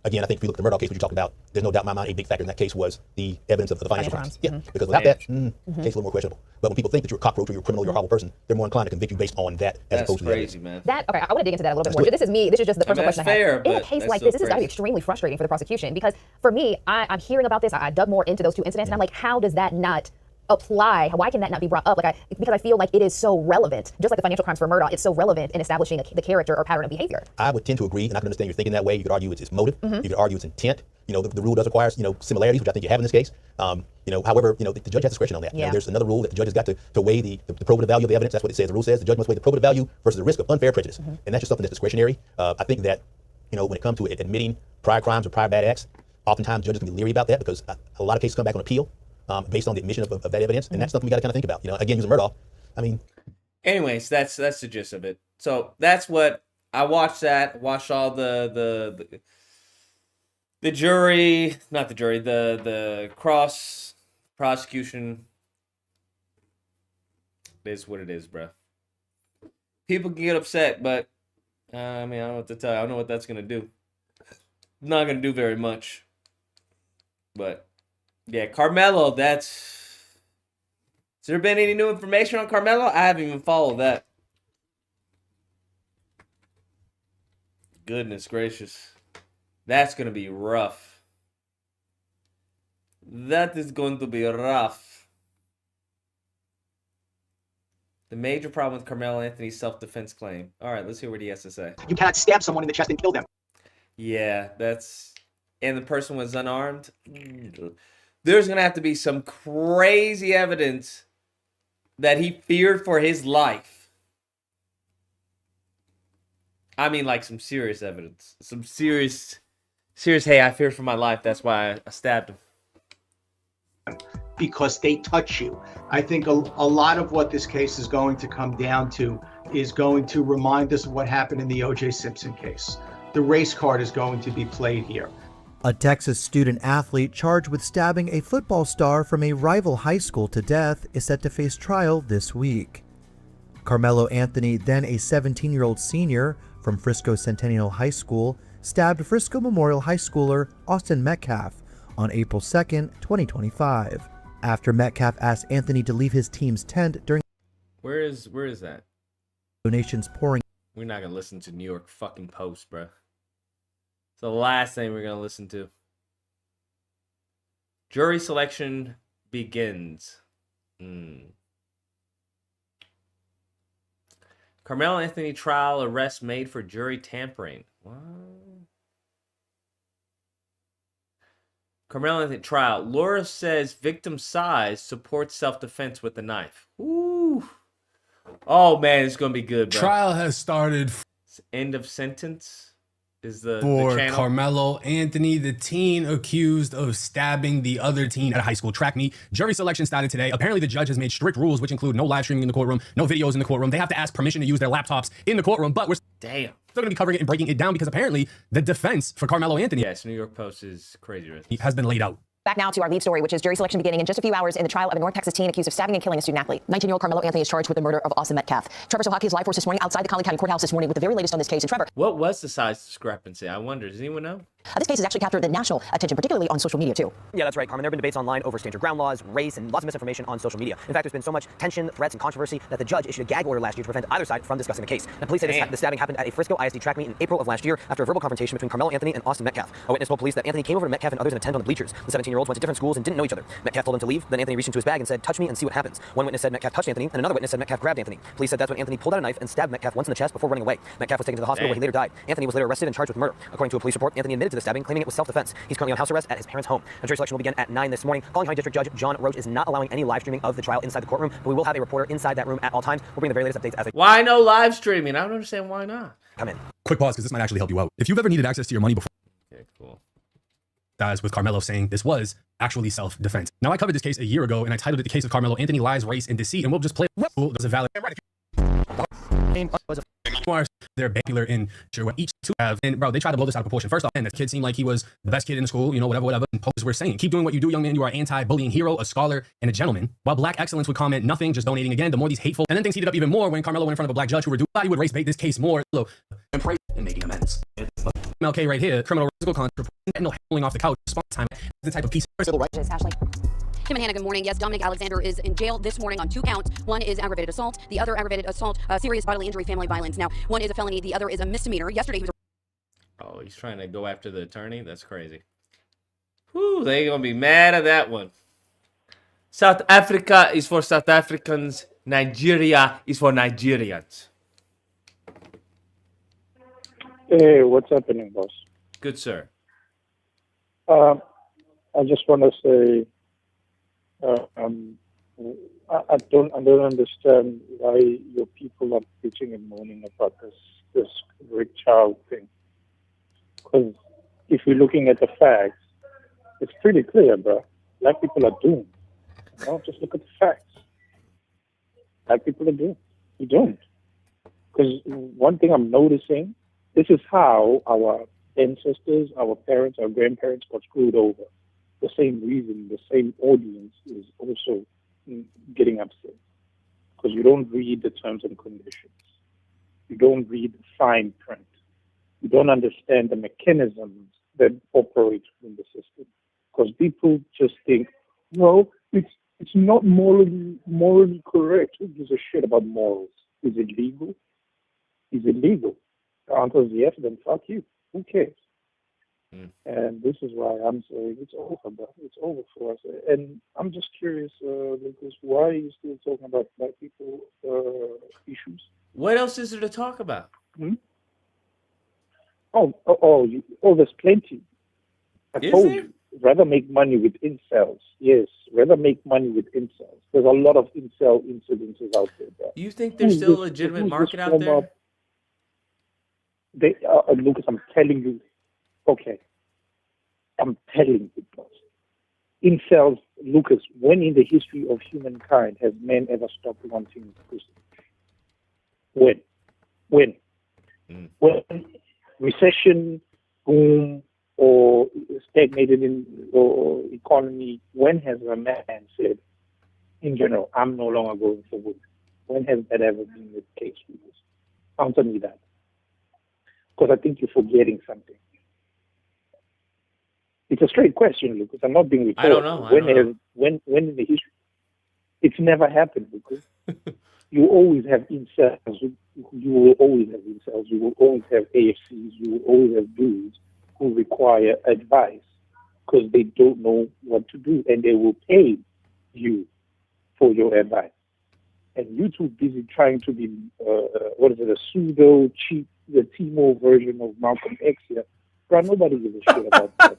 Again, I think if you look at the Murdoch case, which you talked about, there's no doubt in my mind a big factor in that case was the evidence of the financial crimes. Because without that, case is a little more questionable. But when people think that you're a cockroach or you're a criminal, you're a horrible person, they're more inclined to convict you based on that as opposed to the evidence. Man. Okay, I want to dig into that a little bit more. This is me. This is just the personal question I have. In a case like this has got to be extremely frustrating for the prosecution because for me, I'm hearing about this. I dug more into those 2 incidents, and I'm like, how does that not apply? Why can that not be brought up? Because I feel like it is so relevant. Just like the financial crimes for Murdoch, it's so relevant in establishing the character or pattern of behavior. I would tend to agree, and I can understand you're thinking that way. You could argue it's motive. You could argue it's intent. You know, the rule does require, you know, similarities, which I think you have in this case. You know, however, you know, the judge has discretion on that. You know, there's another rule that the judge has got to weigh the probative value of the evidence. That's what it says. The rule says the judge must weigh the probative value versus the risk of unfair prejudice. And that's just something that's discretionary. I think that, you know, when it comes to admitting prior crimes or prior bad acts, oftentimes judges can be leery about that because a lot of cases come back on appeal based on the admission of that evidence. And that's something we got to kind of think about. You know, again, using Murdoch, I mean. Anyways, that's the gist of it. So that's what I watched all the jury, not the jury, the cross prosecution. It is what it is, bro. People can get upset, but I mean, I don't know what to tell you. I don't know what that's gonna do. Not gonna do very much. But yeah, Carmelo, has there been any new information on Carmelo? I haven't even followed that. Goodness gracious. That's going to be rough. That is going to be rough. The major problem with Carmelo Anthony's self-defense claim. All right, let's hear what he has to say. You cannot stab someone in the chest and kill them. Yeah, that's... And the person was unarmed. There's going to have to be some crazy evidence that he feared for his life. I mean, like some serious evidence. Some serious, hey, I feared for my life. That's why I stabbed him. Because they touch you. I think a lot of what this case is going to come down to is going to remind us of what happened in the O.J. Simpson case. The race card is going to be played here. A Texas student athlete charged with stabbing a football star from a rival high school to death is set to face trial this week. Carmelo Anthony, then a 17-year-old senior from Frisco Centennial High School, stabbed Frisco Memorial High schooler Austin Metcalf on April 2nd, 2025, after Metcalf asked Anthony to leave his team's tent during Where is that? donations pouring. We're not going to listen to New York fucking Post, bro. It's the last thing we're going to listen to. Jury selection begins. Carmelo Anthony trial arrest made for jury tampering. What? Carmelo Anthony trial. Laura says victim size supports self-defense with the knife. Ooh. Oh, man, it's going to be good, bro. Trial has started. End of sentence is the For channel. Carmelo Anthony, the teen accused of stabbing the other teen at a high school track meet. Jury selection started today. Apparently, the judge has made strict rules, which include no live streaming in the courtroom, no videos in the courtroom. They have to ask permission to use their laptops in the courtroom, but we're still going to be covering it and breaking it down because apparently the defense for Carmelo Anthony Yes, New York Post is crazy. Right? has been laid out. Back now to our lead story, which is jury selection beginning in just a few hours in the trial of a North Texas teen accused of stabbing and killing a student athlete. 19-year-old Carmelo Anthony is charged with the murder of Austin Metcalf. Trevor Sohaki is live for us this morning outside the Collin County Courthouse this morning with the very latest on this case. And Trevor, what was the size discrepancy? I wonder. Does anyone know? This case has actually captured the national attention, particularly on social media, too. Yeah, that's right, Carmen. There have been debates online over stand your ground laws, race, and lots of misinformation on social media. In fact, there's been so much tension, threats, and controversy that the judge issued a gag order last year to prevent either side from discussing the case. Now, police say the stabbing happened at a Frisco ISD track meet in April of last year after a verbal confrontation between Carmelo Anthony and Austin Metcalf. A witness told police that Anthony came over to Metcalf and others in a tent on the bleachers. The 17-year-olds went to different schools and didn't know each other. Metcalf told him to leave, then Anthony reached into his bag and said, "Touch me and see what happens." One witness said Metcalf touched Anthony, and another witness said Metcalf grabbed Anthony. Police said that's when Anthony pulled out a knife and stabbed Metcalf once in the chest before running away. Metcalf was taken to the hospital where he later died. Anthony was later arrested and charged with murder. According to a police report, Anthony admitted to the stabbing, claiming it was self-defense. He's currently on house arrest at his parents' home. A jury selection will begin at 9 this morning. Collin County District Judge John Roach is not allowing any live streaming of the trial inside the courtroom, but we will have a reporter inside that room at all times. We'll bring the very latest updates as they Why no live streaming? I don't understand why not. come in. Quick pause because this might actually help you out. If you've ever needed access to your money before, okay, cool. As with Carmelo saying this was actually self-defense. Now, I covered this case a year ago, and I titled it The Case of Carmelo Anthony, Lies, Race, and Deceit, and we'll just play there's a valid they're popular in sure what each two have, and bro, they try to blow this out of proportion. First off, and the kid seemed like he was the best kid in the school, you know, whatever. And posts were saying, keep doing what you do, young man. You are an anti-bullying hero, a scholar, and a gentleman. While Black Excellence would comment nothing, just donating again. The more these hateful, and then things heated up even more when Carmelo went in front of a black judge who thought he would race bait this case more, and pray and making amends. MLK right here, criminal physical content, no pulling off the couch, response time, the type of piece of civil rights. Kim and Hannah, good morning. Yes, Dominic Alexander is in jail this morning on 2 counts. One is aggravated assault. The other aggravated assault, serious bodily injury, family violence. Now, one is a felony. The other is a misdemeanor. Yesterday, he was. Oh, he's trying to go after the attorney? That's crazy. Whew, they're going to be mad at that one. South Africa is for South Africans. Nigeria is for Nigerians. Hey, what's happening, boss? Good, sir. I just want to say, I don't understand why your people are preaching and moaning about this Rick Chow thing. Because if you're looking at the facts, it's pretty clear, bro. Black people are doomed. You know, just look at the facts. Black people are doomed. You don't. Because one thing I'm noticing, this is how our ancestors, our parents, our grandparents got screwed over. The same reason, the same audience is also getting upset. Because you don't read the terms and conditions. You don't read the fine print. You don't understand the mechanisms that operate in the system. Because people just think, well, it's not morally correct. Who gives a shit about morals? Is it legal? Is it legal? The answer is yes, then fuck you. Who cares? And this is why I'm saying it's over, bro. It's over for us. And I'm just curious, Lucas, why are you still talking about black people issues? What else is there to talk about? Hmm? There's plenty. I told you, rather make money with incels. Yes, rather make money with incels. There's a lot of incel incidences out there, bro. You think there's still a legitimate market out there? Lucas, I'm telling you. Okay. I'm telling you, boss. Incels, Lucas, when in the history of humankind has men ever stopped wanting pussy? When? When recession, boom, or stagnated or economy, when has a man said, in general, I'm no longer going for women? When has that ever been the case, Lucas? Answer me that. Because I think you're forgetting something. It's a straight question, Lucas. I'm not being rhetorical. I don't know. When in the history? It's never happened, Lucas. You always have incels. You will always have incels. You will always have AFCs. You will always have dudes who require advice because they don't know what to do, and they will pay you for your advice. And you're too busy trying to be, a pseudo cheap, the Timo version of Malcolm X here. Bro, nobody gives a shit about that.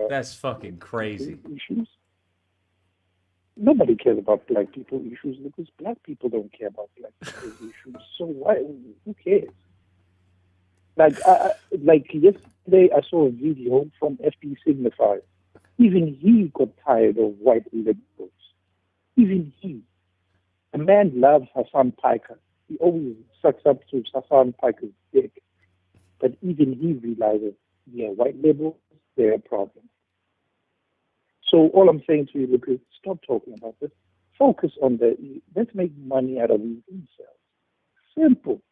That's fucking crazy. Issues. Nobody cares about black people issues because black people don't care about black people issues. So why? Who cares? Like yesterday, I saw a video from FD Signify. Even he got tired of white liberals. Even he. A man loves Hassan Piker. He always sucks up to Hassan Piker's dick. But even he realizes, white liberals, they're a problem. So all I'm saying to you, look, is stop talking about this. Focus on let's make money out of these incels. Simple.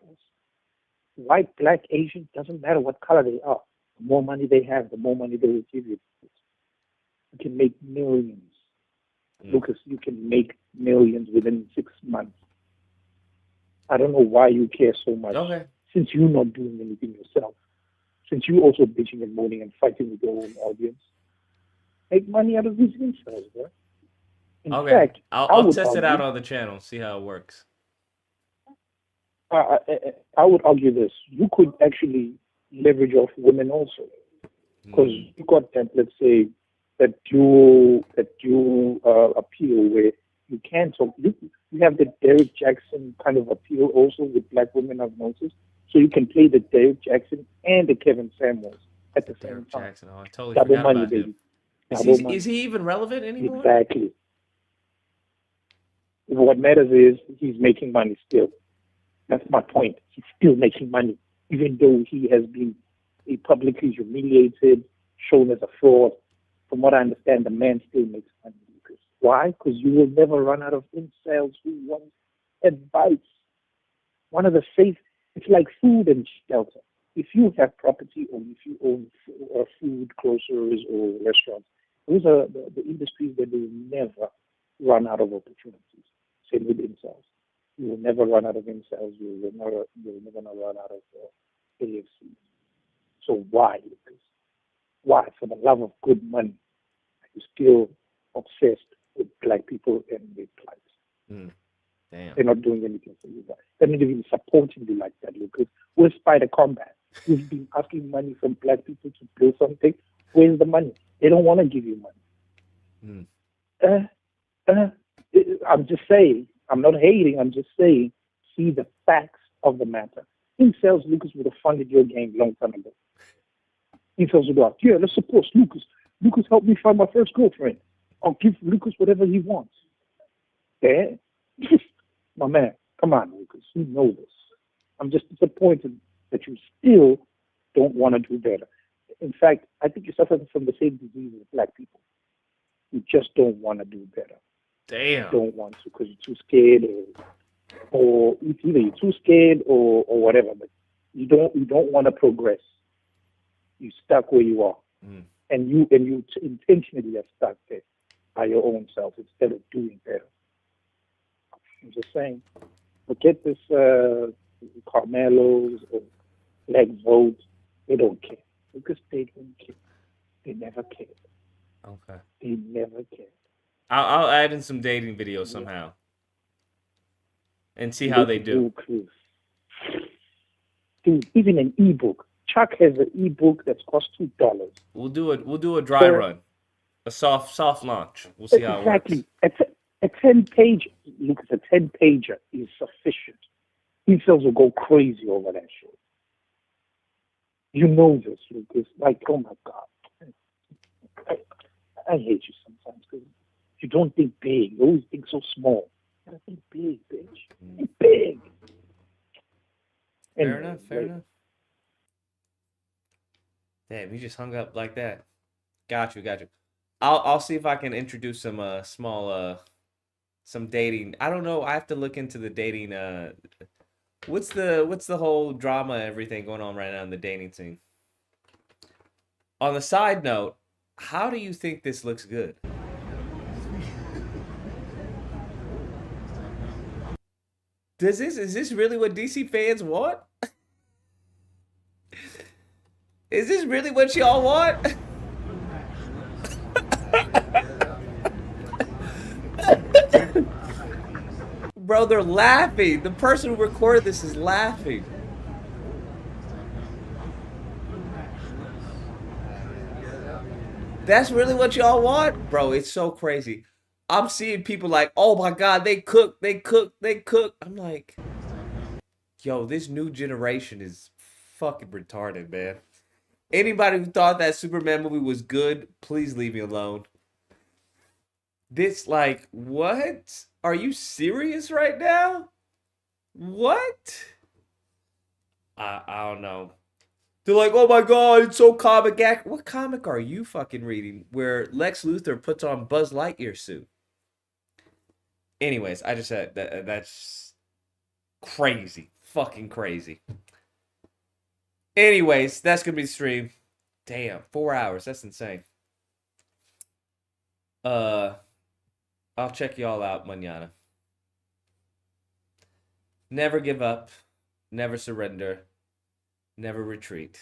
White, black, Asian, doesn't matter what color they are. The more money they have, the more money they will give you. You can make millions. Lucas, you can make millions within 6 months. I don't know why you care so much. Okay. Since you're not doing anything yourself. Since you're also bitching and moaning and fighting with your own audience. Make money out of these incels, bro. In fact, I'll test it out on the channel, see how it works. I would argue this. You could actually leverage off women also. Because you got that, let's say, that dual appeal where you can talk. You have the Derek Jackson kind of appeal also with black women, I've noticed. So you can play the Derek Jackson and the Kevin Samuels at the same time. Jackson. Oh, I totally Double forgot money, about baby. him. Is he even relevant anymore? Exactly. What matters is he's making money still. That's my point. He's still making money, even though he has been publicly humiliated, shown as a fraud. From what I understand, the man still makes money. Why? Because you will never run out of incels who want advice. One of the it's like food and shelter. If you have property or if you own food, groceries, or restaurants, those are the industries where they will never run out of opportunities. Same with incels. You will never run out of incels. You will never run out of AFCs. So why, Lucas? Why? For the love of good money, are you still obsessed with black people and their plight? Damn. They're not doing anything for you guys. They're not even supporting you like that, Lucas. Where's Spider Combat? You've been asking money from black people to build something. Where's the money? They don't want to give you money. I'm just saying. I'm not hating. I'm just saying. See the facts of the matter. Incels, Lucas, would have funded your game long time ago. Incels would have, let's support Lucas. Lucas helped me find my first girlfriend. I'll give Lucas whatever he wants. Yeah? My man, come on, Lucas. You know this. I'm just disappointed that you still don't want to do better. In fact, I think you're suffering from the same disease as black people. You just don't want to do better. Damn. You don't want to because you're too scared or either you're too scared or whatever, but you don't want to progress. You're stuck where you are. And you intentionally are stuck there by your own self instead of doing better. I'm just saying, forget this Carmelos or black votes. They don't care. Because they don't care. They never cared. Okay. They never cared. I'll add in some dating videos somehow. And see how they do. Dude, even an ebook. Chuck has an ebook that's cost $2. We'll do a dry run. A soft launch. We'll see how it works. Exactly. A 10-page, Lucas, a 10-pager is sufficient. Incels will go crazy over that shit. You know this, Lucas. Like, oh my God. I hate you sometimes because you don't think big. You always think so small. I think big, bitch. Think big. Fair enough. Damn, you just hung up like that. Got you. I'll see if I can introduce some some dating. I don't know. I have to look into the dating. What's the whole drama, everything going on right now in the dating scene? On the side note, how do you think this looks good? Is this really what DC fans want? Is this really what y'all want? Bro, they're laughing. The person who recorded this is laughing. That's really what y'all want? Bro, it's so crazy. I'm seeing people like, oh my God, they cook. I'm like, yo, this new generation is fucking retarded, man. Anybody who thought that Superman movie was good, please leave me alone. This, like, what? Are you serious right now? What? I don't know. They're like, oh my God, it's so comic. What comic are you fucking reading where Lex Luthor puts on Buzz Lightyear suit? Anyways, I just said that's crazy. Fucking crazy. Anyways, that's gonna be the stream. Damn, 4 hours. That's insane. I'll check y'all out mañana. Never give up. Never surrender. Never retreat.